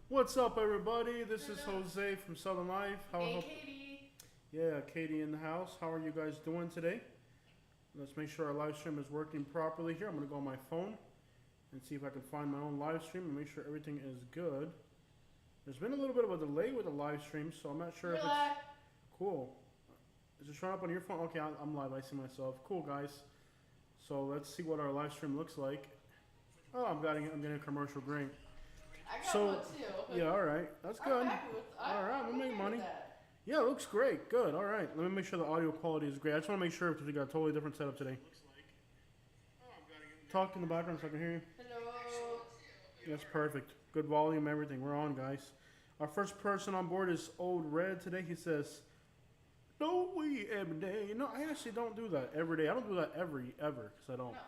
What's up, everybody? This is Jose from Southern Life. Hey, Katie. Yeah, Katie in the house. How are you guys doing today? Let's make sure our live stream is working properly here. I'm gonna go on my phone and see if I can find my own live stream and make sure everything is good. There's been a little bit of a delay with the live stream, so I'm not sure if it's cool. Is it showing up on your phone? Okay, I'm live. I see myself. Cool, guys. So let's see what our live stream looks like. Oh, I'm getting a commercial. Great. I got So one too. yeah, all right, that's I'm good. happy with. All right, I'm we make okay money. with that. Yeah, it looks great. Good. All right. Let me make sure the audio quality is great. I just want to make sure because we got a totally different setup today. Talk in the background so I can hear you. Hello. That's perfect. Good volume, everything. We're on, guys. Our first person on board is Old Red today. He says, "No, we every day." No, I actually don't do that every day. I don't do that ever because I don't. No.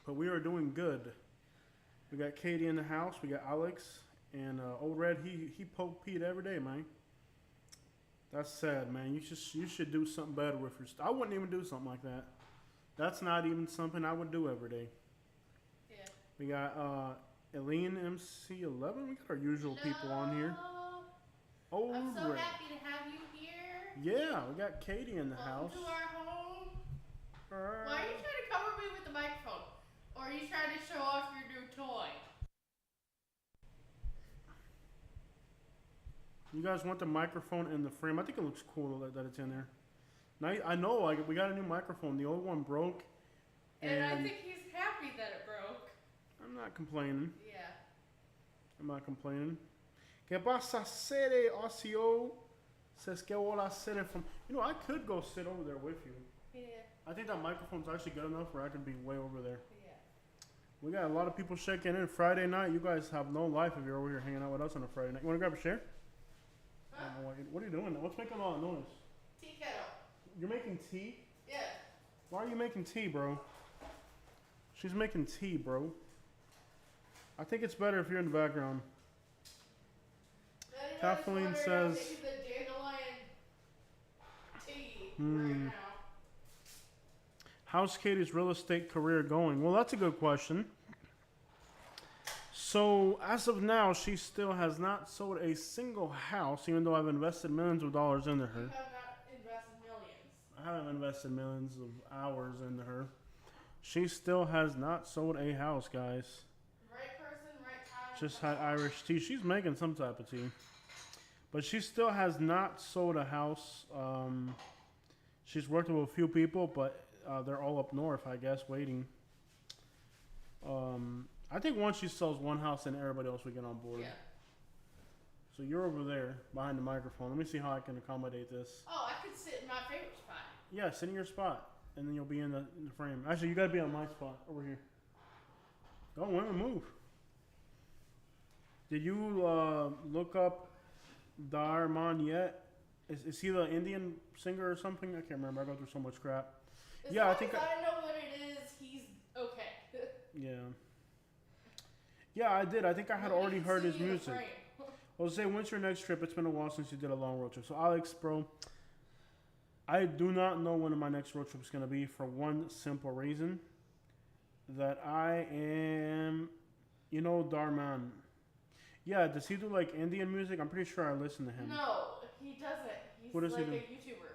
But we are doing good. We got Katie in the house. We got Alex and Old Red. He poke Pete every day, man. That's sad, man. You should do something better with your stuff. I wouldn't even do something like that. That's not even something I would do every day. Yeah. We got Eileen MC11. We got our usual people on here. Old I'm so Red. happy to have you here. Yeah, we got Katie in the Welcome house. to our home. Why are you trying to cover me with the microphone? Or are you trying to show off your new toy? You guys want the microphone in the frame? I think it looks cool that it's in there. Now I know, like we got a new microphone. The old one broke, And I think he's happy that it broke. I'm not complaining. Yeah. I'm not complaining. ¿Qué pasa, Sere Ocio? Says que hola, Sere from. You know, I could go sit over there with you. Yeah. I think that microphone's actually good enough where I could be way over there. Yeah. We got a lot of people checking in. Friday night, you guys have no life if you're over here hanging out with us on a Friday night. You want to grab a chair? Huh? What are you doing? What's making all that noise? Tea kettle. You're making tea? Yeah. Why are you making tea, bro? She's making tea, bro. I think it's better if you're in the background. Kathleen says. The dandelion tea Hmm. right now. How's Katie's real estate career going? Well, that's a good question. So, as of now, she still has not sold a single house, even though I've invested millions of dollars into her. You have not invested millions. I haven't invested millions of hours into her. She still has not sold a house, guys. Right person, right time. Just had Irish tea. She's making some type of tea. But she still has not sold a house. She's worked with a few people, but they're all up north, I guess, waiting. I think once she sells one house, then everybody else will get on board. Yeah. So you're over there behind the microphone. Let me see how I can accommodate this. Oh, I could sit in my favorite spot. Yeah, sit in your spot, and then you'll be in the frame. Actually, you gotta be on my spot over here. Go, women, move. Did you look up Darman yet? Is he the Indian singer or something? I can't remember. I go through so much crap. As Yeah, long I think. as I know what it is, he's okay. Yeah. Yeah, I did. I think I had Well, we already can heard see his you in the music. frame. Jose, when's your next trip? It's been a while since you did a long road trip. So, Alex, bro, I do not know when my next road trip is going to be for one simple reason that I am, Darman. Yeah, does he do like Indian music? I'm pretty sure I listen to him. No, he doesn't. He's What does he like do? a YouTuber.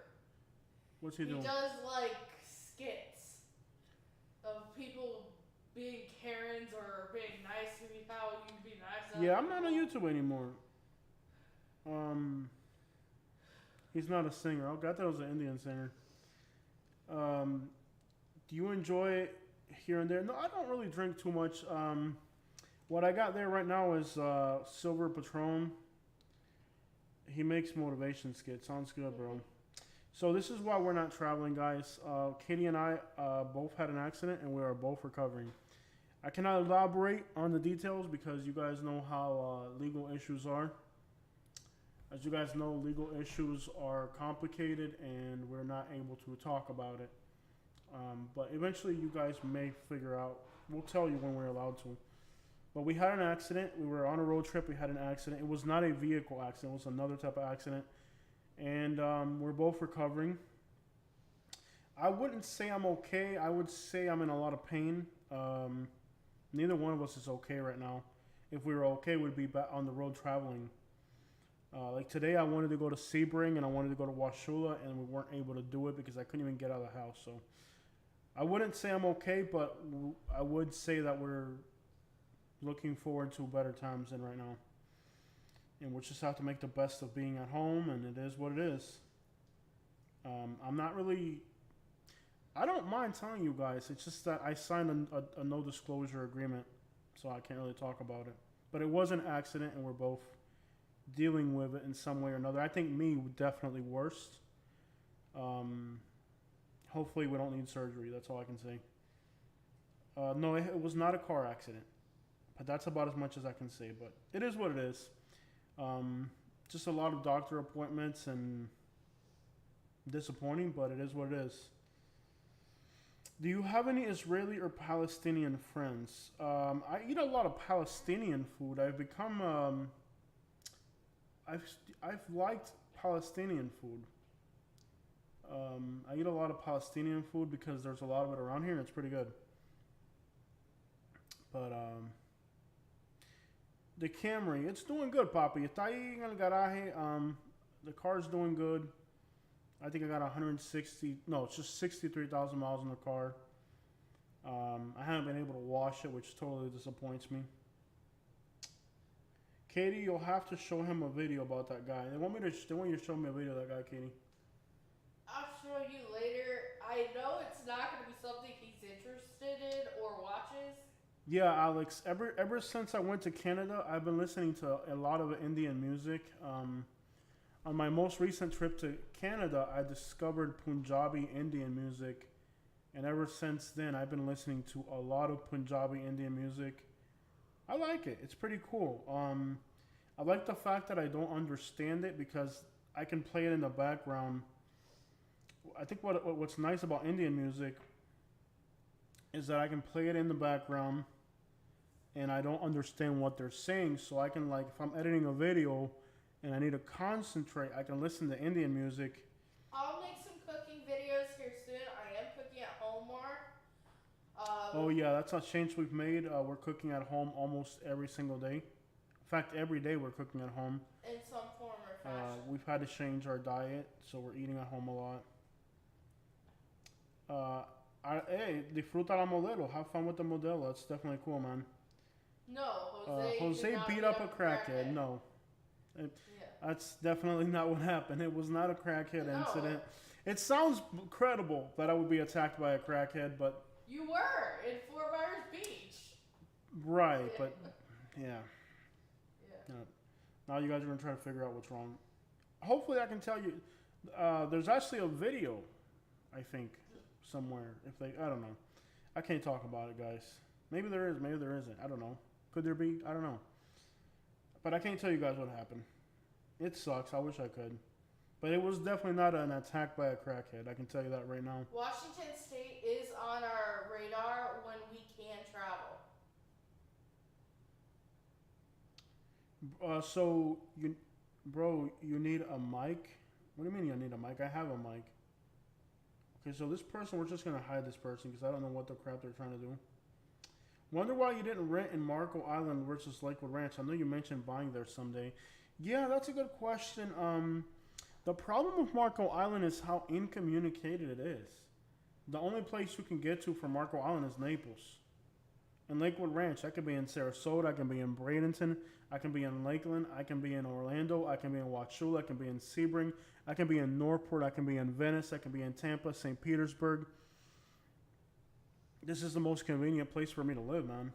What's he He doing? does like skits of people being Karens or being nice to me, how you be nice to Yeah, other I'm not on people. YouTube anymore. He's not a singer. I thought it was an Indian singer. Do you enjoy it here and there? No, I don't really drink too much. What I got there right now is Silver Patron. He makes motivation skits. Sounds good, bro. So this is why we're not traveling, guys. Katie and I both had an accident, and we are both recovering. I cannot elaborate on the details because you guys know how legal issues are. As you guys know, legal issues are complicated, and we're not able to talk about it. But eventually, you guys may figure out. We'll tell you when we're allowed to. But we had an accident. We were on a road trip. We had an accident. It was not a vehicle accident. It was another type of accident. And we're both recovering. I wouldn't say I'm okay. I would say I'm in a lot of pain. Neither one of us is okay right now. if we were okay, we'd be back on the road traveling. Like today, I wanted to go to Sebring and I wanted to go to Washula, and we weren't able to do it because I couldn't even get out of the house. So I wouldn't say I'm okay, but I would say that we're looking forward to better times than right now. And we'll just have to make the best of being at home, and it is what it is. I'm not really. I don't mind telling you guys. It's just that I signed a no disclosure agreement, so I can't really talk about it. But it was an accident, and we're both dealing with it in some way or another. I think me definitely worst. Hopefully, we don't need surgery. That's all I can say. No, it was not a car accident, but that's about as much as I can say. But it is what it is. Just a lot of doctor appointments and disappointing, but it is what it is. Do you have any Israeli or Palestinian friends? I eat a lot of Palestinian food. I've become I've liked Palestinian food. I eat a lot of Palestinian food because there's a lot of it around here and it's pretty good. But the Camry, it's doing good, Papi. Está ahí en el garaje. The car's doing good. I think I got 160. No, it's just 63,000 miles in the car. I haven't been able to wash it, which totally disappoints me. Katie, you'll have to show him a video about that guy. They want you to show me a video of that guy, Katie. I'll show you later. I know it's not going to be something he's interested in or watches. Yeah, Alex. Ever since I went to Canada, I've been listening to a lot of Indian music. On my most recent trip to Canada, I discovered Punjabi Indian music, and ever since then, I've been listening to a lot of Punjabi Indian music. I like it. It's pretty cool. I like the fact that I don't understand it because I can play it in the background. I think what's nice about Indian music is that I can play it in the background and I don't understand what they're saying. So I can, like, if I'm editing a video and I need to concentrate, I can listen to Indian music. I'll make some cooking videos here soon. I am cooking at home more. Oh yeah, that's a change we've made. We're cooking at home almost every single day. In fact, every day we're cooking at home. In some form or fashion. We've had to change our diet, so we're eating at home a lot. Hey, disfruta la modelo. Have fun with the modelo. It's definitely cool, man. No, Jose Jose beat up a crackhead. No. That's definitely not what happened. It was not a crackhead incident. It sounds credible that I would be attacked by a crackhead, but... You were in Fort Myers Beach. Right, but... Yeah. Now you guys are going to try to figure out what's wrong. Hopefully I can tell you... there's actually a video, I think, somewhere. I don't know. I can't talk about it, guys. Maybe there is, maybe there isn't. I don't know. Could there be? I don't know. But I can't tell you guys what happened. It sucks. I wish I could. But it was definitely not an attack by a crackhead. I can tell you that right now. Washington State is on our radar when we can travel. So, you need a mic? What do you mean you need a mic? I have a mic. Okay, so this person, we're just going to hide this person because I don't know what the crap they're trying to do. Wonder why you didn't rent in Marco Island versus Lakewood Ranch. I know you mentioned buying there someday. Yeah, that's a good question. The problem with Marco Island is how incommunicated it is. The only place you can get to from Marco Island is Naples. And Lakewood Ranch, I could be in Sarasota, I can be in Bradenton, I can be in Lakeland, I can be in Orlando, I can be in Wauchula, I can be in Sebring, I can be in Northport, I can be in Venice, I can be in Tampa, St. Petersburg. This is the most convenient place for me to live, man.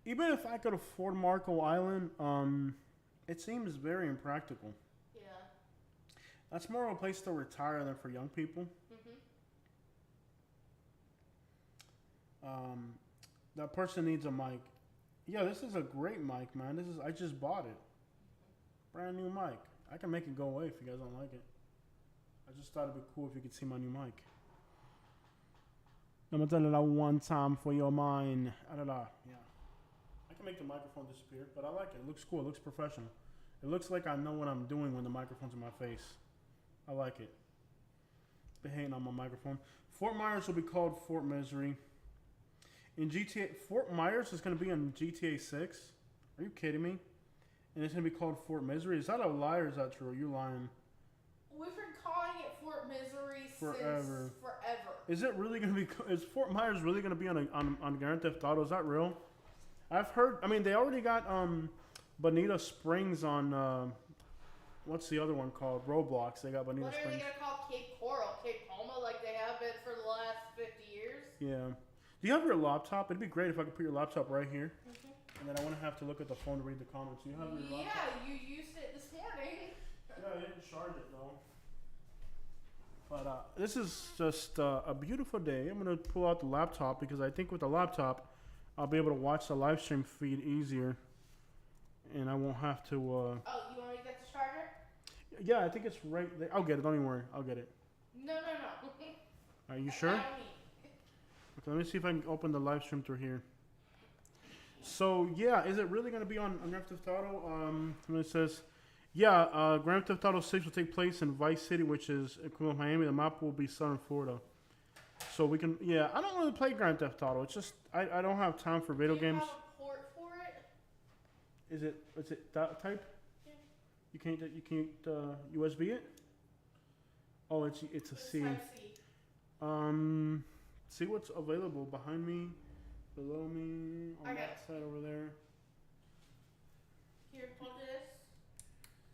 Even if I could afford Marco Island, it seems very impractical. Yeah. That's more of a place to retire than for young people. That person needs a mic. Yeah, this is a great mic, man. I just bought it. Brand new mic. I can make it go away if you guys don't like it. I just thought it'd be cool if you could see my new mic. I'm gonna tell you that one time for your mind. Yeah. I can make the microphone disappear, but I like it. It looks cool. It looks professional. It looks like I know what I'm doing when the microphone's in my face. I like it. Been hating on my microphone. Fort Myers will be called Fort Misery. In GTA, Fort Myers is going to be in GTA 6. Are you kidding me? And it's going to be called Fort Misery. Is that a lie or is that true? Are you lying? We've been calling it Fort Misery Forever. since forever. Is it really going to be? Is Fort Myers really going to be on Grand Theft Auto? Is that real? I've heard. I mean, they already got Bonita Springs on. What's the other one called? Roblox. They got Bonita What are Springs. they gonna call Cape Coral, Cape Palma, like they have been for the last 50 years? Yeah. Do you have your laptop? It'd be great if I could put your laptop right here, Mm-hmm. and then I wouldn't have to look at the phone to read the comments. You have your laptop? Yeah, you used it this morning. Yeah, I didn't charge it though. But this is just a beautiful day. I'm gonna pull out the laptop because I think with the laptop, I'll be able to watch the live stream feed easier, and I won't have to. Oh, you want me to get the charger? Yeah, I think it's right there. I'll get it. Don't even worry. I'll get it. No. Are you sure? Allow Okay, me. let me see if I can open the live stream through here. So yeah, is it really gonna be on Grand Theft Auto? And it says, yeah, Grand Theft Auto 6 will take place in Vice City, which is equivalent to Miami. The map will be Southern Florida. So we can, yeah. I don't really play Grand Theft Auto. It's just I don't have time for video Do you games. have a port for it? Is it that type? Yeah. You can't USB it? Oh, it's a C. Type C. See what's available behind me, below me, on I got that side over there. Here, plug this.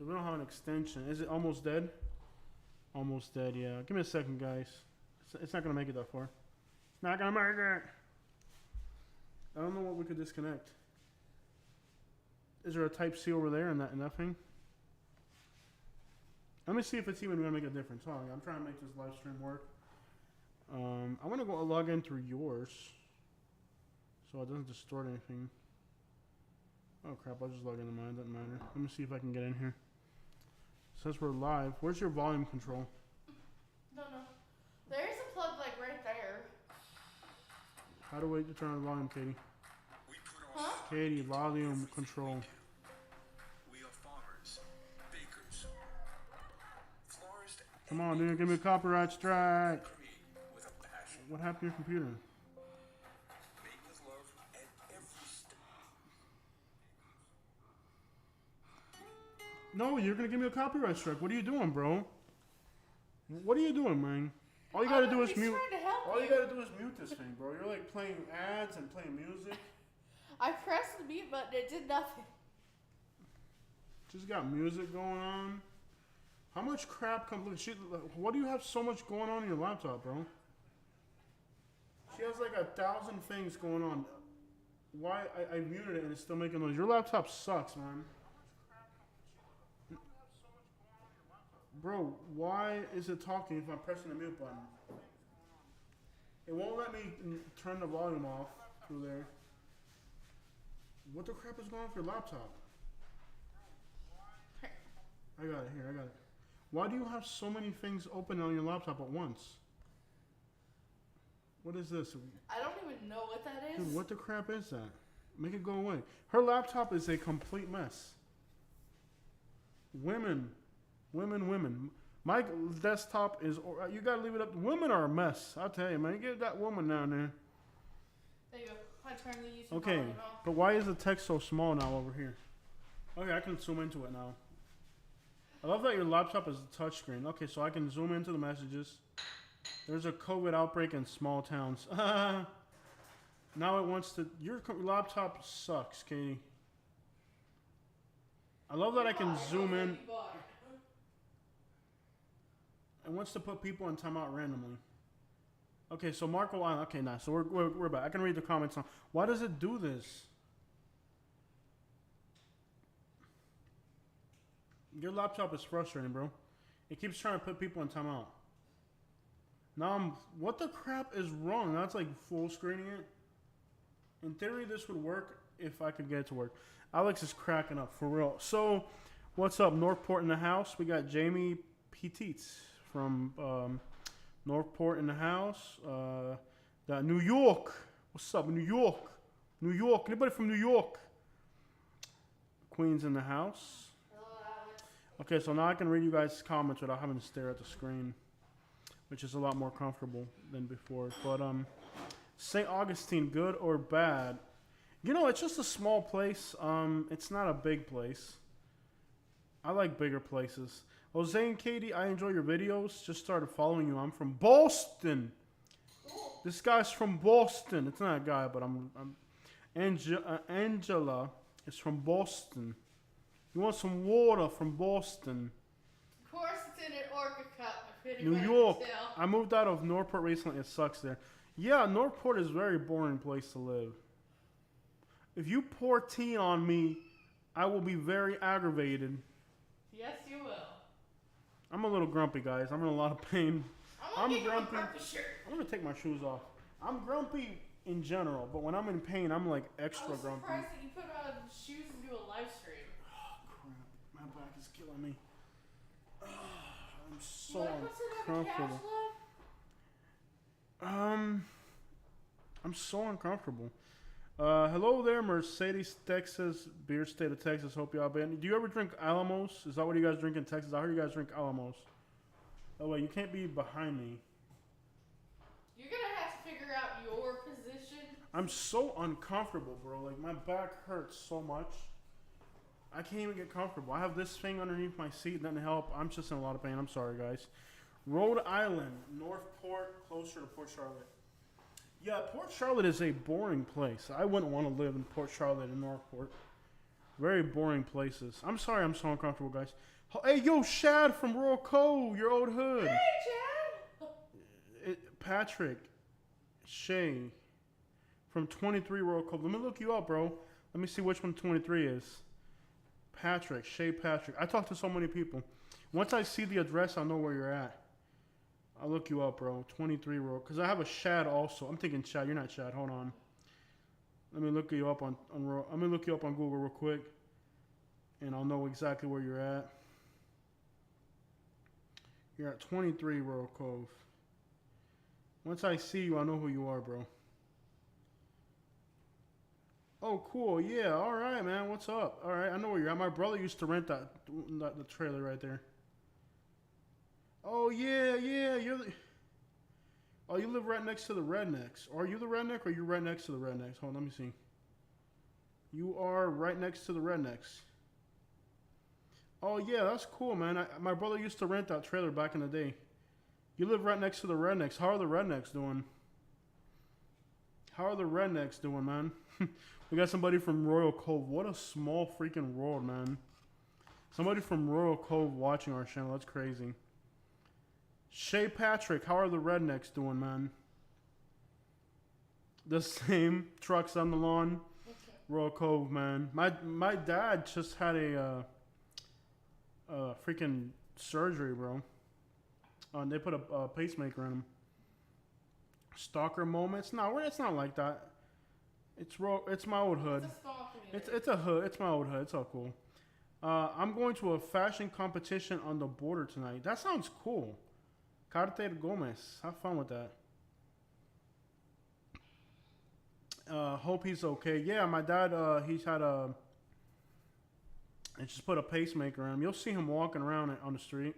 We don't have an extension. Is it almost dead? Almost dead, yeah. Give me a second, guys. It's not gonna make it that far. It's not gonna make it. I don't know what we could disconnect. Is there a Type C over there in that thing? Let me see if it's even gonna make a difference. Hold on, I'm trying to make this live stream work. I want to go log in through yours, so it doesn't distort anything. Oh crap! I'll just log into mine. Doesn't matter. Let me see if I can get in here. It says we're live. Where's your volume control? No. There's a plug like right there. How do I turn on the volume, Katie? Huh? Katie, volume control. We are farmers, bakers, florists, Come on, dude, give me a copyright strike. with a passion, What happened to your computer? made with love at every step. No, you're gonna give me a copyright strike. What are you doing, bro? What are you doing, man? All you gotta do is mute. Trying to help All you gotta do is mute this thing, bro. You're like playing ads and playing music. I pressed the mute button. It did nothing. Just got music going on. How much crap comes? What do you have so much going on in your laptop, bro? She has like 1,000 things going on. Why I muted it and it's still making noise? Your laptop sucks, man. Bro, why is it talking if I'm pressing the mute button? It won't let me turn the volume off through there. What the crap is going on with your laptop? I got it here, I got it. Why do you have so many things open on your laptop at once? What is this? I don't even know what that is. Dude, what the crap is that? Make it go away. Her laptop is a complete mess. Women. My desktop is, you gotta leave it up. Women are a mess. I'll tell you, man. Get that woman down there. There you go. I turn the YouTube Okay, volume off. but why is the text so small now over here? Okay, I can zoom into it now. I love that your laptop is a touchscreen. Okay, so I can zoom into the messages. There's a COVID outbreak in small towns. Now it wants to. Your laptop sucks, Katie. I love that I can zoom in. It wants to put people in timeout randomly. Okay, so Marco Island. Okay, nice. So we're back. I can read the comments now. Why does it do this? Your laptop is frustrating, bro. It keeps trying to put people in timeout. Now what the crap is wrong? That's like full screening it. In theory, this would work if I could get it to work. Alex is cracking up for real. So, what's up, Northport in the house? We got Jamie Petits from Northport in the house. Got New York. What's up, New York? New York. Anybody from New York? Queen's in the house. Hello, Alex. Okay, so now I can read you guys' comments without having to stare at the screen. which is a lot more comfortable than before. But St. Augustine, good or bad? You know, it's just a small place. It's not a big place. I like bigger places. Jose and Katie, I enjoy your videos. Just started following you. I'm from Boston. Cool. This guy's from Boston. It's not a guy, but Angela is from Boston. You want some water from Boston? Of course, it's in an Orca cup. If New anybody York. can tell. I moved out of Northport recently. It sucks there. Yeah, Northport is a very boring place to live. If you pour tea on me, I will be very aggravated. Yes, you will. I'm a little grumpy, guys. I'm in a lot of pain. I'm gonna grumpy. get you a purple shirt. I'm gonna take my shoes off. I'm grumpy in general, but when I'm in pain, I'm like extra I was grumpy. surprised that you put on shoes and do a live stream. Oh crap! My back is killing me. I'm so You wanna put some on the couch, uncomfortable. love? I'm so uncomfortable. Hello there, Mercedes, Texas, beer state of Texas. Hope y'all been. Do you ever drink Alamos? Is that what you guys drink in Texas? I heard you guys drink Alamos. Oh wait, you can't be behind me. You're gonna have to figure out your position. I'm so uncomfortable, bro. Like my back hurts so much. I can't even get comfortable. I have this thing underneath my seat. Doesn't help. I'm just in a lot of pain. I'm sorry, guys. Rhode Island, Northport, closer to Port Charlotte. Yeah, Port Charlotte is a boring place. I wouldn't want to live in Port Charlotte and Northport. Very boring places. I'm sorry I'm so uncomfortable, guys. Hey, yo, Shad from Royal Cove, your old hood. Hey, Chad. Patrick, Shay from 23 Royal Cove. Let me look you up, bro. Let me see which one 23 is. Patrick, Shay Patrick. I talk to so many people. Once I see the address, I'll know where you're at. I'll look you up, bro. 23 Royal. Because I have a Shad also. I'm thinking Shad. You're not Shad. Hold on. Let me look you up on let me look you up on Google real quick. And I'll know exactly where you're at. You're at 23 Royal Cove. Once I see you, I know who you are, bro. Oh, cool. Yeah. All right, man. What's up? All right. I know where you're at. My brother used to rent the trailer right there. Oh, yeah. Oh, you live right next to the Rednecks. Are you the Redneck or you right next to the Rednecks? Hold on, let me see. You are right next to the Rednecks. Oh, yeah. That's cool, man. My brother used to rent that trailer back in the day. You live right next to the Rednecks. How are the Rednecks doing? How are the Rednecks doing, man? We got somebody from Royal Cove. What a small freaking world, man. Somebody from Royal Cove watching our channel. That's crazy. Shay Patrick, how are the Rednecks doing, man? The same. Trucks on the lawn. Royal Cove, man. My dad just had a freaking surgery, bro. They put a pacemaker in him. Stalker moments? No, it's not like that. It's my old hood. It's a small community. It's a hood. It's my old hood. It's all cool. I'm going to a fashion competition on the border tonight. That sounds cool. Carter Gomez. Have fun with that. Hope he's okay. Yeah, my dad, he's had I just put a pacemaker in him. You'll see him walking around on the street.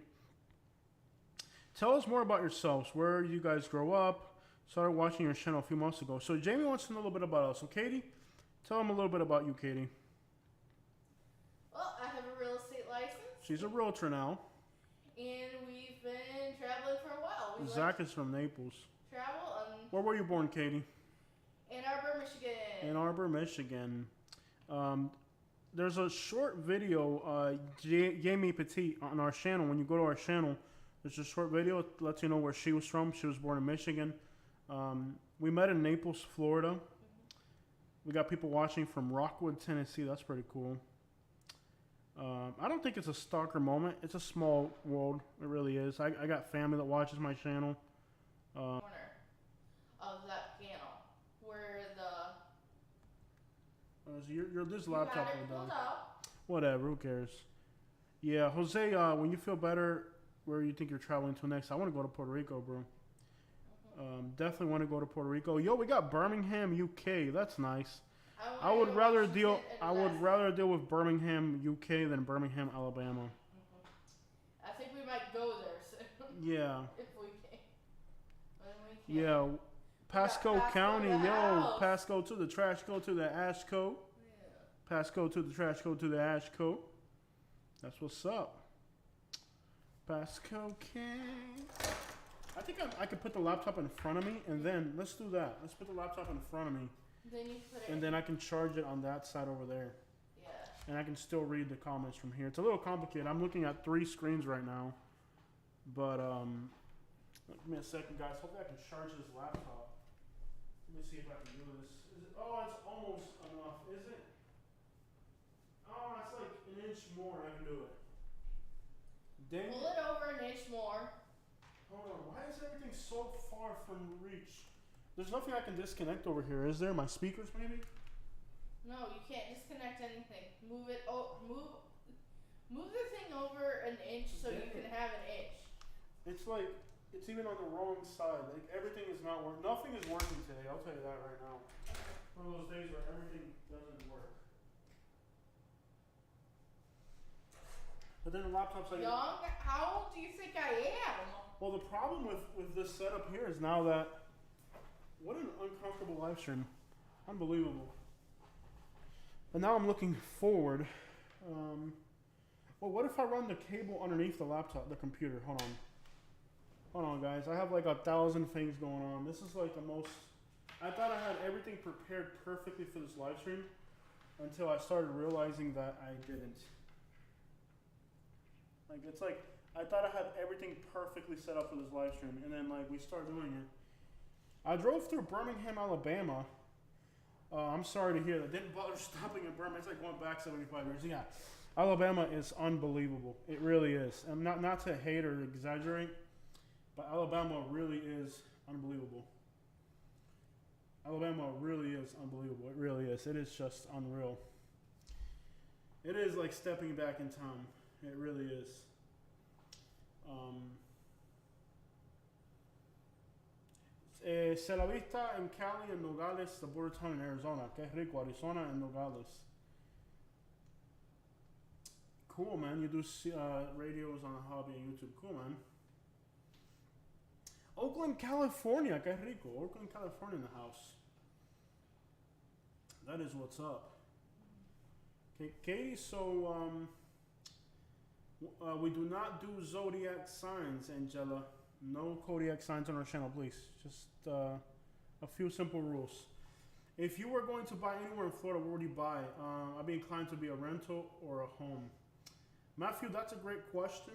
Tell us more about yourselves. Where you guys grow up. Started watching your channel a few months ago. So Jamie wants to know a little bit about us. So Katie, tell him a little bit about you, Katie. Well, I have a real estate license. She's a realtor now. And we've been traveling for a while. We Zach like is from Naples. to travel. Where were you born, Katie? Ann Arbor, Michigan. Ann Arbor, Michigan. There's a short video, Jamie Petit, on our channel. When you go to our channel, there's a short video that lets you know where she was from. She was born in Michigan. We met in Naples, Florida. We got people watching from Rockwood, Tennessee. That's pretty cool. I don't think it's a stalker moment. It's a small world. It really is. I got family that watches my channel. Corner of that panel where This you laptop had it will pulled die. out. Whatever, who cares? Yeah, Jose, when you feel better, where you think you're traveling to next? I want to go to Puerto Rico, bro. Definitely want to go to Puerto Rico. Yo, we got Birmingham, UK. That's nice. I would rather deal with Birmingham, UK than Birmingham, Alabama. I think we might go there soon. Yeah. If we can. Yeah, Pasco Pasco County, to the yo, house. Pasco to the trash, go to the ash coat. Yeah. Pasco to the trash, go to the ash coat. That's what's up. Pasco King. I think I could put the laptop in front of me, and then let's do that. Let's put the laptop in front of me, Then you put it. and then I can charge it on that side over there, Yeah. and I can still read the comments from here. It's a little complicated. I'm looking at 3 screens right now, but give me a second, guys. Hopefully I can charge this laptop. Let me see if I can do this. Oh, it's almost enough. Is it? Oh, it's like an inch more. I can do it. Dang Pull it. it over an inch more. Hold on. Why is everything so far from reach? There's nothing I can disconnect over here, is there? My speakers, maybe? No, you can't disconnect anything. Move it. Move the thing over an inch so you can have an inch. It's like, it's even on the wrong side. Like, everything is not working. Nothing is working today. I'll tell you that right now. One of those days where everything doesn't work. But then the laptop's like... Young? How old do you think I am? Well, the problem with this setup here is now that... What an uncomfortable live stream. Unbelievable. But now I'm looking forward. Well, what if I run the cable underneath the laptop, the computer? Hold on. Hold on, guys. I have like 1,000 things going on. This is like the most... I thought I had everything prepared perfectly for this live stream until I started realizing that I didn't. Like, it's like, I thought I had everything perfectly set up for this live stream, and then like we start doing it. I drove through Birmingham, Alabama. I'm sorry to hear that. Didn't bother stopping in Birmingham. It's like going back 75 years. Yeah, Alabama is unbelievable. It really is. And not to hate or exaggerate, but Alabama really is unbelievable. Alabama really is unbelievable. It really is. It is just unreal. It is like stepping back in time. It really is. Se la vista en Cali and Nogales, the border town in Arizona. Que rico, Arizona and Nogales. Cool, man. You do radios on a hobby on YouTube. Cool, man. Oakland, California. Que rico. Oakland, California in the house. That is what's up. Okay, Katie, so we do not do zodiac signs, Angela. No zodiac signs on our channel, please. Just a few simple rules. If you were going to buy anywhere in Florida, where would you buy? I'd be inclined to be a rental or a home. Matthew, that's a great question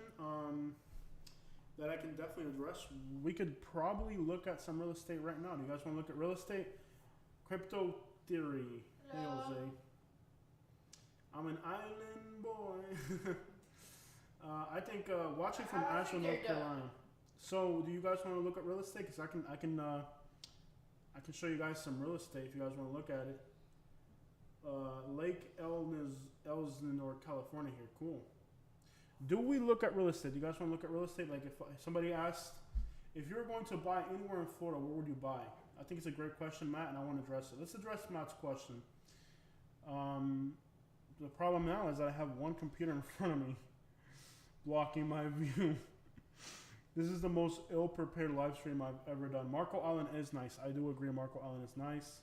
that I can definitely address. We could probably look at some real estate right now. Do you guys want to look at real estate? Crypto theory. Hey, Jose. I'm an island boy. I think watching from Asheville, North Carolina. So, do you guys want to look at real estate? Because I can show you guys some real estate if you guys want to look at it. Lake Elsinore, California here. Cool. Do we look at real estate? Do you guys want to look at real estate? Like if somebody asked, if you're going to buy anywhere in Florida, where would you buy? I think it's a great question, Matt, and I want to address it. Let's address Matt's question. The problem now is that I have one computer in front of me blocking my view. This is the most ill-prepared live stream I've ever done. Marco Island is nice. I do agree Marco Island is nice.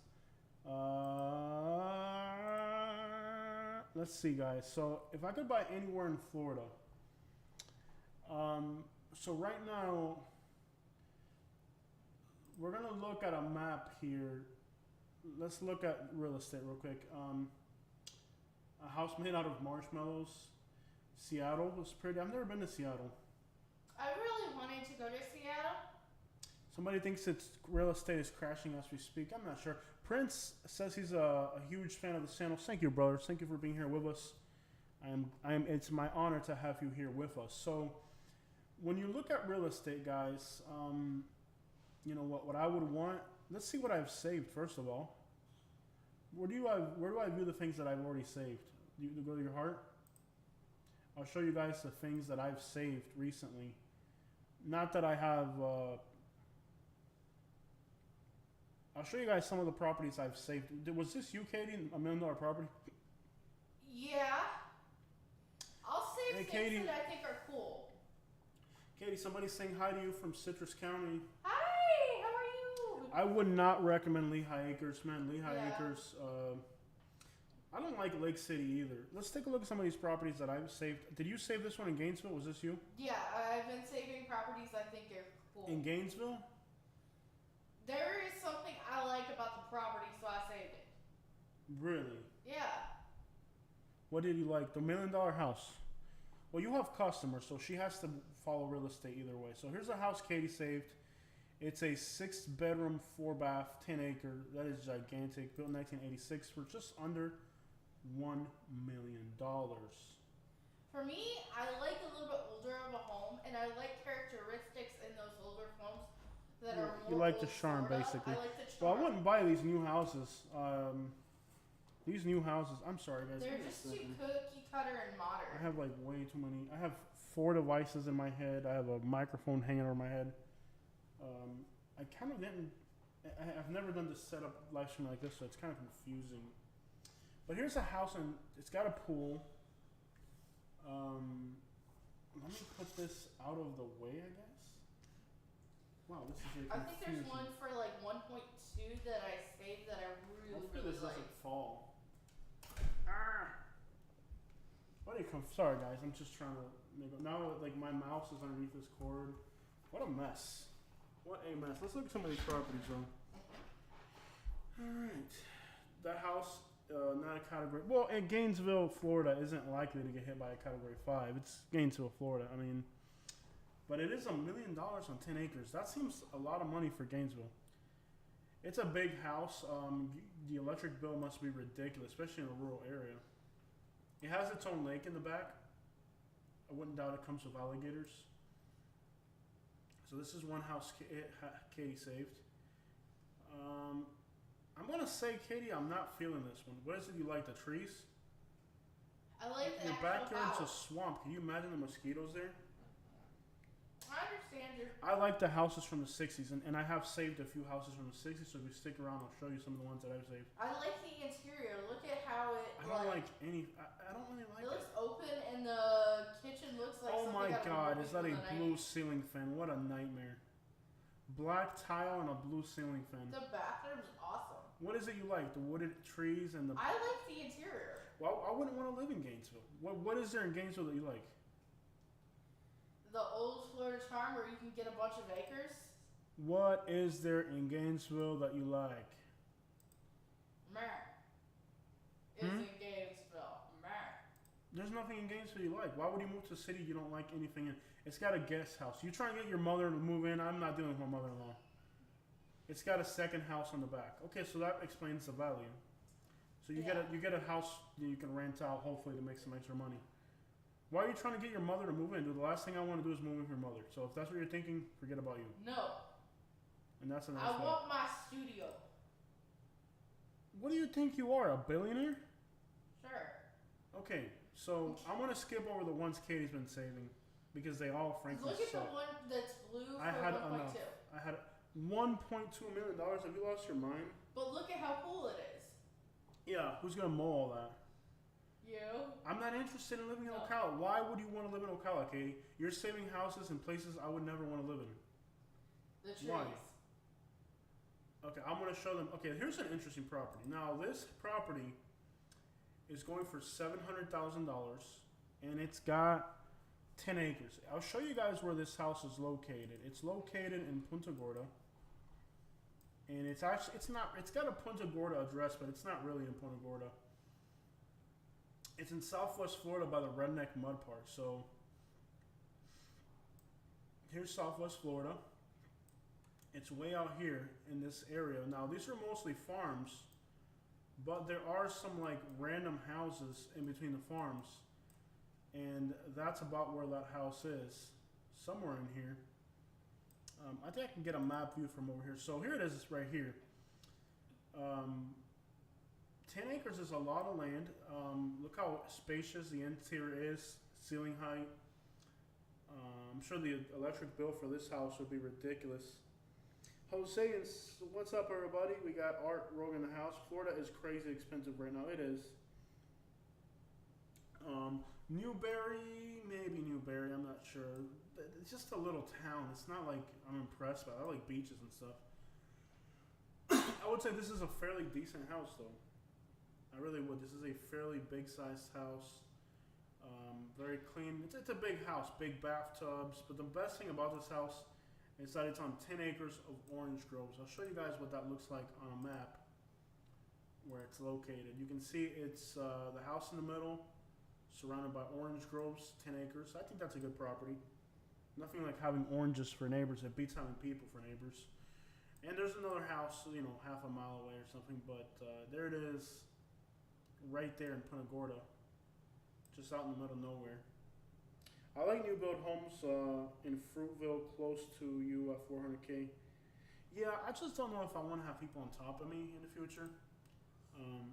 Let's see, guys. So if I could buy anywhere in Florida. So right now, we're going to look at a map here. Let's look at real estate real quick. A house made out of marshmallows. Seattle was pretty. I've never been to Seattle. I really wanted to go to Seattle. Somebody thinks it's real estate is crashing as we speak. I'm not sure. Prince says he's a huge fan of the channel. Thank you, brother. Thank you for being here with us. I am. It's my honor to have you here with us. So, when you look at real estate, guys, you know what I would want. Let's see what I've saved first of all. Where do I view the things that I've already saved? You go to your heart. I'll show you guys the things that I've saved recently. Not that I have. I'll show you guys some of the properties I've saved. Was this you, Katie? $1 million property? Yeah. I'll save Hey, things Katie. that I think are cool. Katie, somebody's saying hi to you from Citrus County. Hi, how are you? I would not recommend Lehigh Acres, man. Lehigh Yeah. Acres. I don't like Lake City either. Let's take a look at some of these properties that I've saved. Did you save this one in Gainesville? Was this you? Yeah, I've been saving properties I think are cool. In Gainesville? There is something I like about the property, so I saved it. Really? Yeah. What did you like? The $1 million house. Well, you have customers, so she has to follow real estate either way. So here's a house Katie saved. It's a 6-bedroom, 4-bath, 10-acre. That is gigantic. Built in 1986 for just under $1 million. For me, I like a little bit older of a home, and I like characteristics in those older homes that are more You like the old charm, Florida. basically. I like the Well, I charm. wouldn't buy these new houses. These new houses. I'm sorry, guys. They're give me a just too second. cookie cutter and modern. I have like way too many. I have 4 devices in my head. I have a microphone hanging over my head. I kind of didn't. I've never done this setup live stream like this, so it's kind of confusing. But here's a house, and it's got a pool. Let me put this out of the way, I guess. Wow, this is very I confusing. think there's one for like 1.2 that I saved that I really, Hopefully really this like. doesn't fall. Ah! Why do you come? Sorry, guys. I'm just trying to make it. Now, like, my mouse is underneath this cord. What a mess. What a mess. Let's look at some of these properties, though. Alright. That house, not a category. Well, in Gainesville, Florida, isn't likely to get hit by a category 5. It's Gainesville, Florida. I mean, but it is $1 million on 10 acres. That seems a lot of money for Gainesville. It's a big house. The electric bill must be ridiculous, especially in a rural area. It has its own lake in the back. I wouldn't doubt it comes with alligators. So this is one house Katie saved. I'm gonna say, Katie, I'm not feeling this one. What is it you like? The trees? I like the Your actual backyard's a house. swamp. Can you imagine the mosquitoes there? I understand your. I like the houses from the 60s, and I have saved a few houses from the 60s, so if you stick around, I'll show you some of the ones that I've saved. I like the interior. Look at how it. I don't like any. I don't really like It it. looks open, and the kitchen looks like. Oh something my out of god, movie is that from a the blue 90s. ceiling fan? What a nightmare. Black tile and a blue ceiling fan. The bathroom's awesome. What is it you like? The wooded trees and the. I like the interior. Well, I wouldn't want to live in Gainesville. What is there in Gainesville that you like? The old Florida charm where you can get a bunch of acres. What is there in Gainesville that you like? Mer. Is in Gainesville. Mer. There's nothing in Gainesville you like. Why would you move to a city you don't like anything in? It's got a guest house. You try and get your mother to move in. I'm not dealing with my mother-in-law. It's got a second house on the back. Okay, so that explains the value. So you get a house that you can rent out, hopefully, to make some extra money. Why are you trying to get your mother to move in? Dude, the last thing I want to do is move in with your mother. So if that's what you're thinking, forget about you. No. And that's a nice I one. want my studio. What do you think you are, a billionaire? Sure. Okay, so I'm gonna skip over the ones Katie's been saving because they all frankly Look at suck. the one that's blue for I had 1.2. enough. I had $1.2 million. Have you lost your mind? But look at how cool it is. Yeah, who's gonna mow all that? You. I'm not interested in living in No. Ocala. Why would you want to live in Ocala, Katie? You're saving houses in places I would never want to live in. The trees. Why? Okay, I'm gonna show them. Okay, here's an interesting property. Now this property is going for $700,000, and it's got 10 acres. I'll show you guys where this house is located. It's located in Punta Gorda, and it's got a Punta Gorda address, but it's not really in Punta Gorda. It's in Southwest Florida by the Redneck Mud Park. So here's Southwest Florida. It's way out here in this area. Now these are mostly farms, but there are some like random houses in between the farms, and that's about where that house is, somewhere in here. I think I can get a map view from over here. So here it is, right here. 10 acres is a lot of land. Look how spacious the interior is, ceiling height. I'm sure the electric bill for this house would be ridiculous. Jose, what's up, everybody? We got Art Rogue in the house. Florida is crazy expensive right now. It is. Newberry, maybe Newberry. I'm not sure. It's just a little town. It's not like I'm impressed by it. I like beaches and stuff. I would say this is a fairly decent house, though. I really would. This is a fairly big-sized house. Very clean. It's a big house, big bathtubs. But the best thing about this house is that it's on 10 acres of orange groves. I'll show you guys what that looks like on a map where it's located. You can see it's the house in the middle, surrounded by orange groves, 10 acres. I think that's a good property. Nothing like having oranges for neighbors. It beats having people for neighbors. And there's another house, half a mile away or something. But there it is, right there in Punta Gorda, just out in the middle of nowhere. I like new build homes in Fruitville, close to you at 400K. Yeah, I just don't know if I want to have people on top of me in the future.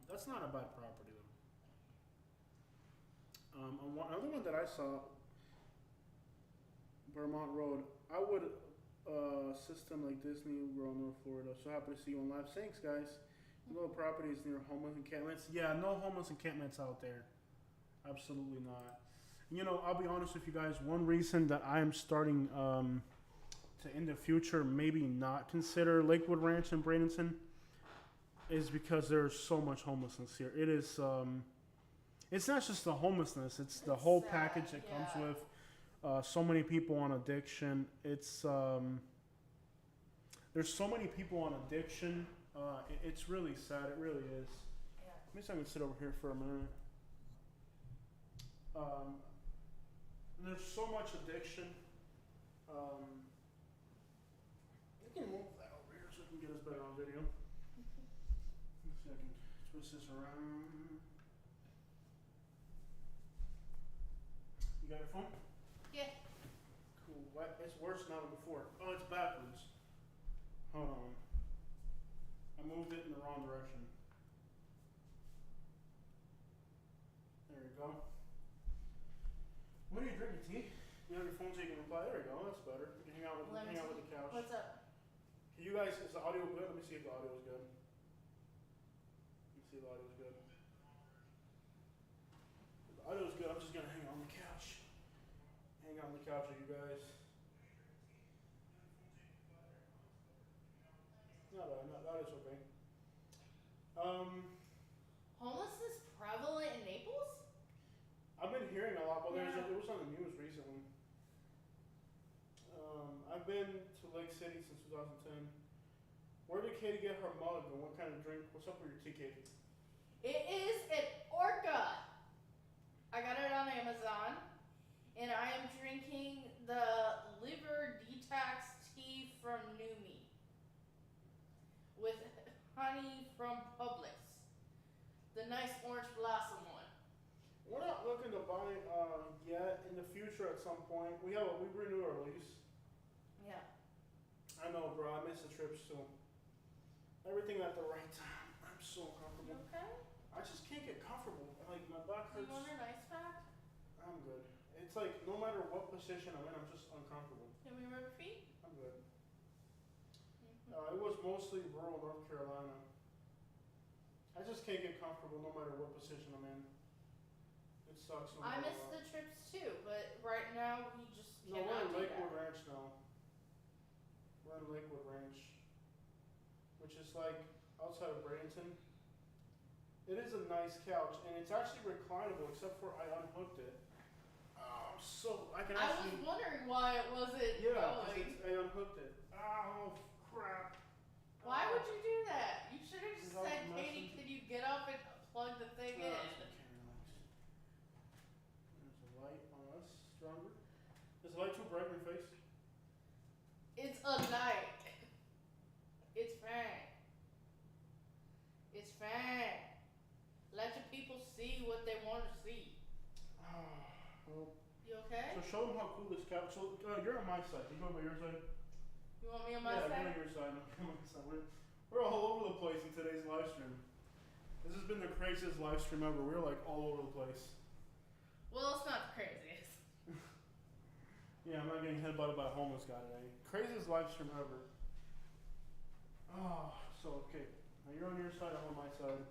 That's not a bad property though. Another one that I saw, Vermont Road. I would system like Disney World, North Florida. So happy to see you on live. Thanks, guys. Little properties near homeless encampments. Yeah, no homeless encampments out there. Absolutely not. I'll be honest with you guys. One reason that I am starting to, in the future, maybe not consider Lakewood Ranch in Bradenton is because there's so much homelessness here. It is, it's not just the homelessness, it's the whole sad, package it comes yeah. with. So many people on addiction. It's, there's so many people on addiction. It's really sad. It really is. Yeah. Let me see if I can sit over here for a minute. There's so much addiction. You can move that over here so I can get us better on video. Let's see if I can twist this around. You got your phone? Yeah. Cool. What? It's worse now than before. Oh, it's backwards. Hold on. I moved it in the wrong direction. There you go. What are you drinking, tea? You have your phone so you can reply. There you go. That's better. You can hang out with the couch. What's up? Can you guys, is the audio good? Let me see if the audio is good. Let me see if the audio is good. If the audio is good, I'm just gonna hang out on the couch. Hang out on the couch with you guys. Not bad. That is okay. Homelessness prevalent in Naples? I've been hearing a lot, but Yeah. it was on the news recently. I've been to Lake City since 2010. Where did Katie get her mug and what kind of drink? What's up with your tea, Katie? It is an Orca. I got it on Amazon, and I am drinking the liver detox tea from Numi with honey from Publix, the nice orange blossom one. We're not looking to buy yet. In the future, at some point, we renew our lease. Yeah. I know, bro. I miss the trips too. Everything at the right time. I'm so You comfortable. okay? I just can't get comfortable. Like my back You hurts. want an ice pack? I'm good. It's like no matter what position I'm in, I'm just uncomfortable. Can we rub your feet? I'm good. Mm-hmm. It was mostly rural North Carolina. I just can't get comfortable no matter what position I'm in. It sucks. No I matter miss what. the trips too, but right now we just No, we're cannot in do Lakewood that. Ranch now. We're in Lakewood Ranch, which is like outside of Bradenton. It is a nice couch, and it's actually reclinable, except for I unhooked it. I can I actually. was wondering why it wasn't Yeah, 'cause going. I unhooked it. Oh crap! Why would you do that? You should have just Because I was said, Katie, messing- can you get up and plug the thing in? There's a light on us, stronger. Is the light too bright in your face? It's a night. It's fine. It's fine. Let the people see what they want to see. Well, You okay? so show them how cool this couch. So you're on my side. You go by your side. You want me on my Yeah, side? you're on your side. I'm on my side. We're all over the place in today's live stream. This has been the craziest live stream ever. We're like all over the place. Well, it's not the craziest. Yeah, I'm not getting headbutted by a homeless guy today. Craziest live stream ever. Oh, so okay. Now you're on your side, I'm on my side.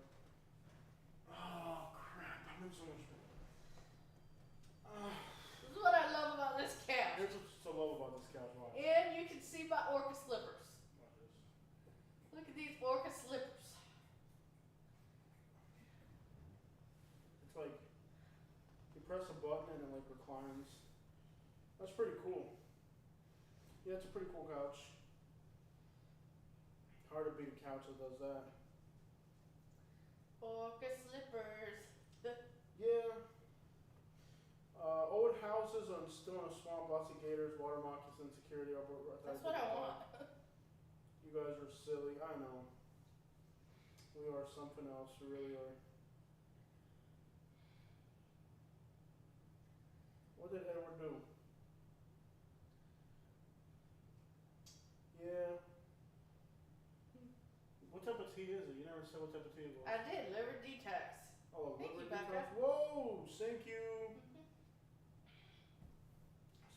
Oh crap, I'm in so much pain. This is what I love about this couch. Here's what's so low about this couch. Watch. And you can see my orca slippers. Watch this. Look at these orca slippers. like reclines. That's pretty cool. Yeah, it's a pretty cool couch. Hard to beat a couch that does that. Orca slippers. Yeah. Old houses on still in a swamp, lots of gators, water moccasins, security. That's what I want. You guys are silly. I know. We are something else. We really are. What did Edward do? Yeah. What type of tea is it? You never said what type of tea it was. I did liver detox. Oh, Thank liver you, Becca. detox. Whoa! Thank you.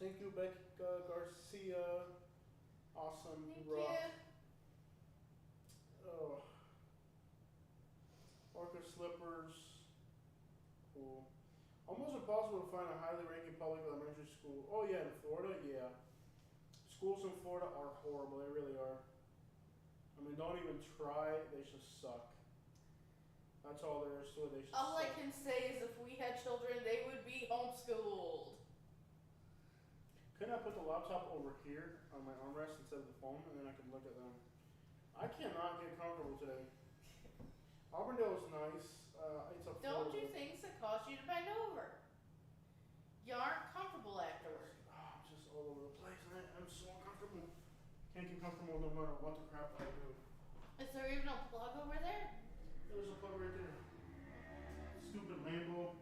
Thank you, Becca Garcia. Awesome. Thank You rock. you. Oh. Orca slippers. Cool. Almost impossible to find a highly ranking public elementary school. Oh yeah, in Florida, yeah. Schools in Florida are horrible. They really are. I mean, don't even try. They just suck. That's all there is to it. They just All I suck. can say is if we had children, they would be homeschooled. Couldn't I put the laptop over here on my armrest instead of the phone, and then I could look at them? I cannot get comfortable today. Auburndale is nice. It's affordable. Don't do things that cause you to bend over. You aren't comfortable afterward. I'm just all over the place, and I'm so uncomfortable. Can't get comfortable no matter what the crap I do. Is there even a plug over there? There's a plug right there. Stupid Lambo.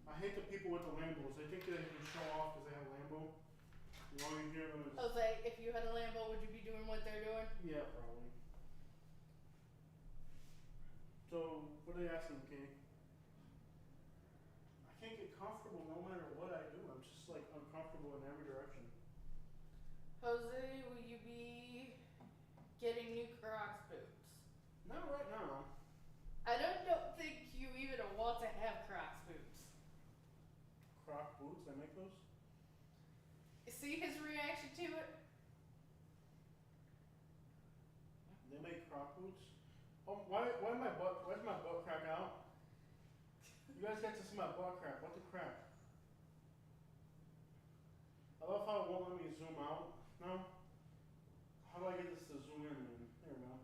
I hate the people with the Lambos. They think they can show off because they have a Lambo. You all you hear them is, Jose, if you had a Lambo, would you be doing what they're doing? yeah, probably. So, what are they asking, Kay? I can't get comfortable no matter what I do. I'm just like uncomfortable in every direction. Jose, will you be getting new Crocs boots? Not right now. I don't think you even want to have Crocs boots. Croc boots, they make those? See his reaction to it? They make Croc boots? Oh, why's my butt crack out? You guys get to see my butt crack. What the crap? I love how it won't let me zoom out. No? How do I get this to zoom in? There we go.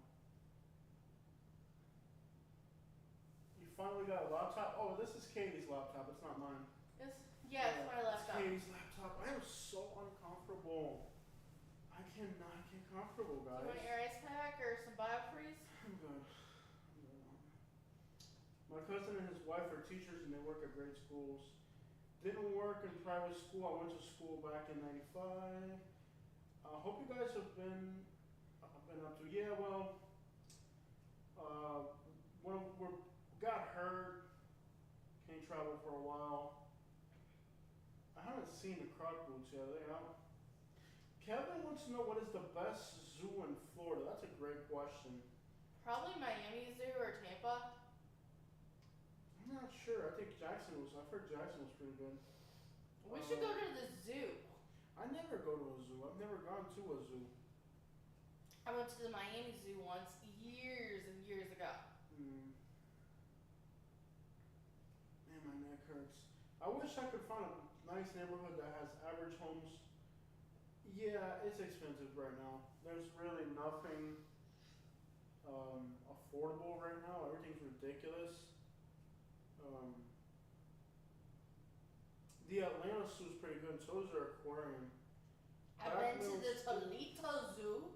You finally got a laptop? Oh, this is Katie's laptop. It's not mine. It's my laptop. It's Katie's laptop. I am so uncomfortable. I cannot get comfortable, Do guys. you want your ice pack or some BioFreeze? I'm good. My cousin and his wife are teachers and they work at great schools. Didn't work in private school. I went to school back in '95. Hope you guys have been up to. Yeah, well, when we got hurt, can't travel for a while. I haven't seen the Croc boots yet. Are they out? Kevin wants to know what is the best zoo in Florida. That's a great question. Probably Miami Zoo or Tampa. I'm not sure. I think I've heard Jackson was pretty good. We should go to the zoo. I never go to a zoo. I've never gone to a zoo. I went to the Miami Zoo once years and years ago. Man, my neck hurts. I wish I could find a nice neighborhood that has average homes. Yeah, it's expensive right now. There's really nothing affordable right now. Everything's ridiculous. The Atlanta Zoo is pretty good, and so is their aquarium. I went to the Toledo Zoo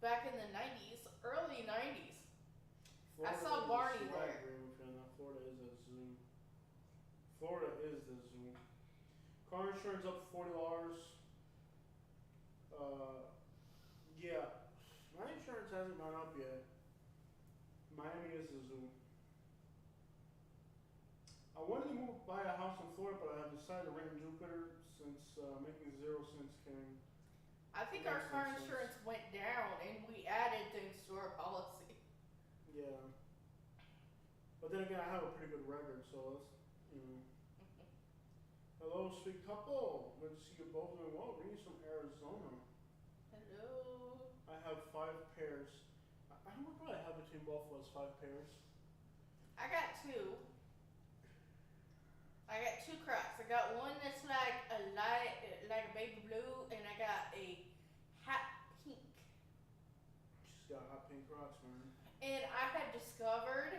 back in the 90s, early 90s. I saw Barney there. Florida is a zoo. Florida is the zoo. Car insurance up $40. Yeah. My insurance hasn't gone up yet. Miami is the zoo. I wanted to buy a house in Florida, but I have decided to rent in Jupiter since making 0 cents can. I think Makes our car no sense. insurance went down and we added things to our policy. Yeah. But then again, I have a pretty good record, so let's, Hello, sweet couple. Good to see you both doing well. Reading from Arizona. Hello. I have 5 pairs. I don't know what I have between both of us, 5 pairs. I got 2. I got two Crocs. I got one that's like a baby blue, and I got a hot pink. She's got hot pink Crocs, man. And I had discovered.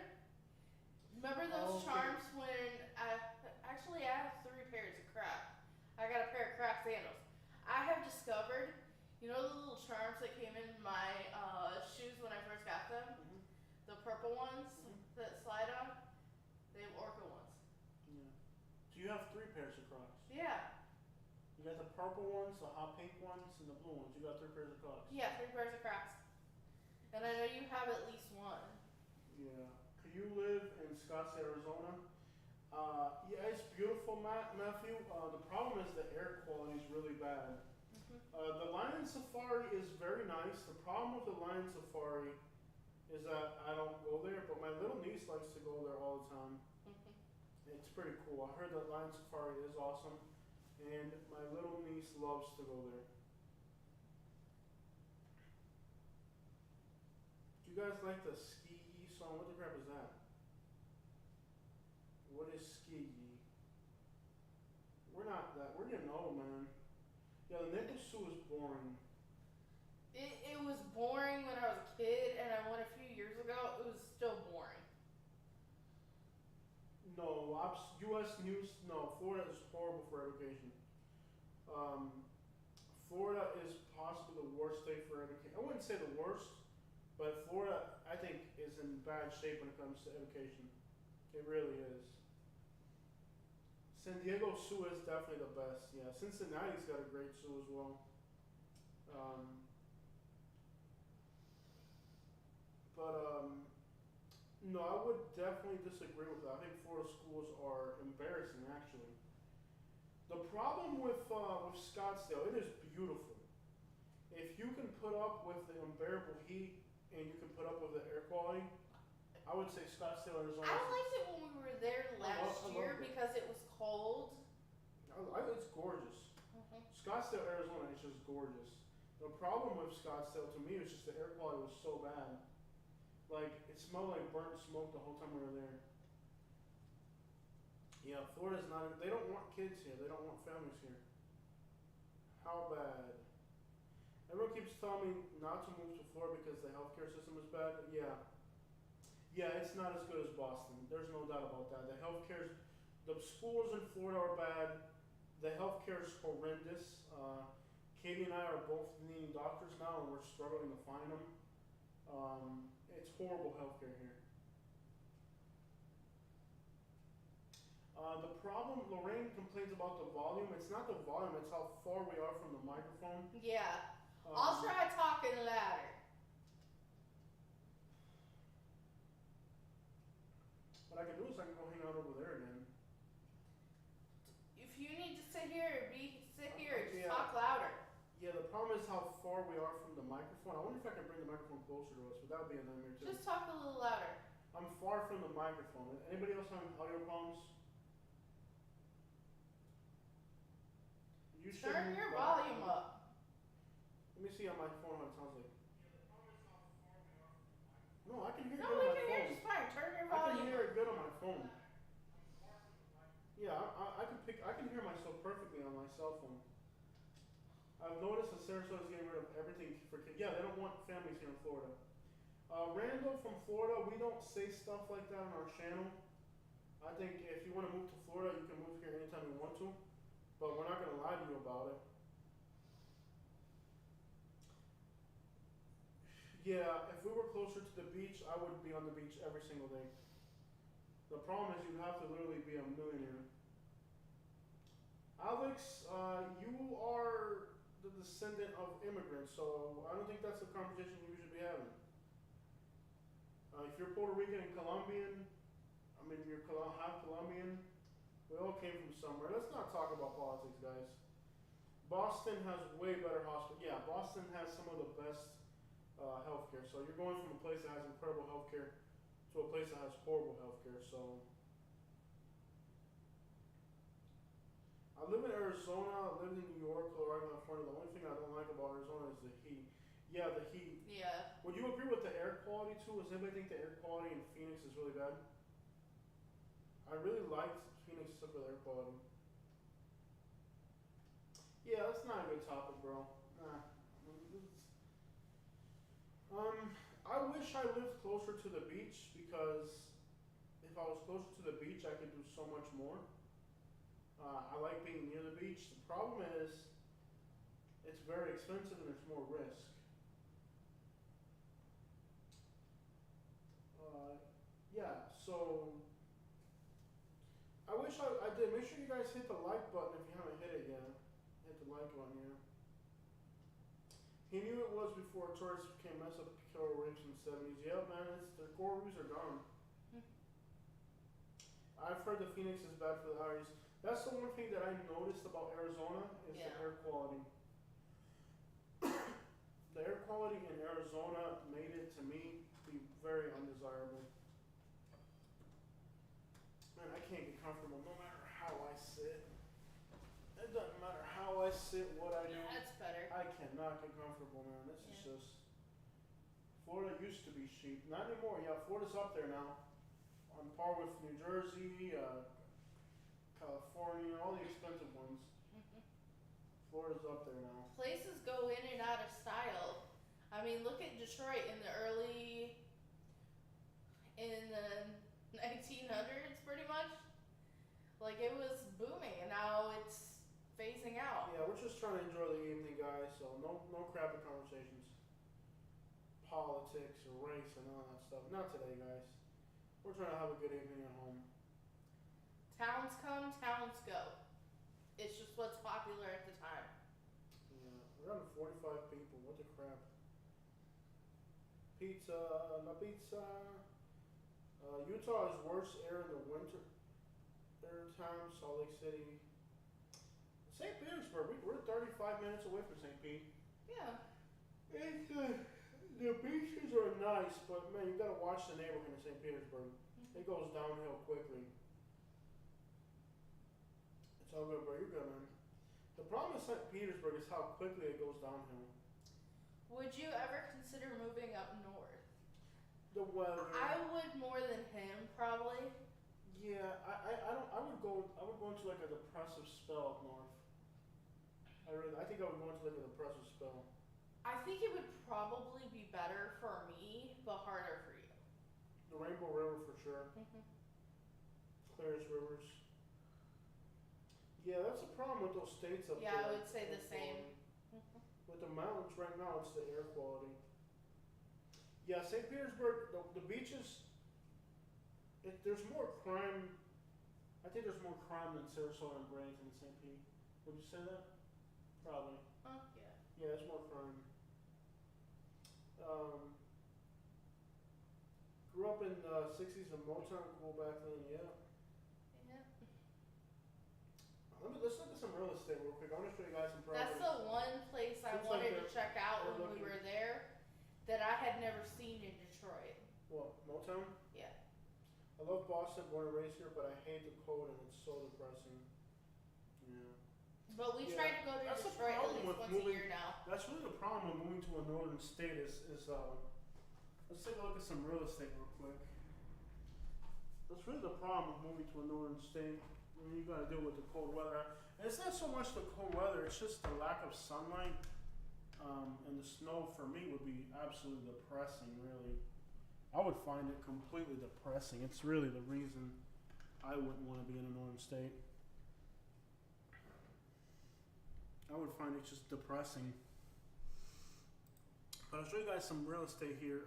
Remember those charms when I have three pairs of Crocs. I got a pair of Croc sandals. I have discovered, you know the little charms that came in my shoes when I first got them? Mhm. The purple ones Mhm. that slide on? They have orca ones. Yeah. So you have 3 pairs of Crocs. Yeah. You got the purple ones, the hot pink ones, and the blue ones. You got 3 pairs of Crocs. Yeah, 3 pairs of Crocs. And I know you have at least one. Yeah. You live in Scottsdale, Arizona. Yeah, it's beautiful, Matthew. The problem is the air quality is really bad. Mm-hmm. The Lion Safari is very nice. The problem with the Lion Safari is that I don't go there, but my little niece likes to go there all the time. Mm-hmm. It's pretty cool. I heard that Lion Safari is awesome, and my little niece loves to go there. Do you guys like the Ski Yee song? What the crap is that? What is Ski Yee? We're getting old, man. Yeah, the Nickel Zoo is boring. It was boring when I was a kid, and I went a few years ago. It was still boring. No, U.S. news. No, Florida is horrible for education. Florida is possibly the worst state for education. I wouldn't say the worst, but Florida, I think, is in bad shape when it comes to education. It really is. San Diego Zoo is definitely the best. Yeah, Cincinnati's got a great zoo as well. No, I would definitely disagree with that. I think Florida schools are embarrassing, actually. The problem with Scottsdale, it is beautiful. If you can put up with the unbearable heat and you can put up with the air quality, I would say Scottsdale, Arizona. I liked it when we were there last I year loved it. because it was cold. It's gorgeous. Scottsdale, Arizona is just gorgeous. The problem with Scottsdale to me is just the air quality was so bad. Like, it smelled like burnt smoke the whole time we were there. Yeah, Florida's not, they don't want kids here. They don't want families here. How bad? Everyone keeps telling me not to move to Florida because the healthcare system is bad. Yeah. Yeah, it's not as good as Boston. There's no doubt about that. The schools in Florida are bad. The healthcare is horrendous. Katie and I are both needing doctors now, and we're struggling to find them. It's horrible healthcare here. The problem, Lorraine complains about the volume. It's not the volume, it's how far we are from the microphone. Yeah. I'll try talking louder. What I can do is I can go hang out over there again. If you need to sit here, just Yeah. talk louder. Yeah, the problem is how far we are from the microphone. I wonder if I can bring the microphone closer to us, but that would be a nightmare too. Just talk a little louder. I'm far from the microphone. Anybody else having audio problems? You should Turn move your back. volume up. Let me see on my phone what it sounds like. No, I can hear No, good we on my can hear phone. just fine. Turn your I can volume hear up. it good on my phone. Yeah, I can hear myself perfectly on my cell phone. I've noticed that Sarasota's getting rid of everything for kids. Yeah, they don't want families here in Florida. Randall from Florida, we don't say stuff like that on our channel. I think if you want to move to Florida, you can move here anytime you want to, but we're not going to lie to you about it. Yeah, if we were closer to the beach, I would be on the beach every single day. The problem is you'd have to literally be a millionaire. Alex, you are the descendant of immigrants, so I don't think that's a conversation we should be having. If you're Puerto Rican and Colombian, I mean, you're half Colombian, we all came from somewhere. Let's not talk about politics, guys. Boston has way better hospitals. Yeah, Boston has some of the best healthcare. So you're going from a place that has incredible healthcare to a place that has horrible healthcare. So I live in Arizona. I lived in New York, Colorado, California. The only thing I don't like about Arizona is the heat. Yeah, the heat. Yeah. Would you agree with the air quality too? Does anybody think the air quality in Phoenix is really bad? I really liked Phoenix Super air quality. Yeah, that's not a good topic, bro. Nah. I wish I lived closer to the beach because if I was closer to the beach, I could do so much more. I like being near the beach. The problem is it's very expensive and there's more risk. Yeah, so I wish I did. Make sure you guys hit the like button if you haven't hit it yet. Hit the like button here. He knew it was before tourists became messed up killer rapes in the 70s. Yep, man, their core reviews are gone. I've heard the Phoenix is bad for the eyes. That's the one thing that I noticed about Arizona is the air quality. The air quality in Arizona made it to me be very undesirable. Man, I can't get comfortable no matter how I sit. It doesn't matter how I sit, what I do. That's better. I cannot get comfortable, man. This is just. Florida used to be cheap. Not anymore. Yeah, Florida's up there now. On par with New Jersey, California, all the expensive ones. Florida's up there now. Places go in and out of style. I mean, look at Detroit in the 1900s, pretty much. Like, it was booming, and now it's phasing out. Yeah, we're just trying to enjoy the evening, guys. So no crappy conversations, politics or race and all that stuff. Not today, guys. We're trying to have a good evening at home. Towns come, towns go. It's just what's popular at the time. Yeah, we're under 45 people. What the crap? Pizza, la pizza. Utah is worse air in the winter. Time, Salt Lake City. St. Petersburg, we're 35 minutes away from St. Pete. Yeah. It's, the beaches are nice, but man, you gotta watch the neighborhood in St. Petersburg. It goes downhill quickly. It's all good, bro. You're good, man. The problem with St. Petersburg is how quickly it goes downhill. Would you ever consider moving up north? The weather. I would more than him, probably. Yeah, I would go into like a depressive spell up north. I think I would go into like a depressive spell. I think it would probably be better for me, but harder for you. The Rainbow River for sure. Clearest rivers. Yeah, that's the problem with those states up there. Yeah, I would say the same. With the mountains right now, it's the air quality. Yeah, St. Petersburg, the beaches, there's more crime. I think there's more crime than Sarasota and Bradenton and St. Pete. Would you say that? Probably. Oh, yeah. Yeah, there's more crime. Grew up in the 60s in Motown, cool back then, yeah. Yeah. Let's look at some real estate real quick. I want to show you guys some properties. That's the one place I Seems like wanted to check out when we looking. were there that I had never seen in Detroit. What, Motown? Yeah. I love Boston, born and raised here, but I hate the cold and it's so depressing. Yeah. But we Yeah, try to go to that's the Detroit at problem least with once moving- a year now. That's really the problem with moving to a northern state is let's take a look at some real estate real quick. That's really the problem with moving to a northern state. I mean, you gotta deal with the cold weather. And it's not so much the cold weather, it's just the lack of sunlight. And the snow for me would be absolutely depressing, really. I would find it completely depressing. It's really the reason I wouldn't want to be in a northern state. I would find it just depressing. But I'll show you guys some real estate here.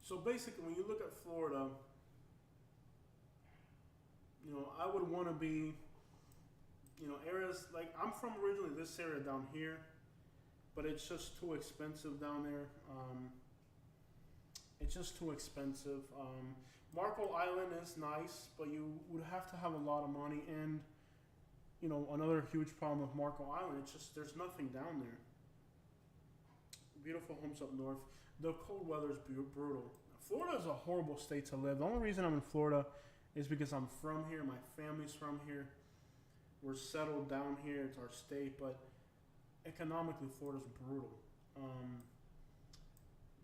So basically, when you look at Florida, you know, I would want to be, you know, areas like I'm from originally this area down here, but it's just too expensive down there. It's just too expensive. Marco Island is nice, but you would have to have a lot of money. And, you know, another huge problem with Marco Island, it's just there's nothing down there. Beautiful homes up north. The cold weather is brutal. Florida is a horrible state to live. The only reason I'm in Florida is because I'm from here. My family's from here. We're settled down here. It's our state, but economically, Florida's brutal.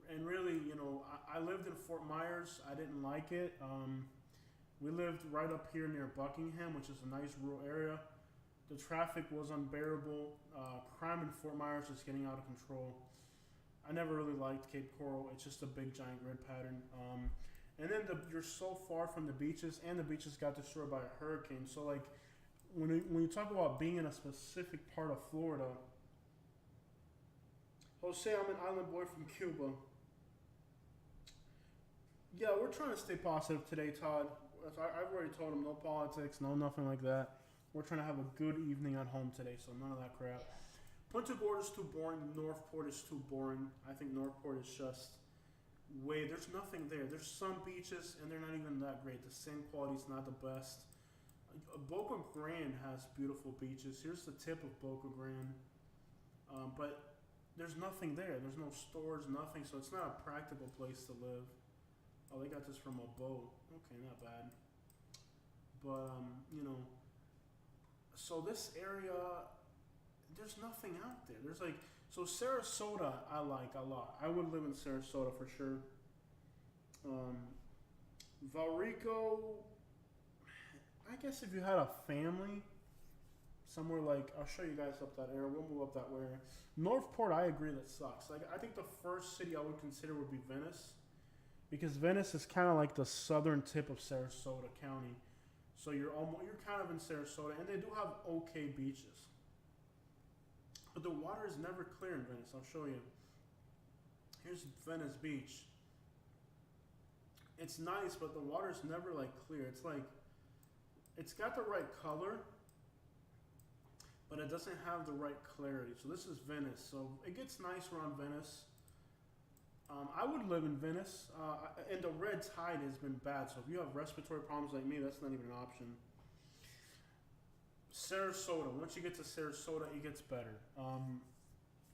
And really, you know, I lived in Fort Myers. I didn't like it. We lived right up here near Buckingham, which is a nice rural area. The traffic was unbearable. Crime in Fort Myers is getting out of control. I never really liked Cape Coral. It's just a big giant grid pattern. And then you're so far from the beaches, and the beaches got destroyed by a hurricane. So like, when you talk about being in a specific part of Florida, Jose, I'm an island boy from Cuba. Yeah, we're trying to stay positive today, Todd. I've already told him no politics, no nothing like that. We're trying to have a good evening at home today, so none of that crap. Yeah. Punta Gorda's too boring. Northport is too boring. I think Northport is just there's nothing there. There's some beaches, and they're not even that great. The sand quality's not the best. Boca Grande has beautiful beaches. Here's the tip of Boca Grande. But there's nothing there. There's no stores, nothing, so it's not a practical place to live. Oh, they got this from a boat. Okay, not bad. But, so this area, there's nothing out there. There's like, so Sarasota, I like a lot. I would live in Sarasota for sure. Valrico, I guess if you had a family, somewhere like, I'll show you guys up that area. We'll move up that way. Northport, I agree, that sucks. Like, I think the first city I would consider would be Venice, because Venice is kind of like the southern tip of Sarasota County. So you're kind of in Sarasota, and they do have okay beaches. But the water is never clear in Venice. I'll show you. Here's Venice Beach. It's nice, but the water's never like clear. It's like, it's got the right color, but it doesn't have the right clarity. So this is Venice. So it gets nice around Venice. I would live in Venice, and the red tide has been bad. So if you have respiratory problems like me, that's not even an option. Sarasota. Once you get to Sarasota, it gets better.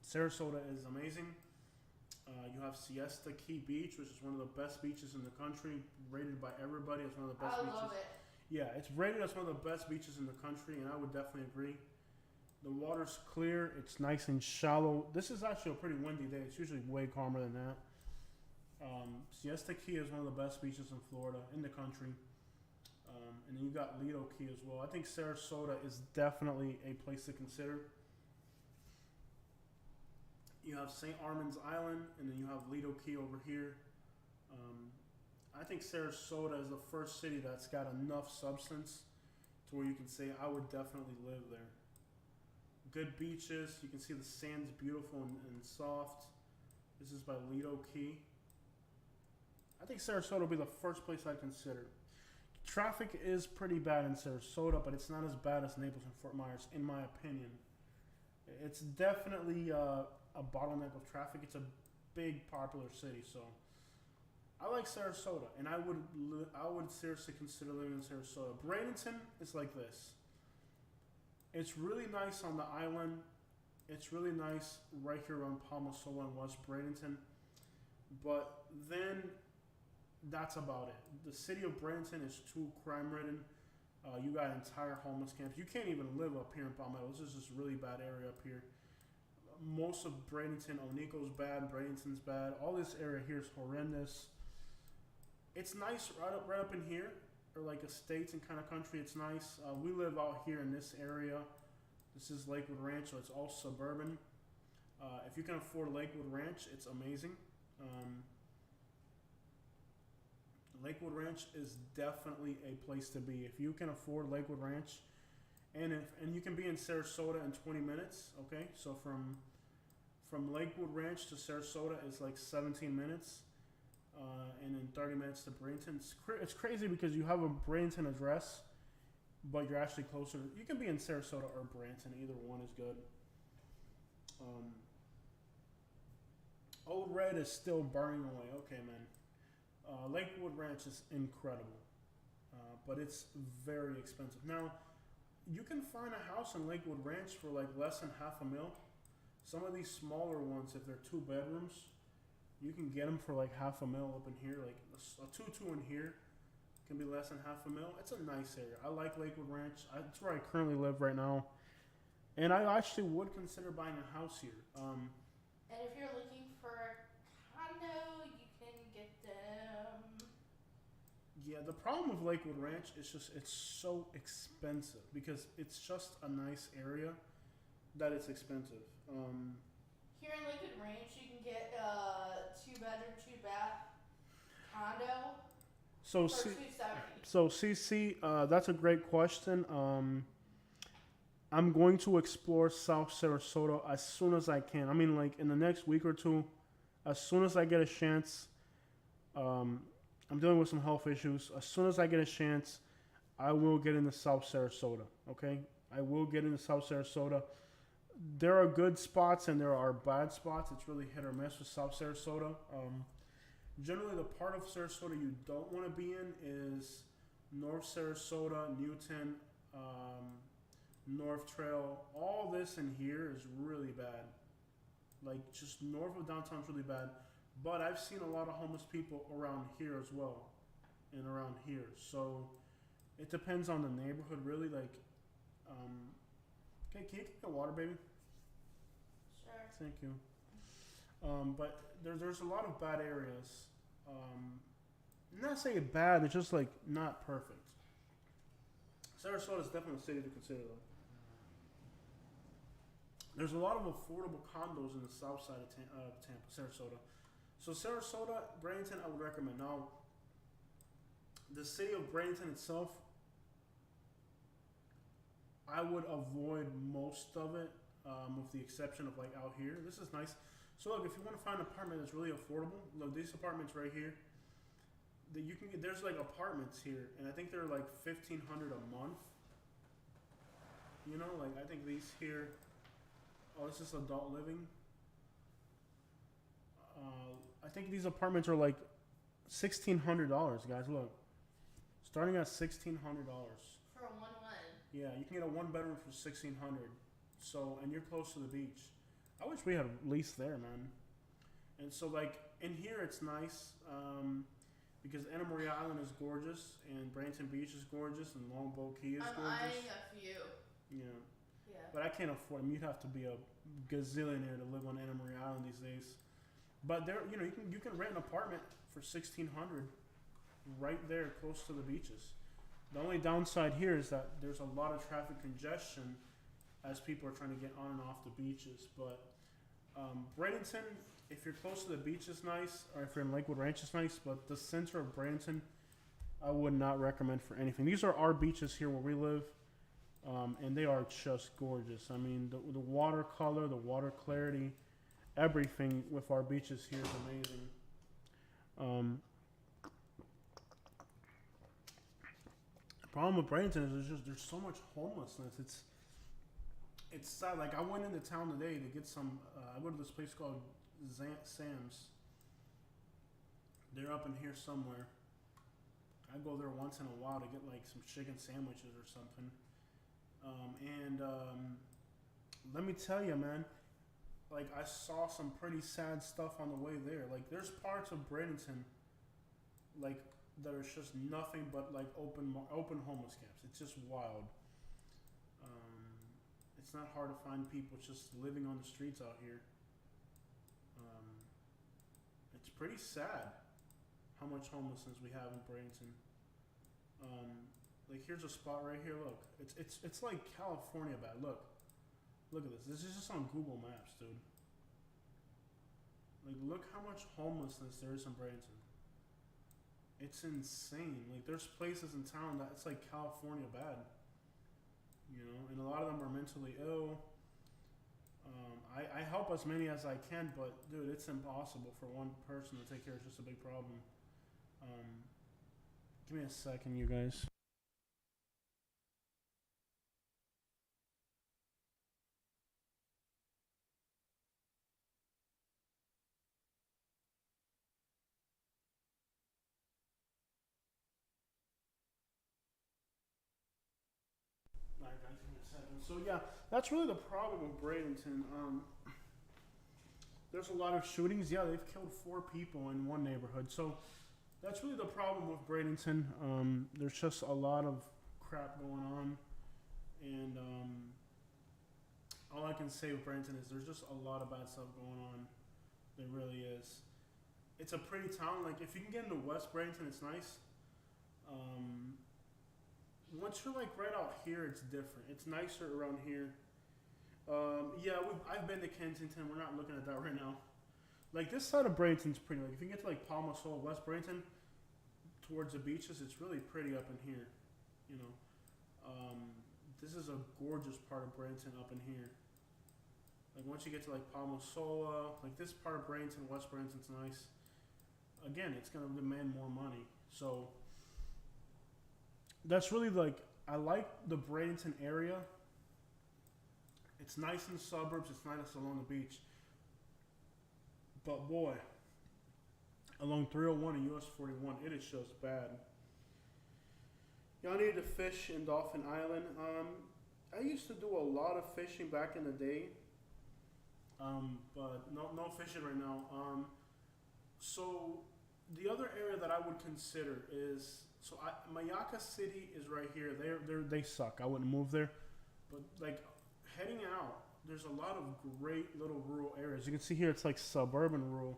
Sarasota is amazing. You have Siesta Key Beach, which is one of the best beaches in the country, rated by everybody as one of the best beaches. I love it. Yeah, it's rated as one of the best beaches in the country, and I would definitely agree. The water's clear. It's nice and shallow. This is actually a pretty windy day. It's usually way calmer than that. Siesta Key is one of the best beaches in Florida, in the country. And then you got Lido Key as well. I think Sarasota is definitely a place to consider. You have St. Armand's Island, and then you have Lido Key over here. I think Sarasota is the first city that's got enough substance to where you can say, I would definitely live there. Good beaches. You can see the sand's beautiful and soft. This is by Lido Key. I think Sarasota will be the first place I'd consider. Traffic is pretty bad in Sarasota, but it's not as bad as Naples and Fort Myers, in my opinion. It's definitely a bottleneck of traffic. It's a big, popular city, so I like Sarasota, and I would seriously consider living in Sarasota. Bradenton is like this. It's really nice on the island. It's really nice right here around Palmasola and West Bradenton, but then that's about it. The city of Bradenton is too crime-ridden. You got entire homeless camps. You can't even live up here in Palmetto. This is just a really bad area up here. Most of Bradenton, Onico's bad, Bradenton's bad. All this area here is horrendous. It's nice right up in here, or like estates and kind of country. It's nice. We live out here in this area. This is Lakewood Ranch, so it's all suburban. If you can afford Lakewood Ranch, it's amazing. Lakewood Ranch is definitely a place to be. If you can afford Lakewood Ranch, and you can be in Sarasota in 20 minutes, okay? So from Lakewood Ranch to Sarasota is like 17 minutes, and in 30 minutes to Bradenton. It's crazy because you have a Bradenton address, but you're actually closer. You can be in Sarasota or Bradenton. Either one is good. Old Red is still burning away. Okay, man. Lakewood Ranch is incredible, but it's very expensive. Now, you can find a house in Lakewood Ranch for like less than $500,000. Some of these smaller ones, if they're 2 bedrooms, you can get them for like $500,000 up in here. Like a 2-2 in here can be less than $500,000. It's a nice area. I like Lakewood Ranch. That's where I currently live right now, and I actually would consider buying a house here. And if you're looking for a condo, you can get them. Yeah, the problem with Lakewood Ranch is just it's so expensive because it's just a nice area that it's expensive. Here in Lakewood Range, you can get a 2-bedroom, 2-bath condo So for see, 270. so CC, that's a great question. I'm going to explore South Sarasota as soon as I can. I mean, like in the next week or two, as soon as I get a chance. I'm dealing with some health issues. As soon as I get a chance, I will get into South Sarasota. Okay, I will get into South Sarasota. There are good spots and there are bad spots. It's really hit or miss with South Sarasota. Generally, the part of Sarasota you don't want to be in is North Sarasota, Newton, North Trail. All this in here is really bad. Like just north of downtown is really bad. But I've seen a lot of homeless people around here as well, and around here. So it depends on the neighborhood, really. Like, okay, can you take the water, baby? Sure. Thank you. But there's a lot of bad areas. Not saying bad, it's just like not perfect. Sarasota is definitely a city to consider, though. There's a lot of affordable condos in the south side of Tampa, Sarasota. So Sarasota, Bradenton, I would recommend. Now, the city of Bradenton itself, I would avoid most of it, with the exception of like out here. This is nice. So look, if you want to find an apartment that's really affordable, look, these apartments right here, that you can get. There's like apartments here, and I think they're like $1,500 a month. You know, like I think these here. Oh, this is adult living. I think these apartments are like $1,600, guys. Look, starting at $1,600. For a 1-1. Yeah, you can get a 1-bedroom for $1,600. So, and you're close to the beach. I wish we had a lease there, man. And so, like in here, it's nice because Anna Maria Island is gorgeous, and Bradenton Beach is gorgeous, and Longboat Key is I'm gorgeous. eyeing a few. Yeah. Yeah. But I can't afford them. You'd have to be a gazillionaire to live on Anna Maria Island these days. But there, you know, you can rent an apartment for $1,600 right there, close to the beaches. The only downside here is that there's a lot of traffic congestion as people are trying to get on and off the beaches. But Bradenton, if you're close to the beach, is nice, or if you're in Lakewood Ranch, is nice. But the center of Bradenton, I would not recommend for anything. These are our beaches here where we live. And they are just gorgeous. I mean, the watercolor, the water clarity, everything with our beaches here is amazing. The problem with Bradenton is there's so much homelessness. It's sad. Like I went into town today to get some. I go to this place called Sam's. They're up in here somewhere. I go there once in a while to get like some chicken sandwiches or something. Let me tell you, man, like I saw some pretty sad stuff on the way there. Like there's parts of Bradenton, like that are just nothing but like open homeless camps. It's just wild. It's not hard to find people just living on the streets out here. It's pretty sad how much homelessness we have in Bradenton. Like here's a spot right here. Look, it's like California bad. Look at this. This is just on Google Maps, dude. Like look how much homelessness there is in Bradenton. It's insane. Like there's places in town that it's like California bad. You know, and a lot of them are mentally ill. I help as many as I can, but dude, it's impossible for one person to take care of just a big problem. Give me a second, you guys. Alright, guys, give me a second. So yeah, that's really the problem with Bradenton. There's a lot of shootings. Yeah, they've killed 4 people in one neighborhood. So that's really the problem with Bradenton. There's just a lot of crap going on, and all I can say with Bradenton is there's just a lot of bad stuff going on. There really is. It's a pretty town. Like if you can get into West Bradenton, it's nice. Um, Once you're like right out here, it's different. It's nicer around here. Yeah, I've been to Kensington. We're not looking at that right now. Like this side of Bradenton's pretty. Like if you get to like Palmasol, West Bradenton, towards the beaches, it's really pretty up in here. You know, this is a gorgeous part of Bradenton up in here. Like once you get to like Palmasola, like this part of Bradenton, West Bradenton's nice. Again, it's gonna demand more money. So that's really like I like the Bradenton area. It's nice in the suburbs. It's nice along the beach. But boy, along 301 and US 41, it is just bad. Y'all need to fish in Dolphin Island. I used to do a lot of fishing back in the day, but no fishing right now. So the other area that I would consider is Mayaka City is right here. They suck. I wouldn't move there, but like heading out, there's a lot of great little rural areas. You can see here it's like suburban rural,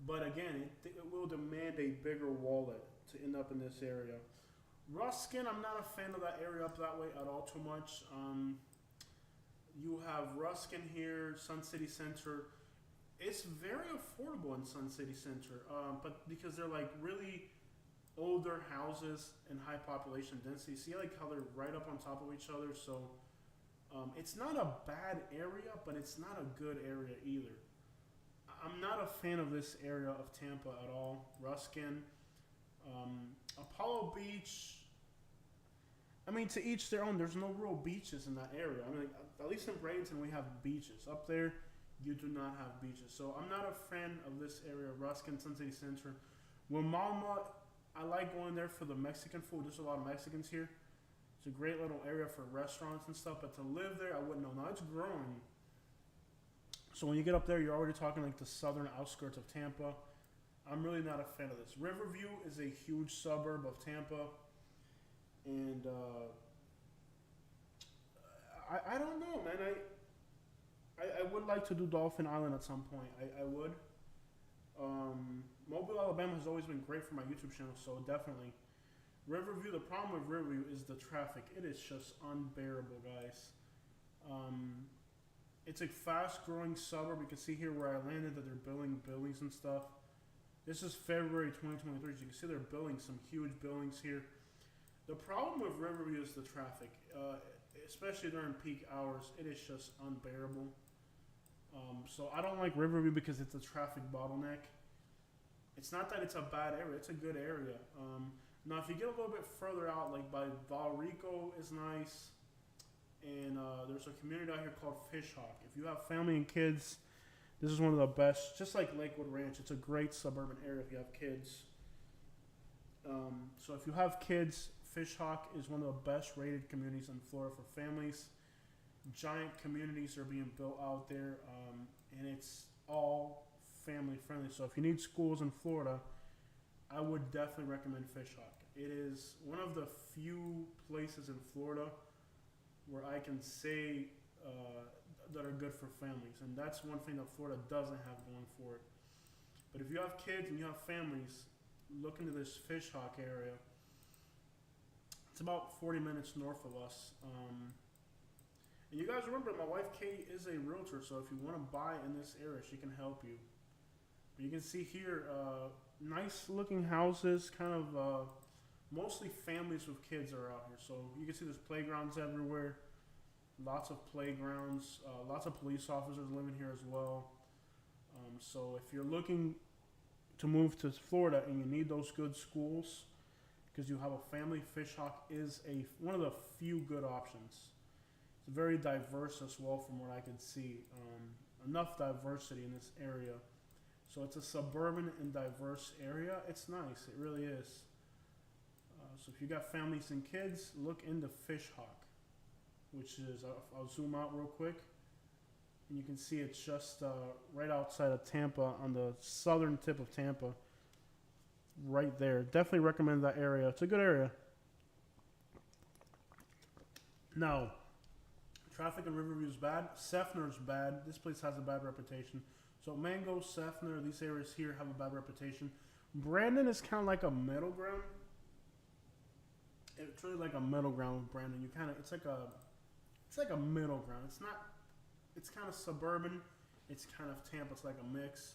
but again, it will demand a bigger wallet to end up in this area. Ruskin, I'm not a fan of that area up that way at all too much. You have Ruskin here, Sun City Center. It's very affordable in Sun City Center, but because they're like really older houses and high population density. See like how they're right up on top of each other, so it's not a bad area, but it's not a good area either. I'm not a fan of this area of Tampa at all. Ruskin, Apollo Beach. I mean, to each their own. There's no real beaches in that area. I mean, like, at least in Bradenton, we have beaches. Up there, you do not have beaches. So I'm not a fan of this area, Ruskin, Sun City Center. Wimauma, I like going there for the Mexican food. There's a lot of Mexicans here. It's a great little area for restaurants and stuff. But to live there, I wouldn't know. Now, it's growing. So when you get up there, you're already talking like the southern outskirts of Tampa. I'm really not a fan of this. Riverview is a huge suburb of Tampa. And I don't know, man. I would like to do Dolphin Island at some point. I would. Mobile, Alabama has always been great for my YouTube channel, so definitely. Riverview, the problem with Riverview is the traffic. It is just unbearable, guys. It's a fast-growing suburb. You can see here where I landed that they're building buildings and stuff. This is February 2023, so you can see they're building some huge buildings here. The problem with Riverview is the traffic, especially during peak hours. It is just unbearable. So I don't like Riverview because it's a traffic bottleneck. It's not that it's a bad area; it's a good area. Now, if you get a little bit further out, like by Valrico is nice, and there's a community out here called Fishhawk. If you have family and kids, this is one of the best. Just like Lakewood Ranch, it's a great suburban area if you have kids. So if you have kids, Fishhawk is one of the best rated communities in Florida for families. Giant communities are being built out there, and it's all family friendly. So if you need schools in Florida, I would definitely recommend Fishhawk. It is one of the few places in Florida where I can say that are good for families, and that's one thing that Florida doesn't have going for it. But if you have kids and you have families, look into this Fishhawk area. It's about 40 minutes north of us. And you guys remember, my wife Kate is a realtor, so if you want to buy in this area, she can help you. But you can see here, nice looking houses, kind of mostly families with kids are out here. So you can see there's playgrounds everywhere, lots of playgrounds, lots of police officers living here as well. So if you're looking to move to Florida and you need those good schools, because you have a family, Fishhawk is one of the few good options. It's very diverse as well from what I can see. Enough diversity in this area. So it's a suburban and diverse area. It's nice. It really is. So if you got families and kids, look into Fishhawk, which is, I'll zoom out real quick. And you can see it's just right outside of Tampa, on the southern tip of Tampa. Right there. Definitely recommend that area. It's a good area. Now, traffic in Riverview is bad. Seffner's bad. This place has a bad reputation. So Mango, Seffner, these areas here have a bad reputation. Brandon is kind of like a middle ground. It's really like a middle ground, Brandon. You kind of it's like a middle ground. It's not. It's kind of suburban. It's kind of Tampa. It's like a mix.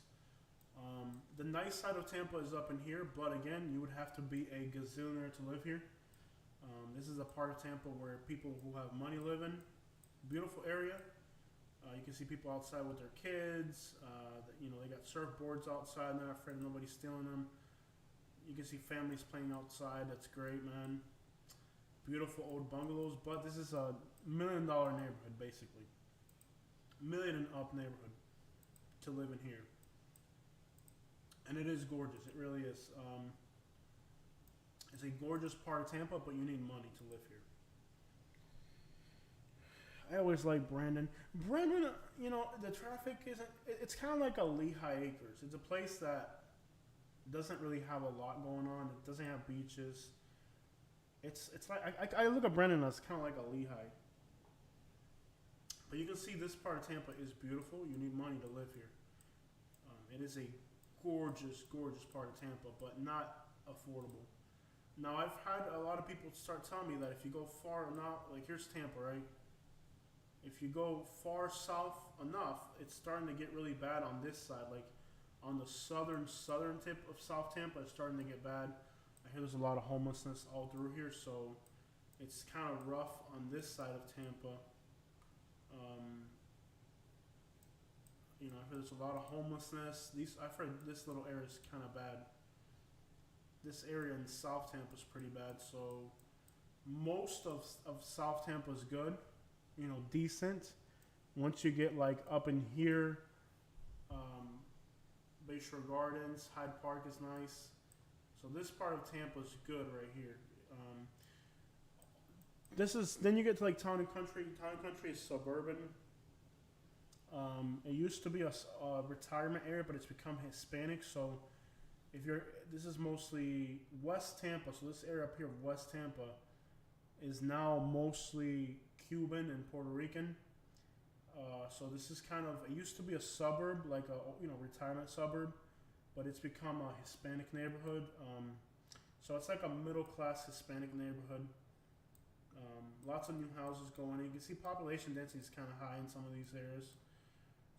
The nice side of Tampa is up in here, but again, you would have to be a gazillionaire to live here. This is a part of Tampa where people who have money live in. Beautiful area. You can see people outside with their kids. They got surfboards outside. They're not afraid of nobody stealing them. You can see families playing outside. That's great, man. Beautiful old bungalows, but this is a $1 million neighborhood, basically. Million and up neighborhood to live in here. And it is gorgeous. It really is. It's a gorgeous part of Tampa, but you need money to live here. I always like Brandon. Brandon, the traffic isn't. It's kind of like a Lehigh Acres. It's a place that doesn't really have a lot going on. It doesn't have beaches. It's like I look at Brandon as kind of like a Lehigh. But you can see this part of Tampa is beautiful. You need money to live here. It is a gorgeous, gorgeous part of Tampa, but not affordable. Now, I've had a lot of people start telling me that if you go far enough, like here's Tampa, right? If you go far south enough, it's starting to get really bad on this side. Like on the southern tip of South Tampa, it's starting to get bad. I hear there's a lot of homelessness all through here, so it's kind of rough on this side of Tampa. I hear there's a lot of homelessness. I've heard this little area is kind of bad. This area in South Tampa is pretty bad. So most of South Tampa is good, decent. Once you get like up in here, Bayshore Gardens, Hyde Park is nice. So this part of Tampa is good right here. Then you get to like Town and Country. Town and Country is suburban. It used to be a retirement area, but it's become Hispanic. So this is mostly West Tampa. So this area up here of West Tampa is now mostly Cuban and Puerto Rican. So this is it used to be a suburb, like a retirement suburb, but it's become a Hispanic neighborhood. So it's like a middle class Hispanic neighborhood. Lots of new houses going in. You can see population density is kind of high in some of these areas.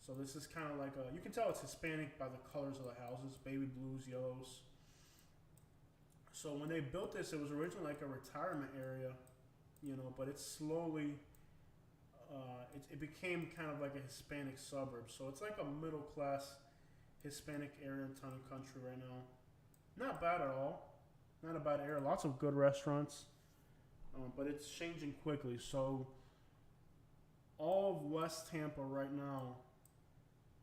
So this is kind of like you can tell it's Hispanic by the colors of the houses, baby blues, yellows. So when they built this, it was originally like a retirement area, but it's slowly, it became kind of like a Hispanic suburb. So it's like a middle class Hispanic area in Town and Country right now. Not bad at all. Not a bad area. Lots of good restaurants. But it's changing quickly. So all of West Tampa right now,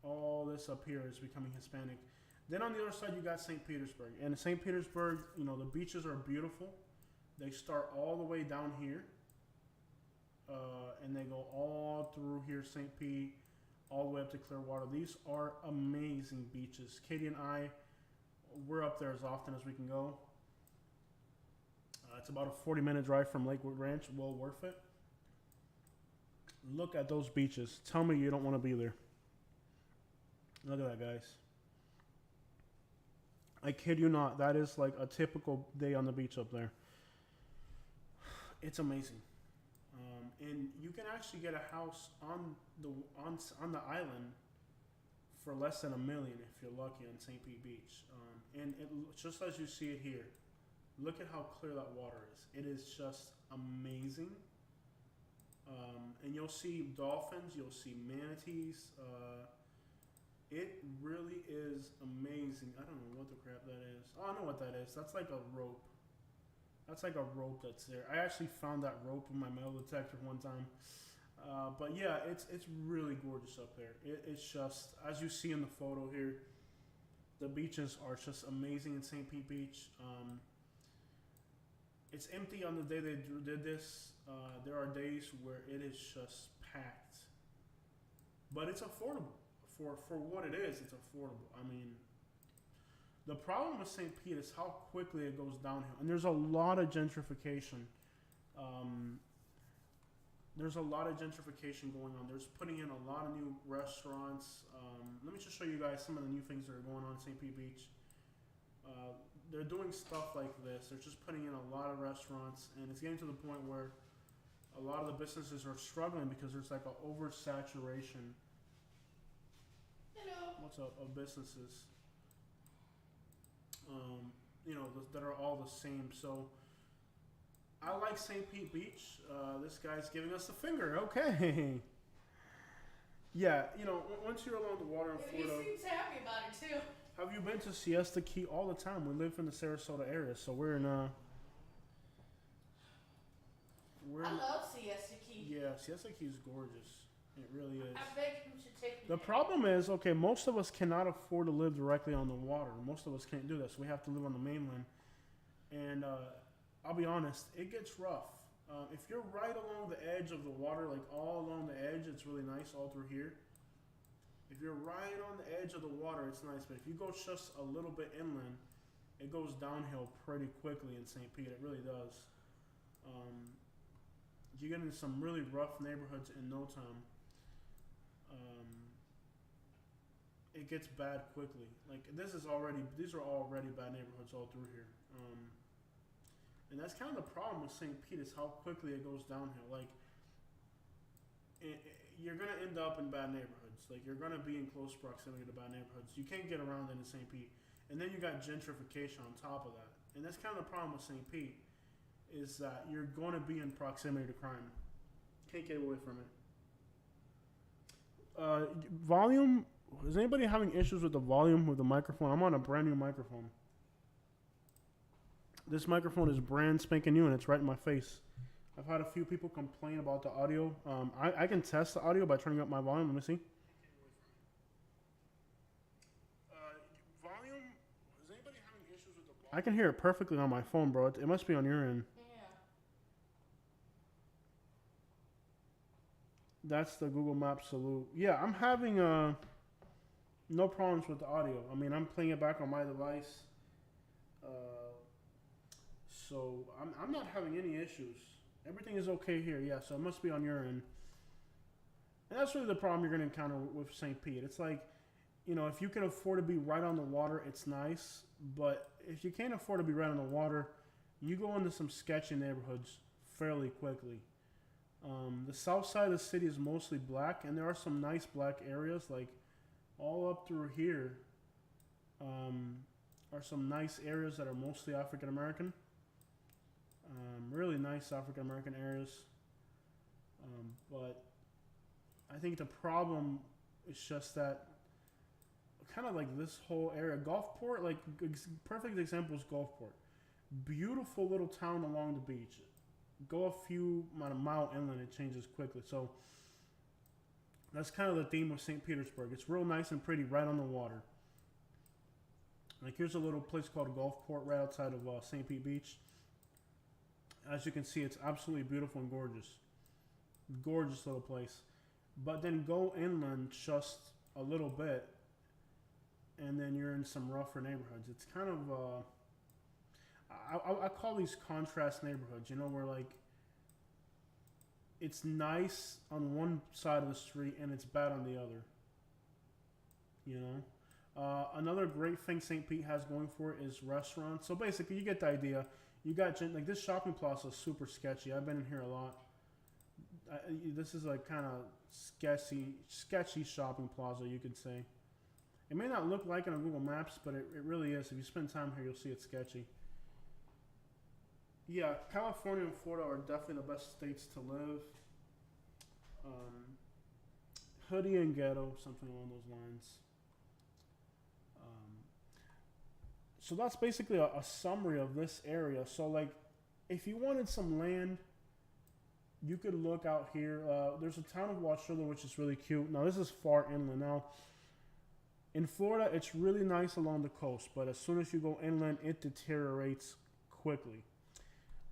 all this up here is becoming Hispanic. Then on the other side, you got St. Petersburg. And in St. Petersburg, the beaches are beautiful. They start all the way down here. And they go all through here, St. Pete, all the way up to Clearwater. These are amazing beaches. Katie and I, we're up there as often as we can go. It's about a 40-minute drive from Lakewood Ranch. Well worth it. Look at those beaches. Tell me you don't want to be there. Look at that, guys. I kid you not. That is like a typical day on the beach up there. It's amazing. And you can actually get a house on the island for less than $1 million if you're lucky on St. Pete Beach. And just as you see it here, look at how clear that water is. It is just amazing. And you'll see dolphins, you'll see manatees. It really is amazing. I don't know what the crap that is. Oh, I know what that is. That's like a rope. That's like a rope that's there. I actually found that rope in my metal detector one time. But yeah, it's really gorgeous up there. It's just, as you see in the photo here, the beaches are just amazing in St. Pete Beach. It's empty on the day they did this. There are days where it is just packed. But it's affordable. For what it is, it's affordable. I mean, the problem with St. Pete is how quickly it goes downhill. And there's a lot of gentrification. There's a lot of gentrification going on. There's putting in a lot of new restaurants. Let me just show you guys some of the new things that are going on in St. Pete Beach. they're doing stuff like this. They're just putting in a lot of restaurants, and it's getting to the point where a lot of the businesses are struggling because there's like an oversaturation. Hello. What's up of businesses? You know, that are all the same. So I like St. Pete Beach. This guy's giving us the finger. Okay. Yeah, you know, once you're along the water in He Florida, seems happy about it too. have you been to Siesta Key all the time? We live in the Sarasota area, so we're in we're I in, love Siesta Key. yeah, Siesta Key is gorgeous. It really is. I bet him should take me The there. problem is, okay, most of us cannot afford to live directly on the water. Most of us can't do this. We have to live on the mainland, and I'll be honest, it gets rough. If you're right along the edge of the water, like all along the edge, it's really nice all through here. If you're right on the edge of the water, it's nice. But if you go just a little bit inland, it goes downhill pretty quickly in St. Pete. It really does. You get into some really rough neighborhoods in no time. It gets bad quickly. Like these are already bad neighborhoods all through here. And that's kind of the problem with St. Pete is how quickly it goes downhill. Like, you're gonna end up in bad neighborhoods. Like, you're gonna be in close proximity to bad neighborhoods. You can't get around it in St. Pete. And then you got gentrification on top of that. And that's kind of the problem with St. Pete is that you're going to be in proximity to crime. Can't get away from it. Volume. Is anybody having issues with the volume with the microphone? I'm on a brand new microphone. This microphone is brand spanking new and it's right in my face. I've had a few people complain about the audio. I can test the audio by turning up my volume. Let me see. Volume. Is anybody having issues with the volume? I can hear it perfectly on my phone, bro. It must be on your end. Yeah. That's the Google Maps salute. Yeah, I'm having no problems with the audio. I mean, I'm playing it back on my device. So I'm not having any issues. Everything is okay here. Yeah, so it must be on your end. And that's really the problem you're going to encounter with St. Pete. It's like, you know, if you can afford to be right on the water, it's nice. But if you can't afford to be right on the water, you go into some sketchy neighborhoods fairly quickly. The south side of the city is mostly black, and there are some nice black areas, like all up through here are some nice areas that are mostly African American. Really nice African American areas. But I think the problem is just that kind of like this whole area, Gulfport, like perfect example is Gulfport. Beautiful little town along the beach. Go a few mile inland, it changes quickly. So that's kind of the theme of St. Petersburg. It's real nice and pretty right on the water. Like here's a little place called Gulfport right outside of St. Pete Beach. As you can see, it's absolutely beautiful and gorgeous. Gorgeous little place. But then go inland just a little bit, and then you're in some rougher neighborhoods. It's kind of, I call these contrast neighborhoods, you know, where like it's nice on one side of the street and it's bad on the other. You know? Another great thing St. Pete has going for it is restaurants. So basically, you get the idea. You got like this shopping plaza is super sketchy. I've been in here a lot. This is like kind of sketchy shopping plaza, you could say. It may not look like it on Google Maps, but it really is. If you spend time here, you'll see it's sketchy. Yeah, California and Florida are definitely the best states to live. Hoodie and ghetto, something along those lines. So that's basically a summary of this area. So like, if you wanted some land, you could look out here. There's a town of Wauchula, which is really cute. Now this is far inland. Now in Florida, it's really nice along the coast, but as soon as you go inland, it deteriorates quickly.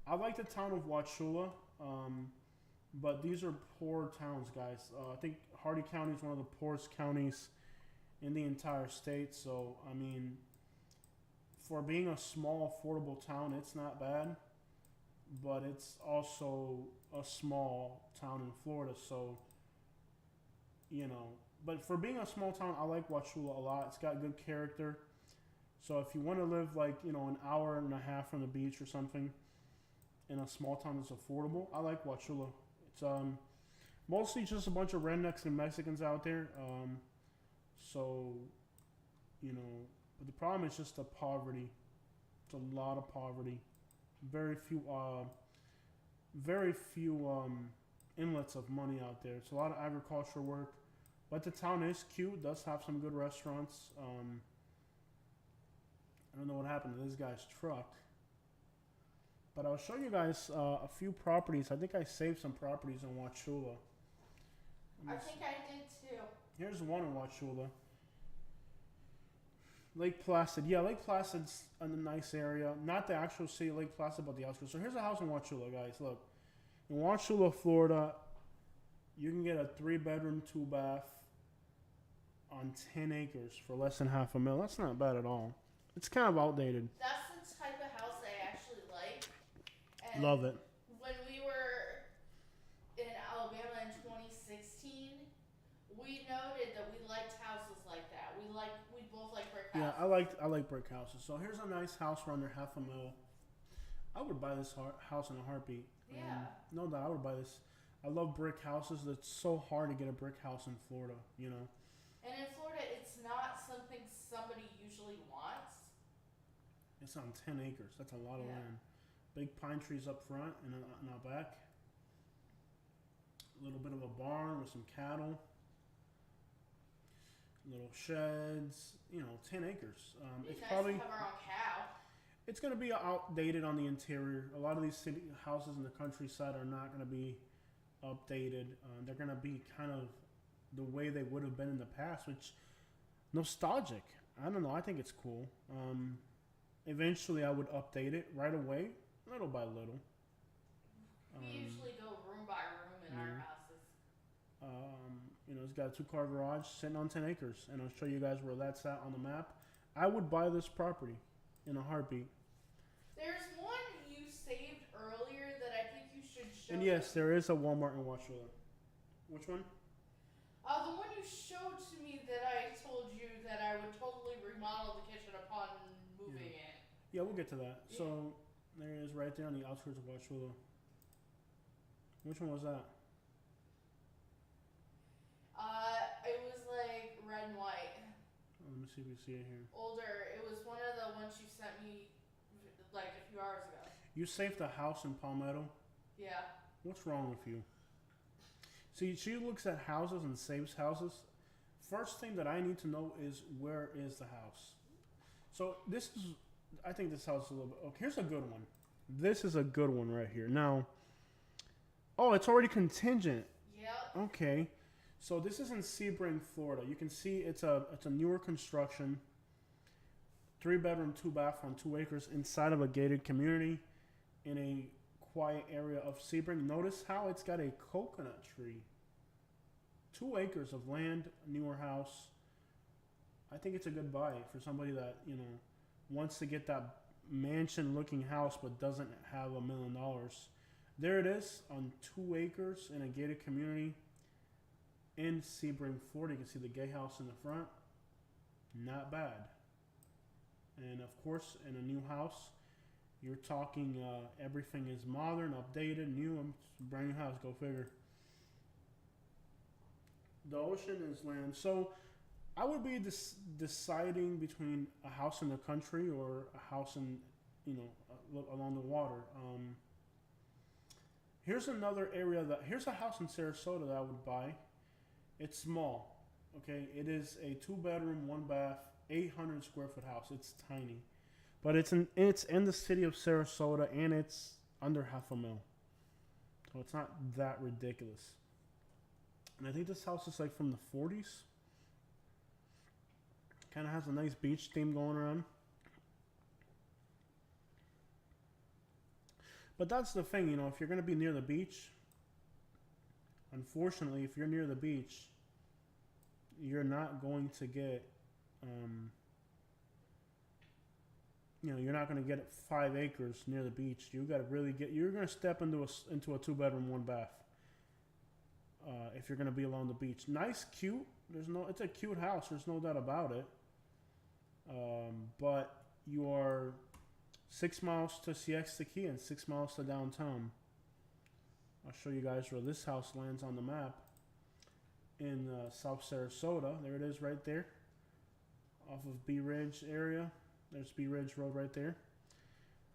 I like the town of Wauchula, but these are poor towns, guys. I think Hardy County is one of the poorest counties in the entire state. So I mean, for being a small, affordable town, it's not bad, but it's also a small town in Florida, so, you know. But for being a small town, I like Wauchula a lot. It's got good character. So if you want to live like an hour and a half from the beach or something in a small town that's affordable, I like Wauchula. It's mostly just a bunch of rednecks and Mexicans out there. So but the problem is just the poverty. It's a lot of poverty. Very few, very few inlets of money out there. It's a lot of agricultural work, but the town is cute. Does have some good restaurants. I don't know what happened to this guy's truck, but I'll show you guys a few properties. I think I saved some properties in Wauchula. I think I did too. Here's one in Wauchula. Lake Placid. Yeah, Lake Placid's a nice area. Not the actual city, Lake Placid, but the outskirts. So here's a house in Wauchula, guys. Look. In Wauchula, Florida, you can get a 3-bedroom, 2-bath on 10 acres for less than $500,000. That's not bad at all. It's kind of outdated. That's the type of house I actually like. And Love it. when we were in Alabama in 2016, we noted that we liked houses like that. We both like brick houses. Yeah, I like brick houses. So here's a nice house for under $500,000. I would buy this house in a heartbeat. Yeah. No doubt, I would buy this. I love brick houses. It's so hard to get a brick house in Florida, And in Florida, it's not something somebody usually wants. It's on 10 acres. That's a lot of Yeah. land. Big pine trees up front and out back. A little bit of a barn with some cattle. Little sheds. 10 acres. It's nice probably to have our own cow. it's going to be outdated on the interior. A lot of these city houses in the countryside are not going to be updated. They're going to be kind of the way they would have been in the past, which nostalgic. I don't know. I think it's cool. Eventually, I would update it right away, little by little. We usually go room by room in our yeah. houses. It's got a 2-car garage sitting on 10 acres, and I'll show you guys where that's at on the map. I would buy this property in a heartbeat. There's one you saved earlier that I think you should show. And yes, there is a Walmart in Wauchula. Which one? The one you showed to me that I told you that I would totally remodel the kitchen upon moving in. Yeah, we'll get to that. Yeah. So there it is, right there on the outskirts of Wauchula. Which one was that? It was like red and white. Oh, let me see if we see it here. Older. It was one of the ones you sent me like a few hours ago. You saved a house in Palmetto. Yeah. What's wrong with you? See, she looks at houses and saves houses. First thing that I need to know is where is the house. So I think this house is a little bit. Okay, here's a good one. This is a good one right here. Now, it's already contingent. Yep. Okay, so this is in Sebring, Florida. You can see it's a newer construction. 3-bedroom, 2-bath on 2 acres inside of a gated community in a quiet area of Sebring. Notice how it's got a coconut tree. 2 acres of land, newer house. I think it's a good buy for somebody that wants to get that mansion-looking house but doesn't have $1 million. There it is on 2 acres in a gated community in Sebring, Florida. You can see the gay house in the front. Not bad. And of course, in a new house, you're talking everything is modern, updated, new. It's a brand new house. Go figure. The ocean is land. So I would be deciding between a house in the country or a house in, along the water. Here's another area here's a house in Sarasota that I would buy. It's small. Okay, it is a 2-bedroom, 1-bath, 800 square foot house. It's tiny, but it's in the city of Sarasota, and it's under $500,000. So it's not that ridiculous. And I think this house is like from the 40s. Kind of has a nice beach theme going around. But that's the thing, if you're going to be near the beach, unfortunately, if you're near the beach, you're not going to get, you're not going to get 5 acres near the beach. You got to really you're going to step into a 2-bedroom, 1-bath. If you're going to be along the beach. Nice, cute. It's a cute house. There's no doubt about it. But you are 6 miles to Siesta Key and 6 miles to downtown. I'll show you guys where this house lands on the map in South Sarasota. There it is right there off of Bee Ridge area. There's Bee Ridge Road right there.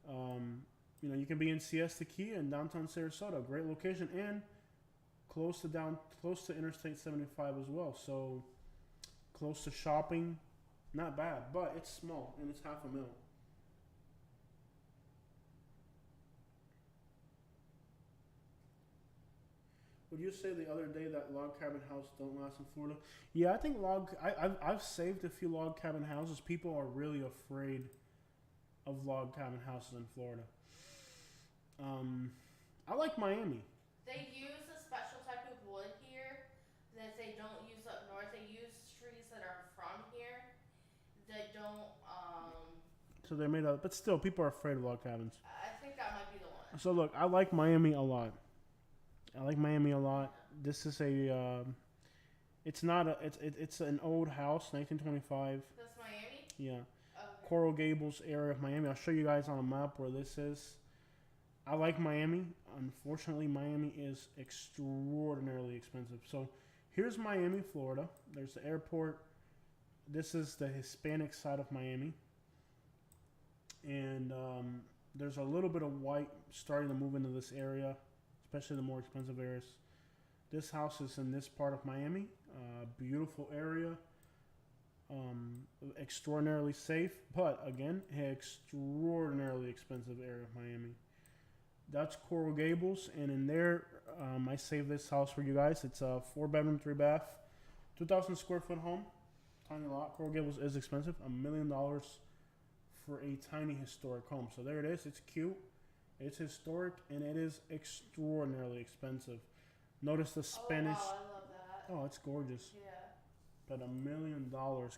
You know, you can be in Siesta Key and downtown Sarasota. Great location and close to Interstate 75 as well. So close to shopping, not bad, but it's small and it's $500,000. Would you say the other day that log cabin house don't last in Florida? Yeah, I think I've saved a few log cabin houses. People are really afraid of log cabin houses in Florida. I like Miami. They use a special type of wood here that they don't use up north. They use trees that are from here that don't. So they're made of, but still, people are afraid of log cabins. I think that might be the one. So look, I like Miami a lot. This is a. It's not a. It's an old house, 1925. That's Miami. Yeah. Okay. Coral Gables area of Miami. I'll show you guys on a map where this is. I like Miami. Unfortunately, Miami is extraordinarily expensive. So here's Miami, Florida. There's the airport. This is the Hispanic side of Miami. And there's a little bit of white starting to move into this area, especially the more expensive areas. This house is in this part of Miami. Beautiful area. Extraordinarily safe, but again, extraordinarily expensive area of Miami. That's Coral Gables, and in there, I saved this house for you guys. It's a 4-bedroom, 3-bath, 2,000 square foot home, tiny lot. Coral Gables is expensive, $1 million for a tiny historic home. So there it is. It's cute, it's historic, and it is extraordinarily expensive. Notice the Spanish. Oh, wow, I love that. Oh, it's gorgeous. Yeah. But $1 million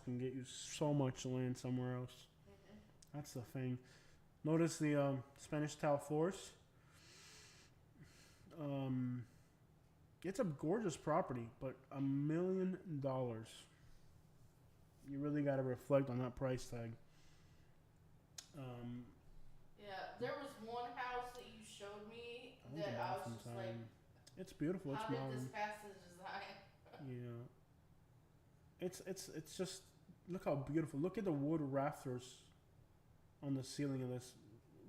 can get you so much land somewhere else. Mm-hmm. That's the thing. Notice the Spanish tile floors. It's a gorgeous property, but $1 million. You really got to reflect on that price tag. Yeah, there was one house that you showed me that I was just like, it's beautiful. It's how did modern. this pass the design? Yeah. It's just, look how beautiful. Look at the wood rafters on the ceiling of this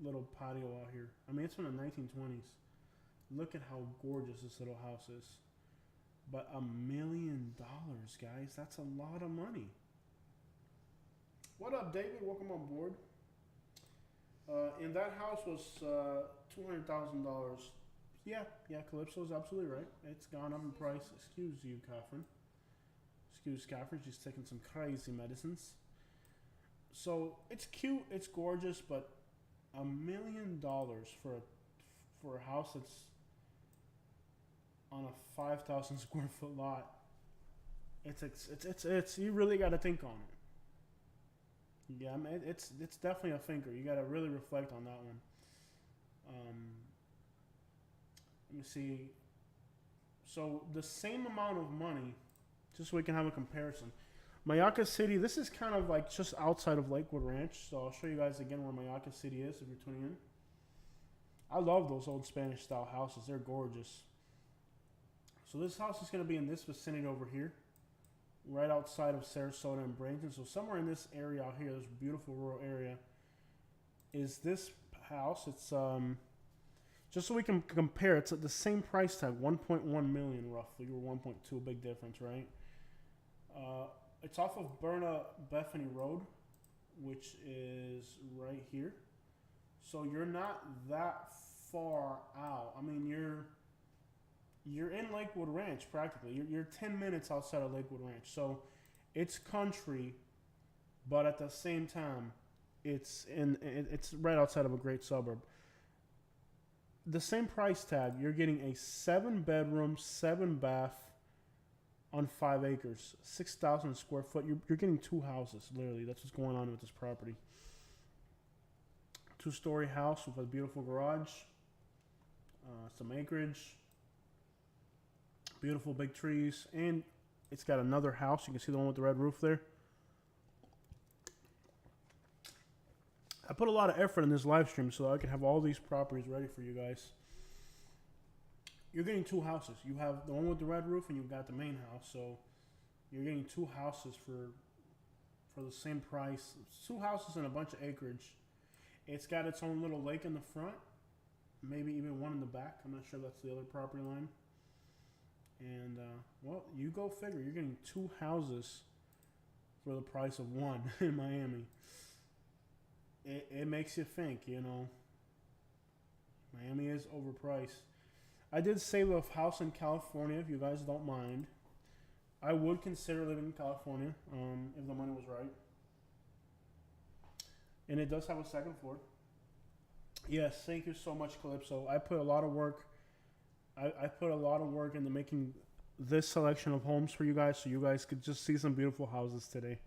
little patio out here. I mean, it's from the 1920s. Look at how gorgeous this little house is. But $1 million, guys. That's a lot of money. What up, David? Welcome on board. And that house was $200,000. Yeah, Calypso's absolutely right. It's gone up in price. Excuse you, Catherine. She's taking some crazy medicines. So it's cute, it's gorgeous, but $1 million for a house that's on a 5,000 square foot lot. It's you really got to think on it. Yeah, I mean, it's definitely a thinker. You got to really reflect on that one. Let me see. So the same amount of money, just so we can have a comparison. Mayaca City, this is kind of like just outside of Lakewood Ranch. So I'll show you guys again where Mayaca City is if you're tuning in. I love those old Spanish style houses. They're gorgeous. So this house is going to be in this vicinity over here, right outside of Sarasota and Bradenton. So somewhere in this area out here, this beautiful rural area, is this house. It's just so we can compare. It's at the same price tag, 1.1 million roughly, or 1.2, big difference, right? It's off of Berna Bethany Road, which is right here. So you're not that far out. I mean, you're in Lakewood Ranch practically. You're 10 minutes outside of Lakewood Ranch. So it's country, but at the same time, it's right outside of a great suburb. The same price tag, you're getting a 7-bedroom, 7-bath on 5 acres, 6,000 square foot. You're getting 2 houses, literally. That's what's going on with this property. 2-story house with a beautiful garage, some acreage, beautiful big trees, and it's got another house. You can see the one with the red roof there. I put a lot of effort in this live stream so I can have all these properties ready for you guys. You're getting two houses. You have the one with the red roof, and you've got the main house. So you're getting two houses for the same price. Two houses and a bunch of acreage. It's got its own little lake in the front, maybe even one in the back. I'm not sure that's the other property line. And well, you go figure. You're getting two houses for the price of one in Miami. It makes you think, you know. Miami is overpriced. I did save a house in California, if you guys don't mind. I would consider living in California if the money was right. And it does have a second floor. Yes, thank you so much, Calypso. I put a lot of work. I put a lot of work into making this selection of homes for you guys, so you guys could just see some beautiful houses today.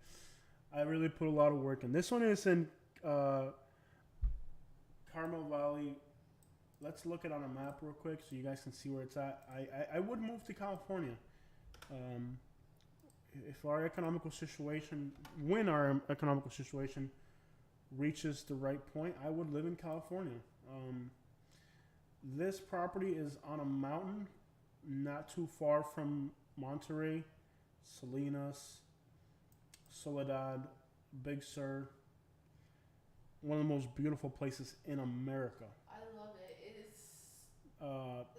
I really put a lot of work in. This one is in Carmel Valley. Let's look it on a map real quick so you guys can see where it's at. I would move to California. If our economical situation, when our economical situation reaches the right point, I would live in California. This property is on a mountain not too far from Monterey, Salinas, Soledad, Big Sur. One of the most beautiful places in America. I love it. It is.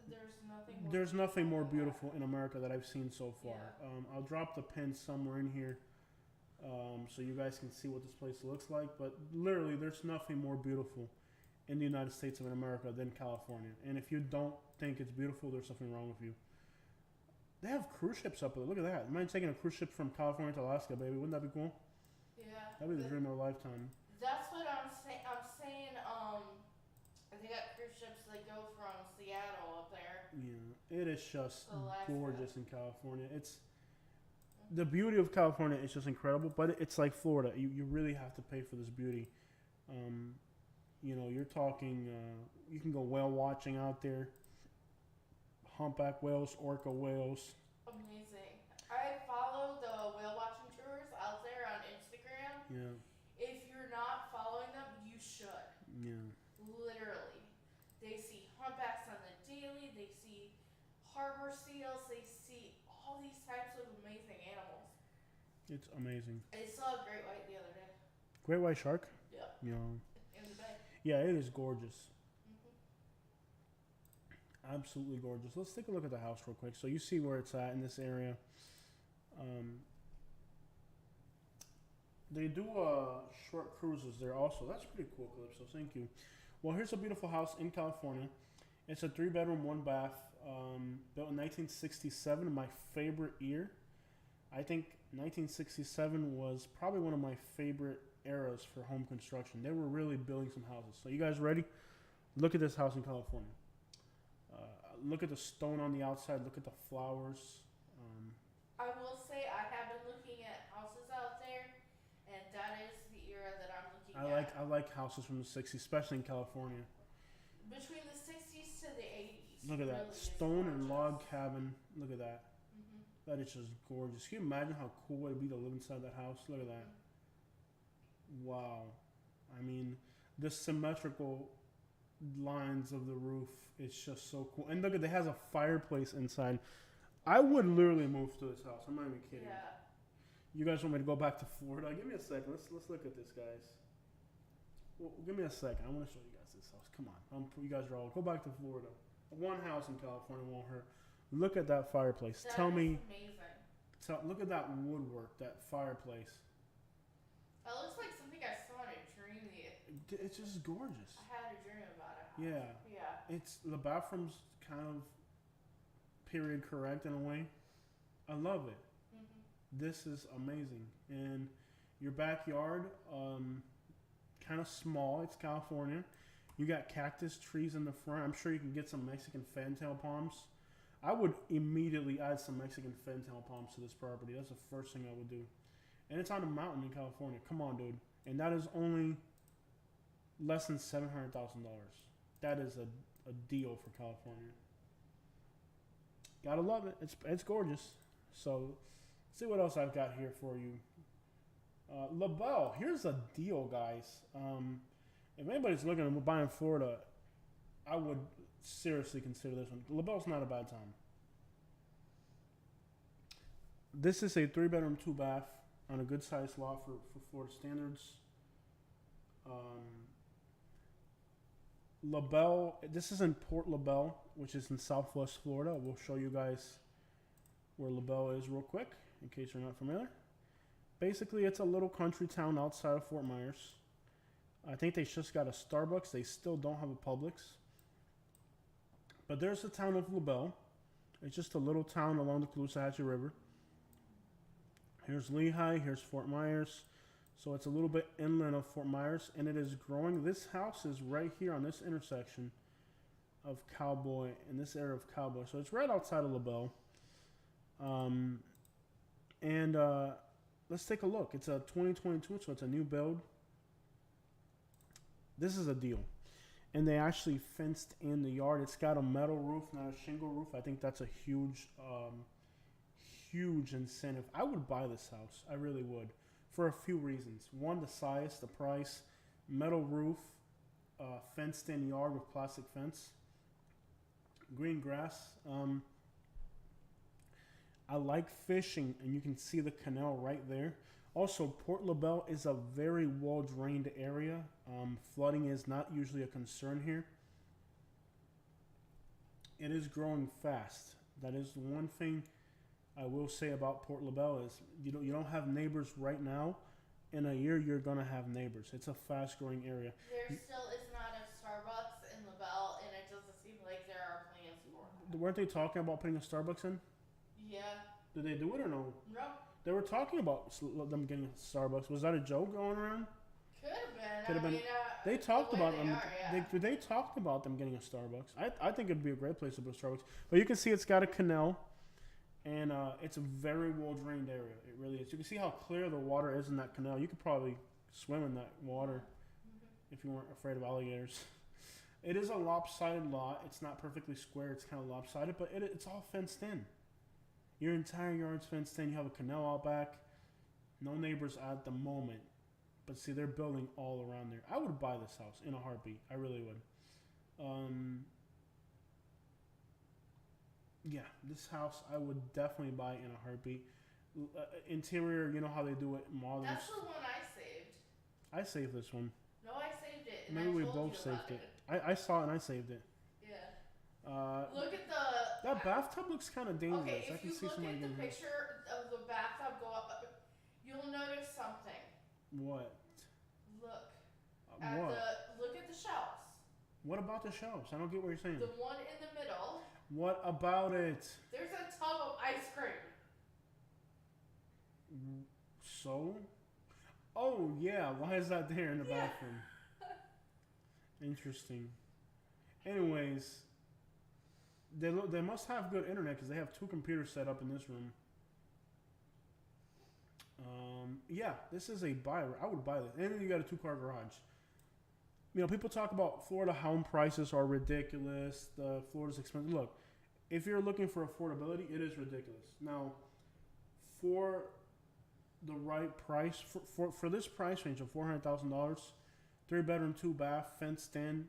There's nothing. There's nothing more beautiful in America that I've seen so far. Yeah. I'll drop the pin somewhere in here, so you guys can see what this place looks like. But literally, there's nothing more beautiful in the United States of America than California. And if you don't think it's beautiful, there's something wrong with you. They have cruise ships up there. Look at that. Imagine taking a cruise ship from California to Alaska, baby. Wouldn't that be cool? Yeah. That'd be the dream of a lifetime. That's what I'm saying. They got cruise ships that go from Seattle up there. Yeah, it is just Alaska. gorgeous in California. It's the beauty of California is just incredible, but it's like Florida. You really have to pay for this beauty. You know, you're talking. You can go whale watching out there. Humpback whales, orca whales. Amazing. I follow the whale watching tours out there on Instagram. Yeah. If you're not following them, you should. Yeah. Literally. They see humpbacks on the daily, they see harbor seals, they see all these types of amazing animals. It's amazing. I saw a great white the other day. Great white shark? Yeah. Yeah. In the bay. Yeah, it is gorgeous. Mm-hmm. Absolutely gorgeous. Let's take a look at the house real quick. So you see where it's at in this area. They do short cruises there also. That's pretty cool, Calypso. Thank you. Well, here's a beautiful house in California. It's a 3-bedroom, 1-bath, built in 1967. My favorite year. I think 1967 was probably one of my favorite eras for home construction. They were really building some houses. So you guys ready? Look at this house in California. Look at the stone on the outside. Look at the flowers. I will say I have been looking at houses out there, and that is the era that I'm looking at. I like houses from the 60s, especially in California. Between the 60s to the 80s. Look at that. Really Stone and log gorgeous. cabin. Look at that. Mm-hmm. That is just gorgeous. Can you imagine how cool it would be to live inside that house? Look at that. Wow. I mean, the symmetrical lines of the roof is just so cool. And look at it has a fireplace inside. I would literally move to this house. I'm not even kidding. Yeah. You guys want me to go back to Florida? Give me a second. Let's look at this, guys. Well, give me a second. I want to show you guys this house. Come on. You guys are all go back to Florida. One house in California won't hurt. Look at that fireplace. That Tell is me. amazing. Look at that woodwork. That fireplace. That looks like something I saw in a dream. It's just gorgeous. I had a dream about it. Yeah. Yeah. It's the bathroom's kind of period correct in a way. I love it. Mm-hmm. This is amazing. And your backyard, kind of small. It's California. You got cactus trees in the front. I'm sure you can get some Mexican fantail palms. I would immediately add some Mexican fantail palms to this property. That's the first thing I would do. And it's on a mountain in California. Come on, dude. And that is only less than $700,000. That is a deal for California. Gotta love it. It's gorgeous. So, let's see what else I've got here for you. LaBelle, here's a deal, guys. if anybody's looking at buying Florida, I would seriously consider this one. LaBelle's not a bad time. This is a 3-bedroom, 2-bath on a good sized lot for Florida standards. LaBelle, this is in Port LaBelle, which is in Southwest Florida. We'll show you guys where LaBelle is real quick, in case you're not familiar. Basically, it's a little country town outside of Fort Myers. I think they just got a Starbucks. They still don't have a Publix. But there's the town of LaBelle. It's just a little town along the Caloosahatchee River. Here's Lehigh. Here's Fort Myers. So it's a little bit inland of Fort Myers, and it is growing. This house is right here on this intersection of Cowboy, in this area of Cowboy. So it's right outside of LaBelle. Let's take a look. It's a 2022, so it's a new build. This is a deal. And they actually fenced in the yard. It's got a metal roof, not a shingle roof. I think that's a huge, huge incentive. I would buy this house. I really would. For a few reasons. One, the size, the price, metal roof, fenced in yard with plastic fence, green grass. I like fishing, and you can see the canal right there. Also, Port LaBelle is a very well-drained area. Flooding is not usually a concern here. It is growing fast. That is the one thing I will say about Port LaBelle is you don't have neighbors right now. In a year, you're gonna have neighbors. It's a fast-growing area. There still is not a Starbucks in LaBelle, and it doesn't seem like there are plans for it. Weren't they talking about putting a Starbucks in? Yeah. Did they do it or no? No. They were talking about them getting a Starbucks. Was that a joke going around? Could have been. Could have been. They talked about them. They talked about them getting a Starbucks. I think it'd be a great place to put a Starbucks. But you can see it's got a canal. And it's a very well-drained area. It really is. You can see how clear the water is in that canal. You could probably swim in that water if you weren't afraid of alligators. It is a lopsided lot. It's not perfectly square. It's kind of lopsided, but it's all fenced in. Your entire yard's fenced in. You have a canal out back. No neighbors at the moment. But see, they're building all around there. I would buy this house in a heartbeat. I really would. Yeah, this house I would definitely buy in a heartbeat. Interior, you know how they do it in models. That's the one I saved. I saved this one. No, I saved it. And Maybe I we told both you saved about it. I saw it and I saved it. Yeah. Look at the. That bathtub looks kind of dangerous. Okay, I if can you see look somebody at the getting hurt. picture of the bathtub go up, you'll notice something. What? Look. Look at the shelves. What about the shelves? I don't get what you're saying. The one in the middle. What about it? There's a tub of ice cream. So? Oh, yeah. Why is that there in the bathroom? Interesting. Anyways, they must have good internet because they have 2 computers set up in this room. Yeah, this is a buy. I would buy this. And then you got a 2-car garage. You know, people talk about Florida home prices are ridiculous. Florida's expensive. Look, if you're looking for affordability, it is ridiculous. Now, for the right price, for this price range of $400,000, 3-bedroom, 2-bath, fenced in,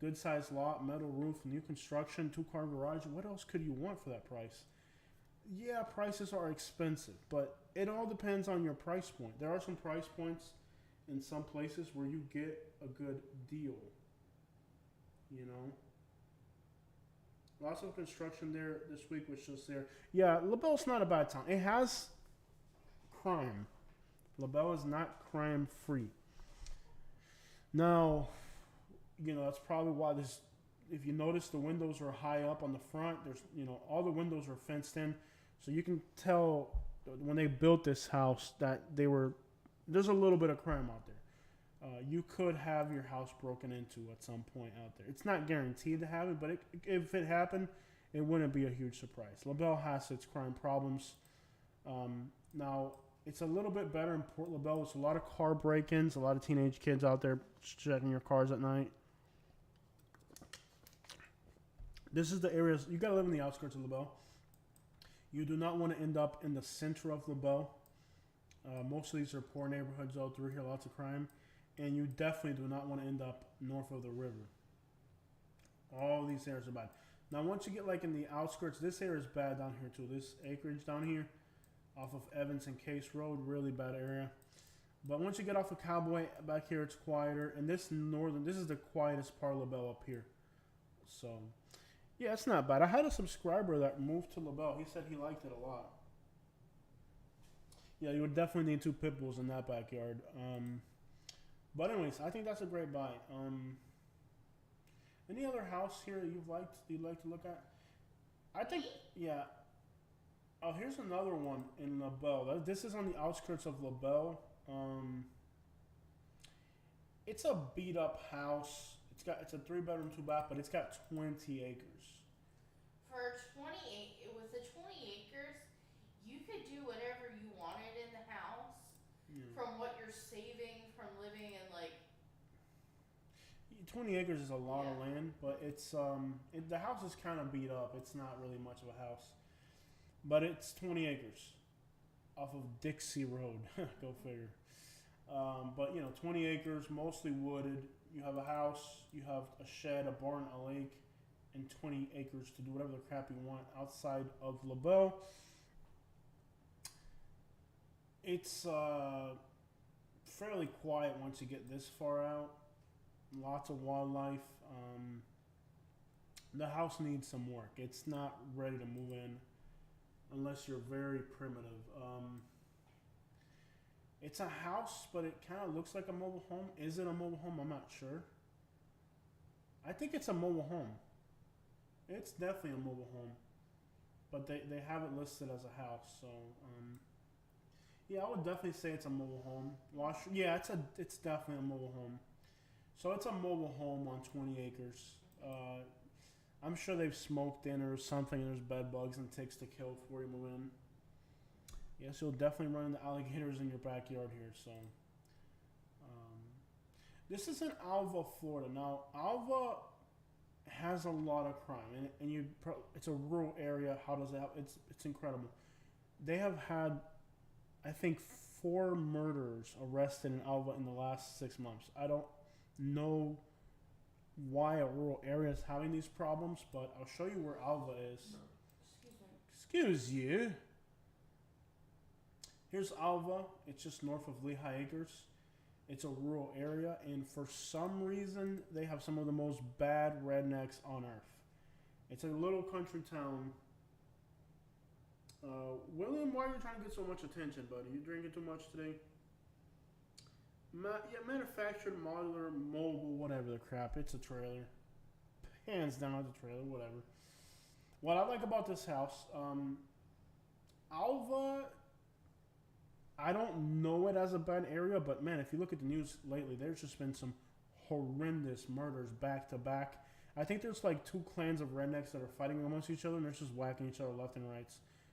good sized lot, metal roof, new construction, 2-car garage, what else could you want for that price? Yeah, prices are expensive, but it all depends on your price point. There are some price points in some places where you get a good deal. You know? Lots of construction there this week was just there. Yeah, LaBelle's not a bad town. It has crime. LaBelle is not crime free. Now, you know, that's probably why this, if you notice, the windows are high up on the front. There's, you know, all the windows are fenced in. So you can tell when they built this house that there's a little bit of crime out there. You could have your house broken into at some point out there. It's not guaranteed to happen, but if it happened, it wouldn't be a huge surprise. LaBelle has its crime problems. Now, it's a little bit better in Port LaBelle. There's a lot of car break-ins, a lot of teenage kids out there checking your cars at night. This is the areas, you gotta live in the outskirts of LaBelle. You do not want to end up in the center of LaBelle. Most of these are poor neighborhoods out through here, lots of crime. and you definitely do not want to end up north of the river. All these areas are bad. Now, once you get like in the outskirts, this area is bad down here too. This acreage down here, off of Evans and Case Road, really bad area. But once you get off of Cowboy, back here it's quieter. And this is the quietest part of LaBelle up here. So, yeah, it's not bad. I had a subscriber that moved to LaBelle. He said he liked it a lot. Yeah, you would definitely need 2 pit bulls in that backyard. But anyways, I think that's a great buy. Any other house here you'd like to look at? I think, yeah. Oh, here's another one in LaBelle. This is on the outskirts of LaBelle. It's a beat up house. It's a 3-bedroom, 2-bath, but it's got 20 acres. For 20 acres, you could do whatever you wanted in the house. Yeah. From what you're saving from living in like 20 acres is a lot of land, but it's the house is kind of beat up. It's not really much of a house, but it's 20 acres off of Dixie Road. Go figure. But 20 acres, mostly wooded. You have a house, you have a shed, a barn, a lake, and 20 acres to do whatever the crap you want outside of LaBelle. It's fairly quiet once you get this far out. Lots of wildlife. The house needs some work. It's not ready to move in unless you're very primitive. It's a house, but it kind of looks like a mobile home. Is it a mobile home? I'm not sure. I think it's a mobile home. It's definitely a mobile home, but they have it listed as a house. So yeah, I would definitely say it's a mobile home. Yeah, it's definitely a mobile home. So it's a mobile home on 20 acres. I'm sure they've smoked in or something. There's bed bugs and ticks to kill before you move in. Yes, you'll definitely run into alligators in your backyard here. So, this is in Alva, Florida. Now, Alva has a lot of crime, and it's a rural area. How does that? It's incredible. They have had, I think, 4 murderers arrested in Alva in the last 6 months. I don't know why a rural area is having these problems, but I'll show you where Alva is. Excuse you. Here's Alva. It's just north of Lehigh Acres. It's a rural area, and for some reason, they have some of the most bad rednecks on earth. It's a little country town. William, why are you trying to get so much attention, buddy? You drinking too much today? Yeah, manufactured, modular, mobile, whatever the crap. It's a trailer. Hands down, it's a trailer, whatever. What I like about this house, Alva, I don't know it as a bad area, but man, if you look at the news lately, there's just been some horrendous murders back to back. I think there's like 2 clans of rednecks that are fighting amongst each other, and they're just whacking each other left and right.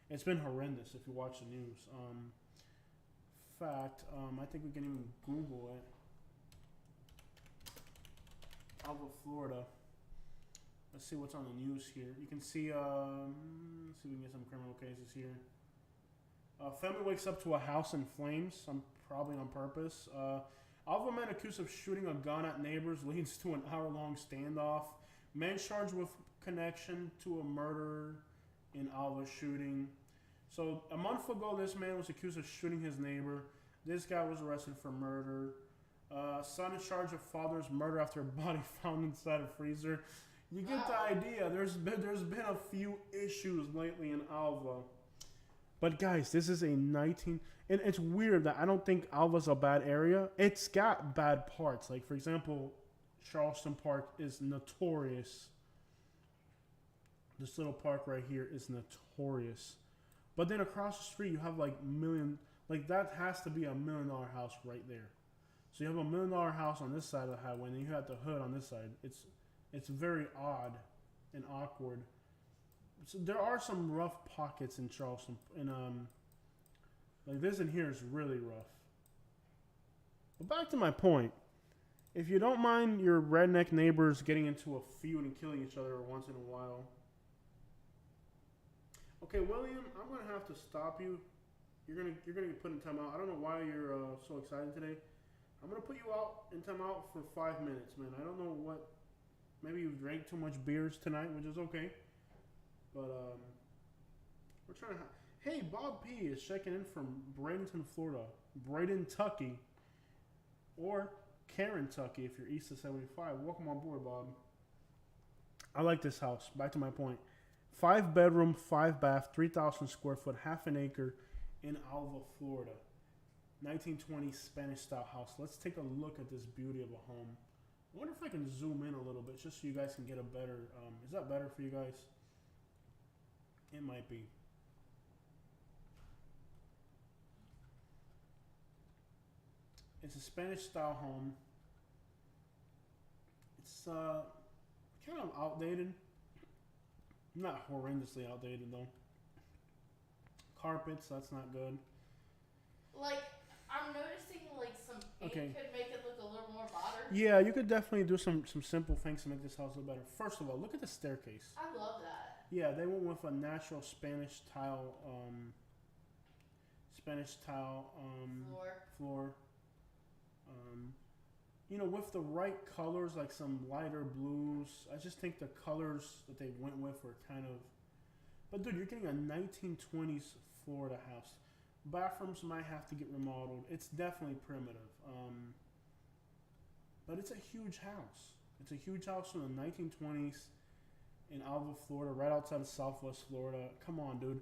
It's been horrendous if you watch the news. Fact, I think we can even Google it. Alva, Florida. Let's see what's on the news here. You can see, let's see if we can get some criminal cases here. Family wakes up to a house in flames, probably on purpose. Alva man accused of shooting a gun at neighbors leads to an hour-long standoff. Man charged with connection to a murder in Alva shooting. So a month ago, this man was accused of shooting his neighbor. This guy was arrested for murder. Son in charge of father's murder after a body found inside a freezer. You get the idea. There's been a few issues lately in Alva. But guys, this is a 19... And it's weird that I don't think Alva's a bad area. It's got bad parts. Like, for example, Charleston Park is notorious. This little park right here is notorious. But then across the street, you have like that has to be $1 million house right there. So you have $1 million house on this side of the highway, and then you have the hood on this side. It's very odd and awkward. So there are some rough pockets in Charleston, and like this in here is really rough. But back to my point. If you don't mind your redneck neighbors getting into a feud and killing each other once in a while. Okay, William, I'm gonna have to stop you. You're gonna get put in timeout. I don't know why you're so excited today. I'm gonna put you out in timeout for 5 minutes, man. I don't know what. Maybe you drank too much beers tonight, which is okay. But we're trying to. Hey, Bob P is checking in from Bradenton, Florida, Braden, Tucky, or Karen, Tucky, if you're east of 75. Welcome on board, Bob. I like this house. Back to my point. 5 bedroom, 5 bath, 3,000 square foot, half an acre in Alva, Florida. 1920 Spanish style house. Let's take a look at this beauty of a home. I wonder if I can zoom in a little bit just so you guys can get a better. Is that better for you guys? It might be. It's a Spanish style home. It's kind of outdated. Not horrendously outdated though. Carpets, that's not good. Like, I'm noticing like some paint could make it look a little more modern. Yeah, you could definitely do some simple things to make this house look better. First of all, look at the staircase. I love that. Yeah, they went with a natural Spanish tile floor. You know, with the right colors, like some lighter blues. I just think the colors that they went with were kind of. But dude, you're getting a 1920s Florida house. Bathrooms might have to get remodeled. It's definitely primitive. But it's a huge house. It's a huge house from the 1920s in Alva, Florida, right outside of Southwest Florida. Come on, dude.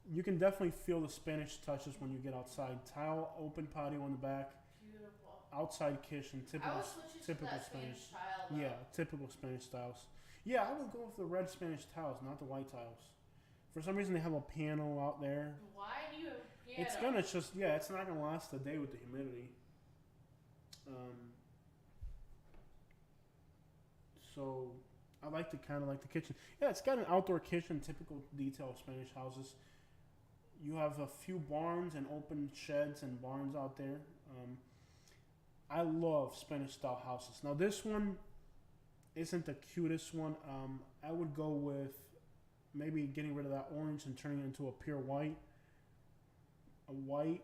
You can definitely feel the Spanish touches when you get outside. Tile, open patio on the back. Beautiful. Outside kitchen, typical Spanish. Style, though. Yeah, typical Spanish styles. Yeah, I would go with the red Spanish tiles, not the white tiles. For some reason, they have a piano out there. Why do you have a piano? It's gonna just it's not gonna last a day with the humidity. So I like the kitchen. Yeah, it's got an outdoor kitchen, typical detail of Spanish houses. You have a few barns and open sheds and barns out there. I love Spanish style houses. Now this one isn't the cutest one. I would go with maybe getting rid of that orange and turning it into a pure white. A white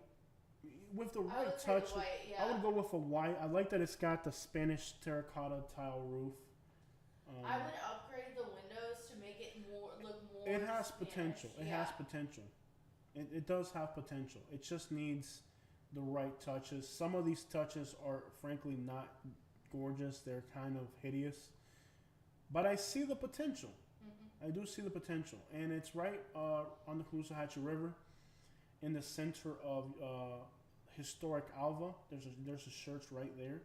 with the right touch. White, yeah. I would go with a white. I like that it's got the Spanish terracotta tile roof. I would upgrade the windows to make it look more. It has Spanish. potential. It has potential. It does have potential. It just needs the right touches. Some of these touches are frankly not gorgeous. They're kind of hideous. But I see the potential. Mm-hmm. I do see the potential. And it's right on the Caloosahatchee River in the center of historic Alva. There's a church right there.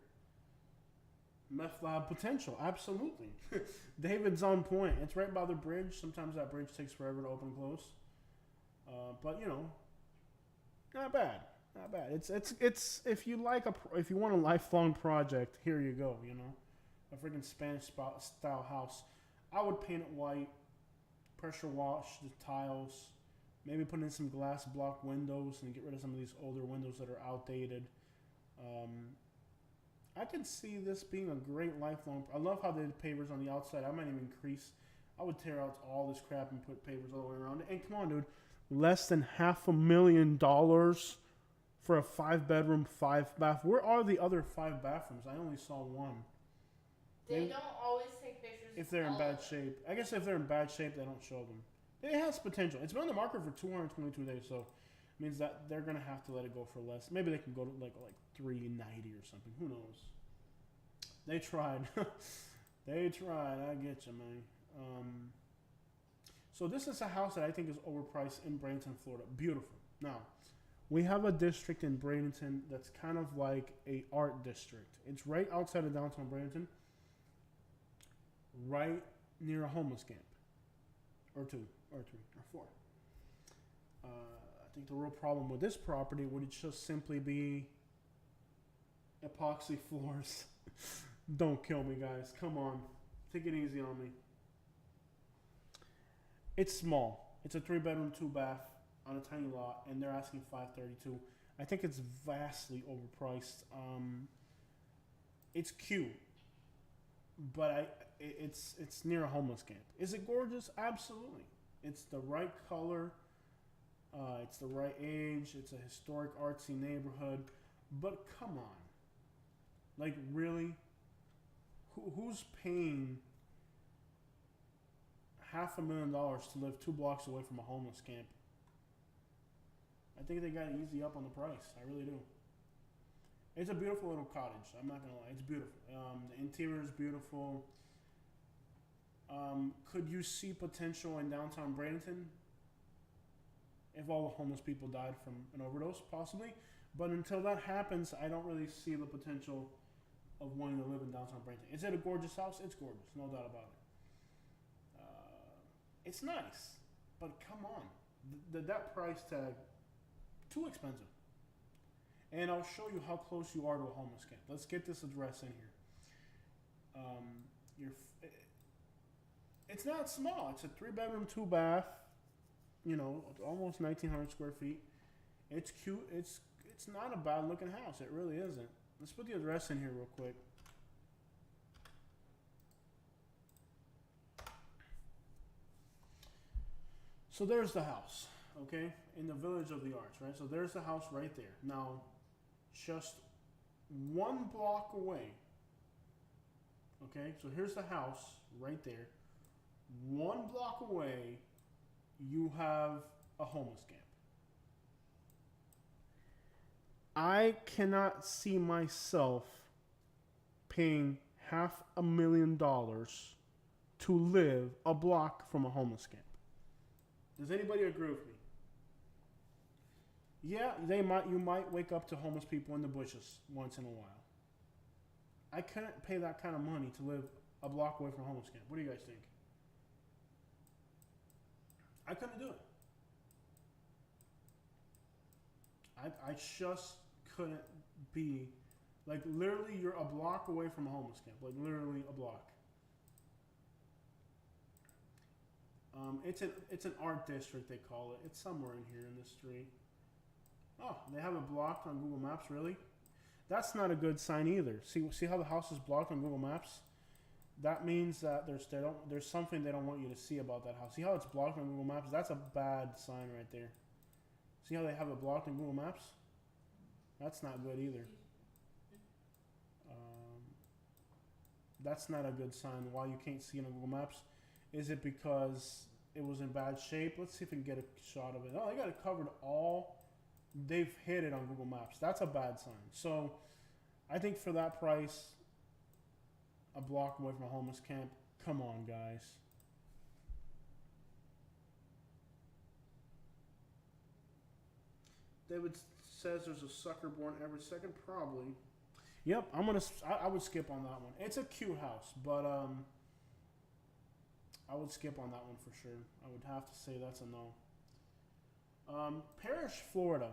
Meth lab potential, absolutely. David's on point. It's right by the bridge. Sometimes that bridge takes forever to open and close. But you know, not bad. Not bad. It's if you want a lifelong project, here you go. You know, a freaking Spanish style house. I would paint it white, pressure wash the tiles, maybe put in some glass block windows and get rid of some of these older windows that are outdated. I can see this being a great lifelong. I love how they did pavers on the outside. I might even increase. I would tear out all this crap and put pavers all the way around it. And come on, dude, less than $500,000 for a 5-bedroom, 5-bath. Where are the other 5 bathrooms? I only saw one. They don't always take pictures. If they're in bad shape, I guess if they're in bad shape, they don't show them. It has potential. It's been on the market for 222 days, so it means that they're gonna have to let it go for less. Maybe they can go to like 390 or something. Who knows? They tried. They tried. I get you, man. So this is a house that I think is overpriced in Bradenton, Florida. Beautiful. Now, we have a district in Bradenton that's kind of like a art district. It's right outside of downtown Bradenton, right near a homeless camp, or 2, or 3, or 4. I think the real problem with this property would just simply be epoxy floors. Don't kill me, guys. Come on. Take it easy on me. It's small. It's a 3-bedroom, 2-bath on a tiny lot, and they're asking $532. I think it's vastly overpriced. It's cute, but it's near a homeless camp. Is it gorgeous? Absolutely. It's the right color. It's the right age. It's a historic, artsy neighborhood. But come on. Like, really? Who's paying $500,000 to live 2 blocks away from a homeless camp? I think they got to easy up on the price. I really do. It's a beautiful little cottage. I'm not gonna lie, it's beautiful. The interior is beautiful. Could you see potential in downtown Bradenton if all the homeless people died from an overdose? Possibly. But until that happens, I don't really see the potential of wanting to live in downtown Bradenton. Is it a gorgeous house? It's gorgeous, no doubt about it. It's nice, but come on, that price tag, too expensive. And I'll show you how close you are to a homeless camp. Let's get this address in here. It's not small. It's a 3-bedroom, 2-bath. You know, almost 1,900 square feet. It's cute. It's not a bad looking house. It really isn't. Let's put the address in here real quick. So there's the house, okay, in the Village of the Arts, right? So there's the house right there. Now, just 1 block away, okay, so here's the house right there. 1 block away, you have a homeless camp. I cannot see myself paying $500,000 to live a block from a homeless camp. Does anybody agree with me? Yeah, you might wake up to homeless people in the bushes once in a while. I couldn't pay that kind of money to live a block away from a homeless camp. What do you guys think? I couldn't do it. I just couldn't be, like, literally you're a block away from a homeless camp. Like, literally a block. It's an art district, they call it. It's somewhere in here in this street. Oh, they have it blocked on Google Maps, really? That's not a good sign either. See how the house is blocked on Google Maps? That means that there's something they don't want you to see about that house. See how it's blocked on Google Maps? That's a bad sign right there. See how they have it blocked on Google Maps? That's not good either. That's not a good sign. Why you can't see it on Google Maps? Is it because it was in bad shape? Let's see if we can get a shot of it. Oh, they got it covered all. They've hit it on Google Maps. That's a bad sign. So I think for that price, a block away from a homeless camp, come on, guys. David says there's a sucker born every second. Probably. Yep, I would skip on that one. It's a cute house, but I would skip on that one for sure. I would have to say that's a no. Parrish, Florida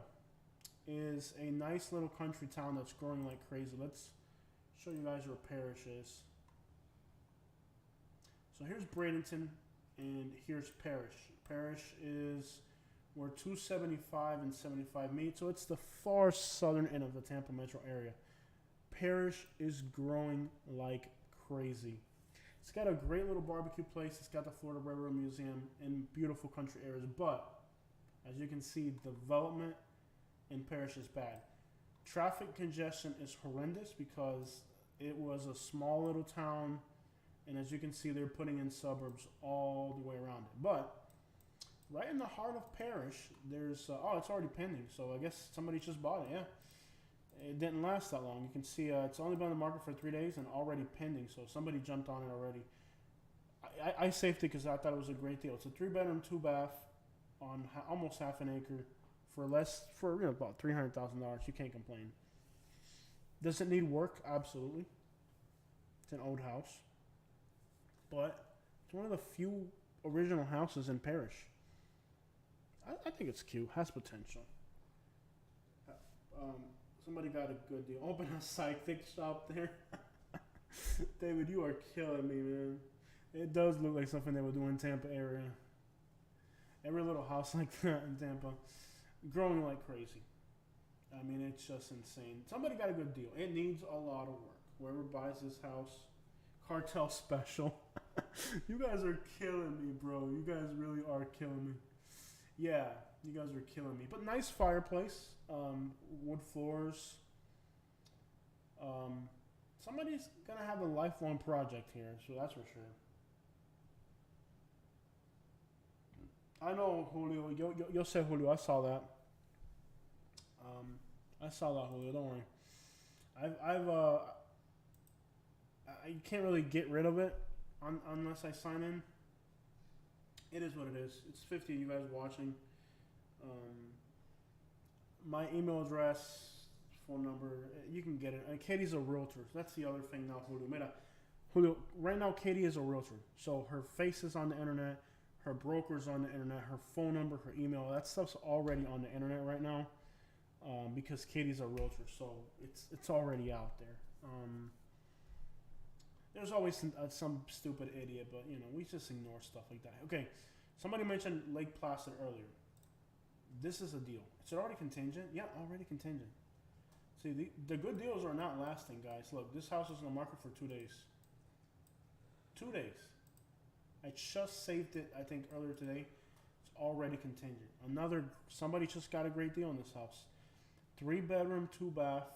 is a nice little country town that's growing like crazy. Let's show you guys where Parrish is. So here's Bradenton and here's Parrish. Parrish is where 275 and 75 meet. So it's the far southern end of the Tampa metro area. Parrish is growing like crazy. It's got a great little barbecue place. It's got the Florida Railroad Museum and beautiful country areas. But as you can see, development in Parrish is bad. Traffic congestion is horrendous because it was a small little town. And as you can see, they're putting in suburbs all the way around it. But right in the heart of Parrish, there's... oh, it's already pending. So I guess somebody just bought it, yeah. It didn't last that long. You can see it's only been on the market for 3 days and already pending. So somebody jumped on it already. I saved it because I thought it was a great deal. It's a 3-bedroom, 2-bath on almost half an acre for about $300,000. You can't complain. Does it need work? Absolutely. It's an old house. But it's one of the few original houses in Parrish. I think it's cute. Has potential. Somebody got a good deal. Open a psychic shop there. David, you are killing me, man. It does look like something they would do in Tampa area. Every little house like that in Tampa. Growing like crazy. I mean, it's just insane. Somebody got a good deal. It needs a lot of work. Whoever buys this house, cartel special. You guys are killing me, bro. You guys really are killing me. Yeah, you guys are killing me. But nice fireplace. Wood floors. Somebody's gonna have a lifelong project here, so that's for sure. I know, Julio. Yo say Julio. I saw that. I saw that, Julio. Don't worry. I can't really get rid of it unless I sign in. It is what it is. It's 50 of you guys watching. My email address, phone number, you can get it. And Katie's a realtor. That's the other thing now, Julio. Julio, right now Katie is a realtor. So her face is on the internet, her broker's on the internet, her phone number, her email, that stuff's already on the internet right now. Because Katie's a realtor, so it's already out there. There's always some stupid idiot, but you know, we just ignore stuff like that. Okay, somebody mentioned Lake Placid earlier. This is a deal. Is it already contingent? Yeah, already contingent. See, the good deals are not lasting, guys. Look, this house is in the market for 2 days. 2 days. I just saved it, I think, earlier today. It's already contingent. Somebody just got a great deal on this house. 3-bedroom, 2-bath.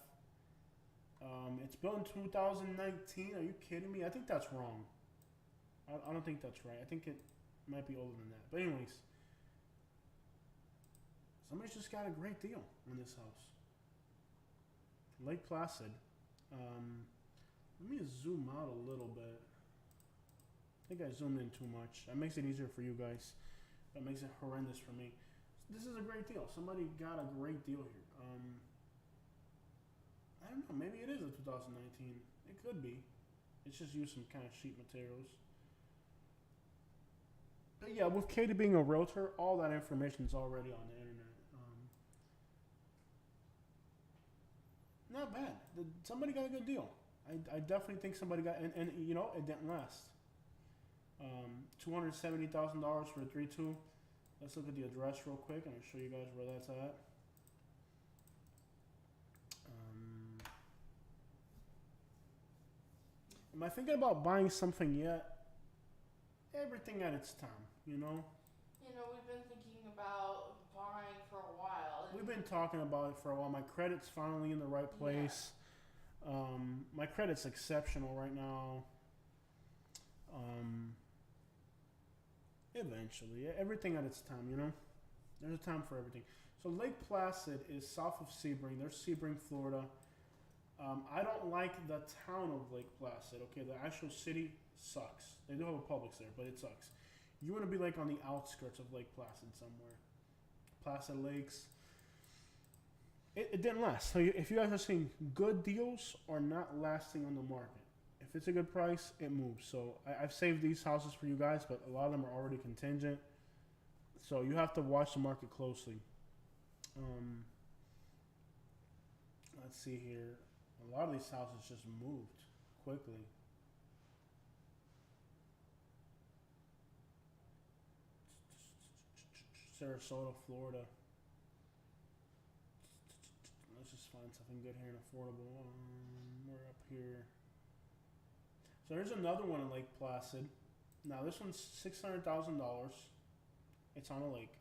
It's built in 2019. Are you kidding me? I think that's wrong. I don't think that's right. I think it might be older than that. But anyways, somebody just got a great deal on this house. Lake Placid. Let me zoom out a little bit. I think I zoomed in too much. That makes it easier for you guys. That makes it horrendous for me. This is a great deal. Somebody got a great deal here. I don't know. Maybe it is a 2019. It could be. It's just used some kind of sheet materials. But yeah, with Katie being a realtor, all that information is already on the internet. Not bad. Somebody got a good deal. I definitely think somebody got, and you know, it didn't last. $270,000 for a 3-2. Let's look at the address real quick and I'll show you guys where that's at. Am I thinking about buying something yet? Everything at its time, you know? You know, we've been thinking about buying for a while. We've been talking about it for a while. My credit's finally in the right place. Yeah. My credit's exceptional right now. Eventually, everything at its time, you know? There's a time for everything. So Lake Placid is south of Sebring. There's Sebring, Florida. I don't like the town of Lake Placid. Okay, the actual city sucks. They do have a Publix there, but it sucks. You want to be like on the outskirts of Lake Placid somewhere. Placid Lakes. It didn't last. So if you guys are seeing good deals or not lasting on the market, if it's a good price, it moves. So I've saved these houses for you guys, but a lot of them are already contingent. So you have to watch the market closely. Let's see here. A lot of these houses just moved quickly. Sarasota, Florida. Let's just find something good here and affordable. We're up here. So there's another one in Lake Placid. Now this one's $600,000. It's on a lake.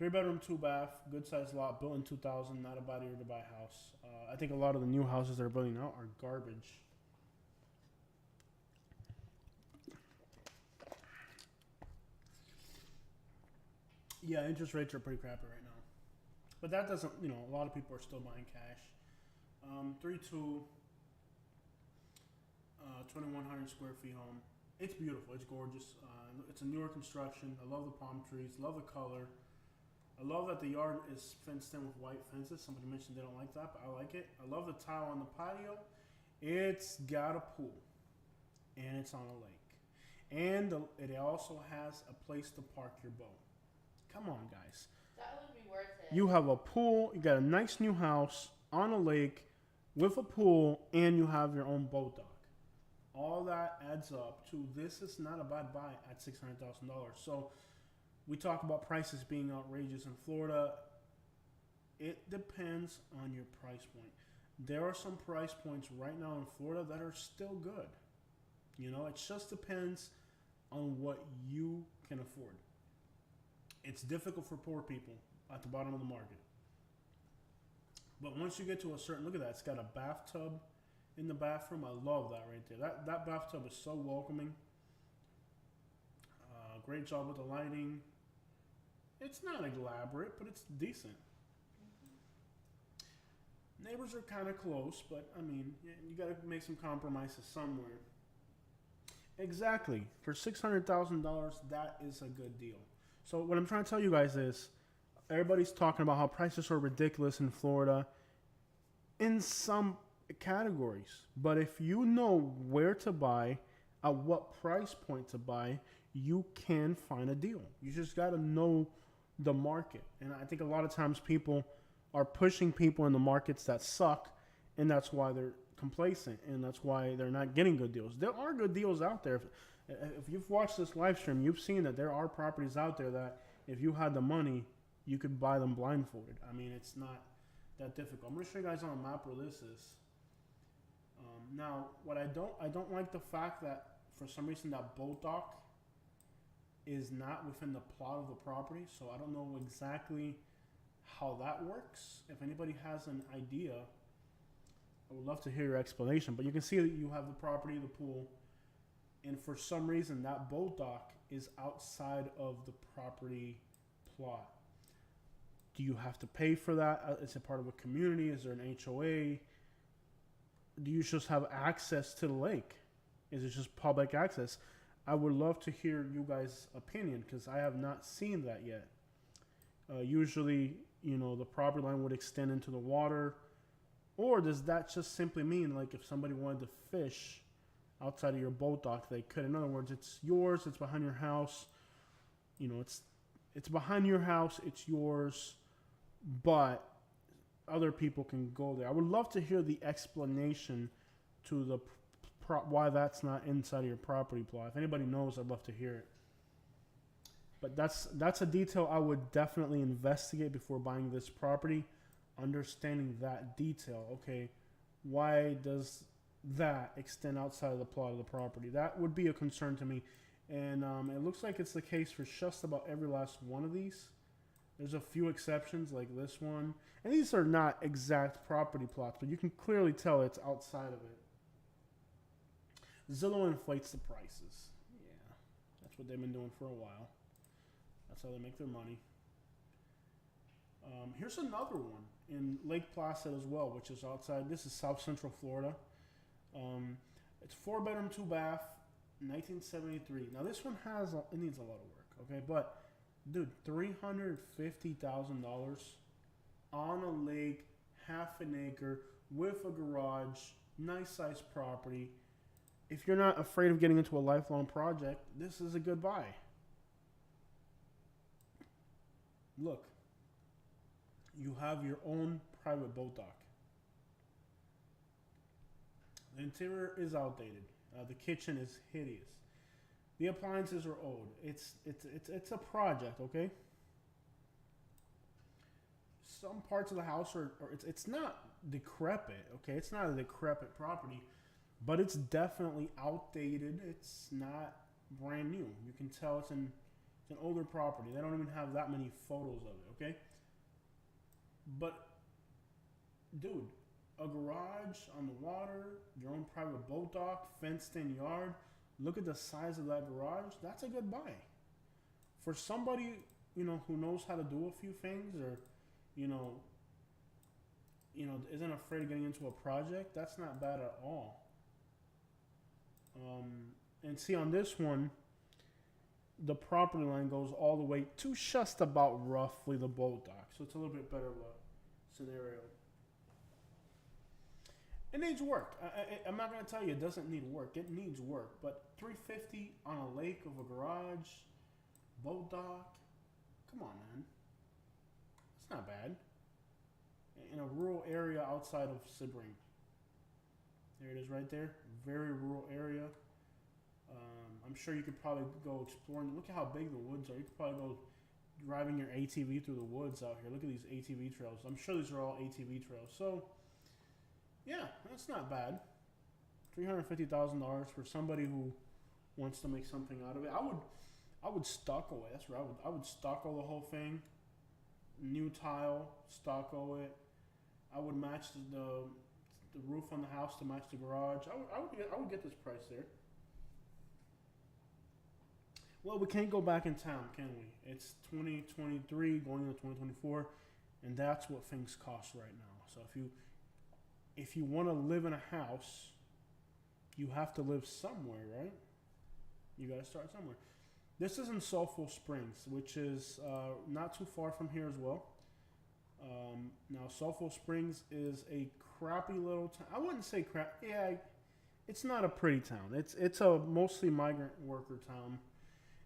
3-bedroom, 2-bath, good sized lot, built in 2000. Not a bad year to buy a house. I think a lot of the new houses they're building now are garbage. Yeah, interest rates are pretty crappy right now. But that doesn't, you know, a lot of people are still buying cash. 3-2, 2,100 square feet home. It's beautiful. It's gorgeous. It's a newer construction. I love the palm trees. Love the color. I love that the yard is fenced in with white fences. Somebody mentioned they don't like that, but I like it. I love the tile on the patio. It's got a pool, and it's on a lake. And it also has a place to park your boat. Come on, guys. That would be worth it. You have a pool. You got a nice new house on a lake with a pool, and you have your own boat dock. All that adds up to this is not a bad buy at $600,000. So we talk about prices being outrageous in Florida. It depends on your price point. There are some price points right now in Florida that are still good. You know, it just depends on what you can afford. It's difficult for poor people at the bottom of the market. But once you get to a certain, look at that, it's got a bathtub, in the bathroom. I love that right there. That bathtub is so welcoming. Great job with the lighting. It's not elaborate, but it's decent. Neighbors are kind of close, but I mean, you got to make some compromises somewhere. Exactly. For $600,000, that is a good deal. So what I'm trying to tell you guys is, everybody's talking about how prices are ridiculous in Florida in some categories. But if you know where to buy, at what price point to buy, you can find a deal. You just got to know the market. And I think a lot of times people are pushing people in the markets that suck, and that's why they're complacent, and that's why they're not getting good deals. There are good deals out there. If you've watched this live stream, you've seen that there are properties out there that if you had the money, you could buy them blindfolded. I mean, it's not that difficult. I'm going to show you guys on a map where this is. Now, what I don't like the fact that for some reason that boat dock is not within the plot of the property, so I don't know exactly how that works. If anybody has an idea, I would love to hear your explanation. But you can see that you have the property, the pool, and for some reason that boat dock is outside of the property plot. Do you have to pay for that? Is it part of a community? Is there an HOA? Do you just have access to the lake? Is it just public access? I would love to hear you guys' opinion because I have not seen that yet. Usually, the property line would extend into the water. Or does that just simply mean, like, if somebody wanted to fish outside of your boat dock, they could? In other words, it's yours, it's behind your house. It's behind your house, it's yours, but other people can go there. I would love to hear the explanation to the why that's not inside of your property plot. If anybody knows, I'd love to hear it. But that's a detail I would definitely investigate before buying this property. Understanding that detail. Okay, why does that extend outside of the plot of the property? That would be a concern to me. And it looks like it's the case for just about every last one of these. There's a few exceptions like this one. And these are not exact property plots, but you can clearly tell it's outside of it. Zillow inflates the prices. Yeah, that's what they've been doing for a while. That's how they make their money. Here's another one in Lake Placid as well, which is outside. This is South Central Florida. It's 4-bedroom, 2-bath, 1973. Now this one it needs a lot of work, okay? But dude, $350,000 on a lake, half an acre, with a garage, nice sized property. If you're not afraid of getting into a lifelong project, this is a good buy. Look, you have your own private boat dock. The interior is outdated. The kitchen is hideous. The appliances are old. It's a project, okay? Some parts of the house it's not decrepit, okay? It's not a decrepit property, but it's definitely outdated. It's not brand new. You can tell it's an older property. They don't even have that many photos of it, okay? But, dude, a garage on the water, your own private boat dock, fenced-in yard. Look at the size of that garage. That's a good buy. For somebody, who knows how to do a few things or, isn't afraid of getting into a project, that's not bad at all. And see, on this one, the property line goes all the way to just about roughly the boat dock. So it's a little bit better of a scenario. It needs work. I'm not going to tell you it doesn't need work. It needs work. But $350 on a lake of a garage, boat dock, come on, man. It's not bad. In a rural area outside of Sebring. There it is right there. Very rural area. I'm sure you could probably go exploring. Look at how big the woods are. You could probably go driving your ATV through the woods out here. Look at these ATV trails. I'm sure these are all ATV trails. So, yeah, that's not bad. $350,000 for somebody who wants to make something out of it. I would stucco it. That's right. I would stucco the whole thing. New tile, stucco it. I would match the roof on the house to match the garage. I would get this price there. Well, we can't go back in town, can we? It's 2023 going into 2024, and that's what things cost right now. So if you want to live in a house, you have to live somewhere, right? You got to start somewhere. This is in Sulphur Springs, which is not too far from here as well. Now, Sulphur Springs is a crappy little town. I wouldn't say crap. Yeah, it's not a pretty town. It's a mostly migrant worker town.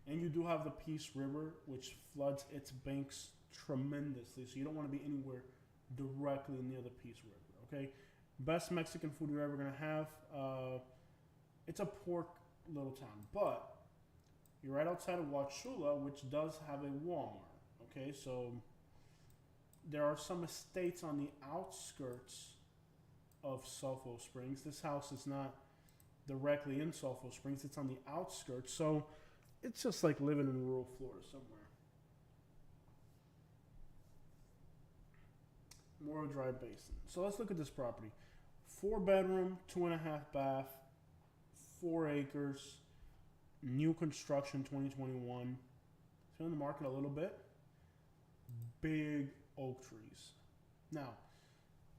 And you do have the Peace River, which floods its banks tremendously. So you don't want to be anywhere directly near the Peace River, okay? Best Mexican food you're ever going to have. It's a pork little town. But you're right outside of Wauchula, which does have a Walmart, okay? So there are some estates on the outskirts of Sulphur Springs. This house is not directly in Sulphur Springs. It's on the outskirts. So it's just like living in rural Florida somewhere. Morro Drive Basin. So let's look at this property. 4-bedroom, 2.5 bath, 4 acres, new construction 2021. It's been on the market a little bit. Big oak trees. Now,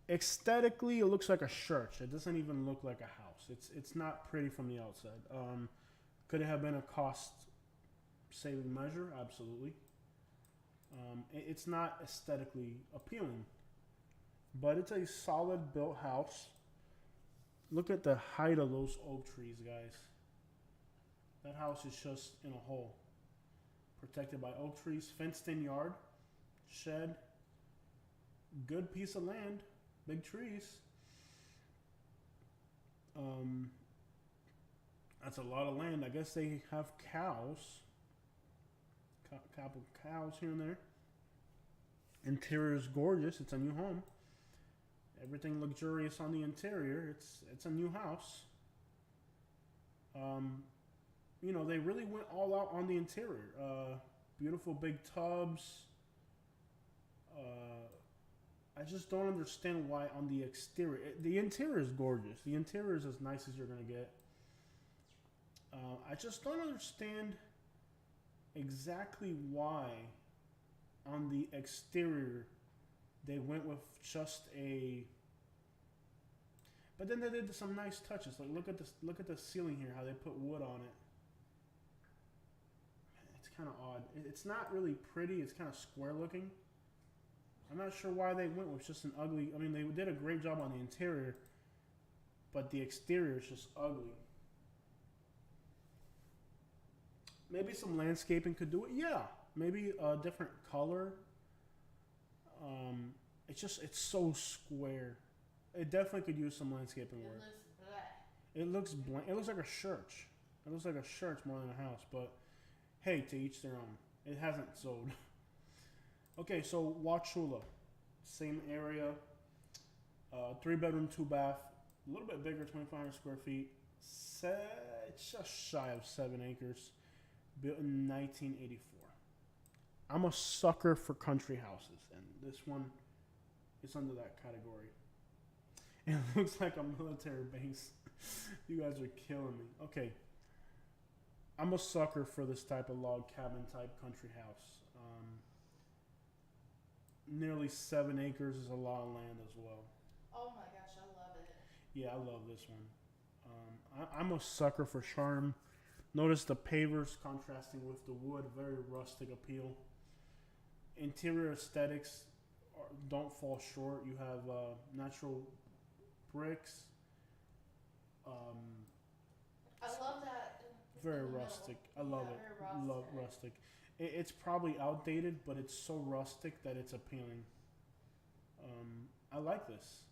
aesthetically, it looks like a church. It doesn't even look like a house. It's not pretty from the outside. Could it have been a cost-saving measure? Absolutely. It's not aesthetically appealing, but it's a solid built house. Look at the height of those oak trees, guys. That house is just in a hole. Protected by oak trees, fenced-in yard, shed, good piece of land, big trees. That's a lot of land. I guess they have cows. Couple cows here and there. Interior is gorgeous. It's a new home. Everything luxurious on the interior. It's a new house. You know, they really went all out on the interior. Beautiful big tubs. I just don't understand why on the exterior. The interior is gorgeous. The interior is as nice as you're going to get. I just don't understand exactly why on the exterior they went with just a. But then they did some nice touches. Like look at the ceiling here, how they put wood on it. It's kind of odd. It's not really pretty. It's kind of square looking. I'm not sure why they went with just an ugly. I mean, they did a great job on the interior, but the exterior is just ugly. Maybe some landscaping could do it. Yeah, maybe a different color. It's so square. It definitely could use some landscaping work. It looks blank. It looks like a church. It looks like a church more than a house. But hey, to each their own. It hasn't sold. Okay, so Wauchula, same area. 3-bedroom, 2-bath, a little bit bigger, 2,500 square feet. It's just shy of 7 acres. Built in 1984. I'm a sucker for country houses, and this one is under that category. It looks like a military base. You guys are killing me. Okay. I'm a sucker for this type of log cabin type country house. Nearly 7 acres is a lot of land as well. Oh my gosh, I love it. Yeah, I love this one. I'm a sucker for charm. Notice the pavers contrasting with the wood, very rustic appeal. Interior aesthetics don't fall short. You have natural bricks. I love that. Very rustic. I love it. Very Love rustic. It's probably outdated, but it's so rustic that it's appealing. I like this.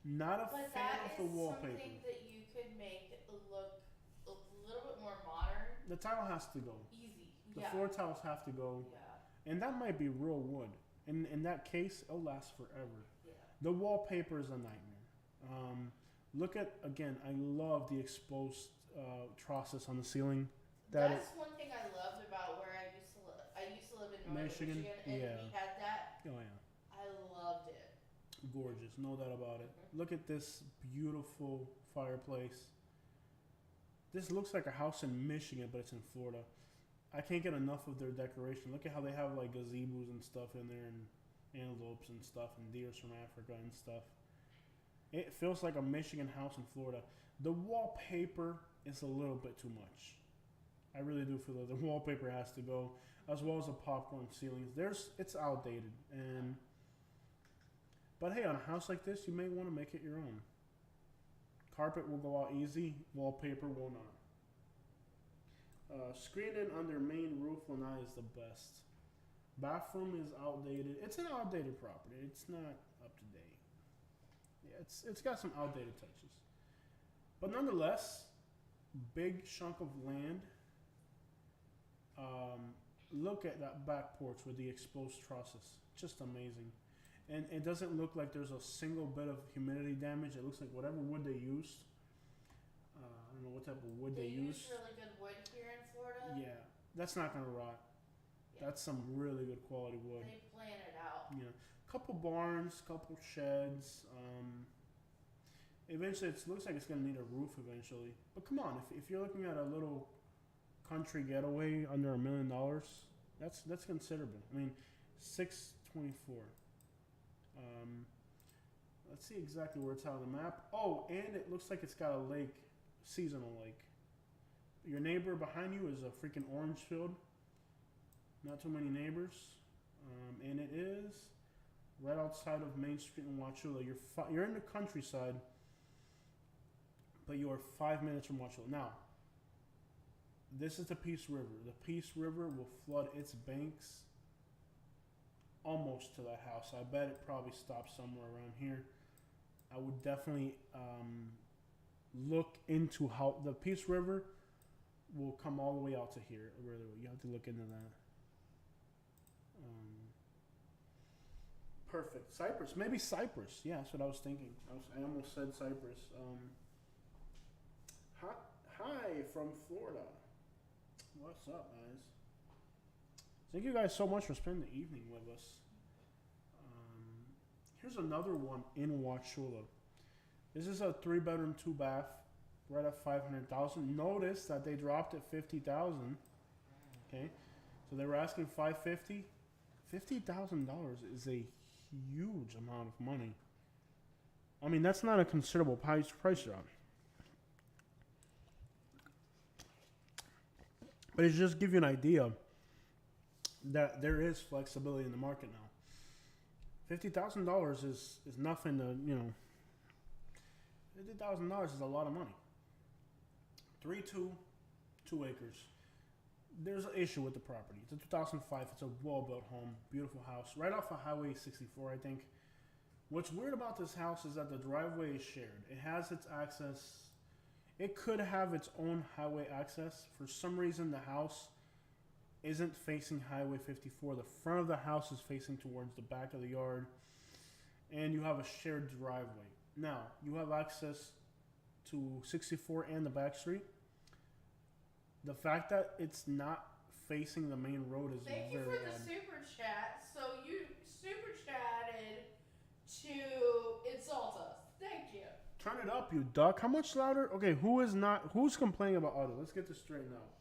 Not a But fan that of the is wallpaper. something that you could make look a little bit more modern. The tile has to go. Easy. The Yeah. floor tiles have to go. Yeah. And that might be real wood. In that case, it'll last forever. Yeah. The wallpaper is a nightmare. Look at, again, I love the exposed trusses on the ceiling. That's one thing I loved about where I used to live. I used to live in northern Michigan, and yeah. we had that. Oh, yeah. I loved it. Gorgeous, no doubt about it. Look at this beautiful fireplace. This looks like a house in Michigan, but it's in Florida. I can't get enough of their decoration. Look at how they have like gazebos and stuff in there, and antelopes and stuff, and deers from Africa and stuff. It feels like a Michigan house in Florida. The wallpaper is a little bit too much. I really do feel that the wallpaper has to go, as well as the popcorn ceilings. It's outdated, but hey, on a house like this, you may want to make it your own. Carpet will go out easy. Wallpaper will not. Screened-in under main roof lanai is the best. Bathroom is outdated. It's an outdated property. It's not up to date. Yeah, it's got some outdated touches, but nonetheless, big chunk of land. Look at that back porch with the exposed trusses. Just amazing. And it doesn't look like there's a single bit of humidity damage. It looks like whatever wood they used. I don't know what type of wood they used. Really good wood here in Florida. Yeah, that's not gonna rot. Yeah. That's some really good quality wood. They plan it out. Yeah, couple barns, couple sheds. Eventually, it looks like it's gonna need a roof eventually. But come on, if you're looking at a little country getaway under $1 million, that's considerable. I mean, 624. Let's see exactly where it's on the map. Oh, and it looks like it's got a lake, seasonal lake. Your neighbor behind you is a freaking orange field. Not too many neighbors. And it is right outside of Main Street in Wauchula. You're in the countryside, but you are 5 minutes from Wauchula. Now, this is the Peace River. The Peace River will flood its banks almost to that house. I bet it probably stops somewhere around here. I would definitely look into how the Peace River will come all the way out to here. Really, you have to look into that. Perfect. Cyprus. Maybe Cyprus. Yeah, that's what I was thinking. I almost said Cyprus. Hi from Florida. What's up, guys? Thank you guys so much for spending the evening with us. Here's another one in Wauchula. This is a 3-bedroom, 2-bath, right at $500,000. Notice that they dropped it $50,000. Okay, so they were asking $550,000. $50,000 is a huge amount of money. I mean, that's not a considerable price drop. But it just gives you an idea that there is flexibility in the market now. $50,000 is nothing to, $50,000 is a lot of money. 3-2, 2 acres. There's an issue with the property. It's a 2005. It's a well-built home, beautiful house, right off of Highway 64, I think. What's weird about this house is that the driveway is shared. It has its access. It could have its own highway access. For some reason, the house isn't facing Highway 54. The front of the house is facing towards the back of the yard, and you have a shared driveway. Now, you have access to 64 and the back street. The fact that it's not facing the main road is Thank you very for the odd. super chat. So you super chatted to insult us. Thank you. Turn it up, you duck. How much louder? Okay, who's complaining about audio? Let's get this straightened out.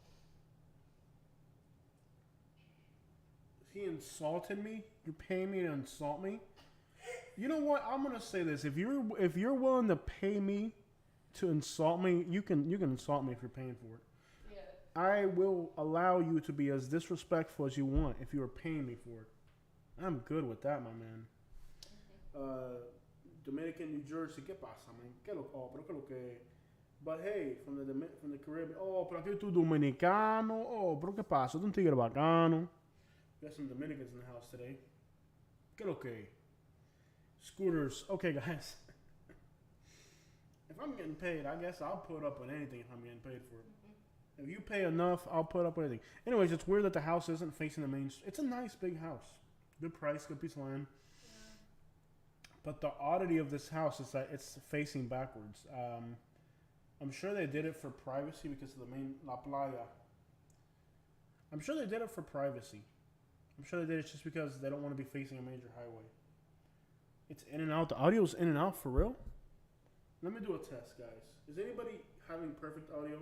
He insulted me? You're paying me to insult me? You know what? I'm gonna say this. If you're willing to pay me to insult me, you can insult me if you're paying for it. Yeah. I will allow you to be as disrespectful as you want if you are paying me for it. I'm good with that, my man. Dominican, New Jersey, ¿qué pasa, man? Pero qué lo que. But hey, from the Caribbean, pero aquí tú dominicano, pero qué pasa? Tú un tigre bacano. We got some Dominicans in the house today. ¿Qué lo que? Scooters. Okay, guys. If I'm getting paid, I guess I'll put up with anything if I'm getting paid for it. If you pay enough, I'll put up with anything. Anyways, it's weird that the house isn't facing the main street. It's a nice big house. Good price, good piece of land. But the oddity of this house is that it's facing backwards. I'm sure they did it for privacy because of the main La Playa. I'm sure they did it for privacy. I'm sure they did it just because they don't want to be facing a major highway. It's in and out. The audio's in and out for real. Let me do a test, guys. Is anybody having perfect audio?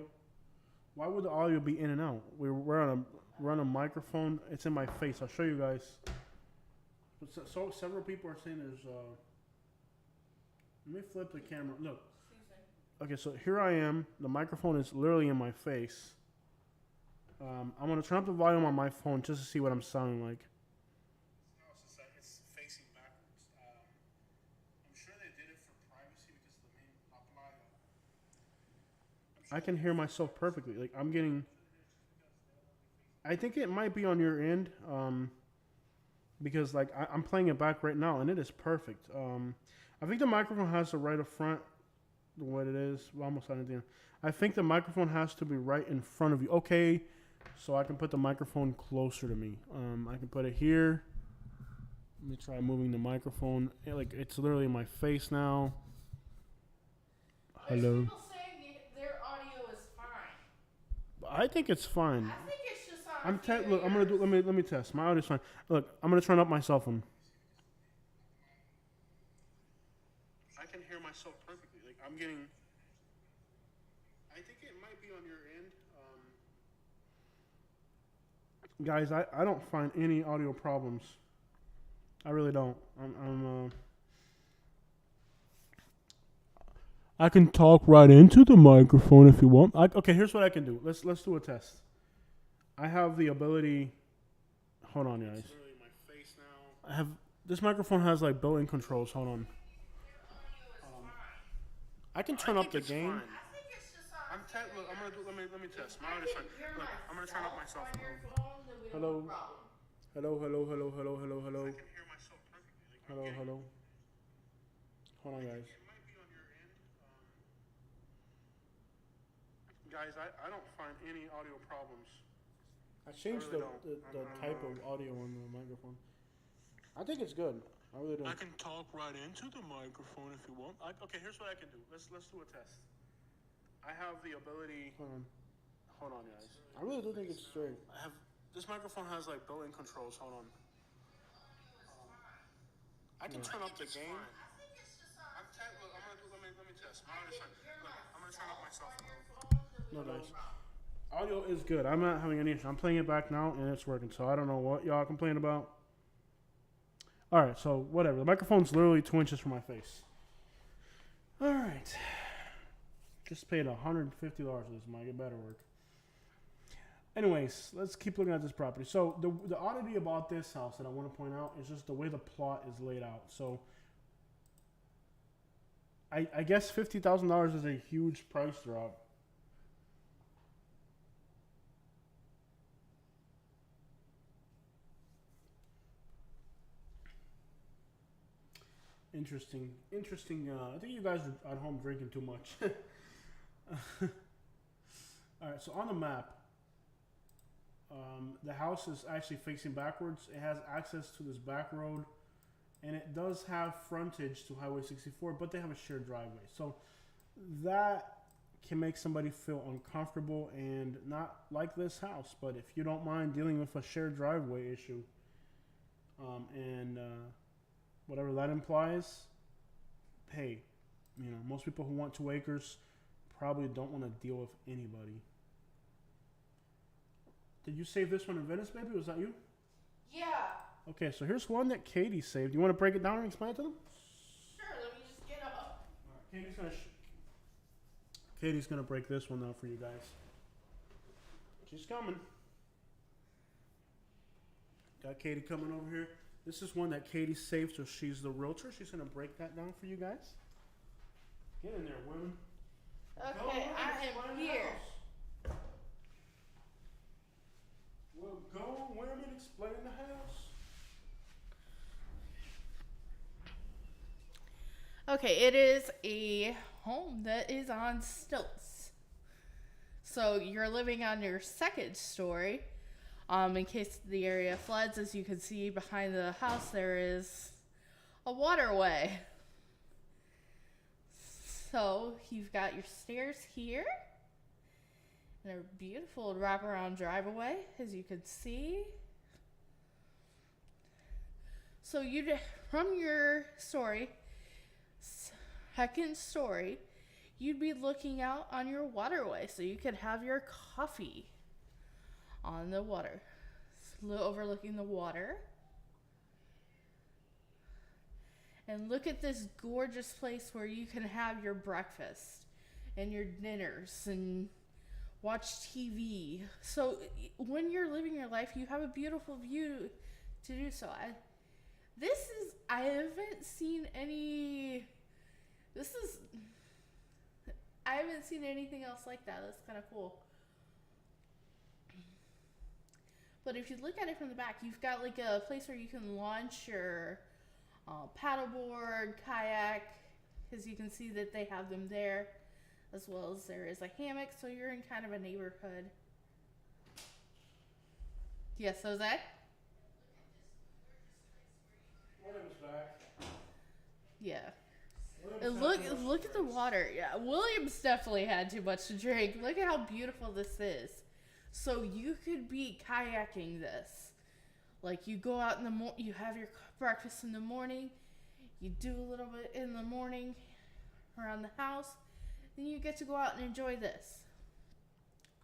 Why would the audio be in and out? We're on a microphone. It's in my face. I'll show you guys. So several people are saying there's. Let me flip the camera. Look. Okay, so here I am. The microphone is literally in my face. I'm gonna turn up the volume on my phone just to see what I'm sounding like. No, it's facing backwards. I'm sure they did it for privacy because the main upline. I can hear myself perfectly. Like I'm getting. I think it might be on your end, because like I'm playing it back right now and it is perfect. I think the microphone has to right up front, what it is. Well, almost at the end. I think the microphone has to be right in front of you. Okay, so I can put the microphone closer to me. I can put it here. Let me try moving the microphone. Like it's literally in my face now. There's Hello. people saying their audio is fine. I think it's fine. I think it's just on. Look, I'm gonna do. Let me test. My audio's fine. Look, I'm gonna turn up my cell phone. I can hear myself perfectly. Like I'm getting. I think it might be on your end. Guys, I don't find any audio problems. I really don't. I can talk right into the microphone if you want. Okay, here's what I can do. Let's do a test. I have the ability. Hold on, guys. I have this microphone has like built-in controls. Hold on. I can turn up the gain. I think it's just on. Look, I'm gonna do. Let me test. My audio's fine. Look, I'm gonna turn up my cell phone. Hello. Hello. I can hear myself perfectly. Hello. Hold on, guys. Guys, I don't find any audio problems. I changed the type of audio on the microphone. I think it's good. I really do. I can talk right into the microphone if you want. Okay, here's what I can do. Let's do a test. I have the ability. Hold on, guys. I really do think it's straight. This microphone has like built-in controls. Hold on. I can turn up the gain. Look, let me test. My audio's fine. Look, I'm gonna turn up my cell phone. No, guys. Audio is good. I'm not having any issue. I'm playing it back now and it's working. So I don't know what y'all complain about. All right, so whatever. The microphone's literally 2 inches from my face. All right. Just paid $150 for this mic. It better work. Anyways, let's keep looking at this property. So the oddity about this house that I want to point out is just the way the plot is laid out. So I guess $50,000 is a huge price drop. Interesting. I think you guys are at home drinking too much. All right, so on the map, the house is actually facing backwards. It has access to this back road, and it does have frontage to Highway 64, but they have a shared driveway. So that can make somebody feel uncomfortable and not like this house. But if you don't mind dealing with a shared driveway issue, and whatever that implies, hey, most people who want 2 acres probably don't want to deal with anybody. Did you save this one in Venice, baby? Was that you? Yeah. Okay, so here's one that Katie saved. You want to break it down and explain it to them? Sure, let me just get up. All right, Katie's gonna break this one down for you guys. She's coming. Got Katie coming over here. This is one that Katie saved, so she's the realtor. She's gonna break that down for you guys. Get in there, women. Okay, I am here. Well, go, women, explain the house. Okay, it is a home that is on stilts. So you're living on your second story. In case the area floods, as you can see behind the house, there is a waterway. So you've got your stairs here. And a beautiful wraparound driveway, as you can see. So you'd from your story, second story, you'd be looking out on your waterway, so you could have your coffee on the water, overlooking the water. And look at this gorgeous place where you can have your breakfast and your dinners and watch TV. So when you're living your life, you have a beautiful view to do so. I haven't seen anything else like that. That's kind of cool. But if you look at it from the back, you've got like a place where you can launch your paddleboard, kayak, because you can see that they have them there, as well as there is a hammock, so you're in kind of a neighborhood. Yes, Jose? William's back. Yeah. William's And look at the water. Yeah, Williams definitely had too much to drink. Look at how beautiful this is. So you could be kayaking this. Like you go out in the you have your breakfast in the morning, you do a little bit in the morning around the house, then you get to go out and enjoy this.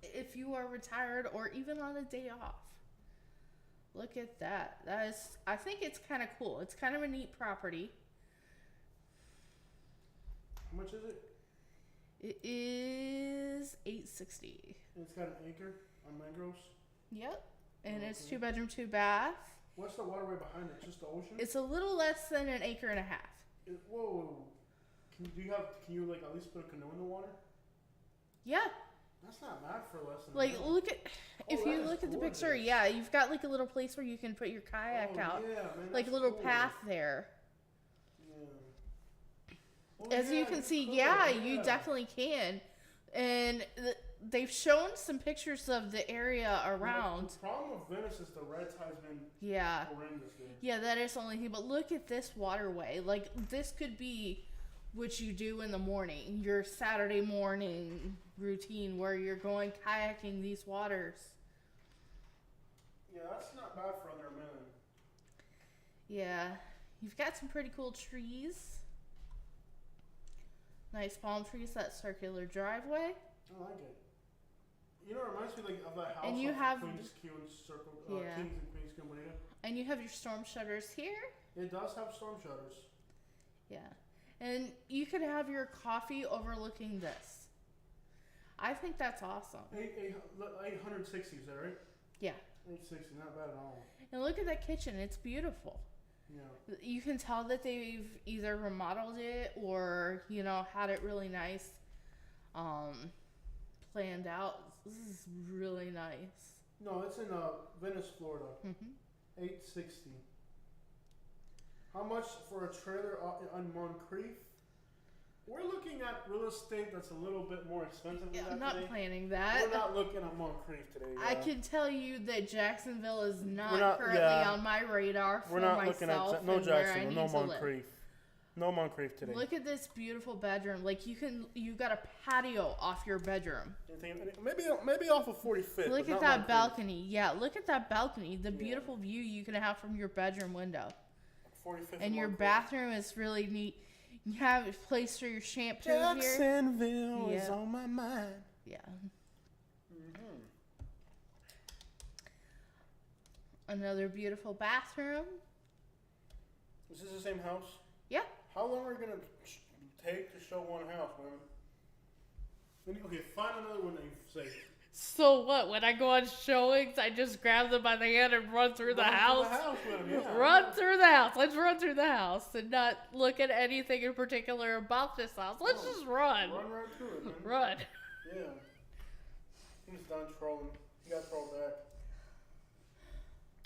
If you are retired or even on a day off. Look at that. I think it's kind of cool. It's kind of a neat property. How much is it? It is $860. It's got an acre on mangroves. Yep. And it's Okay. 2-bedroom, 2-bath. What's the waterway behind it? Just the ocean? It's a little less than an acre and a half. Whoa. Can you like at least put a canoe in the water? Yeah. That's not bad for less than a Like minute. look at if Oh, you that is look at the gorgeous. picture, yeah, you've got like a little place where you can put your kayak out. Yeah, man, Like a that's little cool. path there. Yeah. Oh, As you can you see, could, yeah, you definitely can. And they've shown some pictures of the area around. The problem with Venice is the red tide's been Yeah. horrendous there. Yeah, that is the only thing. But look at this waterway. Like, this could be what you do in the morning. Your Saturday morning routine where you're going kayaking these waters. Yeah, that's not bad for under a minute. Yeah. You've got some pretty cool trees. Nice palm trees, that circular driveway. I like it. You know, it reminds me like of that house And you off have- Queens Queen Circle, Yeah. Kings and Queens Bonita. And you have your storm shutters here. It does have storm shutters. Yeah. And you could have your coffee overlooking this. I think that's awesome. 860, is that right? Yeah. 860, not bad at all. And look at that kitchen. It's beautiful. Yeah. You can tell that they've either remodeled it or, had it really nice, planned out. This is really nice. No, it's in Venice, Florida. Mm-hmm. 860. How much for a trailer on Moncrief? We're looking at real estate that's a little bit more expensive than Yeah, that I'm not today. planning that. We're not looking at Moncrief today. I can tell you that Jacksonville is We're not not- currently yeah. on my radar for We're not myself looking at no and where I Jacksonville, need no to live. Moncrief. No Moncrief today. Look at this beautiful bedroom. Like you got a patio off your bedroom. Maybe off of 45th. Look but at not that Moncrief. balcony. Yeah, look at that balcony. The Yeah. beautiful view you can have from your bedroom window. 45th And your Moncrief. bathroom is really neat. You have a place for your shampoo here. Jacksonville is Yeah. on my mind. Yeah. Mm-hmm. Another beautiful bathroom. Is this the same house? Yeah. How long are you gonna take to show one house, women? Okay, find another one that you say. So what? When I go on showings, I just grab them by the hand and run through the Run house. through the house with 'em, yeah. Run through the house. Let's run through the house and not look at anything in particular about this house. Let's just run. Run right through it, man. Run. Yeah. He's done trolling. He got trolled back.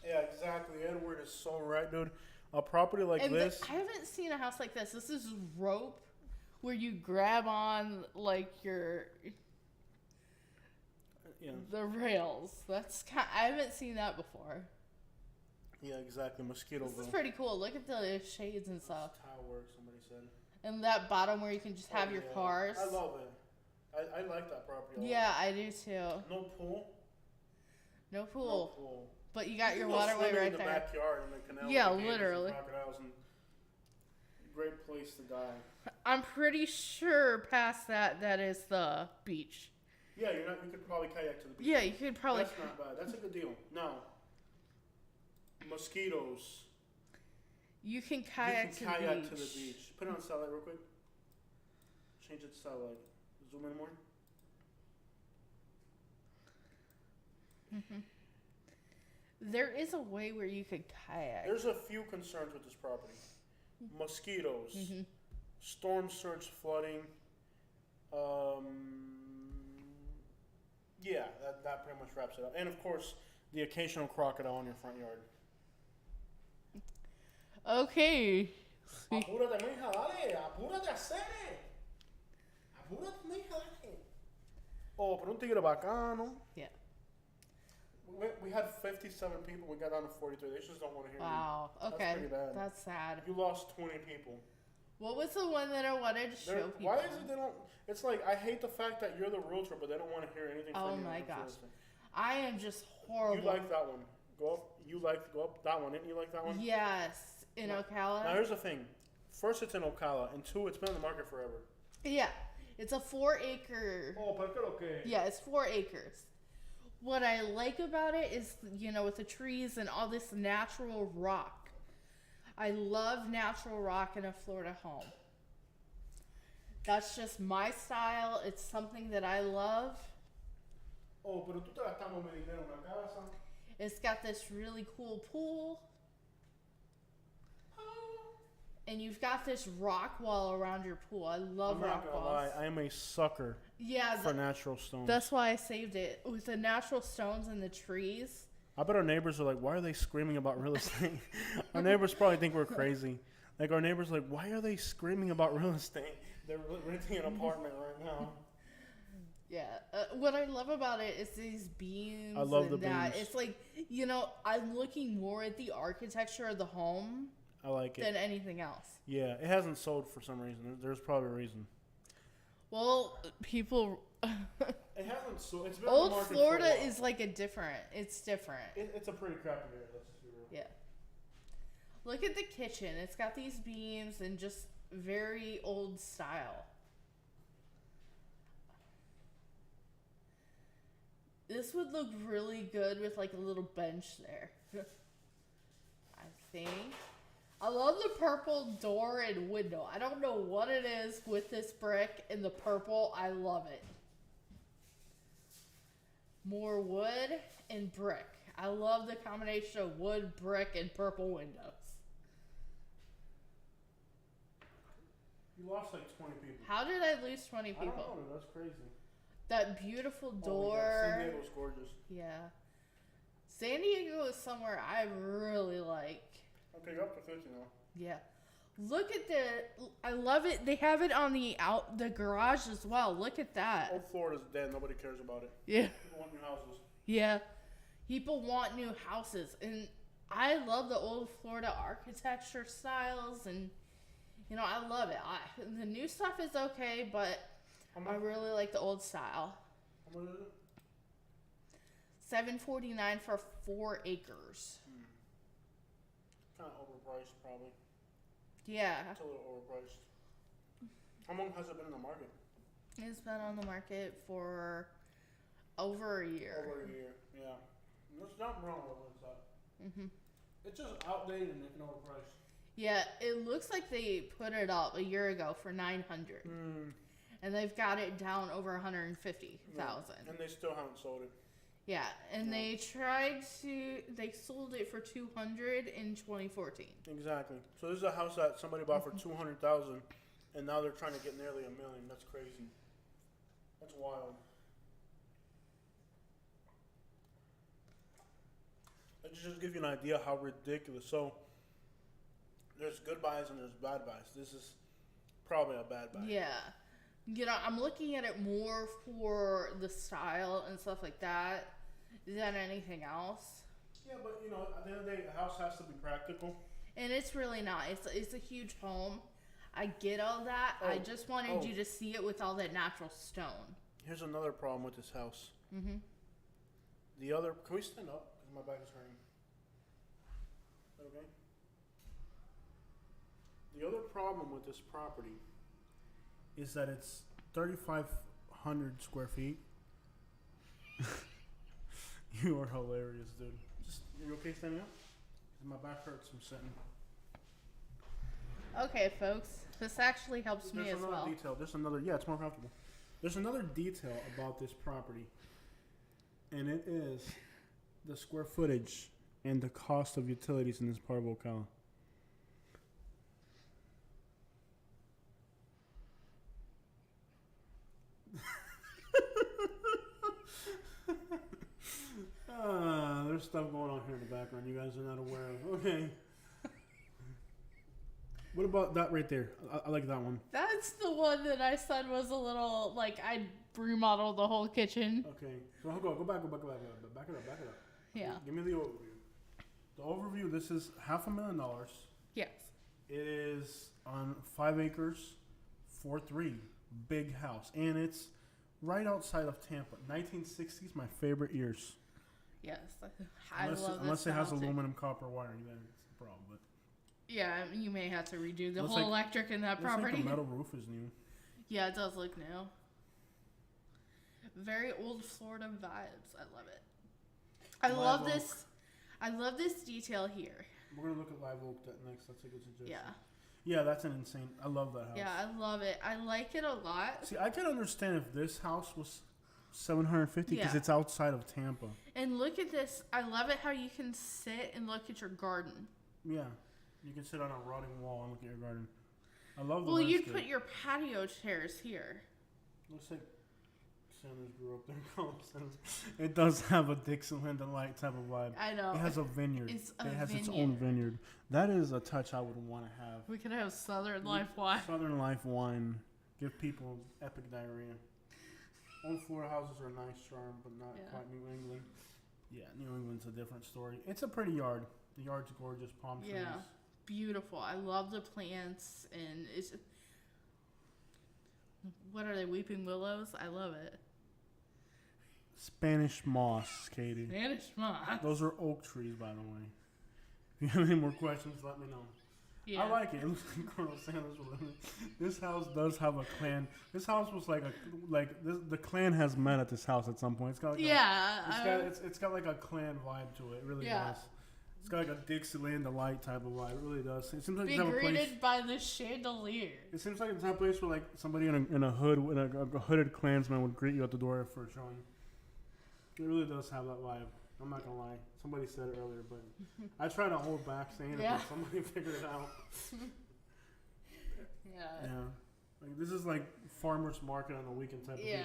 Yeah, exactly. Edward is so right, dude. A property like And this. I haven't seen a house like this. This is rope where you grab on like Yeah. the rails. I haven't seen that before. Yeah, exactly. This is Mosquitoeville. pretty cool. Look at the shades and stuff. Tile work, somebody said. And that bottom where you can just have Oh, your yeah. cars. I love it. I like that property a lot. Yeah, I do too. No pool. No No pool. pool. but you got You your can go waterway swimming right in the there. backyard in the canal. Yeah, with the gators literally. And crocodiles and great place to die. I'm pretty sure past that is the beach. Yeah, you could probably kayak to the beach. Yeah, you could probably. That's not bad. That's a good deal. Now, mosquitoes. You can kayak, You can kayak to the beach. Put it on satellite real quick. Change it to satellite. Zoom in more. There is a way where you could kayak. There's a few concerns with this property. Mosquitoes, storm surge flooding. Yeah, that pretty much wraps it up. And of course, the occasional crocodile in your front yard. Okay. Apúrate, mija, dale. Apúrate, hacer. Apúrate, mija, dale. Oh, pero un tigre bacano. Yeah. We had 57 people. We got down to 43. They just don't want to hear Wow. you. Okay. That's pretty bad. That's sad. You lost 20 people. What was the one that I wanted to show people? Why is it they don't? It's like I hate the fact that you're the realtor, but they don't want to hear anything Oh from you. my on gosh. Thursday. I am just horrible. You like that one? Go up. You like go up that one? Didn't you like that one? Yes, in Ocala. Now here's the thing. First, it's in Ocala, and two, it's been on the market forever. Yeah, it's a 4-acre. Oh, pero okay. Yeah, it's 4 acres. What I like about it is, with the trees and all this natural rock. I love natural rock in a Florida home. That's just my style. It's something that I love. Oh, pero tú te gastamos mi dinero en una casa. It's got this really cool pool. And you've got this rock wall around your pool. I love I'm rock not gonna walls. lie, I am a sucker Yeah, for natural stones. that's why I saved it. With the natural stones and the trees. I bet our neighbors are like, why are they screaming about real estate? Our neighbors probably think we're crazy. Like, our neighbors are like, why are they screaming about real estate? They're renting an apartment right now. Yeah. What I love about it is these beams. I love and the that. beams. It's like, I'm looking more at the architecture of the home I like it. than anything else. Yeah, it hasn't sold for some reason. There's probably a reason. Well, people. It hasn't sold. It's been on the Old market Florida for a while. is like it's different. It's a pretty crappy area, let's just be real. Yeah. Look at the kitchen. It's got these beams and just very old style. This would look really good with like a little bench there. I think. I love the purple door and window. I don't know what it is with this brick and the purple. I love it. More wood and brick. I love the combination of wood, brick, and purple windows. You lost like 20 people. How did I lose 20 people? I don't know. That's crazy. That beautiful Oh my God, door. San Diego's gorgeous. Yeah. San Diego is somewhere I really like. Okay, you're up to 50 now. Yeah. Look at I love it. They have it on the garage as well. Look at that. Old Florida's dead. Nobody cares about it. Yeah. People want new houses. Yeah. People want new houses. And I love the old Florida architecture styles. And, I love it. The new stuff is okay, but I really like the old style. How much is it? $749 for 4 acres. Kind of overpriced, probably. Yeah. It's a little overpriced. How long has it been in the market? It's been on the market for over a year. Over a year, yeah. There's nothing wrong with that. Mhm. It's just outdated and overpriced. Yeah, it looks like they put it up a year ago for $900, and they've got it down over $150,000. And they still haven't sold it. Yeah, and they sold it for $200 in 2014. Exactly. So this is a house that somebody bought for $200,000, and now they're trying to get nearly $1 million. That's crazy. That's wild. That just gives you an idea how ridiculous. So there's good buys and there's bad buys. This is probably a bad buy. Yeah. I'm looking at it more for the style and stuff like that than anything else. Yeah, but at the end of the day, a house has to be practical. And it's really not. It's a huge home. I get all that. I just wanted you to see it with all that natural stone. Here's another problem with this house. Mhm. Can we stand up? 'Cause My back is hurting. Okay. The other problem with this property is that it's 3,500 square feet. You are hilarious, dude. Just, you okay standing up? My back hurts from sitting. Okay, folks. This actually helps me as well. Detail. There's another. Yeah, it's more comfortable. There's another detail about this property, and it is the square footage and the cost of utilities in this part of Ocala. There's stuff going on here in the background you guys are not aware of. Okay. What about that right there? I like that one. That's the one that I said was a little, like, I remodeled the whole kitchen. Okay. So go back it up. Yeah. Give me the overview. The overview, this is $500,000. Yes. It is on 5 acres, 4.3, big house. And it's right outside of Tampa. 1960s, my favorite years. Yes. I love this. Unless it has aluminum copper wiring, then it's a problem. But yeah, you may have to redo the looks whole like- electric in that looks like property. the metal roof is new. Yeah, it does look new. Very old Florida vibes. I love it. I love Live this. I love this detail here. We're going to look at Live Oak next. That's a good suggestion. Yeah. Yeah, that's an insane. I love that house. Yeah, I love it. I like it a lot. See, I can understand if this house was $750 because Yeah. it's outside of Tampa. And look at this. I love it how you can sit and look at your garden. Yeah. You can sit on a rotting wall and look at your garden. I love the Well, you'd landscape. put your patio chairs here. Looks like Sanders grew up there. It does have a Dixieland Delight type of vibe. I know. It has a vineyard. It's It has its own vineyard. That is a touch I would want to have. We could have Southern Life wine. Southern Life wine. Give people epic diarrhea. Old Florida houses are a nice charm, but not quite New England. Yeah, New England's a different story. It's a pretty yard. The yard's gorgeous. Palm trees. Yeah. Beautiful. I love the plants, and it's. What are they? Weeping willows. I love it. Spanish moss, Katie. Spanish moss. Those are oak trees, by the way. If you have any more questions, let me know. Yeah. I like it. It looks like Colonel Sanders was living. This house does have a clan. This house was the clan has met at this house at some point. It's got like it's got like a clan vibe to it. It really does. It's got like a Dixieland Delight type of vibe. It really does. It seems like Be greeted by the chandelier. It seems like it's that place where like somebody in a hood, a hooded Klansman would greet you at the door for a showing. It really does have that vibe. I'm not gonna lie. Somebody said it earlier, but I try to hold back saying it, but somebody figured it out. Yeah. Like this is like farmers market on the weekend type of people.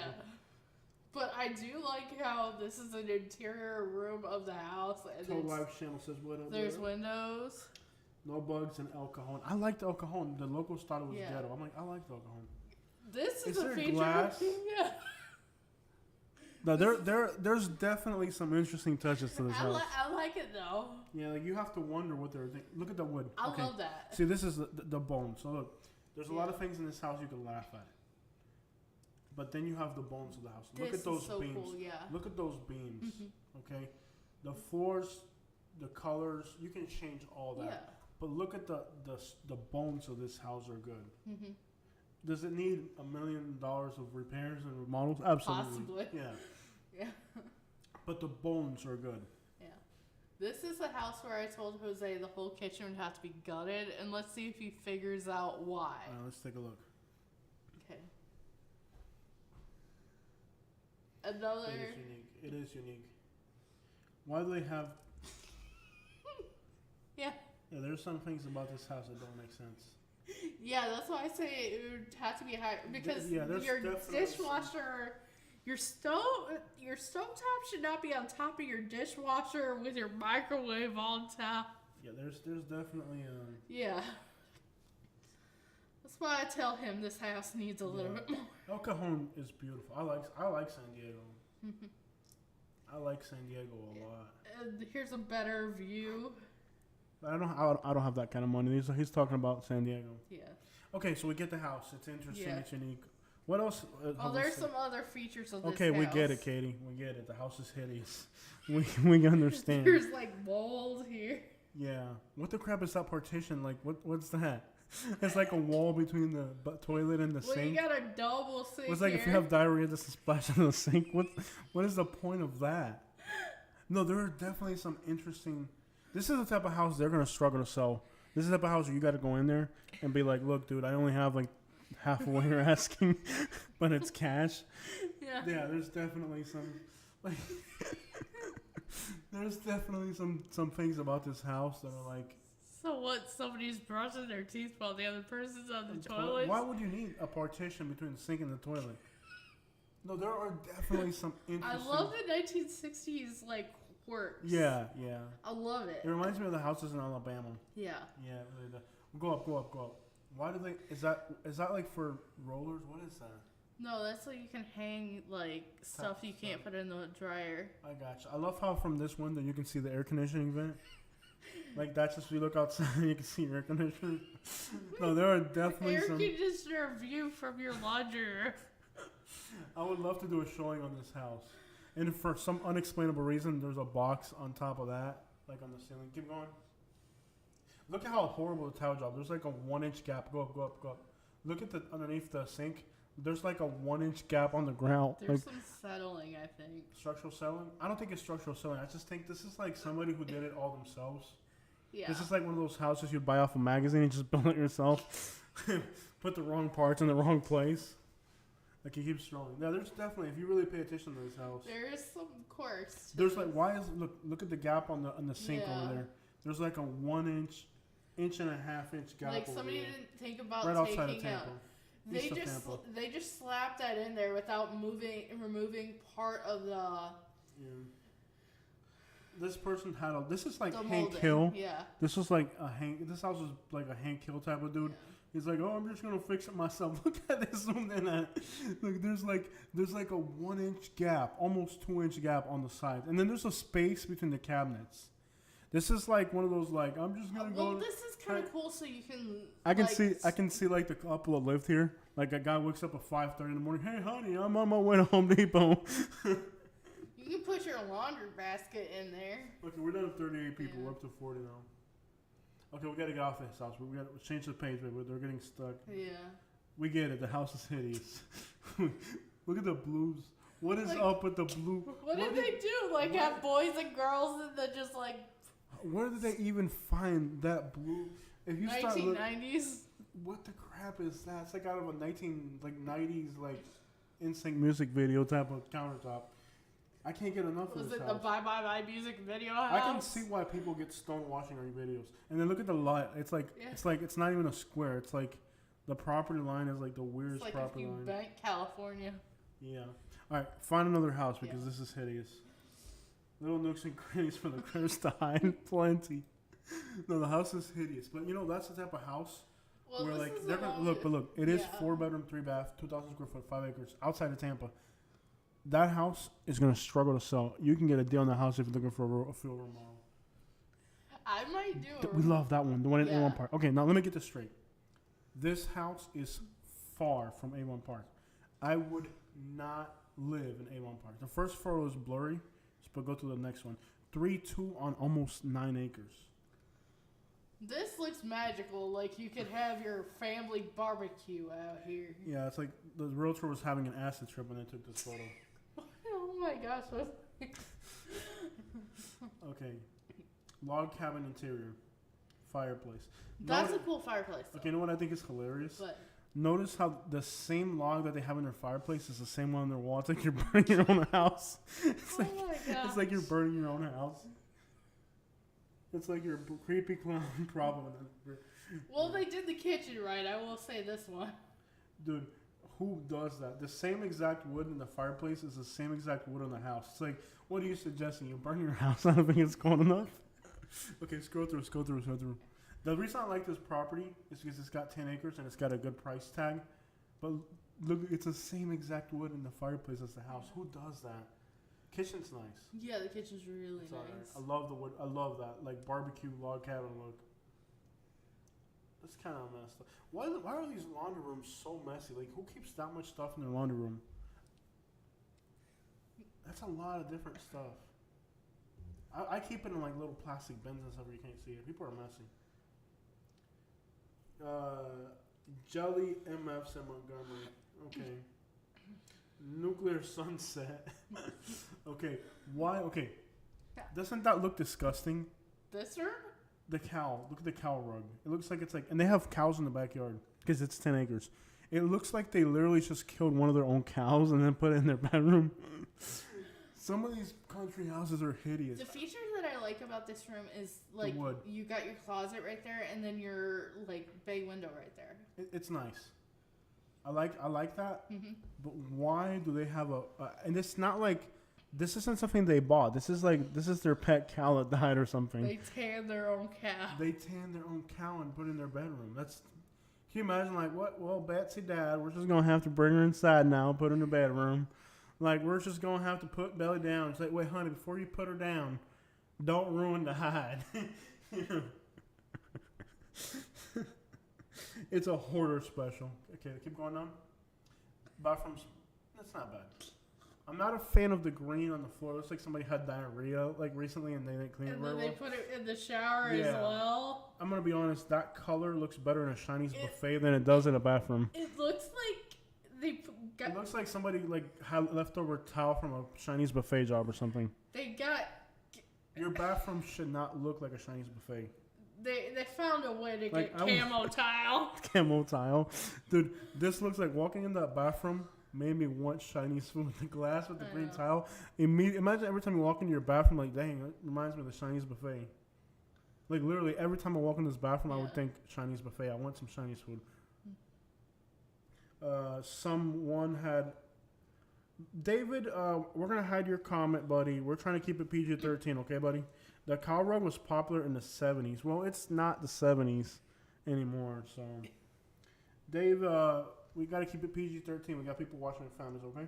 But I do like how this is an interior room of the house, and Total Life Channel says what up. There's windows. No bugs in El Cajon. I liked El Cajon. The locals thought it was ghetto. I'm like, I liked El Cajon. This is a feature. Glass? Yeah. No, there's definitely some interesting touches to this house. I like it though. Yeah, like you have to wonder what they're thinking. Look at the wood. I love that. See, this is the bone. So look, there's a lot of things in this house you can laugh at. But then you have the bones of the house. Look at those beams. Cool, yeah. Look at those beams. Okay, the floors, the colors, you can change all that. Yeah. But look at the bones of this house are good. Does it need $1 million of repairs and remodels? Absolutely. Possibly. Yeah. Yeah. But the bones are good. Yeah. This is a house where I told Jose the whole kitchen would have to be gutted, and let's see if he figures out why. Let's take a look. Okay. Another. It is unique. It is unique. Why do they have? Yeah. Yeah, there's some things about this house that don't make sense. Yeah, that's why I say it would have to be higher because your dishwasher, your stovetop should not be on top of your dishwasher with your microwave on top. Yeah, there's definitely Yeah. That's why I tell him this house needs a little bit more. El Cajon is beautiful. I like San Diego. I like San Diego a lot. And here's a better view. I don't have that kind of money. He's talking about San Diego. Yeah. Okay, so we get the house. It's interesting. Yeah. It's unique. What else? Oh, there's some other features of this Okay, we house. get it, Katie. We get it. The house is hideous. We understand. There's like mold here. Yeah. What the crap is that partition? Like, what's that? It's like a wall between the toilet and the Well, sink. you got a double sink It's like here. if you have diarrhea, just splash into the sink. What is the point of that? No, there are definitely some interesting. This is the type of house they're gonna struggle to sell. This is the type of house where you got to go in there and be like, "Look, dude, I only have like half of what you're asking, but it's cash." Yeah. Yeah, there's definitely some. Like, there's definitely some things about this house that are like. So what? Somebody's brushing their teeth while the other person's on the toilet? Why would you need a partition between the sink and the toilet? No, there are definitely some I interesting. love the 1960s like quirks. Yeah, yeah. I love it. It reminds me of the houses in Alabama. Yeah. Yeah, it really does. Go up. Why do they? Is that like for rollers? What is that? No, that's so you can hang like stuff you can't put in the dryer. I gotcha. I love how from this window you can see the air conditioning vent. Like that's just you look outside and you can see your air conditioner. No, there are definitely Air some. conditioner view from your laundry room. I would love to do a showing on this house. And for some unexplainable reason, there's a box on top of that, like on the ceiling. Keep going. Look at how horrible the tile job. There's like a 1-inch gap. Go up. Look at the underneath the sink. There's like a 1-inch gap on the ground. There's Like some settling, I think. structural settling. I don't think it's structural settling. I just think this is like somebody who did it all themselves. Yeah. This is like one of those houses you'd buy off a magazine and just build it yourself. Put the wrong parts in the wrong place. Like he keeps scrolling. Now there's definitely, if you really pay attention to this house, There is some quirks. to there's it. like look at the gap on the sink Yeah. over there. There's like a 1-inch, inch and a half inch gap. Like over somebody there. didn't think about Right outside of taking Tampa. out. East of Tampa. They just slapped that in there without removing part of the Yeah. This person had a. This is like the Hank molding. Hill. Yeah. This was like a Hank. This house was like a Hank Hill type of dude. He's like, oh, I'm just gonna fix it myself. Look at this one. Then look, there's like a 1-inch gap, almost 2-inch gap on the side, and then there's a space between the cabinets. This is like one of those like I'm just gonna Well, go. this is kind of cool, so you can. I can like, see like the couple that lived here. Like a guy wakes up at 5:30 in the morning. Hey, honey, I'm on my way to Home Depot. You can put your laundry basket in there. Okay, we're down to 38 people. Yeah. We're up to 40 now. Okay, we gotta get off this house. We gotta change the page, baby. They're getting stuck. Yeah. We get it. The house is hideous. Look at the blues. What is Like, up with the blue? What did they do? Like have boys and girls and then just like Where did they even find that blue? If you start looking, 1990s? what the crap is that? It's like out of a 90s like NSYNC music video type of countertop. I can't get enough of Was this it house. the Bye Bye Bye music video house? I can see why people get stoned watching our videos. And then look at the lot. It's like it's not even a square. It's like the property line is like the weirdest It's like property if you line. bank California. Yeah. All right, find another house because Yeah. this is hideous. Little nooks and crannies for the critters to hide. Plenty. No, the house is hideous. But you know that's the type of house Well, where this like is they're a gonna long- look. But look, it is yeah. 4-bedroom, 3-bath, 2,000 square foot, 5 acres, outside of Tampa. That house is gonna struggle to sell. You can get a deal on the house if you're looking for a full remodel. I might do it. We love that one, the one in Yeah. A1 Park. Okay, now let me get this straight. This house is far from A1 Park. I would not live in A1 Park. The first photo is blurry, but go to the next one. 3-2 on almost 9 acres. This looks magical. Like you could have your family barbecue out here. Yeah, it's like the realtor was having an acid trip when they took this photo. Oh my gosh. Okay. Log cabin interior. Fireplace. That's Notice- a cool fireplace. Though. Okay, you know what I think is hilarious? But Notice how the same log that they have in their fireplace is the same one on their wall. It's like you're burning your own house. It's like, oh my gosh. it's like you're burning your own house. It's like your creepy clown problem. Well, they did the kitchen right. I will say this one. Dude, who does that? The same exact wood in the fireplace is the same exact wood on the house. It's like, what are you suggesting? You burn your house? I don't think it's cold enough. Okay, scroll through. The reason I like this property is because it's got 10 acres and it's got a good price tag. But look, it's the same exact wood in the fireplace as the house. Who does that? Kitchen's nice. Yeah, the kitchen's really It's nice. alright. I love the wood. I love that. Like barbecue log cabin look. It's kind of messed up. Why are these laundry rooms so messy? Like, who keeps that much stuff in their laundry room? That's a lot of different stuff. I keep it in like little plastic bins and stuff where you can't see it. People are messy. Jelly MFs in Montgomery. Okay. Nuclear sunset. Okay. Why? Okay. Doesn't that look disgusting? This room? The cow. Look at the cow rug. It looks like it's like, and they have cows in the backyard because it's 10 acres. It looks like they literally just killed one of their own cows and then put it in their bedroom. Some of these country houses are hideous. The feature that I like about this room is like you got your closet right there and then your like bay window right there. It's nice. I like that. Mm-hmm. But why do they have and it's not like, this isn't something they bought. This is their pet cow that died or something. They tan their own cow. They tan their own cow and put it in their bedroom. Can you imagine, like, what? Well, Betsy died. We're just going to have to bring her inside now, put her in the bedroom. Like, we're just going to have to put Belly down. It's like, wait, honey, before you put her down, don't ruin the hide. It's a hoarder special. Okay, keep going on. Bathrooms, that's not bad. I'm not a fan of the green on the floor. It looks like somebody had diarrhea like recently and they didn't clean it And very then they well. put it in the shower as well. I'm going to be honest, that color looks better in a Chinese buffet than it does in a bathroom. It looks like they got... It looks like somebody like had leftover towel from a Chinese buffet job or something. They got... Your bathroom should not look like a Chinese buffet. They found a way to Like, get camo tile. Camo tile. Dude, this looks like walking in that bathroom made me want Chinese food with the glass with the green tile. Imagine every time you walk into your bathroom, like, dang, it reminds me of the Chinese buffet. Like, literally, every time I walk in this bathroom, I would think Chinese buffet. I want some Chinese food. Someone had... David, we're going to hide your comment, buddy. We're trying to keep it PG-13, okay, buddy? The cow rug was popular in the 70s. Well, it's not the 70s anymore, so... Dave, we got to keep it PG-13. We got people watching their families, okay?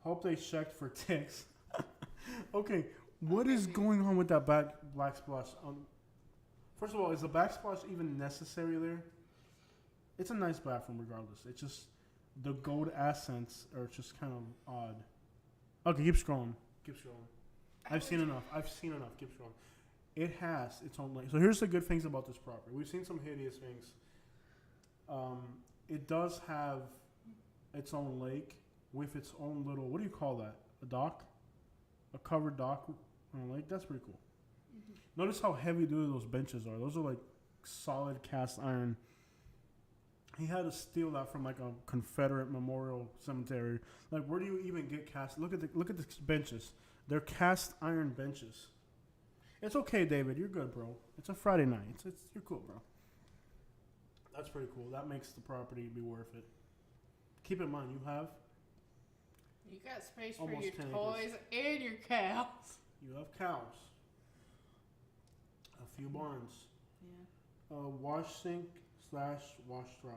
Hope they checked for ticks. Okay, what is going on with that black splash? First of all, is the backsplash even necessary there? It's a nice bathroom regardless. It's just the gold accents are just kind of odd. Okay, keep scrolling. Keep scrolling. I've seen enough. Keep scrolling. It has its own lake. So here's the good things about this property. We've seen some hideous things. It does have its own lake with its own little, what do you call that? A dock? A covered dock on a lake? That's pretty cool. Mm-hmm. Notice how heavy duty those benches are. Those are like solid cast iron. He had to steal that from like a Confederate memorial cemetery. Like, where do you even get cast? Look at the benches. They're cast iron benches. It's okay, David. You're good, bro. It's a Friday night. You're cool, bro. That's pretty cool. That makes the property be worth it. Keep in mind, you have... You got space for almost your 10 toys acres. and your cows. You have cows. A few barns. Yeah. Wash sink / wash trough.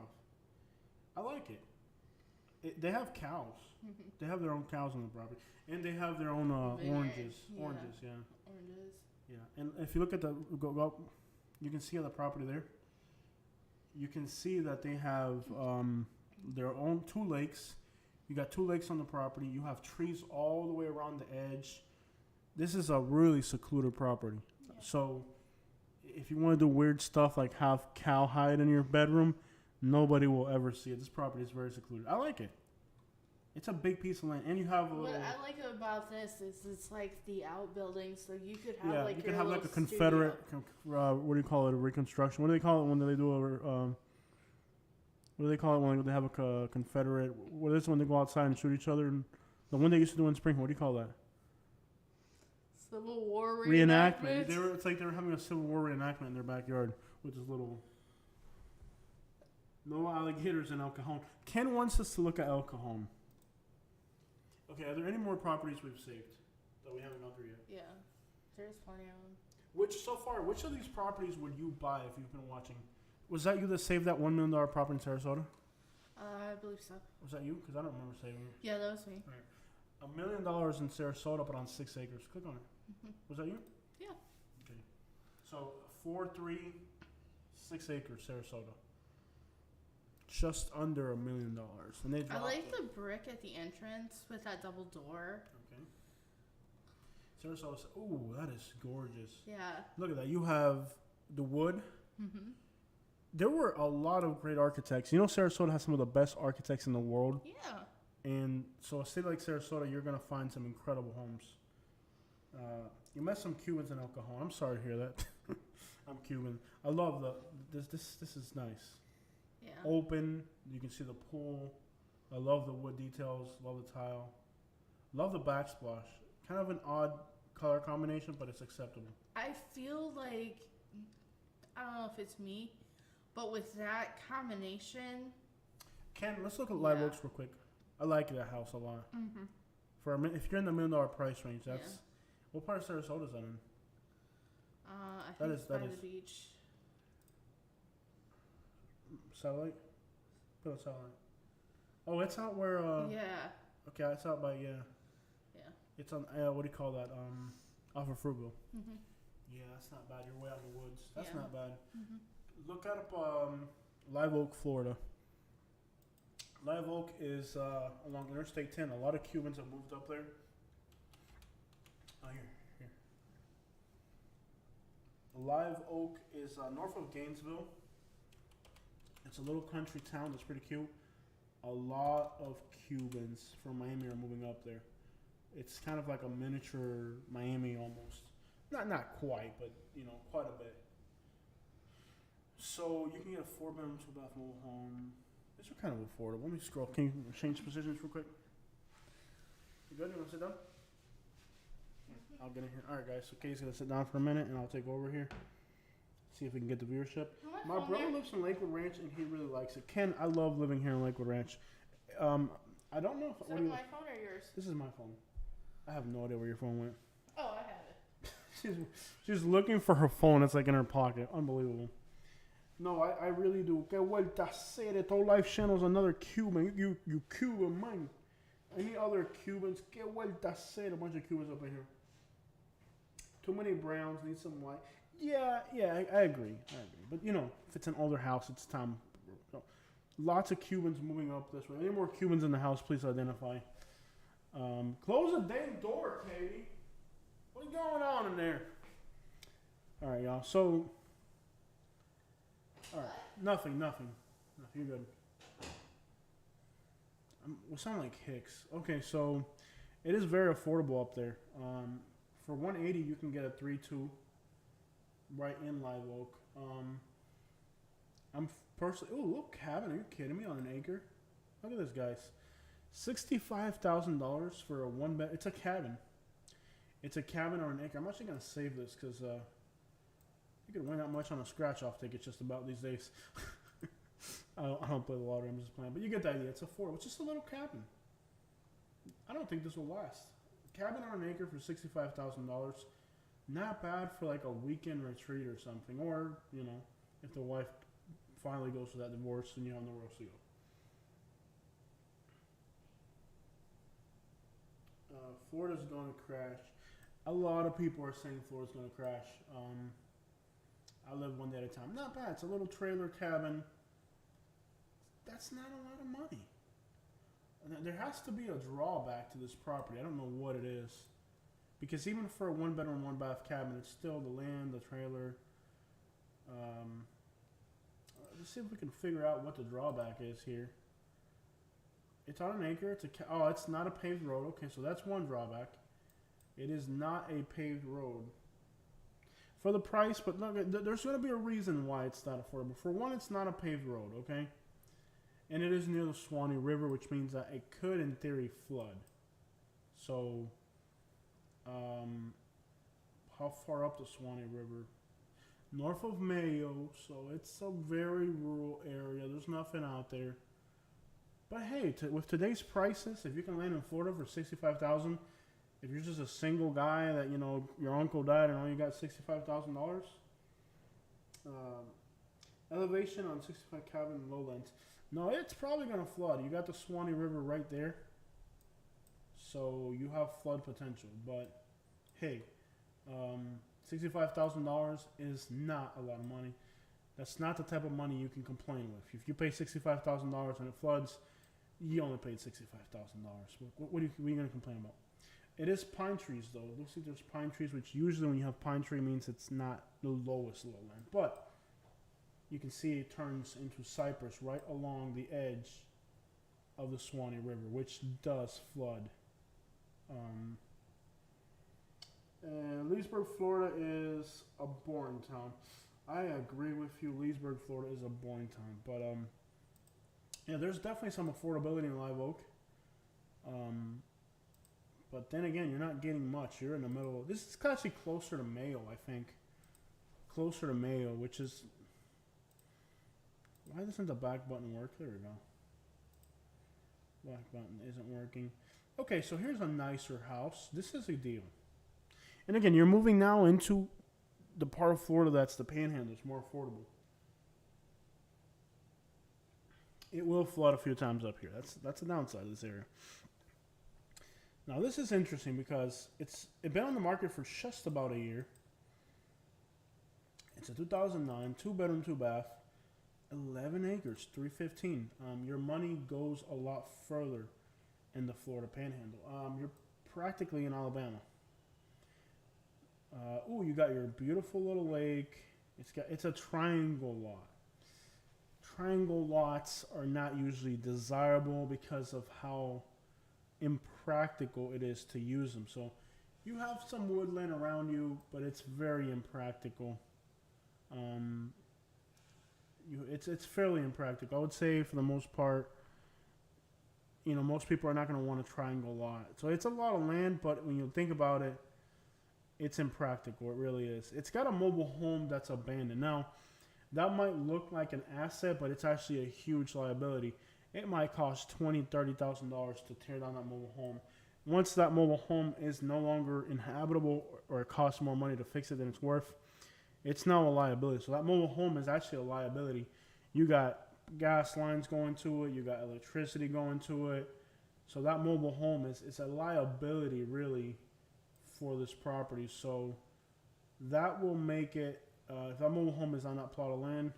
I like it. They have cows. They have their own cows on the property. And they have their own oranges. Yeah. Oranges, yeah. Oranges. Yeah. And if you look at go up, you can see on the property there. You can see that they have their own 2 lakes. You got 2 lakes on the property. You have trees all the way around the edge. This is a really secluded property. Yeah. So if you want to do weird stuff like have cow hide in your bedroom, nobody will ever see it. This property is very secluded. I like it. It's a big piece of land, and you have a little... What I like about this is it's like the outbuildings, so you could have like you your could have like a little Confederate, what do you call it, a reconstruction? What do they call it when they do a, what do they call it when they have a Confederate, what is it when they go outside and shoot each other? And the one they used to do in spring, what do you call that? Civil War reenactment. It's like they were having a Civil War reenactment in their backyard with this little... No alligators in El Cajon. Ken wants us to look at El Cajon. Okay, are there any more properties we've saved that we haven't gone through yet? Yeah, there's plenty of them. Which of these properties would you buy if you've been watching? Was that you that saved that $1 million property in Sarasota? I believe so. Was that you? Because I don't remember saving it. Yeah, that was me. All right. $1 million in Sarasota, but on 6 acres. Click on it. Was that you? Yeah. Okay. So 4, 3, 6 acres, Sarasota. Just under $1 million, and they I dropped like it. the brick at the entrance with that double door. Okay. Sarasota. Ooh, that is gorgeous. Yeah. Look at that. You have the wood. Mhm. There were a lot of great architects. You know, Sarasota has some of the best architects in the world. Yeah. And so a city like Sarasota, you're going to find some incredible homes. You met some Cubans in El Cajon. I'm sorry to hear that. I'm Cuban. I love this is nice. Yeah. Open. You can see the pool. I love the wood details. Love the tile. Love the backsplash. Kind of an odd color combination, but it's acceptable. I feel like, I don't know if it's me, but with that combination. Ken, let's look at Live Yeah. Oaks real quick. I like that house a lot. Mm-hmm. If you're in the $1 million price range, that's Yeah. what part of Sarasota is that in? I That think is- it's by that the is- beach. Satellite? Put a satellite. Oh, it's out where. Yeah. Okay, it's out by Yeah. It's on. What do you call that? Off of Fruitville. Mm-hmm. Yeah, that's not bad. You're way out in the woods. That's Yeah. not bad. Mm-hmm. Look up Live Oak, Florida. Live Oak is along Interstate 10. A lot of Cubans have moved up there. Oh, here. Live Oak is north of Gainesville. It's a little country town that's pretty cute. A lot of Cubans from Miami are moving up there. It's kind of like a miniature Miami almost. Not quite, but quite a bit. So you can get a 4-bedroom, 2-bath mobile home. These are kind of affordable. Let me scroll. Can you change positions real quick? You good? You want to sit down? I'll get in here. All right, guys. So Kay's gonna sit down for a minute, and I'll take over here. See if we can get the viewership. My brother lives in Lakewood Ranch, and he really likes it. Ken, I love living here in Lakewood Ranch. I don't know if Is that my phone or yours? This is my phone. I have no idea where your phone went. Oh, I have it. She's looking for her phone. It's like in her pocket. Unbelievable. No, I really do. Que vuelta hacer. Todo Life Channel's another Cuban. You Cuban man. Any other Cubans? Que vuelta hacer. A bunch of Cubans up in here. Too many browns. Need some white. Yeah, I agree. But if it's an older house, it's time. Lots of Cubans moving up this way. Any more Cubans in the house? Please identify. Close the dang door, Katie. What's going on in there? All right, y'all. So, all right, nothing. You're good. We sound like Hicks. Okay, so it is very affordable up there. For $180, you can get a 3-2 right in Live Oak. I'm personally. Oh, look, cabin. Are you kidding me? On an acre? Look at this, guys. $65,000 for a 1-bed. It's a cabin. It's a cabin on an acre. I'm actually gonna save this because you can win that much on a scratch-off ticket just about these days. I don't play the lottery. I'm just playing, but you get the idea. It's affordable. It's just a little cabin. I don't think this will last. Cabin on an acre for $65,000. Not bad for like a weekend retreat or something, or if the wife finally goes through that divorce and you have nowhere else to go. Florida's going to crash. A lot of people are saying Florida's going to crash. I live one day at a time. Not bad. It's a little trailer cabin. That's not a lot of money. And there has to be a drawback to this property. I don't know what it is. Because even for a 1-bedroom, 1-bath cabin, it's still the land, the trailer. Let's see if we can figure out what the drawback is here. It's on an acre. It's not a paved road. Okay, so that's one drawback. It is not a paved road. For the price, but look, there's going to be a reason why it's not affordable. For one, it's not a paved road, okay? And it is near the Swanee River, which means that it could, in theory, flood. So, how far up the Swanee River? North of Mayo, so it's a very rural area. There's nothing out there. But hey, with today's prices, if you can land in Florida for $65,000, if you're just a single guy that your uncle died and all you got $65,000, elevation on 65 cabin lowlands. No, it's probably gonna flood. You got the Swanee River right there, so you have flood potential. But hey, $65,000 is not a lot of money. That's not the type of money you can complain with. If you pay $65,000 and it floods, you only paid $65,000. What are you going to complain about? It is pine trees, though. It looks like there's pine trees, which usually when you have pine tree means it's not the lowest lowland. But you can see it turns into cypress right along the edge of the Swanee River, which does flood. And Leesburg, Florida is a boring town. I agree with you. Leesburg, Florida is a boring town. But, yeah, there's definitely some affordability in Live Oak. But then again, you're not getting much. You're in the middle. This is actually closer to Mayo, I think. Closer to Mayo, which is... Why doesn't the back button work? There we go. Back button isn't working. Okay, so here's a nicer house. This is a deal. And again, you're moving now into the part of Florida that's the Panhandle. It's more affordable. It will flood a few times up here. That's the downside of this area. Now this is interesting because it's been on the market for just about a year. It's a 2009, 2-bedroom, 2-bath, 11 acres, 315. Your money goes a lot further in the Florida Panhandle. You're practically in Alabama. You got your beautiful little lake. It's a triangle lot. Triangle lots are not usually desirable because of how impractical it is to use them. So you have some woodland around you, but it's very impractical. It's fairly impractical. I would say for the most part, most people are not going to want a triangle lot. So it's a lot of land, but when you think about it, it's impractical. It really is. It's got a mobile home that's abandoned. Now, that might look like an asset, but it's actually a huge liability. It might cost $20,000, $30,000 to tear down that mobile home. Once that mobile home is no longer inhabitable or it costs more money to fix it than it's worth, it's now a liability. So that mobile home is actually a liability. You got gas lines going to it. You got electricity going to it. So that mobile home is a liability, really, for this property. So that will make it, if that mobile home is on that plot of land,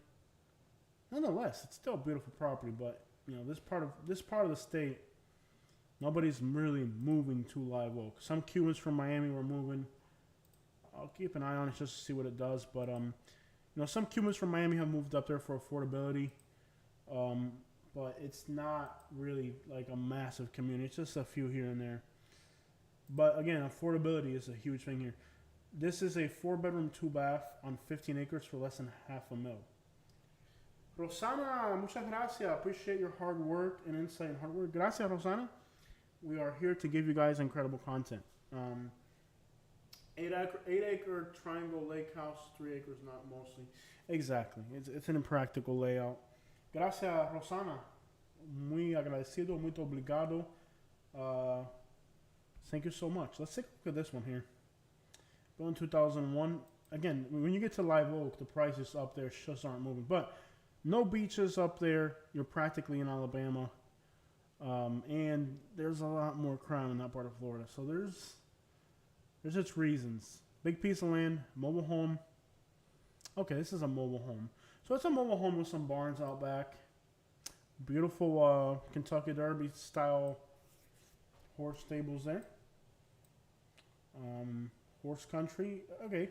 nonetheless, it's still a beautiful property. But this part of the state, nobody's really moving to Live Oak. Some Cubans from Miami were moving. I'll keep an eye on it just to see what it does. But some Cubans from Miami have moved up there for affordability. But it's not really like a massive community. It's just a few here and there. But again, affordability is a huge thing here. This is a 4-bedroom, 2-bath on 15 acres for less than $500,000. Rosana, muchas gracias. Appreciate your hard work and insight and hard work. Gracias, Rosana. We are here to give you guys incredible content. 8-acre triangle lake house, 3 acres, not mostly. Exactly. It's an impractical layout. Gracias, Rosana. Muy agradecido, muito obrigado. Thank you so much. Let's take a look at this one here. Built in 2001. Again, when you get to Live Oak, the prices up there just aren't moving. But no beaches up there. You're practically in Alabama. And there's a lot more crime in that part of Florida. So there's its reasons. Big piece of land, mobile home. Okay, this is a mobile home. So it's a mobile home with some barns out back. Beautiful Kentucky Derby style horse stables there. Horse country. Okay.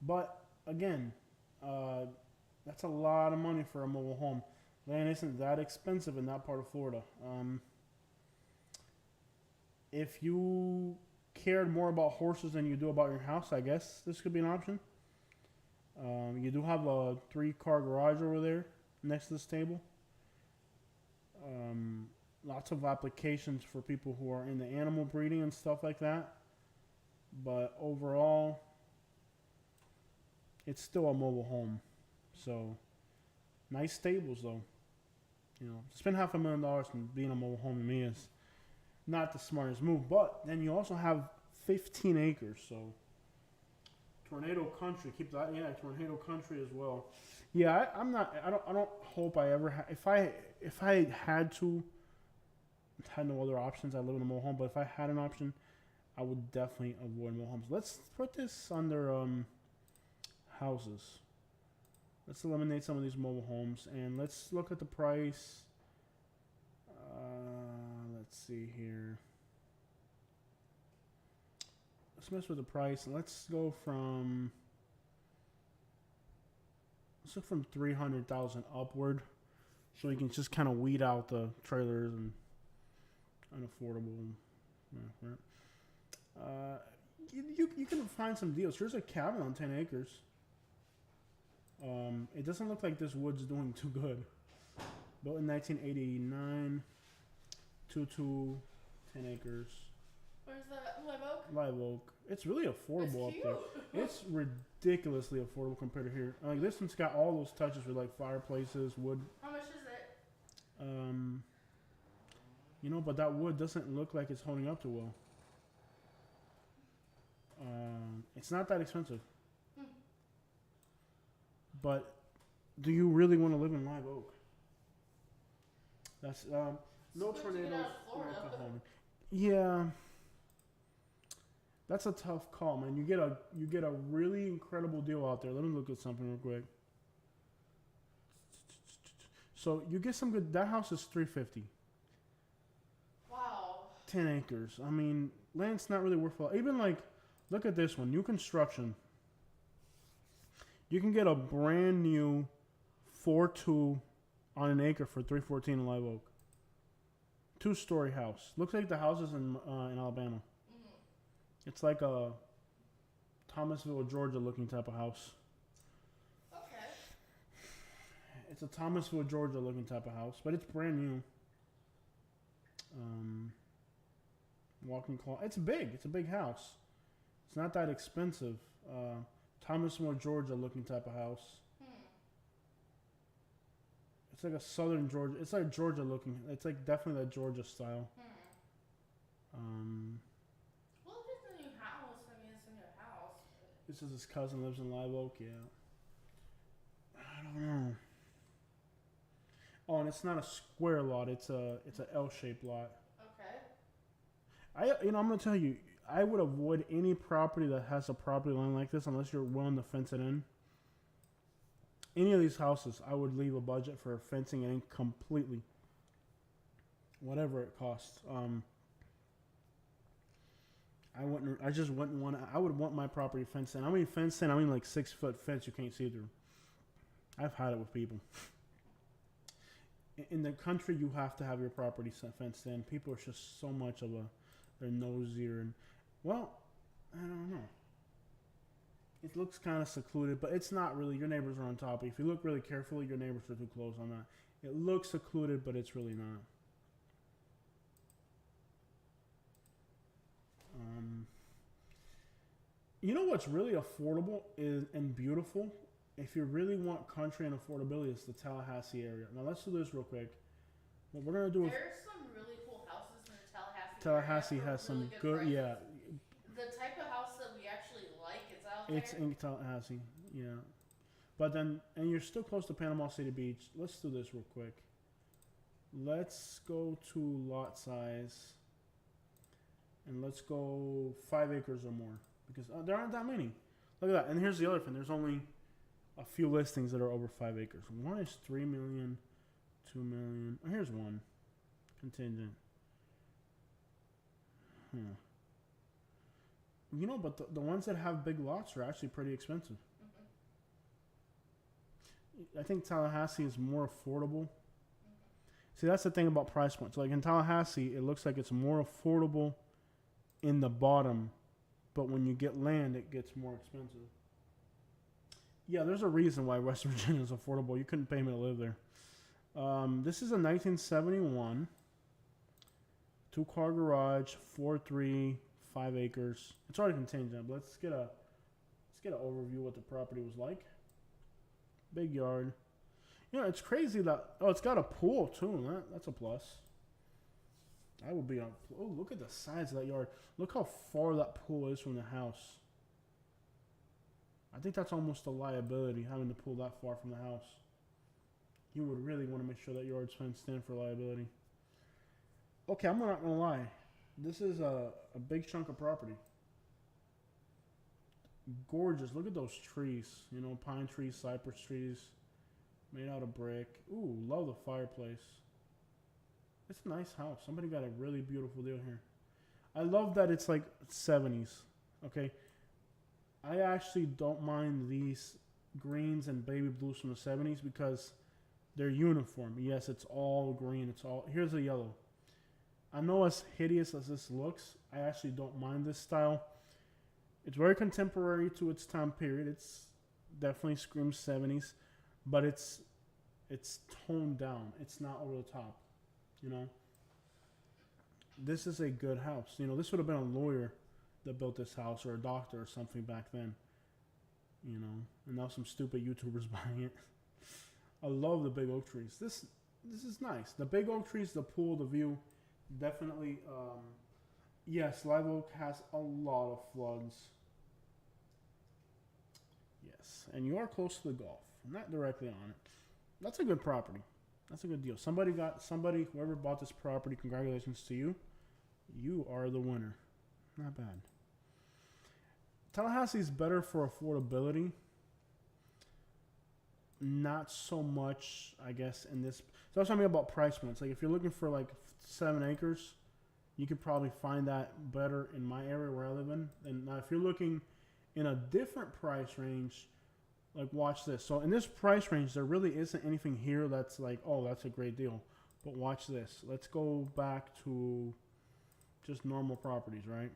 But again, that's a lot of money for a mobile home. Land isn't that expensive in that part of Florida. If you cared more about horses than you do about your house, I guess this could be an option. You do have a 3-car garage over there next to the stable. Lots of applications for people who are into animal breeding and stuff like that. But overall, it's still a mobile home. So, nice stables though. To spend $500,000 on being a mobile home to me is not the smartest move. But then you also have 15 acres, so Tornado Country. Keep that, Tornado Country as well. Yeah, I don't hope I ever. If I had no other options, I live in a mobile home. But if I had an option, I would definitely avoid mobile homes. Let's put this under houses. Let's eliminate some of these mobile homes and let's look at the price. Let's see here. Let's mess with the price. Let's go from. Let's look from 300,000 upward, so we can just kind of weed out the trailers and unaffordable. Yeah, right. You can find some deals. Here's a cabin on 10 acres. It doesn't look like this wood's doing too good. Built in 1989. 10 acres. Where's that? Live Oak? Live Oak. It's really affordable It's up there. It's ridiculously affordable compared to here. Like this one's got all those touches with like fireplaces, wood. How much is it? You know, but that wood doesn't look like it's holding up too well. It's not that expensive. But do you really want to live in Live Oak? That's no tornadoes. No Oklahoma. Yeah, that's a tough call, man. You get a really incredible deal out there. Let me look at something real quick. So you get some good. That house is $350. Wow. 10 acres. I mean, land's not really worth a lot. Even like, look at this one, new construction. You can get a brand new 4.2 on an acre for $314 in Live Oak. 2-story house. Looks like the houses in Alabama. It's like a Thomasville, Georgia looking type of house. Okay. It's a Thomasville, Georgia looking type of house, but it's brand new. Walk-in closet. It's big. It's a big house. It's not that expensive. Thomasville, Georgia looking type of house. It's like a southern Georgia. It's like Georgia looking. It's like definitely that Georgia style. Well, if it's a new house, I mean, it's a new house. This is his cousin lives in Live Oak. Yeah. I don't know. Oh, and it's not a square lot. It's a L-shaped lot. Okay. I'm gonna tell you, I would avoid any property that has a property line like this unless you're willing to fence it in. Any of these houses, I would leave a budget for fencing it in completely. Whatever it costs. I just wouldn't want to. I would want my property fenced in. I mean fenced in. I mean like 6-foot fence you can't see through. I've had it with people. In the country, you have to have your property fenced in. People are just so much of they're nosier and, well, I don't know. It looks kind of secluded, but it's not really. Your neighbors are on top. If you look really carefully, your neighbors are too close on that. It looks secluded, but it's really not. You know what's really affordable and beautiful? If you really want country and affordability, it's the Tallahassee area. Now let's do this real quick. What we're gonna do is There's some really cool houses in the Tallahassee area has for some really good, prices. yeah. The type of house that we actually like is out there. It's in Tallahassee, yeah. But then, and you're still close to Panama City Beach. Let's do this real quick. Let's go to lot size. And let's go 5 acres or more. Because there aren't that many. Look at that. And here's the other thing. There's only a few listings that are over 5 acres. One is 3 million, 2 million. Oh, here's one. Contingent. You know, but the ones that have big lots are actually pretty expensive. I think Tallahassee is more affordable. See, that's the thing about price points. Like in Tallahassee, it looks like it's more affordable in the bottom, but when you get land, it gets more expensive. Yeah, there's a reason why West Virginia is affordable. You couldn't pay me to live there. This is a 1971 2-car garage, 4.3, 5 acres. It's already contingent, but let's get an overview of what the property was like. Big yard. You know, it's crazy that it's got a pool too. That's a plus. I would be on. Oh, look at the size of that yard. Look how far that pool is from the house. I think that's almost a liability, having to pull that far from the house. You would really want to make sure that yard's fenced in for liability. Okay, I'm not gonna lie. This is a big chunk of property. Gorgeous. Look at those trees. You know, pine trees, cypress trees. Made out of brick. Ooh, love the fireplace. It's a nice house. Somebody got a really beautiful deal here. I love that it's like 70s. Okay. I actually don't mind these greens and baby blues from the 70s because they're uniform. Yes, it's all green. It's all. Here's a yellow. I know as hideous as this looks, I actually don't mind this style. It's very contemporary to its time period. It's definitely screams 70s, but it's toned down. It's not over the top, you know. This is a good house. You know, this would have been a lawyer that built this house or a doctor or something back then, you know. And now some stupid YouTubers buying it. I love the big oak trees. This is nice. The big oak trees, the pool, the view, definitely. Yes, Live Oak has a lot of floods. Yes, and you are close to the Gulf, not directly on it. That's a good property. That's a good deal. Whoever bought this property, congratulations to you. You are the winner. Not bad. Tallahassee's better for affordability. Not so much, I guess, in this. So I was talking about price points. Like if you're looking for like 7 acres, you could probably find that better in my area where I live in. And now if you're looking in a different price range, like watch this. So in this price range, there really isn't anything here that's like, oh, that's a great deal. But watch this. Let's go back to just normal properties, right?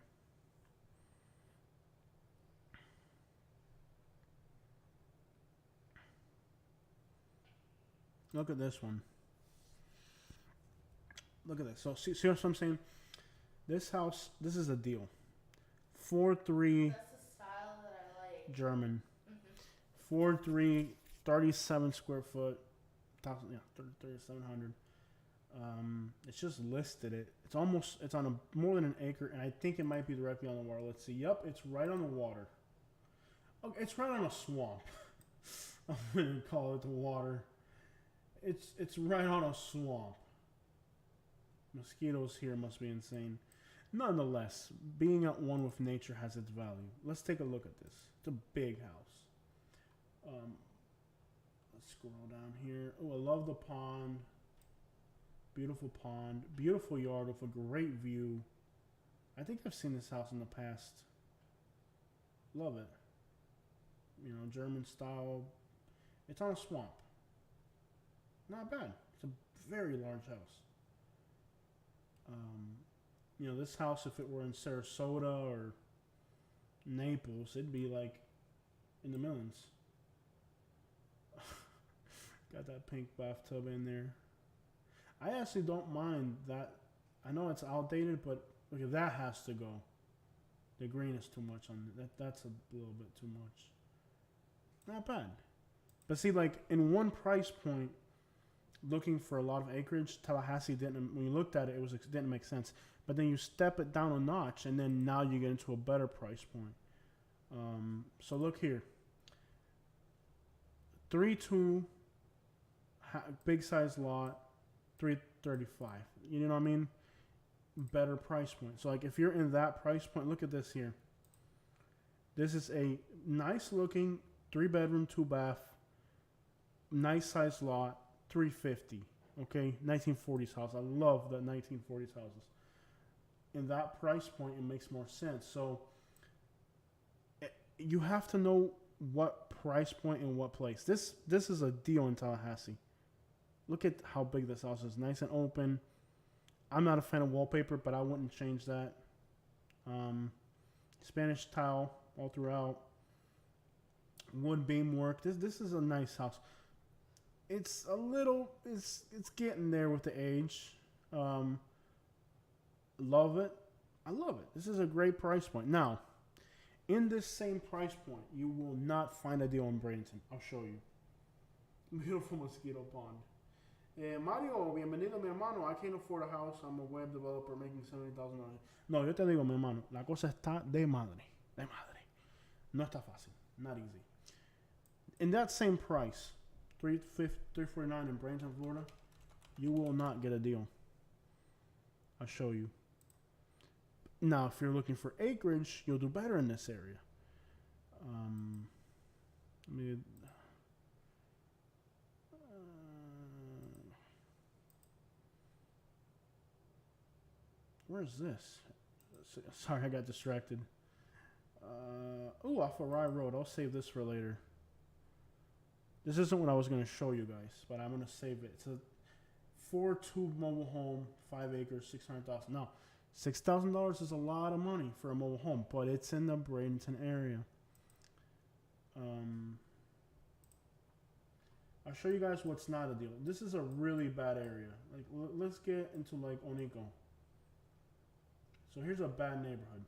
Look at this one. Look at this. So see what I'm saying? This house, this is a deal. 4-3 That's the style that I like. German. 4-3, 37 square foot. 3,700. It's just listed it. It's on a more than an acre, and I think it might be directly on the water. Let's see. Yep, it's right on the water. Okay, it's right on a swamp. I'm gonna call it the water. It's right on a swamp. Mosquitoes here must be insane. Nonetheless, being at one with nature has its value. Let's take a look at this. It's a big house. Let's scroll down here. Oh, I love the pond. Beautiful pond. Beautiful yard with a great view. I think I've seen this house in the past. Love it. You know, German style. It's on a swamp. Not bad. It's a very large house. You know, this house, if it were in Sarasota or Naples, it'd be like in the millions. Got that pink bathtub in there. I actually don't mind that. I know it's outdated, but look, if that has to go, the green is too much on that. That's a little bit too much. Not bad. But see, like in one price point, looking for a lot of acreage, Tallahassee didn't. When you looked at it, it didn't make sense. But then you step it down a notch, and then now you get into a better price point. So look here, 3-2, big size lot, 335. You know what I mean? Better price point. So like if you're in that price point, look at this here. This is a nice looking 3-bedroom, 2-bath, nice size lot, 350. Okay, 1940s house. I love the 1940s houses. In that price point, it makes more sense. So you have to know what price point and what place. This is a deal in Tallahassee. Look at how big this house is. Nice and open. I'm not a fan of wallpaper, but I wouldn't change that. Spanish tile all throughout. Wood beam work. This is a nice house. It's it's getting there with the age. Love it. I love it. This is a great price point. Now, in this same price point, you will not find a deal in Bradenton. I'll show you. Beautiful mosquito pond. Mario, bienvenido, mi hermano. I can't afford a house. I'm a web developer making $70,000. No, yo te digo, mi hermano, la cosa está de madre. De madre. No está fácil. Not easy. In that same price, $349 in Bradenton, Florida, you will not get a deal. I'll show you. Now, if you're looking for acreage, you'll do better in this area. where's this? Sorry, I got distracted. Off of Rye Road. I'll save this for later. This isn't what I was going to show you guys, but I'm going to save it. It's a 4-2 mobile home, 5 acres, 600,000. Now, $6,000 is a lot of money for a mobile home, but it's in the Bradenton area. I'll show you guys what's not a deal. This is a really bad area. Like, let's get into like Onico. So here's a bad neighborhood.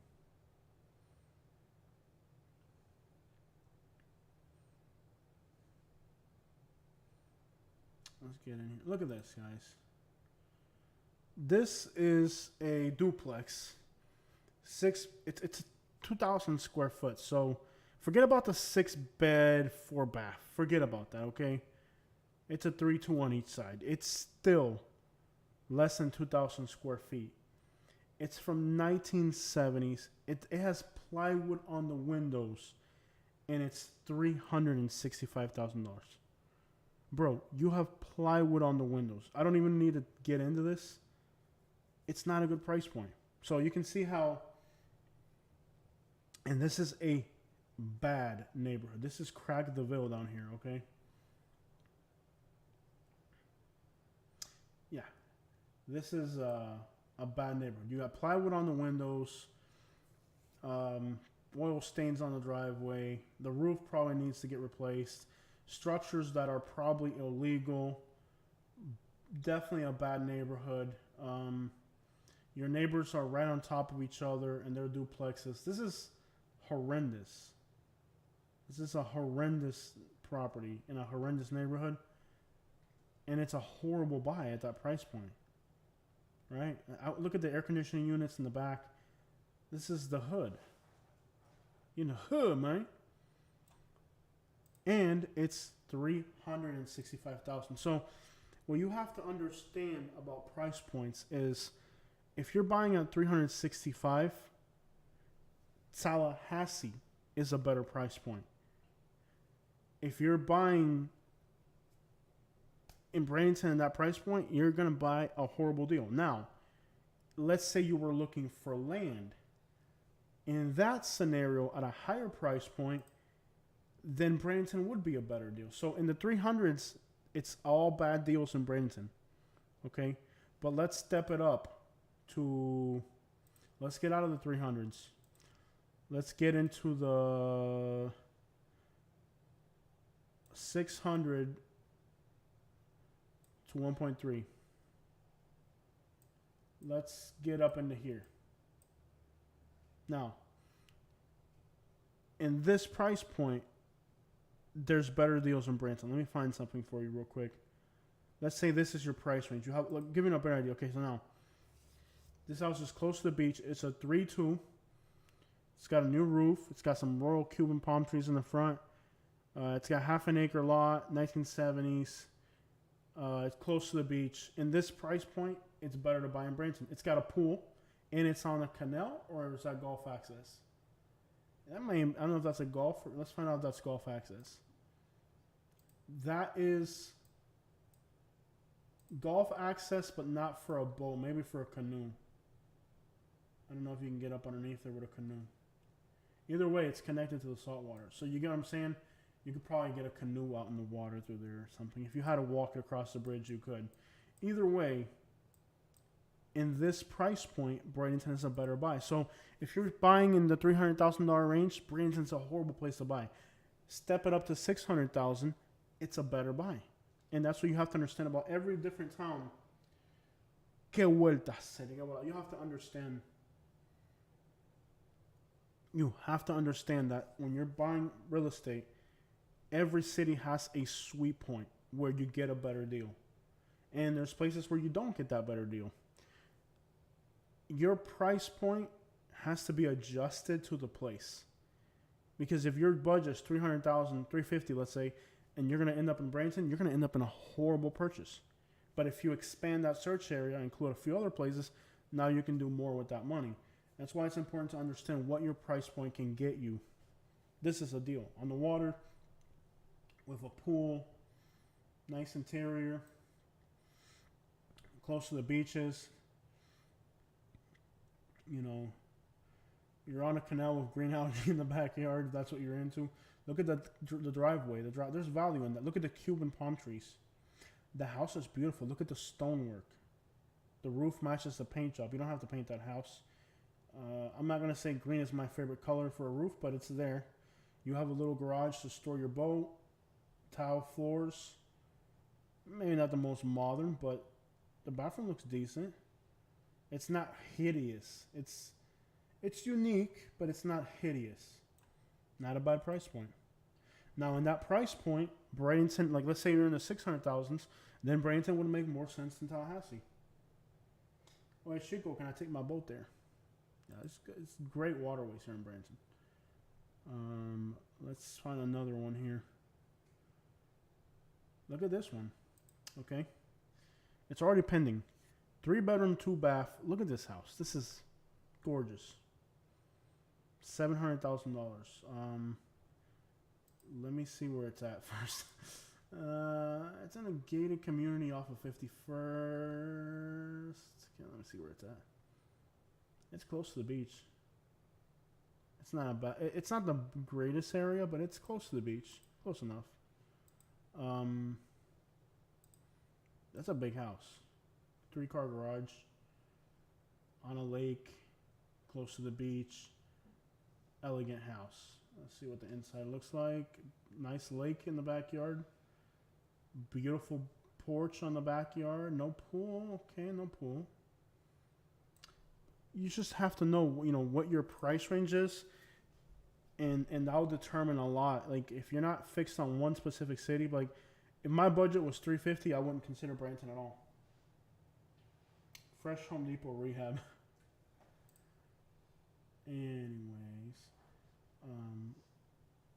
Let's get in here. Look at this, guys. This is a duplex. It's 2,000 square foot. So forget about the 6-bed, 4-bath. Forget about that, okay? It's a 3-2 on each side. It's still less than 2,000 square feet. It's from 1970s. It has plywood on the windows, and it's $365,000. Bro, you have plywood on the windows. I don't even need to get into this. It's not a good price point. So you can see how, and this is a bad neighborhood. This is Crackdeville down here, okay? Yeah, this is a bad neighborhood. You got plywood on the windows, oil stains on the driveway. The roof probably needs to get replaced. Structures that are probably illegal. Definitely a bad neighborhood. Your neighbors are right on top of each other and their duplexes. This is horrendous. This is a horrendous property in a horrendous neighborhood. And it's a horrible buy at that price point. Right? Look at the air conditioning units in the back. This is the hood. In the hood, man. And it's $365,000. So what you have to understand about price points is if you're buying at $365,000, Tallahassee is a better price point. If you're buying in Bradenton at that price point, you're going to buy a horrible deal. Now, let's say you were looking for land. In that scenario, at a higher price point, then Bradenton would be a better deal. So in the 300s, it's all bad deals in Bradenton. Okay? But let's step it up to, let's get out of the 300s. Let's get into the 600 to 1.3. Let's get up into here. Now, in this price point, there's better deals in Bradenton. Let me find something for you real quick. Let's say this is your price range. You have, look, give me a better idea. Okay, so now, this house is close to the beach. It's a 3-2. It's got a new roof. It's got some Royal Cuban palm trees in the front. It's got half an acre lot, 1970s. It's close to the beach. In this price point, it's better to buy in Bradenton. It's got a pool, and it's on a canal, or is that golf access? That may, I don't know if that's a golf. Let's find out if that's golf access. That is golf access, but not for a boat. Maybe for a canoe. I don't know if you can get up underneath there with a canoe. Either way, it's connected to the salt water. So you get what I'm saying? You could probably get a canoe out in the water through there or something. If you had to walk it across the bridge, you could. Either way, in this price point, Bradenton is a better buy. So if you're buying in the $300,000 range, Bradenton's a horrible place to buy. Step it up to $600,000, it's a better buy. And that's what you have to understand about every different town. Que vueltas. You have to understand. You have to understand that when you're buying real estate, every city has a sweet point where you get a better deal. And there's places where you don't get that better deal. Your price point has to be adjusted to the place. Because if your budget's $300,000, $350,000, let's say, and you're going to end up in Bradenton, you're going to end up in a horrible purchase. But if you expand that search area and include a few other places, now you can do more with that money. That's why it's important to understand what your price point can get you. This is a deal. On the water, with a pool, nice interior, close to the beaches. you know, you're on a canal with green algae in the backyard. That's what you're into. Look at the driveway. There's value in that. Look at the Cuban palm trees. The house is beautiful. Look at the stonework. The roof matches the paint job. You don't have to paint that house. I'm not gonna say green is my favorite color for a roof, but it's there. You have a little garage to store your boat. Tile floors. Maybe not the most modern, but the bathroom looks decent. It's not hideous. It's unique, but it's not hideous. Not a bad price point. Now, in that price point, Bradenton, like let's say you're in the 600,000s, then Bradenton would make more sense than Tallahassee. Oh, hey, Chico, can I take my boat there? Yeah, it's great waterways here in Bradenton. Let's find another one here. Look at this one. Okay. It's already pending. 3-bedroom, 2-bath. Look at this house. This is gorgeous. $700,000. Let me see where it's at first. It's in a gated community off of 51st. Okay, let me see where it's at. It's close to the beach. It's not a bad. It's not the greatest area, but it's close to the beach. Close enough. That's a big house. 3-car garage. On a lake. Close to the beach. Elegant house. Let's see what the inside looks like. Nice lake in the backyard. Beautiful porch on the backyard. No pool. Okay, no pool. You just have to know, what your price range is, and that'll determine a lot. Like if you're not fixed on one specific city, like if my budget was $350, I wouldn't consider Bradenton at all. Fresh Home Depot rehab. Anyways,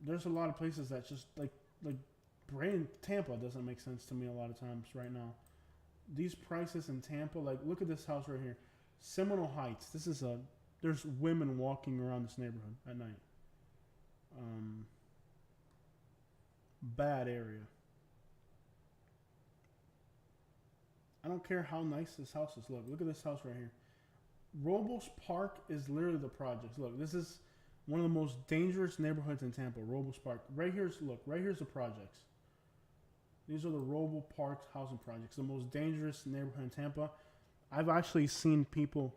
there's a lot of places that just like Tampa doesn't make sense to me a lot of times right now. These prices in Tampa, like look at this house right here. Seminole Heights. There's women walking around this neighborhood at night. Bad area. I don't care how nice this house is. Look at this house right here. Robles Park is literally the projects. Look, this is one of the most dangerous neighborhoods in Tampa. Robles Park. Right here's the projects. These are the Roble Park housing projects. The most dangerous neighborhood in Tampa. I've actually seen people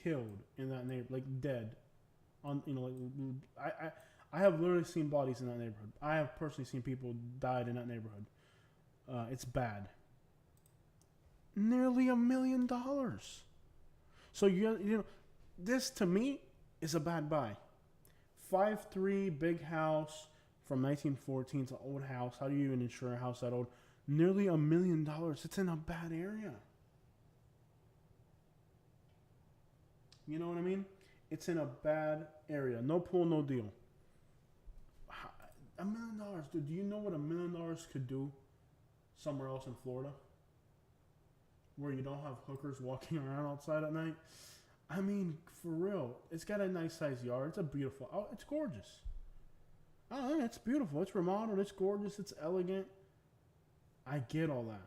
killed in that neighborhood, like dead. I have literally seen bodies in that neighborhood. I have personally seen people died in that neighborhood. It's bad. Nearly $1 million. So this to me is a bad buy. 5'3" big house from 1914. It's an old house. How do you even insure a house that old? Nearly $1 million. It's in a bad area. You know what I mean? It's in a bad area. No pool, no deal. $1 million, dude. Do you know what $1 million could do somewhere else in Florida? Where you don't have hookers walking around outside at night? I mean, for real. It's got a nice sized yard. It's gorgeous. Oh, yeah, it's beautiful. It's remodeled. It's gorgeous. It's elegant. I get all that.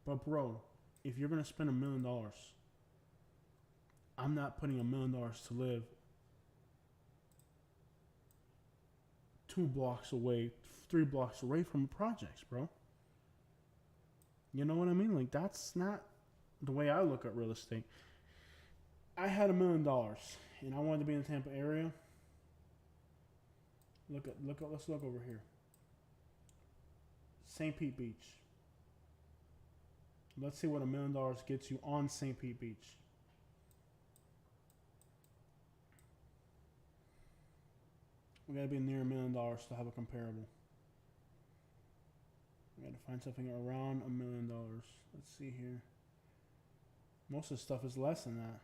But, bro, if you're going to spend $1 million, I'm not putting $1 million to live 2 blocks away, 3 blocks away from projects, bro. You know what I mean? Like, that's not the way I look at real estate. I had $1 million and I wanted to be in the Tampa area. Let's look over here. St. Pete Beach. Let's see what $1 million gets you on St. Pete Beach. We gotta be near $1 million to have a comparable. We gotta find something around $1 million. Let's see here. Most of the stuff is less than that.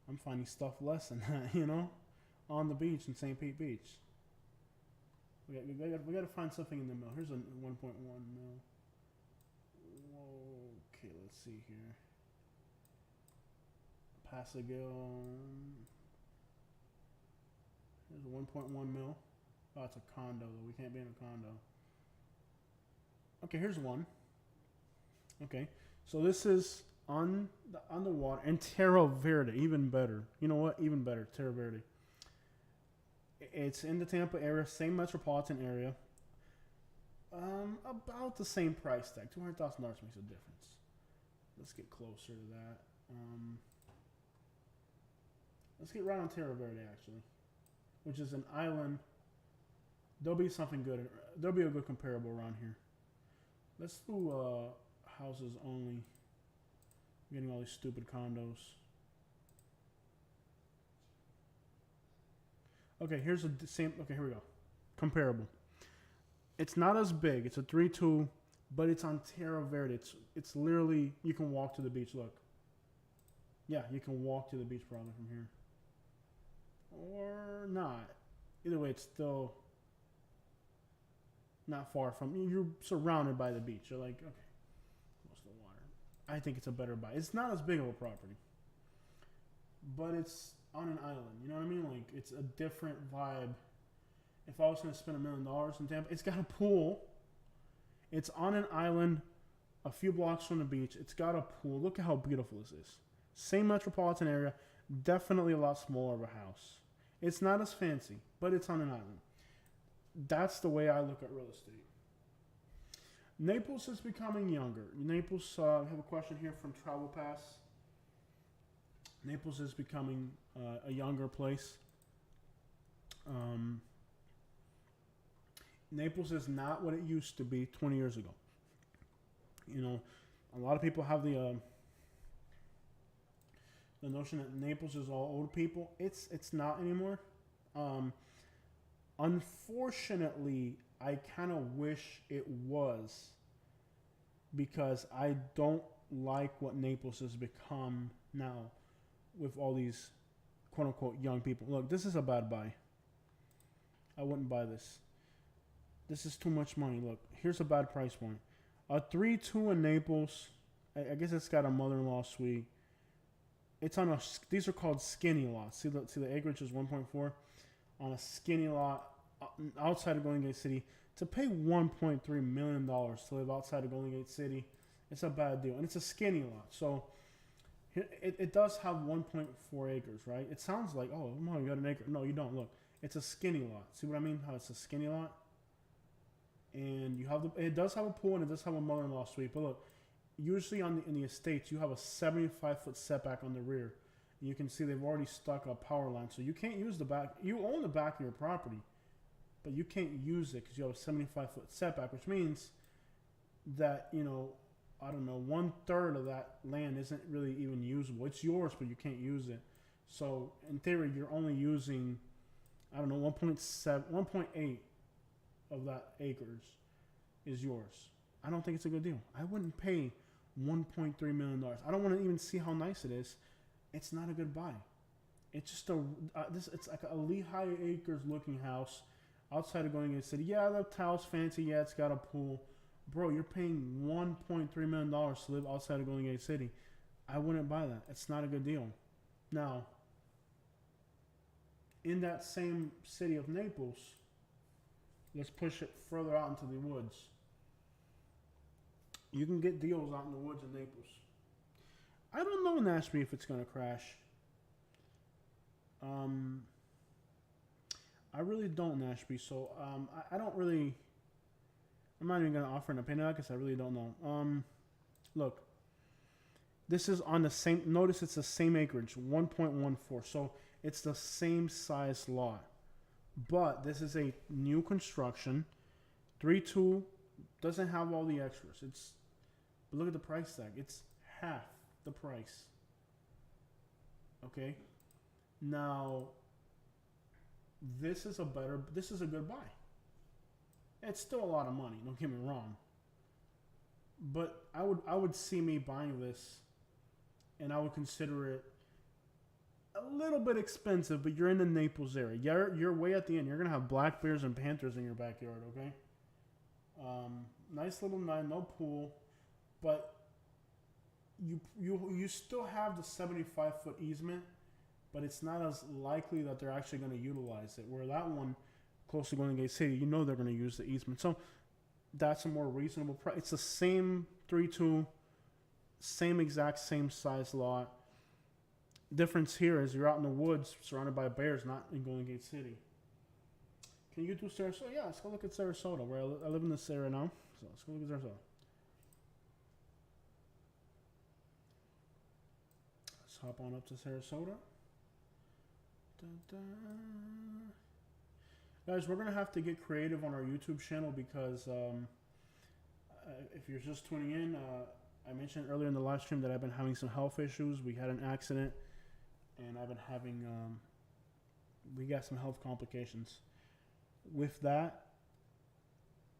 I'm finding stuff less than that, on the beach in St. Pete Beach. We gotta find something in the middle. Here's a 1.1 mil. Okay, let's see here. Pasagill. There's a 1.1 mil. Oh, it's a condo though. We can't be in a condo. Okay, here's one. Okay, so this is on the water, and Terra Verde, even better. You know what? Even better, Terra Verde. It's in the Tampa area, same metropolitan area. About the same price tag. $200,000 makes a difference. Let's get closer to that. Let's get right on Terra Verde, actually, which is an island. There'll be something good. There'll be a good comparable around here. Let's do houses only. I'm getting all these stupid condos. Okay, here's the same. Okay, here we go. Comparable. It's not as big. It's a 3-2, but it's on Terra Verde. It's literally, you can walk to the beach. Look. Yeah, you can walk to the beach probably from here. Or not. Either way, it's still not far from. You're surrounded by the beach. You're like, okay, close to the water. I think it's a better buy. It's not as big of a property, but it's on an island. You know what I mean? Like, it's a different vibe. If I was going to spend $1 million in Tampa, it's got a pool. It's on an island, a few blocks from the beach. It's got a pool. Look at how beautiful this is. Same metropolitan area, definitely a lot smaller of a house. It's not as fancy, but it's on an island. That's the way I look at real estate. Naples is becoming younger. Naples, I have a question here from Travel Pass. Naples is becoming a younger place. Naples is not what it used to be 20 years ago. You know, a lot of people have the notion that Naples is all old people. It's not anymore. Unfortunately, I kind of wish it was, because I don't like what Naples has become now with all these quote unquote young people. Look, this is a bad buy. I wouldn't buy this. This is too much money. Look, here's a bad price point. A 3-2 in Naples. I guess it's got a mother-in-law suite. It's on a. These are called skinny lots. See the acreage is 1.4 on a skinny lot outside of Golden Gate City. To pay $1.3 million to live outside of Golden Gate City, it's a bad deal, and it's a skinny lot. So it does have 1.4 acres, right? It sounds like, oh, you got an acre. No, you don't. Look, it's a skinny lot. See what I mean? How it's a skinny lot, and you have it does have a pool, and it does have a mother-in-law suite. But look, usually in the estates, you have a 75-foot setback on the rear. And you can see they've already stuck a power line, so you can't use the back. You own the back of your property, but you can't use it because you have a 75-foot setback, which means that, you know, I don't know, 1/3 of that land isn't really even usable. It's yours, but you can't use it. So in theory, you're only using, I don't know, 1.8 of that acres is yours. I don't think it's a good deal. I wouldn't pay $1.3 million. I don't want to even see how nice it is. It's not a good buy. It's just it's like a Lehigh Acres looking house outside of Golden Gate City. Yeah, the tile's fancy. Yeah, it's got a pool. Bro, you're paying $1.3 million to live outside of Golden Gate City. I wouldn't buy that. It's not a good deal. Now, in that same city of Naples, let's push it further out into the woods. You can get deals out in the woods in Naples. I don't know, Nashby, if it's going to crash. I really don't, Nashby. So I don't really. I'm not even going to offer an opinion because I really don't know. Look, this is on the same. Notice it's the same acreage, 1.14. So it's the same size lot, but this is a new construction. 3-2 doesn't have all the extras. But look at the price tag. It's half the price. Okay. Now, this is a good buy. It's still a lot of money, don't get me wrong. But I would see me buying this, and I would consider it a little bit expensive, but you're in the Naples area. You're way at the end. You're gonna have black bears and panthers in your backyard, okay? Nice little no pool, but you still have the 75-foot easement, but it's not as likely that they're actually going to utilize it. Where that one, close to Golden Gate City, you know they're going to use the easement. So that's a more reasonable price. It's the same 3-2 Same exact same size lot. Difference here is you're out in the woods surrounded by bears, not in Golden Gate City. Can you do Sarasota? Yeah, let's go look at Sarasota, where I live in this area now. So let's go look at Sarasota. Let's hop on up to Sarasota. Dun-dun. Guys, we're going to have to get creative on our YouTube channel because if you're just tuning in, I mentioned earlier in the live stream that I've been having some health issues. We had an accident, and I've been having, we got some health complications. With that,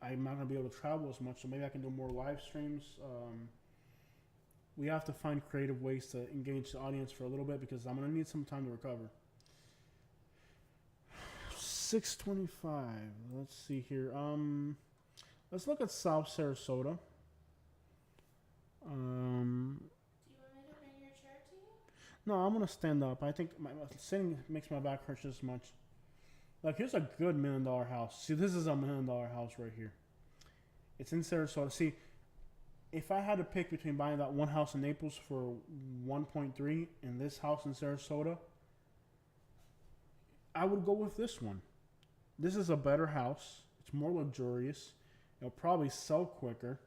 I'm not going to be able to travel as much, so maybe I can do more live streams. We have to find creative ways to engage the audience for a little bit because I'm going to need some time to recover. 625. Let's see here. Let's look at South Sarasota. Do you want me to bring your chair to you? No, I'm gonna stand up. I think my sitting makes my back hurt just as much. Like, here's a good $1 million house. See, this is a $1 million house right here. It's in Sarasota. See, if I had to pick between buying that one house in Naples for 1.3 and this house in Sarasota, I would go with this one. This is a better house. It's more luxurious. It'll probably sell quicker.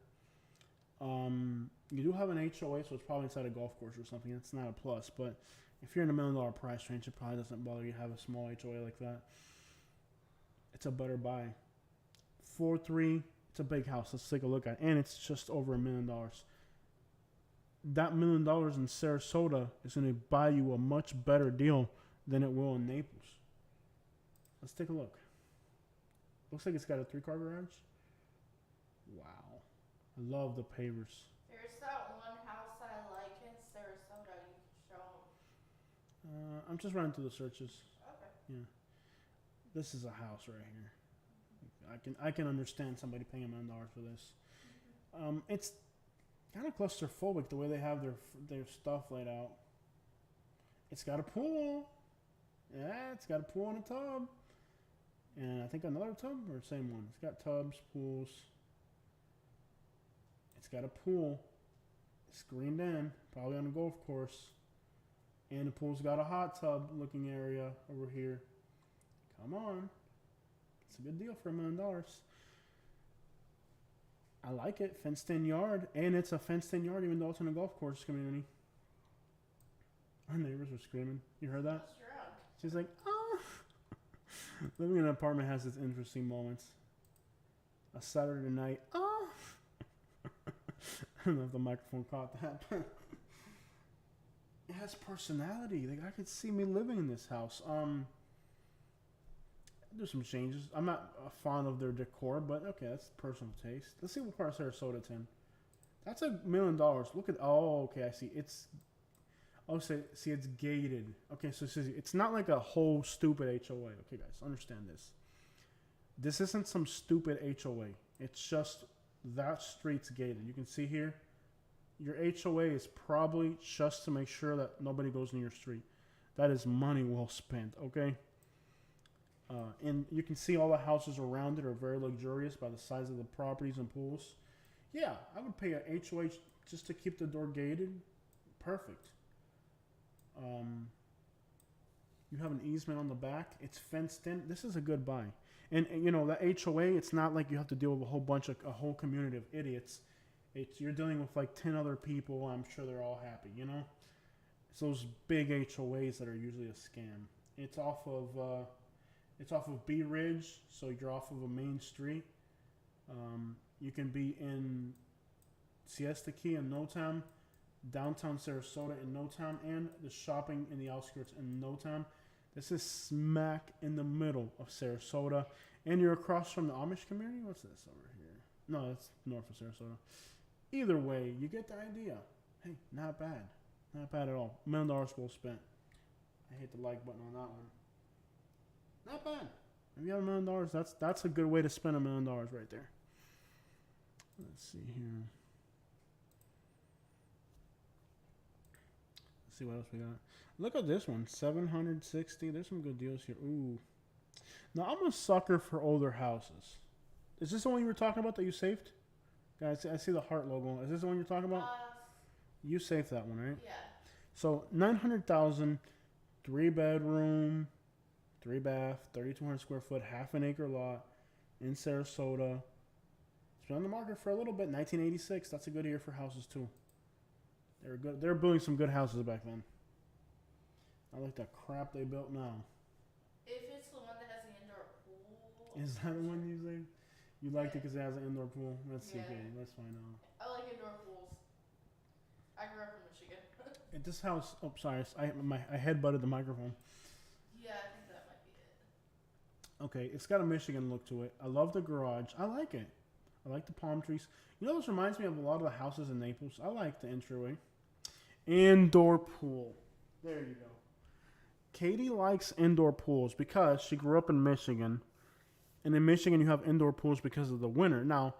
You do have an HOA, so it's probably inside a golf course or something. It's not a plus, but if you're in a $1 million price range, it probably doesn't bother you to have a small HOA like that. It's a better buy. 4.3. It's a big house. Let's take a look at it. And it's just over $1 million. That $1 million in Sarasota is going to buy you a much better deal than it will in Naples. Let's take a look. Looks like it's got a 3-car garage. Wow. I love the pavers. There's that one house I like in Sarasota. You can show them. I'm just running through the searches. Okay. Yeah. This is a house right here. I can understand somebody paying $1 million for this. It's kind of claustrophobic the way they have their stuff laid out. It's got a pool. Yeah, it's got a pool and a tub. And I think another tub or same one. It's got tubs, pools. It's got a pool. Screened in, probably on a golf course. And the pool's got a hot tub looking area over here. Come on. It's a good deal for $1 million. I like it. Fenced in yard. And it's a fenced in yard even though it's in a golf course community. Our neighbors are screaming. You heard that? She's like, oh. Living in an apartment has its interesting moments. A Saturday night. Oh. I don't know if the microphone caught that. It has personality. Like, I could see me living in this house. There's some changes. I'm not fond of their decor, but okay, that's personal taste. Let's see what part of Sarasota it's in. That's $1 million. Look at, oh, okay, I see. It's, oh, see, it's gated. Okay, so it's not like a whole stupid HOA. Okay, guys, understand this. This isn't some stupid HOA. It's just that street's gated. You can see here, your HOA is probably just to make sure that nobody goes near your street. That is money well spent, okay? And you can see all the houses around it are very luxurious by the size of the properties and pools. Yeah, I would pay a HOA just to keep the door gated. Perfect. You have an easement on the back. It's fenced in. This is a good buy. And you know, the HOA, it's not like you have to deal with a whole community of idiots. You're dealing with like 10 other people. I'm sure they're all happy, you know? It's those big HOAs that are usually a scam. It's off of B Ridge, so you're off of a main street. You can be in Siesta Key in no time, downtown Sarasota in no time, and the shopping in the outskirts in no time. This is smack in the middle of Sarasota, and you're across from the Amish community. What's this over here? No, that's north of Sarasota. Either way, you get the idea. Hey, not bad. Not bad at all. $1 million well spent. I hit the like button on that one. Not bad. If you have $1 million, that's a good way to spend $1 million right there. Let's see here. Let's see what else we got. Look at this one, 760. There's some good deals here. Ooh. Now I'm a sucker for older houses. Is this the one you were talking about that you saved? Guys, I see the heart logo. Is this the one you're talking about? You saved that one, right? Yeah. So 900,000, 3 bedroom, 3 bath, 3,200 square foot, half an acre lot in Sarasota. It's been on the market for a little bit. 1986. That's a good year for houses too. They were good. They were building some good houses back then. I like the crap they built now. If it's the one that has the indoor pool. Is that the one you say? You liked it because it has an indoor pool. That's Yeah. okay. Let's find out. I like indoor pools. I grew up in Michigan. At this house, oh sorry, I headbutted the microphone. Yeah, I think that might be it. Okay, it's got a Michigan look to it. I love the garage. I like it. I like the palm trees. You know, this reminds me of a lot of the houses in Naples. I like the entryway. Indoor pool. There you go. Katie likes indoor pools because she grew up in Michigan. And in Michigan, you have indoor pools because of the winter. Now,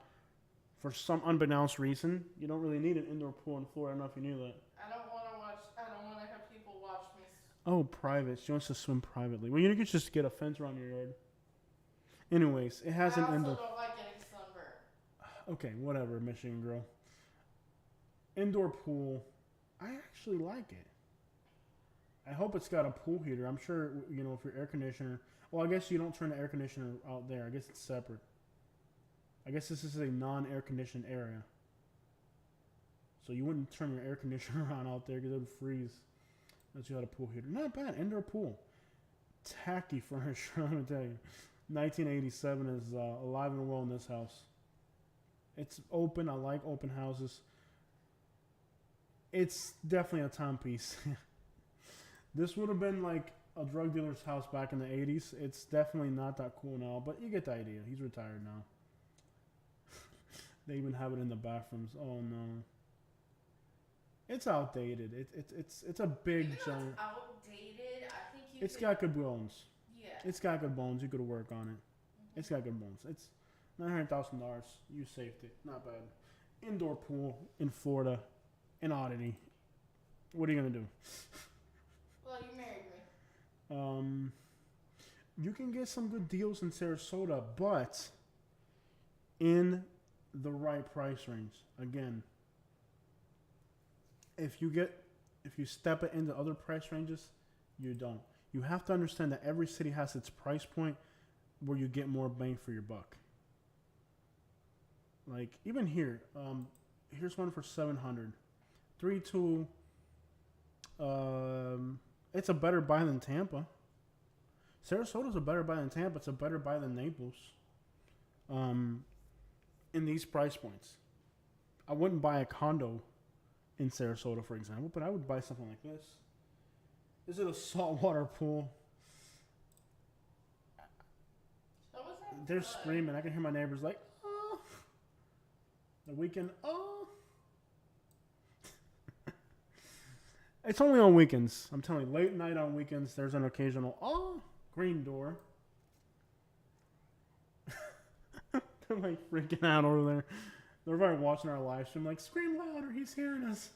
for some unbeknownst reason, you don't really need an indoor pool in Florida. I don't know if you knew that. I don't want to have people watch me. Oh, private. She wants to swim privately. Well, you could just get a fence around your yard. Anyways, it has an indoor. I also don't like getting sunburned. Okay, whatever, Michigan girl. Indoor pool. I actually like it. I hope it's got a pool heater. I'm sure, you know, if your air conditioner. Well, I guess you don't turn the air conditioner out there. I guess it's separate. I guess this is a non-air conditioned area. So you wouldn't turn your air conditioner on out there because it would freeze. Unless you had a pool heater. Not bad. Indoor pool. Tacky furniture, I'm going to tell you. 1987 is alive and well in this house. It's open. I like open houses. It's definitely a timepiece. This would have been like a drug dealer's house back in the 80s. It's definitely not that cool now, but you get the idea. He's retired now. They even have it in the bathrooms. Oh no. It's outdated. It's a big Even though giant. it's outdated, I think you It's could, got good bones. Yeah. It's got good bones. You could work on it. It's got good bones. It's $900,000. You saved it. Not bad. Indoor pool in Florida. An oddity. What are you gonna do? Well, you married me. You can get some good deals in Sarasota, but in the right price range. Again, if you step it into other price ranges, you don't. You have to understand that every city has its price point where you get more bang for your buck. Like even here, here's one for 700. 3-2. It's a better buy than Tampa. Sarasota's a better buy than Tampa. It's a better buy than Naples. In these price points, I wouldn't buy a condo in Sarasota, for example, but I would buy something like this. Is it a saltwater pool? They're screaming. I can hear my neighbors like, oh. The weekend, oh. It's only on weekends. I'm telling you, late night on weekends, there's an occasional, oh, green door. They're like freaking out over there. They're probably watching our live stream like, scream louder, he's hearing us.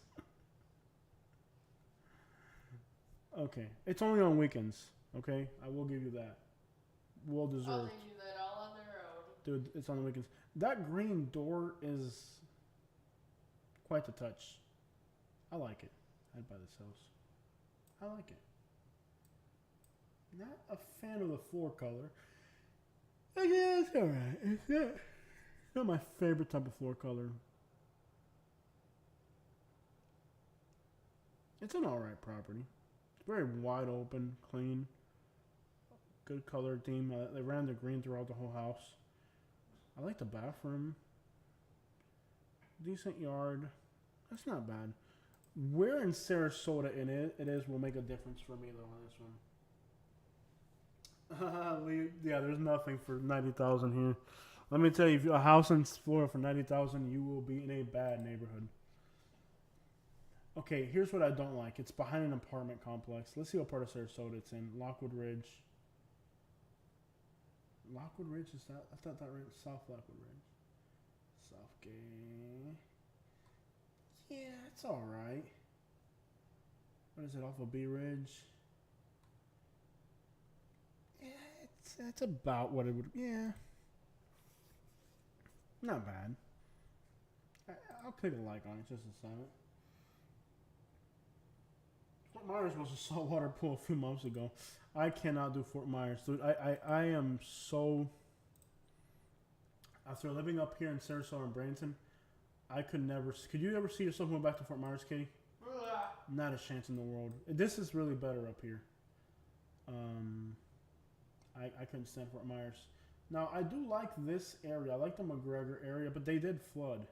Okay. It's only on weekends. Okay? I will give you that. Well deserved. I'll leave you that all on their own. Dude, it's on the weekends. That green door is quite the touch. I like it. I'd buy this house. I like it. Not a fan of the floor color. Yeah, it's alright. It's not my favorite type of floor color. It's an alright property. It's very wide open, clean. Good color theme. They ran the green throughout the whole house. I like the bathroom. Decent yard. That's not bad. Where in Sarasota it is will make a difference for me though on this one. Yeah, there's nothing for 90,000 here. Let me tell you, if you a house in Florida for 90,000, you will be in a bad neighborhood. Okay, here's what I don't like. It's behind an apartment complex. Let's see what part of Sarasota it's in. Lockwood Ridge. Lockwood Ridge is that? I thought that was South Lockwood Ridge. Southgate. Yeah, it's all right. What is it off of B Ridge? Yeah, it's about what it would. Yeah, not bad. I'll click a like on it just to sign it. Fort Myers was a saltwater pool a few months ago. I cannot do Fort Myers, dude. I am so. After living up here in Sarasota and Bradenton, I could never. Could you ever see yourself going back to Fort Myers, Katie? Not a chance in the world. This is really better up here. I couldn't stand Fort Myers. Now I do like this area. I like the McGregor area, but they did flood.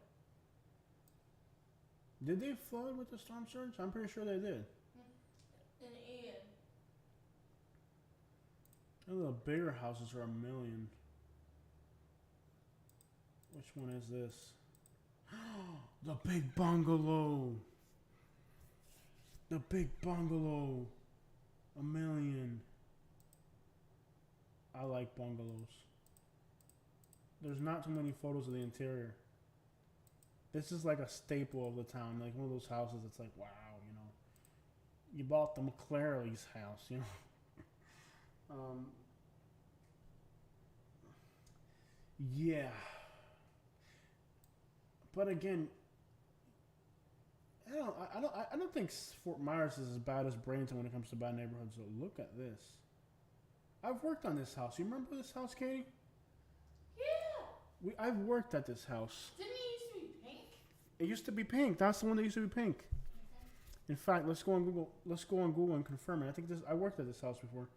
Did they flood with the storm surge? I'm pretty sure they did. And Ian. And the bigger houses are $1 million. Which one is this? The big bungalow. The big bungalow. $1 million. I like bungalows. There's not too many photos of the interior. This is like a staple of the town. Like one of those houses that's like, wow, you know. You bought the McClary's house, you know. Yeah. But again, I don't think Fort Myers is as bad as Bradenton when it comes to bad neighborhoods. So look at this. I've worked on this house. You remember this house, Katie? Yeah. I've worked at this house. Didn't it used to be pink? It used to be pink. That's the one that used to be pink. In fact, let's go on Google. Let's go on Google and confirm it. I worked at this house before.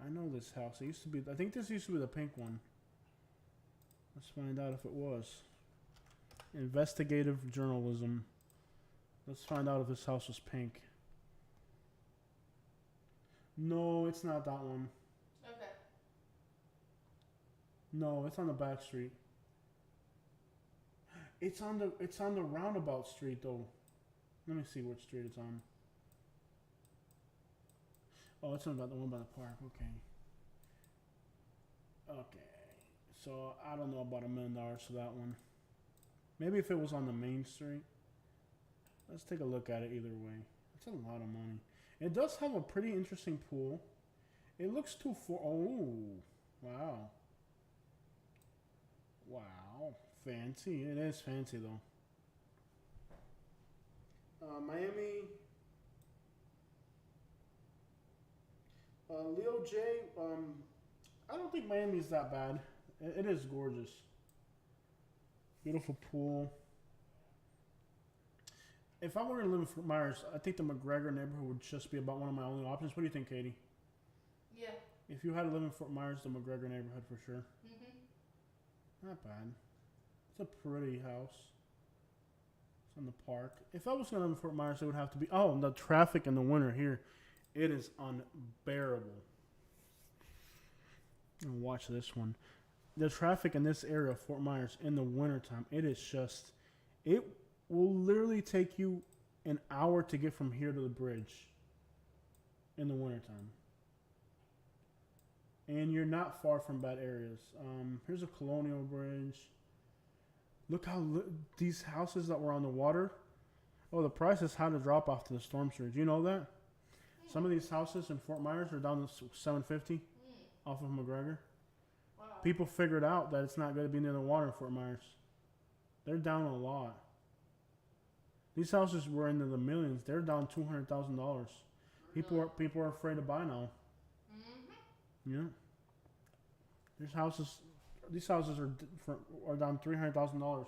I know this house. It used to be. I think this used to be the pink one. Let's find out if it was. Investigative journalism. Let's find out if this house was pink. No, it's not that one. Okay. No, it's on the back street. It's on the roundabout street though. Let me see which street it's on. Oh, it's on the one by the park. Okay. Okay. So I don't know about $1 million for that one. Maybe if it was on the main street. Let's take a look at it either way. It's a lot of money. It does have a pretty interesting pool. It looks too full. Oh, wow. Wow. Fancy. It is fancy though. Miami. Leo J. I don't think Miami is that bad. It is gorgeous. Beautiful pool. If I were to live in Fort Myers, I think the McGregor neighborhood would just be about one of my only options. What do you think, Katie? Yeah. If you had to live in Fort Myers, the McGregor neighborhood for sure. Not bad. It's a pretty house. It's on the park. If I was going to live in Fort Myers, it would have to be... Oh, the traffic in the winter here. It is unbearable. And watch this one. The traffic in this area of Fort Myers in the wintertime, it is just... It will literally take you an hour to get from here to the bridge in the wintertime. And you're not far from bad areas. Here's a colonial bridge. Look how these houses that were on the water. Oh, the prices had to drop off to the storm surge. You know that? Some of these houses in Fort Myers are down to $750 off of McGregor. Wow. People figured out that it's not going to be near the water in Fort Myers. They're down a lot. These houses were into the millions. They're down $200,000. People are afraid to buy now. Yeah. These houses are down $300,000.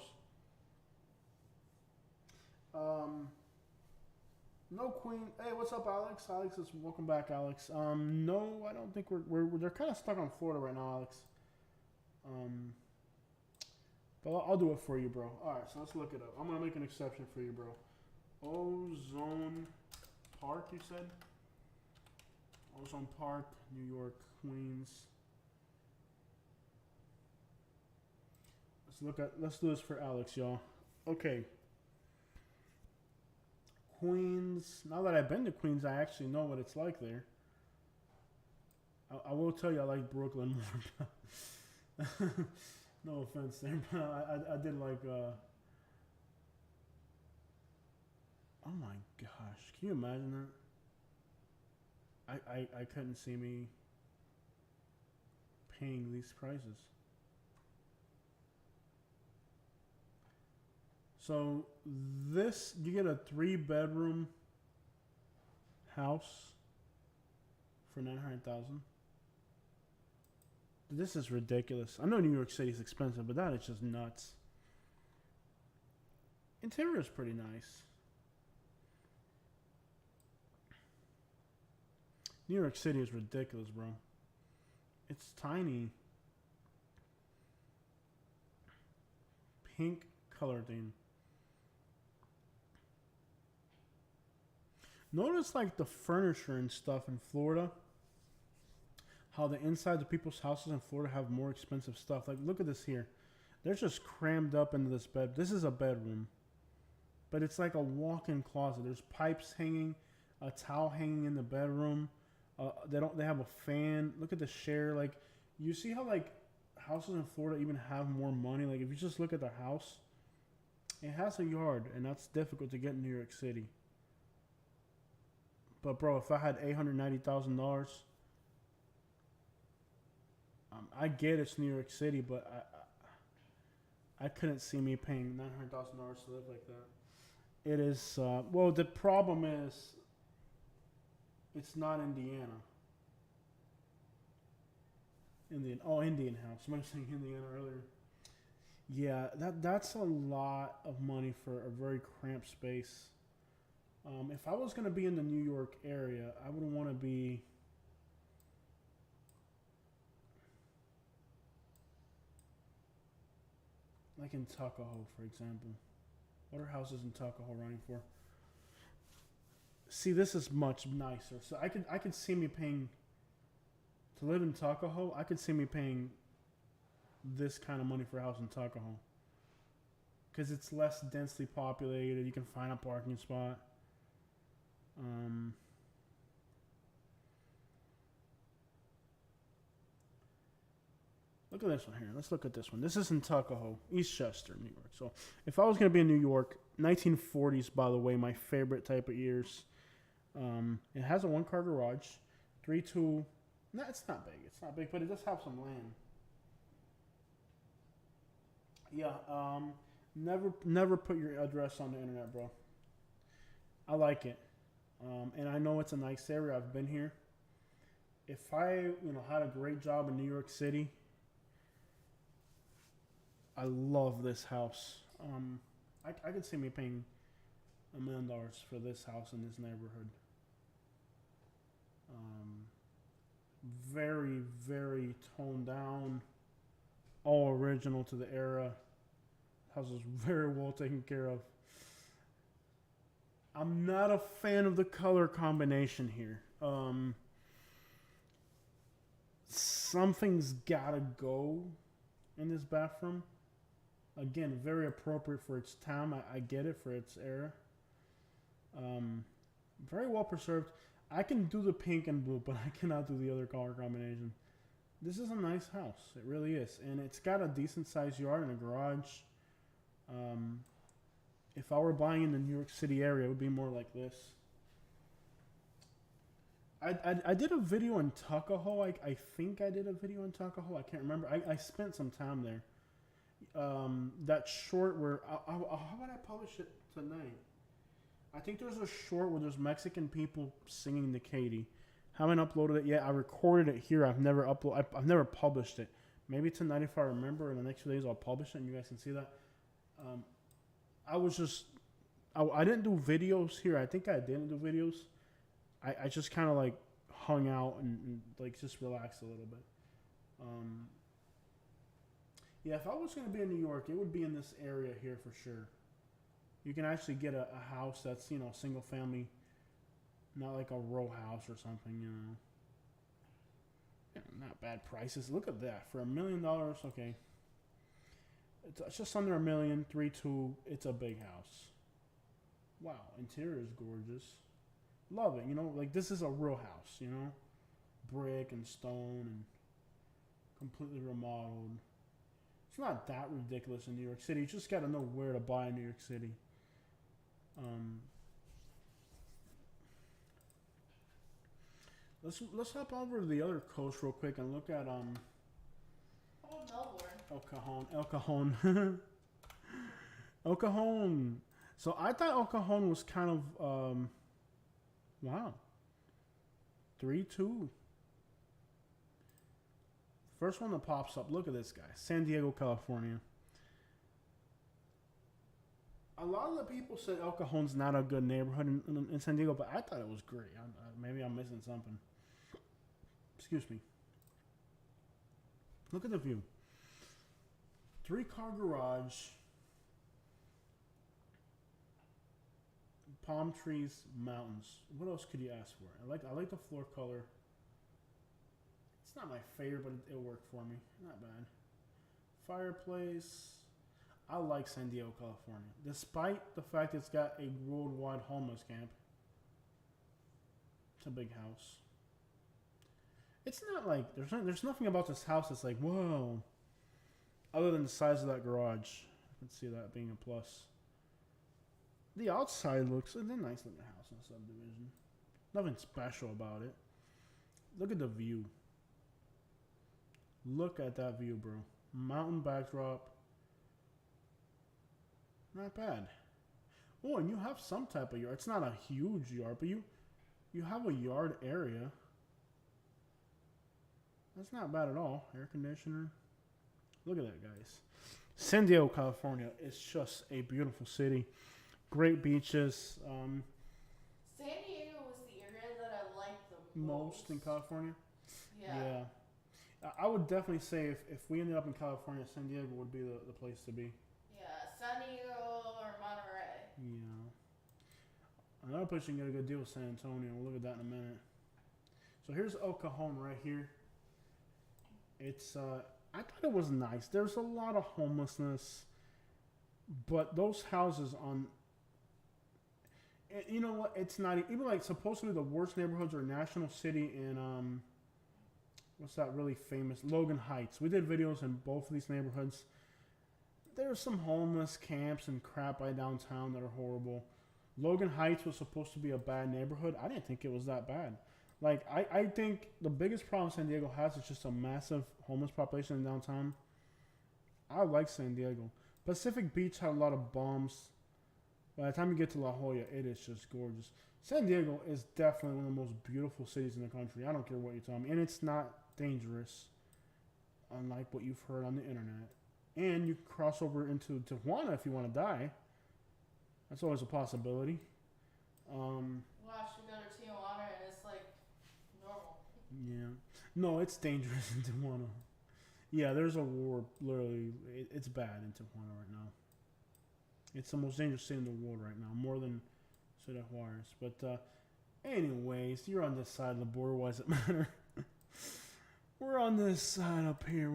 No Queen. Hey, what's up, Alex? Alex is welcome back, Alex. No, I don't think they're kind of stuck on Florida right now, Alex. But I'll do it for you, bro. All right, so let's look it up. I'm gonna make an exception for you, bro. Ozone Park, you said? Ozone Park, New York, Queens. Let's do this for Alex, y'all. Okay. Queens. Now that I've been to Queens, I actually know what it's like there. I will tell you I like Brooklyn more. No offense there, but I did like oh my gosh. Can you imagine that? I couldn't see me paying these prices. So this, you get a 3-bedroom house for 900,000. This is ridiculous. I know New York City is expensive, but that is just nuts. Interior is pretty nice. New York City is ridiculous, bro. It's tiny. Pink color theme. Notice like the furniture and stuff in Florida. How the inside of people's houses in Florida have more expensive stuff. Like look at this here. They're just crammed up into this bed. This is a bedroom. But it's like a walk-in closet. There's pipes hanging, a towel hanging in the bedroom. They have a fan. Look at the share. Like you see how like houses in Florida even have more money. Like if you just look at the house, it has a yard, and that's difficult to get in New York City. But bro, if I had $890,000, I get it's New York City, but I couldn't see me paying $900,000 to live like that. It is well. The problem is, it's not Indiana. Indian house. Somebody was saying Indiana earlier. Yeah, that's a lot of money for a very cramped space. If I was going to be in the New York area, I would want to be like in Tuckahoe, for example. What are houses in Tuckahoe running for? See, this is much nicer. So I could see me paying to live in Tuckahoe. I could see me paying this kind of money for a house in Tuckahoe because it's less densely populated. You can find a parking spot. Look at this one here. Let's look at this one. This is in Tuckahoe, Eastchester, New York. So if I was going to be in New York, 1940s, by the way, my favorite type of years. It has a one-car garage, 3-2. No, it's not big. It's not big, but it does have some land. Yeah. Never put your address on the internet, bro. I like it, and I know it's a nice area. I've been here. If I, had a great job in New York City, I love this house. I could see me paying $1 million for this house in this neighborhood. Very, very toned down, all original to the era. House is very well taken care of. I'm not a fan of the color combination here. Something's gotta go in this bathroom. Again, very appropriate for its time. I get it for its era. Very well preserved. I can do the pink and blue, but I cannot do the other color combination. This is a nice house. It really is. And it's got a decent sized yard and a garage. If I were buying in the New York City area, it would be more like this. I did a video in Tuckahoe. I think I did a video in Tuckahoe. I can't remember. I spent some time there. That short where how would I publish it tonight? I think there's a short where there's Mexican people singing to Katie. Haven't uploaded it yet. I recorded it here. I've never published it. Maybe tonight, if I remember, in the next few days, I'll publish it and you guys can see that. I didn't do videos here. I think I didn't do videos. I just kind of like hung out and like just relaxed a little bit. Yeah, if I was going to be in New York, it would be in this area here for sure. You can actually get a house that's, single family, not like a row house or something, Yeah, not bad prices. Look at that. For $1 million, okay. It's just under $1 million, 3.2. It's a big house. Wow, interior is gorgeous. Love it, like this is a real house, brick and stone and completely remodeled. It's not that ridiculous in New York City. You just got to know where to buy in New York City. Let's hop over to the other coast real quick and look at Melbourne. El Cajon. El Cajon. So I thought El Cajon was kind of wow. 3-2. First one that pops up. Look at this guy. San Diego, California. A lot of the people said El Cajon's not a good neighborhood in San Diego, but I thought it was great. Maybe I'm missing something. Excuse me. Look at the view. 3-car garage. Palm trees, mountains. What else could you ask for? I like the floor color. It's not my favorite, but it'll work for me. Not bad. Fireplace. I like San Diego, California. Despite the fact it's got a worldwide homeless camp. It's a big house. It's not like there's nothing about this house that's like, whoa. Other than the size of that garage. I can see that being a plus. The outside looks a nice looking house in a subdivision. Nothing special about it. Look at the view. Look at that view, bro. Mountain backdrop. Not bad. Oh, and you have some type of yard. It's not a huge yard, but you have a yard area. That's not bad at all. Air conditioner. Look at that, guys. San Diego, California is just a beautiful city. Great beaches. San Diego was the area that I liked the Most in California? Yeah. I would definitely say if we ended up in California, San Diego would be the place to be. Yeah, San Diego or Monterey. Yeah. Another place you can get a good deal is San Antonio. We'll look at that in a minute. So here's El Cajon right here. It's I thought it was nice. There's a lot of homelessness, but those houses on. You know what? It's not even like supposedly the worst neighborhoods are National City and what's that really famous Logan Heights. We did videos in both of these neighborhoods. There's some homeless camps and crap by downtown that are horrible. Logan Heights was supposed to be a bad neighborhood. I didn't think it was that bad. Like I think the biggest problem San Diego has is just a massive homeless population in downtown. I like San Diego. Pacific Beach had a lot of bums. By the time you get to La Jolla, it is just gorgeous. San Diego is definitely one of the most beautiful cities in the country. I don't care what you tell me. And it's not dangerous, unlike what you've heard on the internet. And you can cross over into Tijuana if you want to die. That's always a possibility. Watch you go to Tijuana and it's like normal. Yeah. No, it's dangerous in Tijuana. Yeah, there's a war. Literally, it's bad in Tijuana right now. It's the most dangerous city in the world right now, more than Ciudad Juarez. But anyways, you're on this side of the border. Why does it matter? We're on this side up here.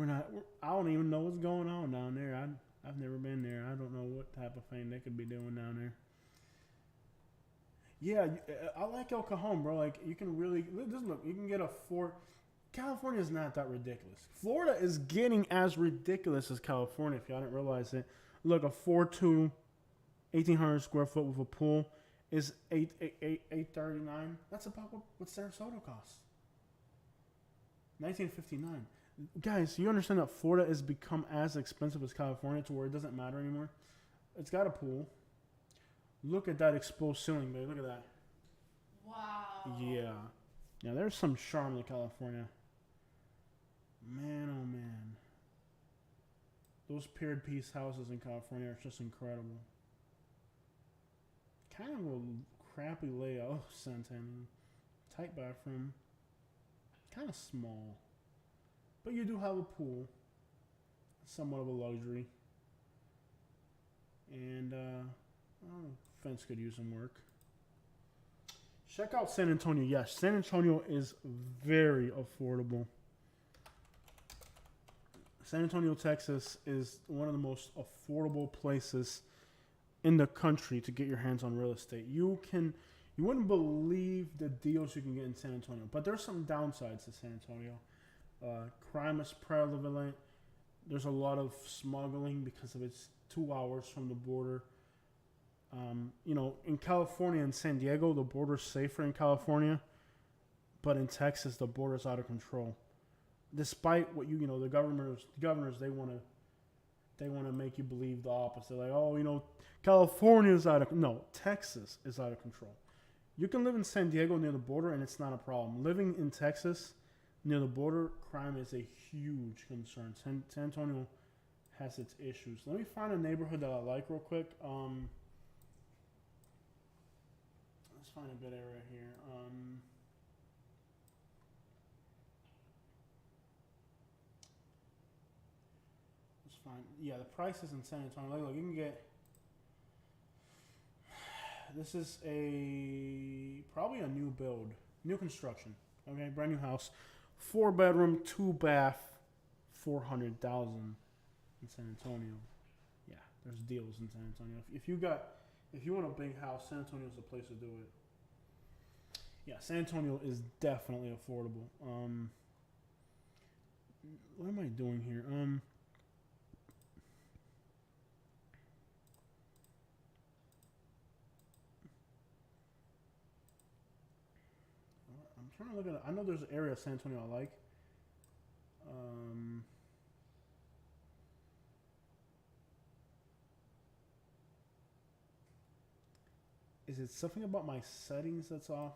I don't even know what's going on down there. I've never been there. I don't know what type of thing they could be doing down there. Yeah, I like El Cajon, bro. Like, you can really look. You can get a Ford. California is not that ridiculous. Florida is getting as ridiculous as California. If y'all didn't realize it, look, a 4.2, 1,800 square foot with a pool is $839. That's about what Sarasota costs. 1959. Guys, you understand that Florida has become as expensive as California to where it doesn't matter anymore? It's got a pool. Look at that exposed ceiling, baby. Look at that. Wow. Yeah. Yeah, there's some charm to California. Man, oh man. Those paired piece houses in California are just incredible. Kind of a crappy layout, Santana. Tight bathroom. Kind of small. But you do have a pool. Somewhat of a luxury. And, fence could use some work. Check out San Antonio. Yes, San Antonio is very affordable. San Antonio, Texas is one of the most affordable places in the country to get your hands on real estate. You wouldn't believe the deals you can get in San Antonio. But there's some downsides to San Antonio. Crime is prevalent. There's a lot of smuggling because of it's 2 hours from the border. In California and San Diego, the border's safer in California, but in Texas, the border's out of control. Despite what the governors they want to make you believe the opposite. Like, California is Texas is out of control. You can live in San Diego near the border and it's not a problem. Living in Texas near the border, crime is a huge concern. San Antonio has its issues. Let me find a neighborhood that I like real quick. Let's find a good area here. Let's find, yeah, the prices in San Antonio. Look, you can get. This is probably a new build, new construction. Okay, brand new house, 4-bedroom, 2-bath, 400,000 in San Antonio. Yeah, there's deals in San Antonio. If you want a big house, San Antonio is the place to do it. Yeah, San Antonio is definitely affordable. What am I doing here? I'm trying to look at it. I know there's an area of San Antonio I like. Is it something about my settings that's off?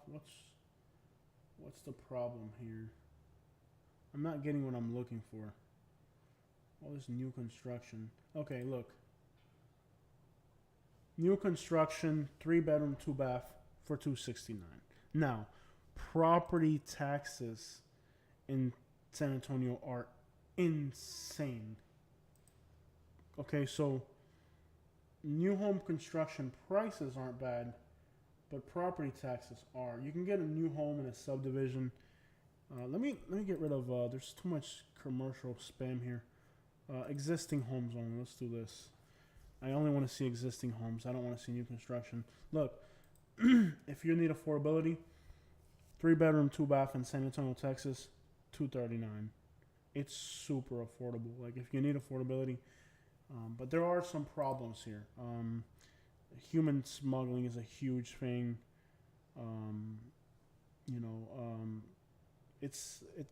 What's the problem here? I'm not getting what I'm looking for. All this new construction. Okay, look. New construction, 3-bedroom, 2-bath for $269. Now, property taxes in San Antonio are insane. Okay, so new home construction prices aren't bad, but property taxes are. You can get a new home in a subdivision. Let me get rid of. There's too much commercial spam here. Existing homes only. Let's do this. I only want to see existing homes. I don't want to see new construction. Look, if you need affordability, 3-bedroom, 2-bath in San Antonio, Texas, $239. It's super affordable. Like if you need affordability, but there are some problems here. Human smuggling is a huge thing.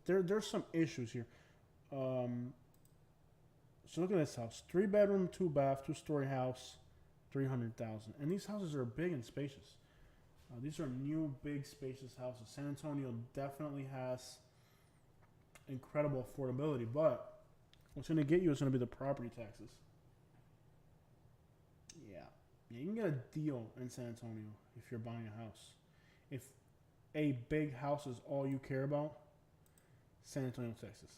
There's some issues here. So look at this house: 3-bedroom, 2-bath, 2-story house, $300,000. And these houses are big and spacious. These are new, big, spacious houses. San Antonio definitely has incredible affordability, but what's going to get you is going to be the property taxes. Yeah, you can get a deal in San Antonio if you're buying a house. If a big house is all you care about, San Antonio, Texas.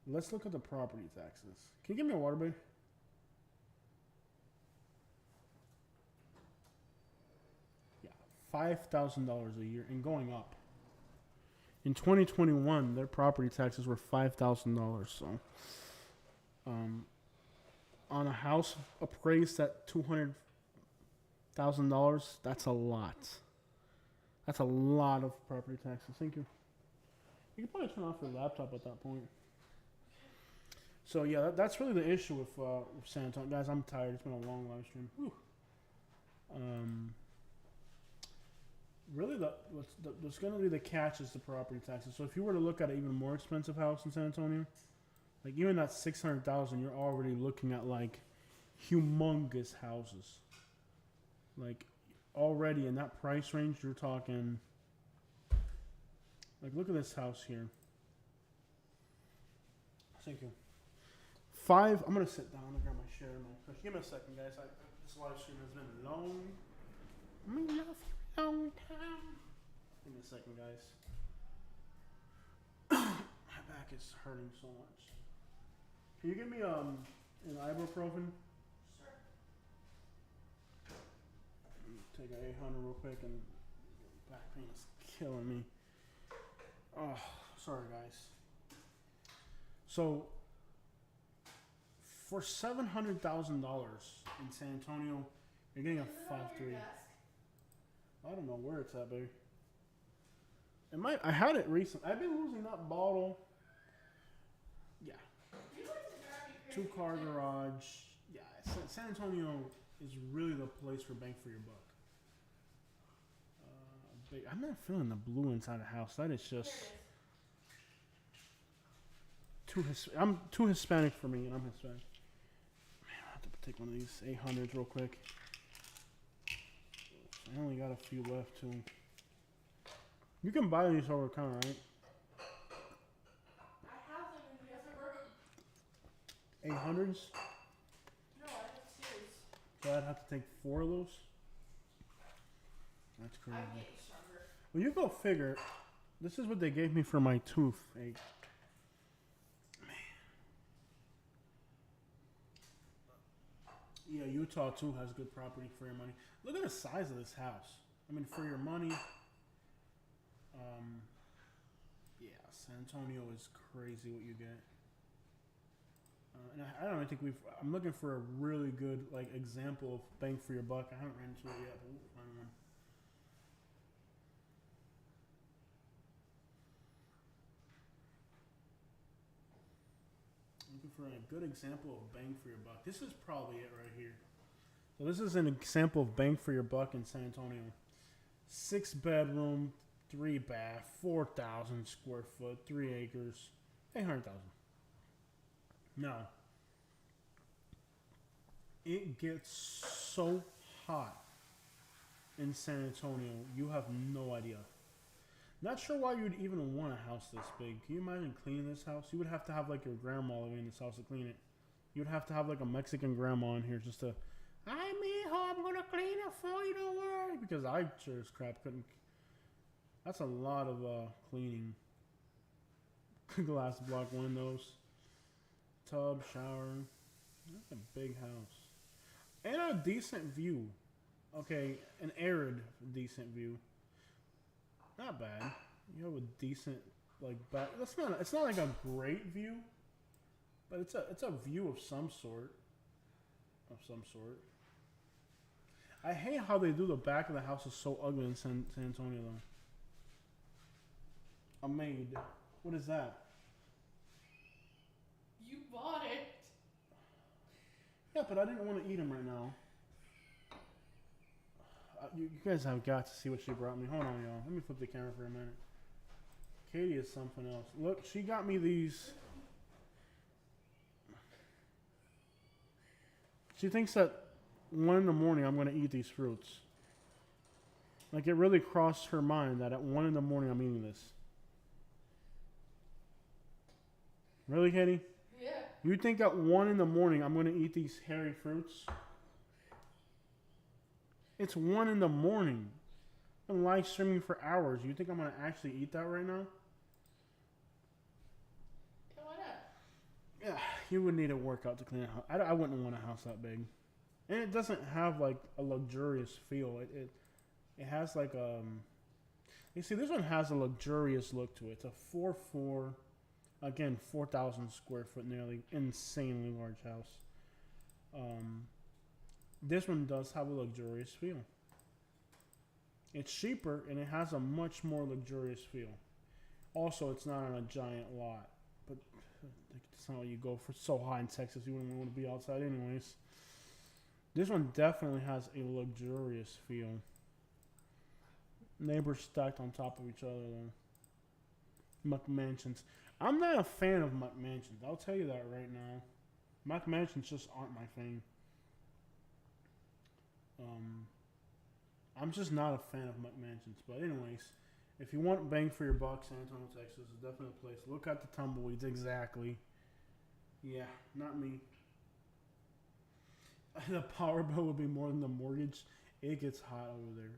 Let's look at the property taxes. Can you give me a water bill? Yeah, $5,000 a year and going up. In 2021, their property taxes were $5,000. So, on a house appraised at $200,000, that's a lot. That's a lot of property taxes. Thank you. You can probably turn off your laptop at that point. So yeah, that's really the issue with San Antonio. Guys, I'm tired. It's been a long live stream. Whew. Really, what's going to be the catch is the property taxes. So if you were to look at an even more expensive house in San Antonio, like even at $600,000, you're already looking at like humongous houses. Like already in that price range, you're talking. Like look at this house here. Thank you. I'm gonna sit down and grab my chair and my cushion. Give me a second, guys. This live stream has been long. Long time. Give me a second, guys. My back is hurting so much. Can you give me an ibuprofen? Sure. Take an 800 real quick, and back pain is killing me. Oh, sorry, guys. So, for $700,000 in San Antonio, you're getting a 5.3. I don't know where it's at, baby. I had it recently. I've been losing that bottle. Yeah. 2-car garage. Yeah, San Antonio is really the place for bang for your buck. I'm not feeling the blue inside the house. That is just I'm too Hispanic for me, and I'm Hispanic. Man, I have to take one of these 800s real quick. I only got a few left too. You can buy these over the counter, right? I have them in the other room. 800s. No, I have twos. So I'd have to take 4 of those. That's crazy. I'm getting stronger. Well, you go figure. This is what they gave me for my toothache. Yeah, Utah too has good property for your money. Look at the size of this house. I mean, for your money. Yeah, San Antonio is crazy what you get. And I don't think I'm looking for a really good like example of bang for your buck. I haven't ran into it yet, but we'll find one. Looking for a good example of bang for your buck. This is probably it right here. So this is an example of bang for your buck in San Antonio. 6 bedroom, 3 bath, 4,000 square foot, 3 acres, 800,000. Now, it gets so hot in San Antonio, you have no idea. Not sure why you'd even want a house this big. Can you imagine cleaning this house? You would have to have like your grandma living in this house to clean it. You'd have to have like a Mexican grandma in here just to, hi mijo, I'm gonna clean it for you, don't worry. Because I sure as crap couldn't. That's a lot of cleaning. Glass block windows, tub, shower. That's a big house. And a decent view. Okay, an arid decent view. Not bad. You have a decent like back. It's not like a great view, but it's a view of some sort. I hate how they do the back of the house is so ugly in San Antonio though. A maid. What is that? You bought it. Yeah, but I didn't want to eat them right now. You guys have got to see what she brought me. Hold on, y'all. Let me flip the camera for a minute. Katie is something else. Look, she got me these. She thinks that 1 in the morning I'm going to eat these fruits. Like, it really crossed her mind that at 1 in the morning I'm eating this. Really, Katie? Yeah. You think at 1 in the morning I'm going to eat these hairy fruits? It's 1 in the morning. I'm live streaming for hours. You think I'm going to actually eat that right now? Why not? Yeah, you would need a workout to clean a house. I wouldn't want a house that big. And it doesn't have like a luxurious feel. It has like you see, this one has a luxurious look to it. It's a 4.4, again 4,000 square foot, nearly insanely large house. This one does have a luxurious feel. It's cheaper and it has a much more luxurious feel. Also, it's not on a giant lot, but it's not what you go for. It's so hot in Texas, you wouldn't want to be outside anyways. This one definitely has a luxurious feel. Neighbors stacked on top of each other though. McMansions. I'm not a fan of McMansions. I'll tell you that right now. McMansions just aren't my thing. I'm just not a fan of McMansions. But anyways, if you want bang for your buck, San Antonio, Texas is definitely a place. Look at the tumbleweeds, exactly. Yeah, not me. The power bill would be more than the mortgage. It gets hot over there.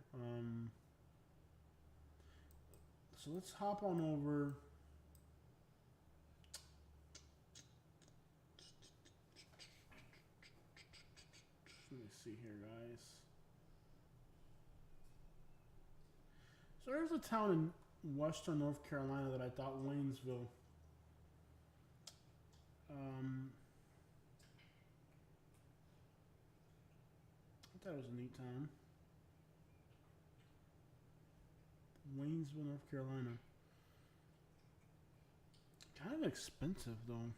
So let's hop on over. Let me see here, guys. So there's a town in western North Carolina that I thought Waynesville. I thought it was a neat town. Waynesville, North Carolina. Kind of expensive though.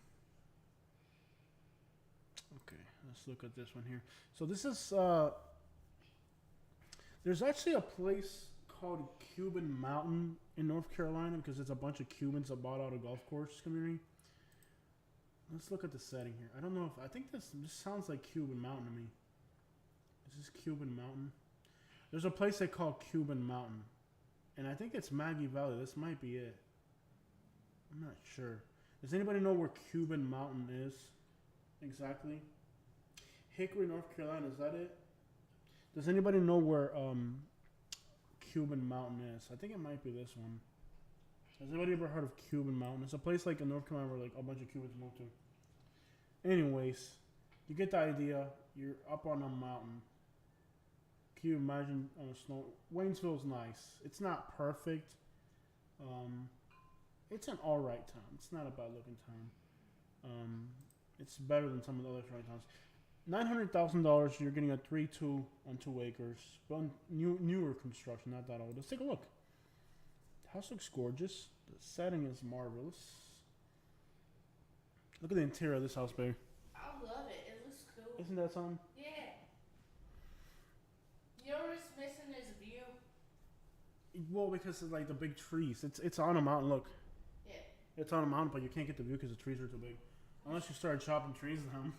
Okay, let's look at this one here. So this is there's actually a place called Cuban Mountain in North Carolina because it's a bunch of Cubans that bought out a golf course community. Let's look at the setting here. I don't know if I think this sounds like Cuban Mountain to me. Is this Cuban Mountain? There's a place they call Cuban Mountain. And I think it's Maggie Valley. This might be it. I'm not sure. Does anybody know where Cuban Mountain is? Exactly. Hickory, North Carolina. Is that it? Does anybody know where Cuban Mountain is? I think it might be this one. Has anybody ever heard of Cuban Mountain? It's a place like in North Carolina where like a bunch of Cubans moved to. Anyways, you get the idea. You're up on a mountain. Can you imagine on a snow? Waynesville's nice. It's not perfect. It's an alright town. It's not a bad looking town. It's better than some of the other surrounding towns. $900,000. You're getting a 3-2 on 2 acres. But newer construction, not that old. Let's take a look. The house looks gorgeous. The setting is marvelous. Look at the interior of this house, baby. I love it. It looks cool. Isn't that something? Yeah. You know what's missing is view. Well, because of like the big trees. It's on a mountain. Look. Yeah. It's on a mountain, but you can't get the view because the trees are too big. Unless you start chopping trees down.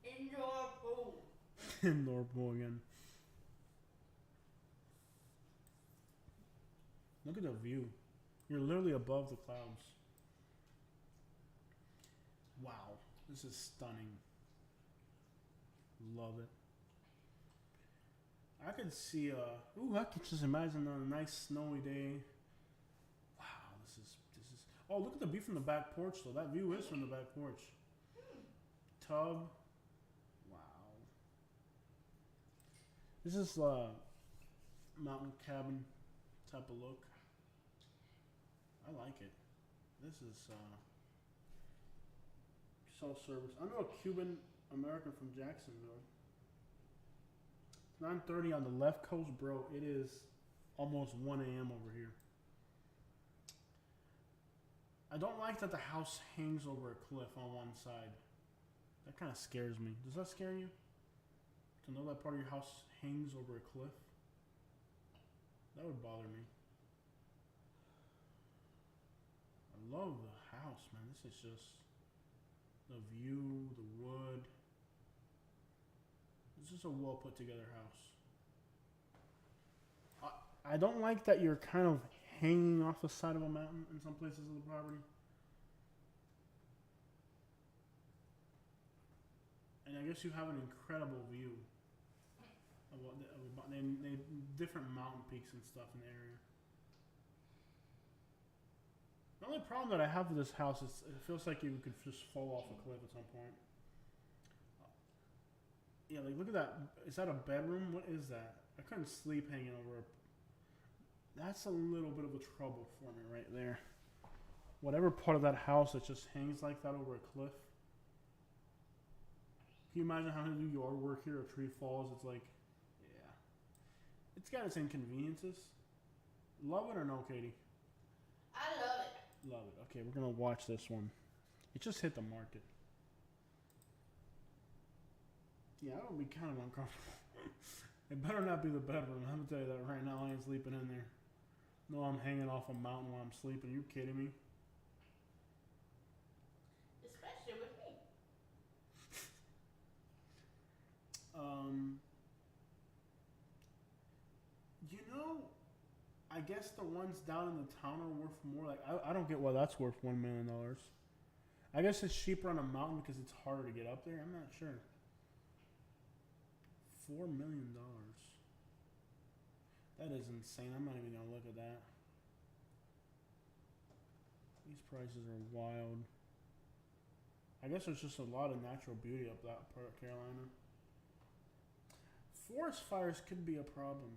Indoor pool. Indoor pool again. Look at the view. You're literally above the clouds. Wow. This is stunning. Love it. I could see ooh, I could just imagine on a nice snowy day. Wow, this is oh, look at the view from the back porch though. That view is from the back porch. Tub. Wow. This is mountain cabin type of look. I like it. This is self-service. I know a Cuban American from Jacksonville. 9:30 on the left coast, bro. It is almost 1 a.m. over here. I don't like that the house hangs over a cliff on one side. That kind of scares me. Does that scare you? To know that part of your house hangs over a cliff? That would bother me. I love the house, man. This is just the view, the wood. This is a well put together house. I don't like that you're kind of hanging off the side of a mountain in some places of the property. And I guess you have an incredible view of what they different mountain peaks and stuff in the area. The only problem that I have with this house is it feels like you could just fall off a cliff at some point. Yeah, like look at that. Is that a bedroom? What is that? I couldn't sleep hanging over a... That's a little bit of a trouble for me right there. Whatever part of that house that just hangs like that over a cliff. Can you imagine having to do yard work here? A tree falls, it's like... Yeah. It's got its inconveniences. Love it or no, Katie? I love it. Love it. Okay, we're going to watch this one. It just hit the market. Yeah, I would be kind of uncomfortable. It better not be the bedroom. I'm going to tell you that right now. I ain't sleeping in there. No, I'm hanging off a mountain while I'm sleeping. You kidding me? Especially with me. You know, I guess the ones down in the town are worth more. Like, I don't get why that's worth $1 million. I guess it's cheaper on a mountain because it's harder to get up there. I'm not sure. $4 million. That is insane. I'm not even gonna look at that. These prices are wild. I guess there's just a lot of natural beauty up that part of Carolina. Forest fires could be a problem.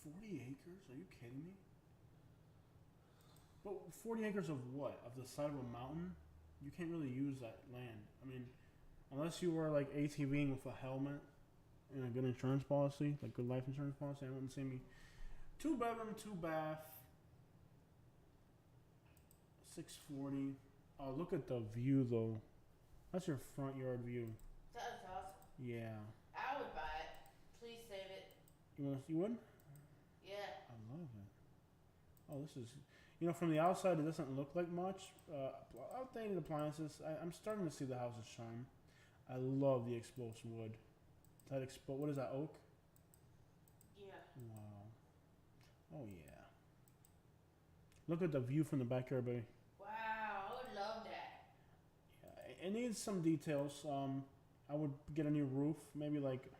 40 acres? Are you kidding me? But 40 acres of what? Of the side of a mountain? You can't really use that land. I mean, unless you were like ATVing with a helmet and a good insurance policy, like good life insurance policy, I wouldn't see me. 2 bedroom, 2 bath, 640. Oh, look at the view though. That's your front yard view. That's awesome. Yeah. I would buy it. Please save it. You would? Yeah. I love it. Oh, this is, from the outside it doesn't look like much. Outdated appliances. I'm starting to see the houses shine. I love the exposed wood. What is that, oak? Yeah. Wow. Oh yeah. Look at the view from the backyard, baby. Wow, I would love that. Yeah, it needs some details. I would get a new roof, maybe like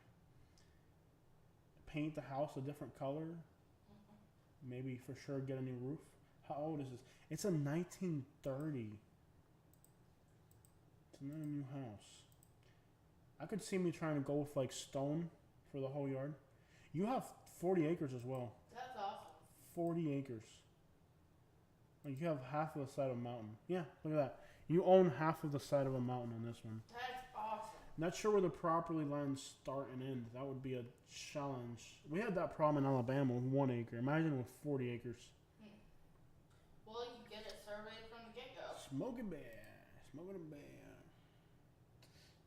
paint the house a different color. Maybe for sure get a new roof. How old is this? It's a 1930. It's not a new house. I could see me trying to go with like stone for the whole yard. You have 40 acres as well. That's awesome. 40 acres. Like you have half of the side of a mountain. Yeah, look at that. You own half of the side of a mountain on this one. That's awesome. Not sure where the property lines start and end. That would be a challenge. We had that problem in Alabama with 1 acre. Imagine with 40 acres. Well, you get it surveyed from the get-go. Smoking bear. Smoking a bear.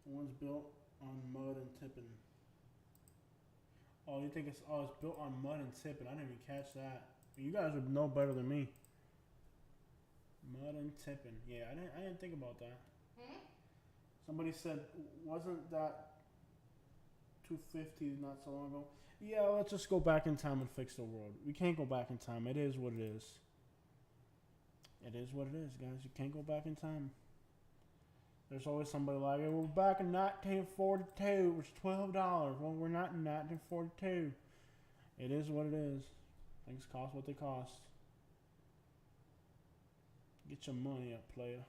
The one's built on mud and tipping. Oh, you think it's built on mud and tipping? I didn't even catch that. You guys would know better than me. Mud and tipping. Yeah, I didn't think about that. Somebody said, wasn't that 250 not so long ago? Yeah, let's just go back in time and fix the world. We can't go back in time. It is what it is. It is what it is, guys. You can't go back in time. There's always somebody like, hey, we're back in 1942. It was $12. Well, we're not in 1942. It is what it is. Things cost what they cost. Get your money up, player.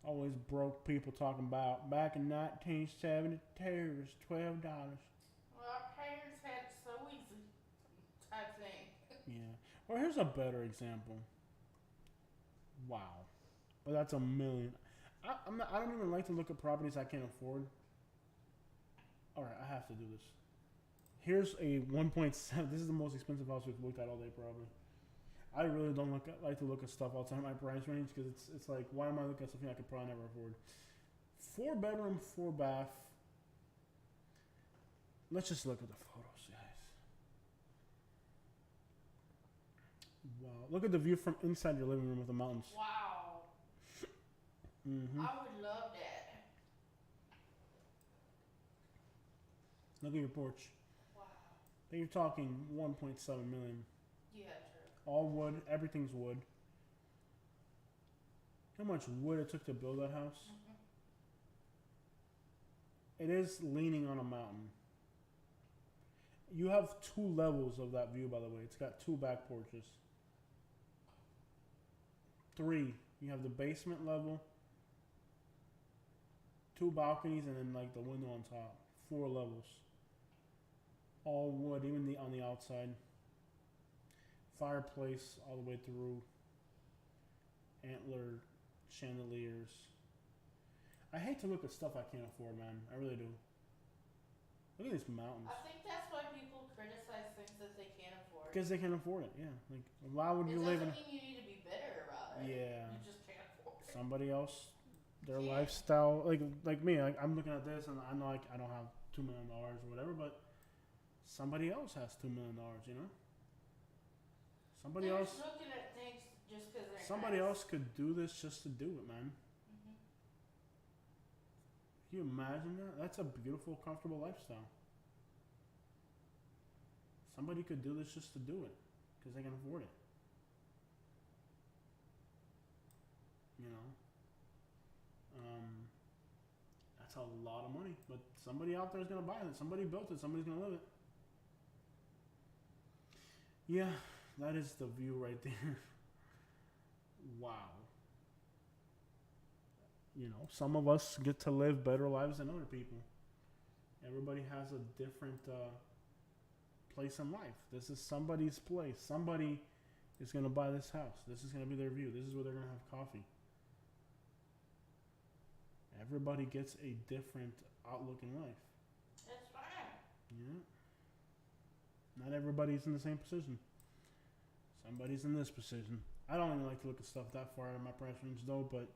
Always broke people talking about back in 1972 it was $12. Well, our parents had it so easy, type thing. Yeah. Well, here's a better example. Wow. But that's $1 million. I don't even like to look at properties I can't afford. All right, I have to do this. Here's a 1.7. This is the most expensive house we've looked at all day, probably. I really don't like to look at stuff outside my price range because it's like, why am I looking at something I could probably never afford? 4 bedroom, 4 bath. Let's just look at the photos, guys. Wow, look at the view from inside your living room with the mountains. Wow. Mm-hmm. I would love that. Look at your porch. Wow. Then you're talking 1.7 million. Yeah, true. All wood, everything's wood. How much wood it took to build that house? It is leaning on a mountain. You have 2 levels of that view, by the way. It's got 2 back porches. 3. You have the basement level, 2 balconies, and then like the window on top. 4 levels. All wood, even on the outside. Fireplace all the way through. Antler chandeliers. I hate to look at stuff I can't afford, man. I really do. Look at these mountains. I think that's why people criticize things that they can't afford. Because they can't afford it, yeah. Like, why would you live in? It doesn't mean you need to be bitter about it. Yeah. You just can't afford it. Somebody else, their Yeah. lifestyle, like me. Like, I'm looking at this and I know like I don't have $2 million or whatever, but somebody else has $2 million, you know. Somebody They're else. just looking at things just because they're Somebody nice. else could do this just to do it, man. Can you imagine that? That's a beautiful, comfortable lifestyle. Somebody could do this just to do it because they can afford it. You know, that's a lot of money, but somebody out there is gonna buy it. Somebody built it. Somebody's gonna live it. Yeah, that is the view right there. Wow. You know, some of us get to live better lives than other people. Everybody has a different place in life. This is somebody's place. Somebody is going to buy this house. This is going to be their view. This is where they're going to have coffee. Everybody gets a different outlook in life. That's fine. Yeah. Not everybody's in the same position. Somebody's in this position. I don't even like to look at stuff that far out of my price range though, but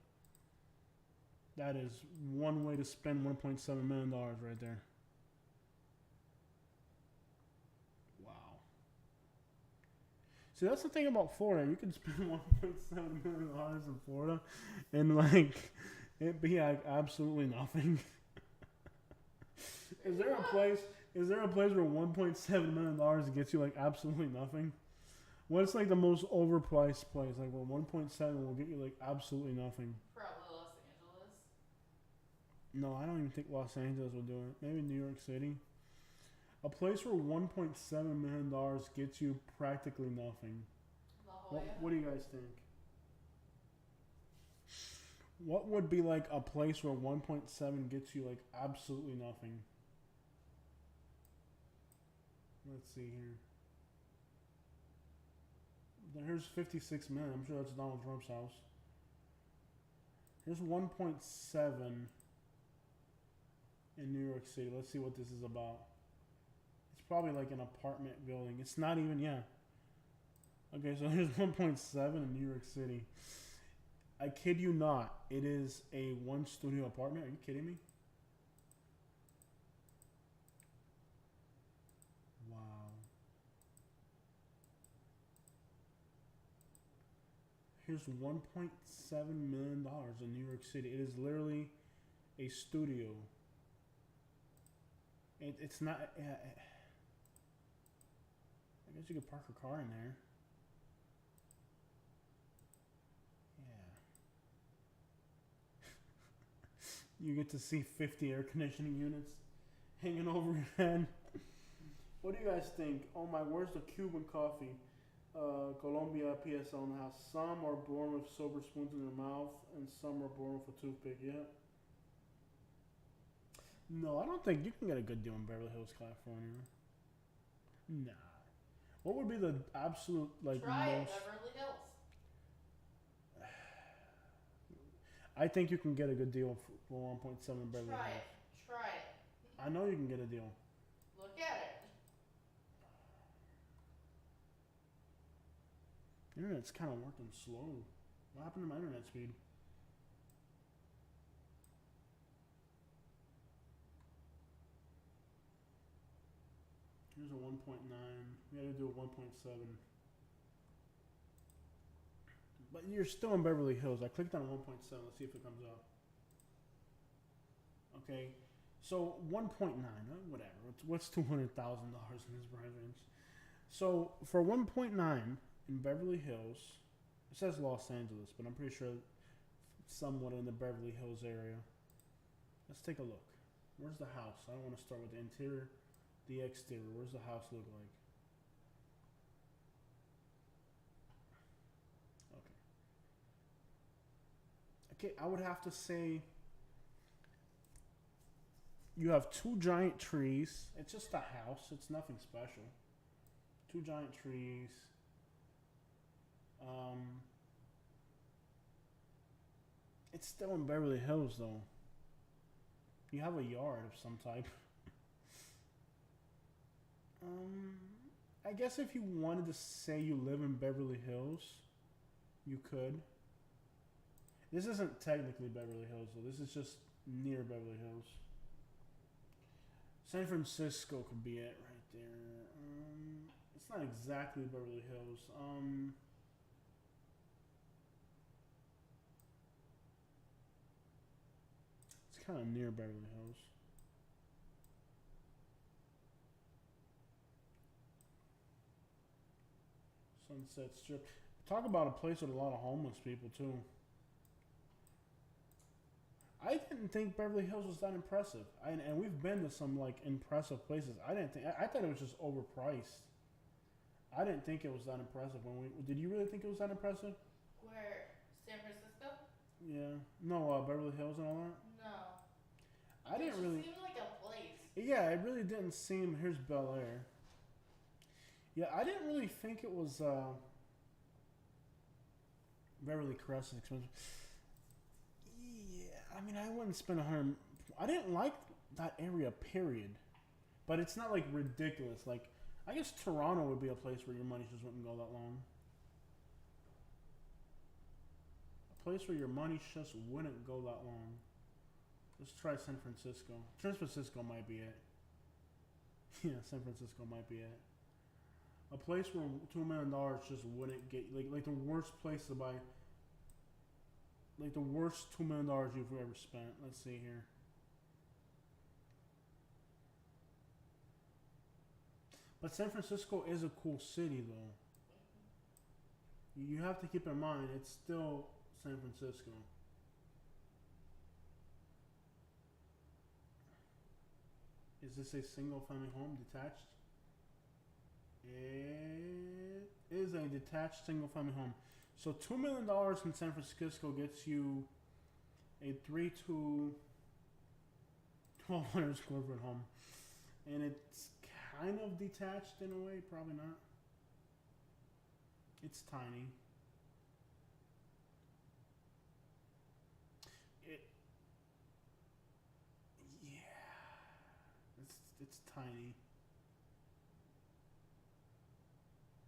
that is one way to spend $1.7 million right there. Wow. See, that's the thing about Florida. You can spend $1.7 million in Florida and like it be like absolutely nothing. Is there a place where $1.7 million gets you like absolutely nothing? What's like the most overpriced place? Like where 1.7 will get you like absolutely nothing. Probably Los Angeles. No, I don't even think Los Angeles will do it. Maybe New York City. A place where 1.7 million dollars gets you practically nothing. La Jolla. What do you guys think? What would be like a place where 1.7 gets you like absolutely nothing? Let's see here. Here's 56 million. I'm sure that's Donald Trump's house. Here's 1.7 in New York City. Let's see what this is about. It's probably like an apartment building. It's not even, yeah. Okay, so here's 1.7 in New York City. I kid you not. It is a one studio apartment. Are you kidding me? Wow. Here's $1.7 million in New York City. It is literally a studio. It's not. I guess you could park a car in there. Yeah. You get to see 50 air conditioning units hanging over your head. What do you guys think? Oh my, where's the Cuban coffee? Colombia PSL in the house. Some are born with silver spoons in their mouth, and some are born with a toothpick. Yeah. No, I don't think you can get a good deal in Beverly Hills, California. Nah. What would be the absolute like Try it, most? Beverly Hills. I think you can get a good deal for 1.7 in Beverly Try Hills. it. Try it. I know you can get a deal. Look at it. Internet's kind of working slow. What happened to my internet speed? Here's a 1.9. We gotta do a 1.7. But you're still in Beverly Hills. I clicked on 1.7. Let's see if it comes up. Okay. So 1.9, whatever. What's $200,000 in this price range? So for 1.9 in Beverly Hills, it says Los Angeles, but I'm pretty sure somewhat in the Beverly Hills area. Let's take a look. Where's the house? I don't want to start with the interior, the exterior. Where's the house look like? Okay. Okay, I would have to say you have two giant trees. It's just a house. It's nothing special. Two giant trees. It's still in Beverly Hills though. You have a yard of some type. I guess if you wanted to say you live in Beverly Hills, you could. This isn't technically Beverly Hills though. This is just near Beverly Hills. San Francisco could be it right there. It's not exactly Beverly Hills. It's kind of near Beverly Hills. Sunset Strip. Talk about a place with a lot of homeless people too. I didn't think Beverly Hills was that impressive. And we've been to some like impressive places. I didn't think. I thought it was just overpriced. I didn't think it was that impressive when we. Did you really think it was that impressive? Where? San Francisco? Yeah. No, Beverly Hills and all that. No. I didn't really. It seemed like a place. Yeah, it really didn't seem. Here's Bel Air. Yeah, I didn't really think it was. Beverly Crest is expensive. Yeah, I mean, I wouldn't spend 100. I didn't like that area, period. But it's not like ridiculous. Like, I guess Toronto would be a place where your money just wouldn't go that long. A place where your money just wouldn't go that long. Let's try San Francisco. San Francisco might be it. Yeah, San Francisco might be it. A place where $2 million just wouldn't get like the worst place to buy. Like the worst $2 million you've ever spent. Let's see here. But San Francisco is a cool city though. You have to keep in mind it's still San Francisco. Is this a single family home detached? It is a detached single family home. So $2 million in San Francisco gets you a 3 to 1,200 square foot home. And it's kind of detached in a way, probably not. It's tiny. It, yeah, it's tiny.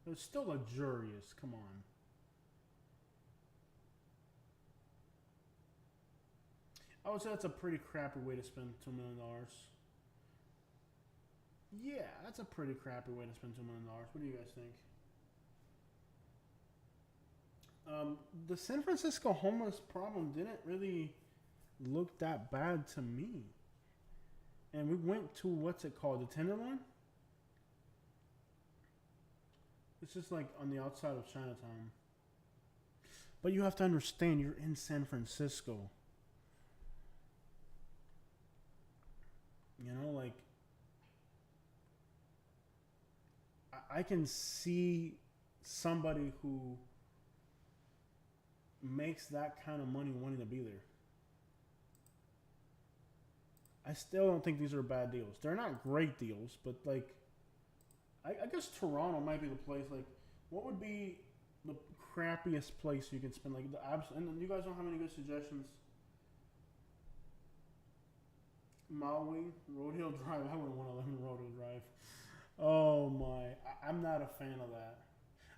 But it's still luxurious. Come on. I would say that's a pretty crappy way to spend $2 million. Yeah, that's a pretty crappy way to spend $2 million. What do you guys think? The San Francisco homeless problem didn't really look that bad to me. And we went to, what's it called, the Tenderloin? It's just like on the outside of Chinatown. But you have to understand, you're in San Francisco. You know, like, I can see somebody who makes that kind of money wanting to be there. I still don't think these are bad deals. They're not great deals, but like, I guess Toronto might be the place. Like, what would be the crappiest place you can spend? Like the and you guys don't have any good suggestions. Maui, Rodeo Drive. I wouldn't want to live in Rodeo Drive. Oh my, I'm not a fan of that.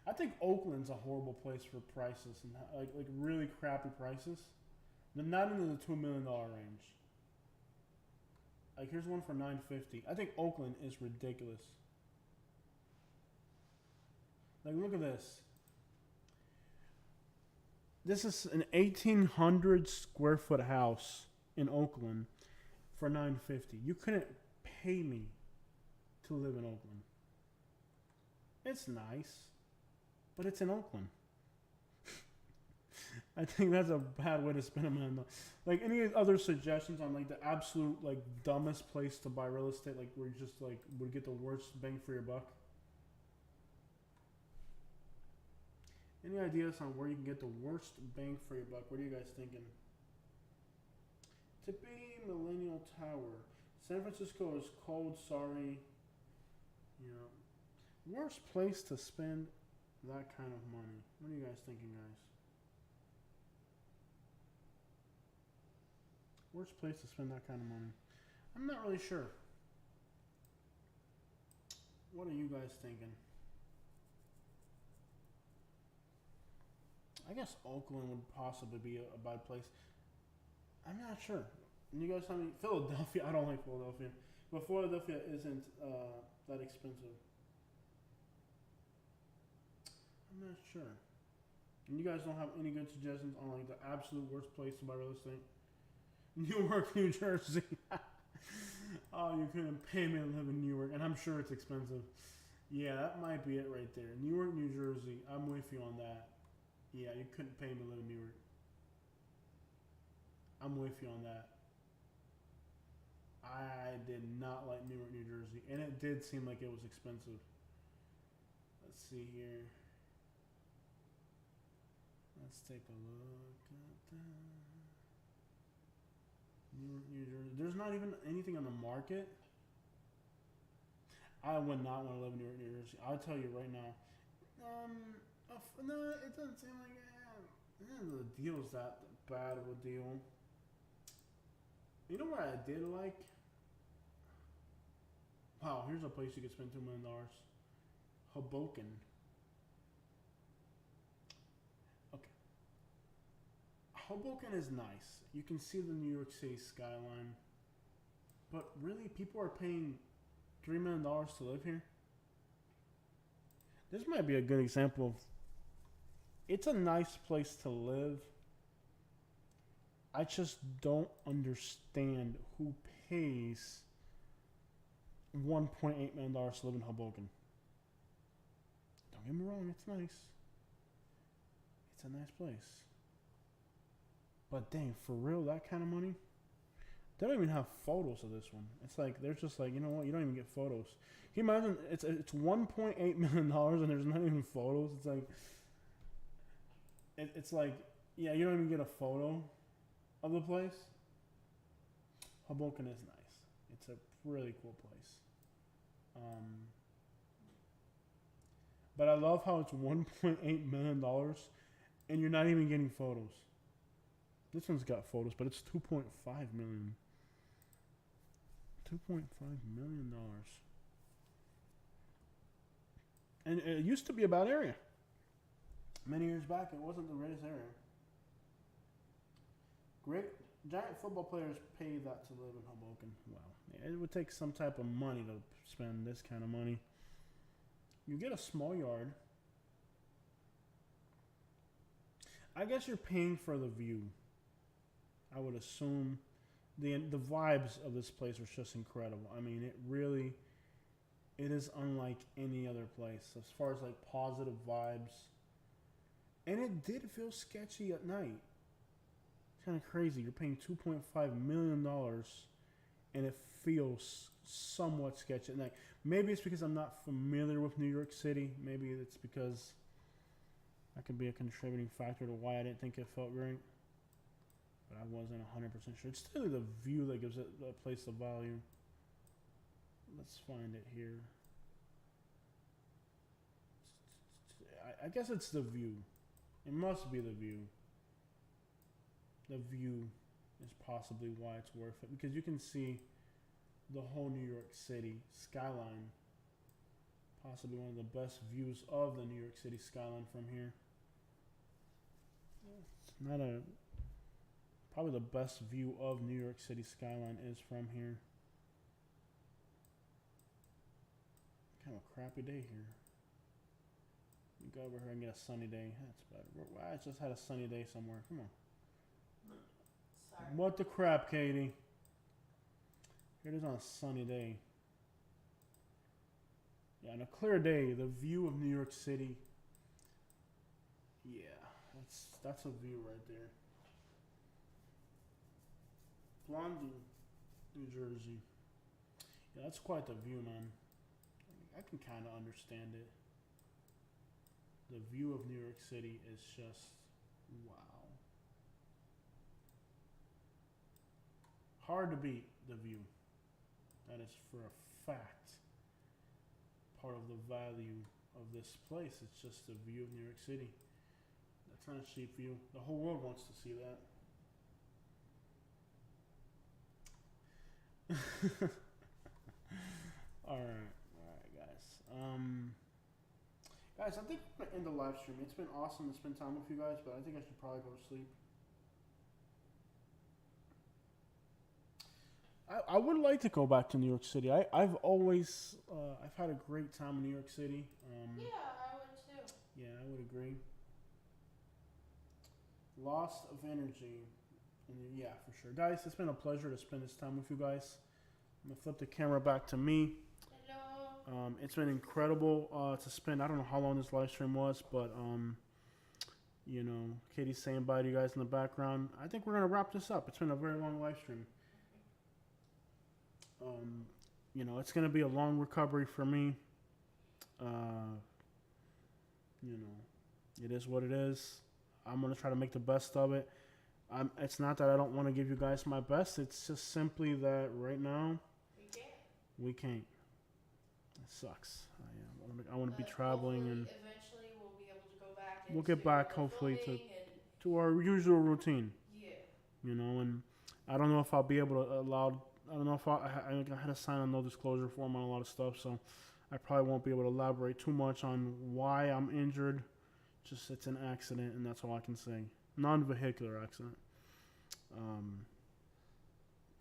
I think Oakland's a horrible place for prices and like really crappy prices. They're not into the $2 million range. Like here's one for $950. I think Oakland is ridiculous. Like look at this. This is an 1,800 square foot house in Oakland for $950. You couldn't pay me to live in Oakland. It's nice, but it's in Oakland. I think that's a bad way to spend $1 million. Like any other suggestions on like the absolute like dumbest place to buy real estate, like where you just like would get the worst bang for your buck? Any ideas on where you can get the worst bang for your buck? What are you guys thinking? Tippy Millennial Tower. San Francisco is cold, sorry. You know, worst place to spend that kind of money. What are you guys thinking, guys? Worst place to spend that kind of money. I'm not really sure. What are you guys thinking? I guess Oakland would possibly be a bad place. I'm not sure. You guys tell me. Philadelphia. I don't like Philadelphia. But Philadelphia isn't that expensive. I'm not sure. And you guys don't have any good suggestions on like the absolute worst place to buy real estate? Newark, New Jersey. Oh, you couldn't pay me to live in Newark, and I'm sure it's expensive. Yeah, that might be it right there. Newark, New Jersey. I'm with you on that. Yeah, you couldn't pay me to live in Newark. I'm with you on that. I did not like Newark, New Jersey, and it did seem like it was expensive. Let's see here. Let's take a look at that. Newark, New Jersey. There's not even anything on the market. I would not want to live in Newark, New Jersey. I'll tell you right now. No, it doesn't seem like the deal's that bad of a deal. You know what I did like? Wow, here's a place you could spend $2 million. Hoboken. Okay. Hoboken is nice. You can see the New York City skyline. But really, people are paying $3 million to live here? This might be a good example of it's a nice place to live. I just don't understand who pays $1.8 million to live in Hoboken. Don't get me wrong, it's nice. It's a nice place. But dang, for real, that kind of money? They don't even have photos of this one. It's like they're just like, you know what? You don't even get photos. Can you imagine? It's $1.8 million and there's not even photos. It's like it's like, yeah, you don't even get a photo of the place. Hoboken is nice. It's a really cool place. But I love how it's $1.8 million and you're not even getting photos. This one's got photos, but it's $2.5 million. $2.5 million. And it used to be a bad area. Many years back, it wasn't the greatest area. Great giant football players pay that to live in Hoboken. Wow. Yeah, it would take some type of money to spend this kind of money. You get a small yard. I guess you're paying for the view. I would assume the vibes of this place are just incredible. I mean, it is unlike any other place as far as like positive vibes. And it did feel sketchy at night. It's kind of crazy. You're paying $2.5 million and it feels somewhat sketchy at night. Maybe it's because I'm not familiar with New York City. Maybe it's because that could be a contributing factor to why I didn't think it felt right. But I wasn't 100% sure. It's still the view that gives it a place of value. Let's find it here. I guess it's the view. It must be the view. The view is possibly why it's worth it. Because you can see the whole New York City skyline. Possibly one of the best views of the New York City skyline from here. It's not a... Probably the best view of New York City skyline is from here. Kind of a crappy day here. You go over here and get a sunny day. That's better. I just had a sunny day somewhere. Come on. Sorry. What the crap, Katie? Here it is on a sunny day. Yeah, on a clear day, the view of New York City. Yeah, that's a view right there. Blondie, New Jersey. Yeah, that's quite the view, man. I can kind of understand it. The view of New York City is just wow. Hard to beat the view. That is for a fact part of the value of this place. It's just the view of New York City. That's not a cheap view. The whole world wants to see that. All right, guys. Guys, I think I'm gonna end the live stream. It's been awesome to spend time with you guys, but I think I should probably go to sleep. I would like to go back to New York City. I've always I've had a great time in New York City. Yeah, I would too. Yeah, I would agree. Loss of energy. And yeah, for sure. Guys, it's been a pleasure to spend this time with you guys. I'm going to flip the camera back to me. Hello. It's been incredible to spend. I don't know how long this live stream was, but, you know, Katie's saying bye to you guys in the background. I think we're going to wrap this up. It's been a very long live stream. You know, it's going to be a long recovery for me. You know, it is what it is. I'm going to try to make the best of it. It's not that I don't want to give you guys my best. It's just simply that right now, we can't. It sucks. I want to be traveling, and eventually we'll be able to go back. we'll get back hopefully to our usual routine. Yeah. You know, and I don't know if I'll be able to allow. I don't know if I had to sign a no disclosure form on a lot of stuff, so I probably won't be able to elaborate too much on why I'm injured. Just it's an accident, and that's all I can say. Non-vehicular accident.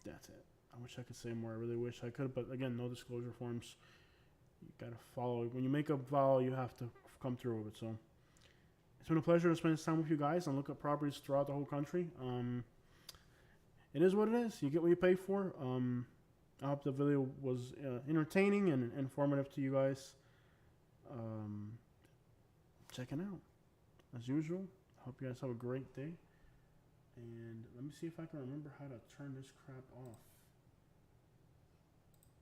That's it. I wish I could say more. I really wish I could, but again, no disclosure forms. You gotta follow. When you make a vow, you have to come through with it. So it's been a pleasure to spend this time with you guys and look at properties throughout the whole country. It is what it is. You get what you pay for. I hope the video was entertaining and informative to you guys. Checking out as usual. Hope you guys have a great day. And let me see if I can remember how to turn this crap off.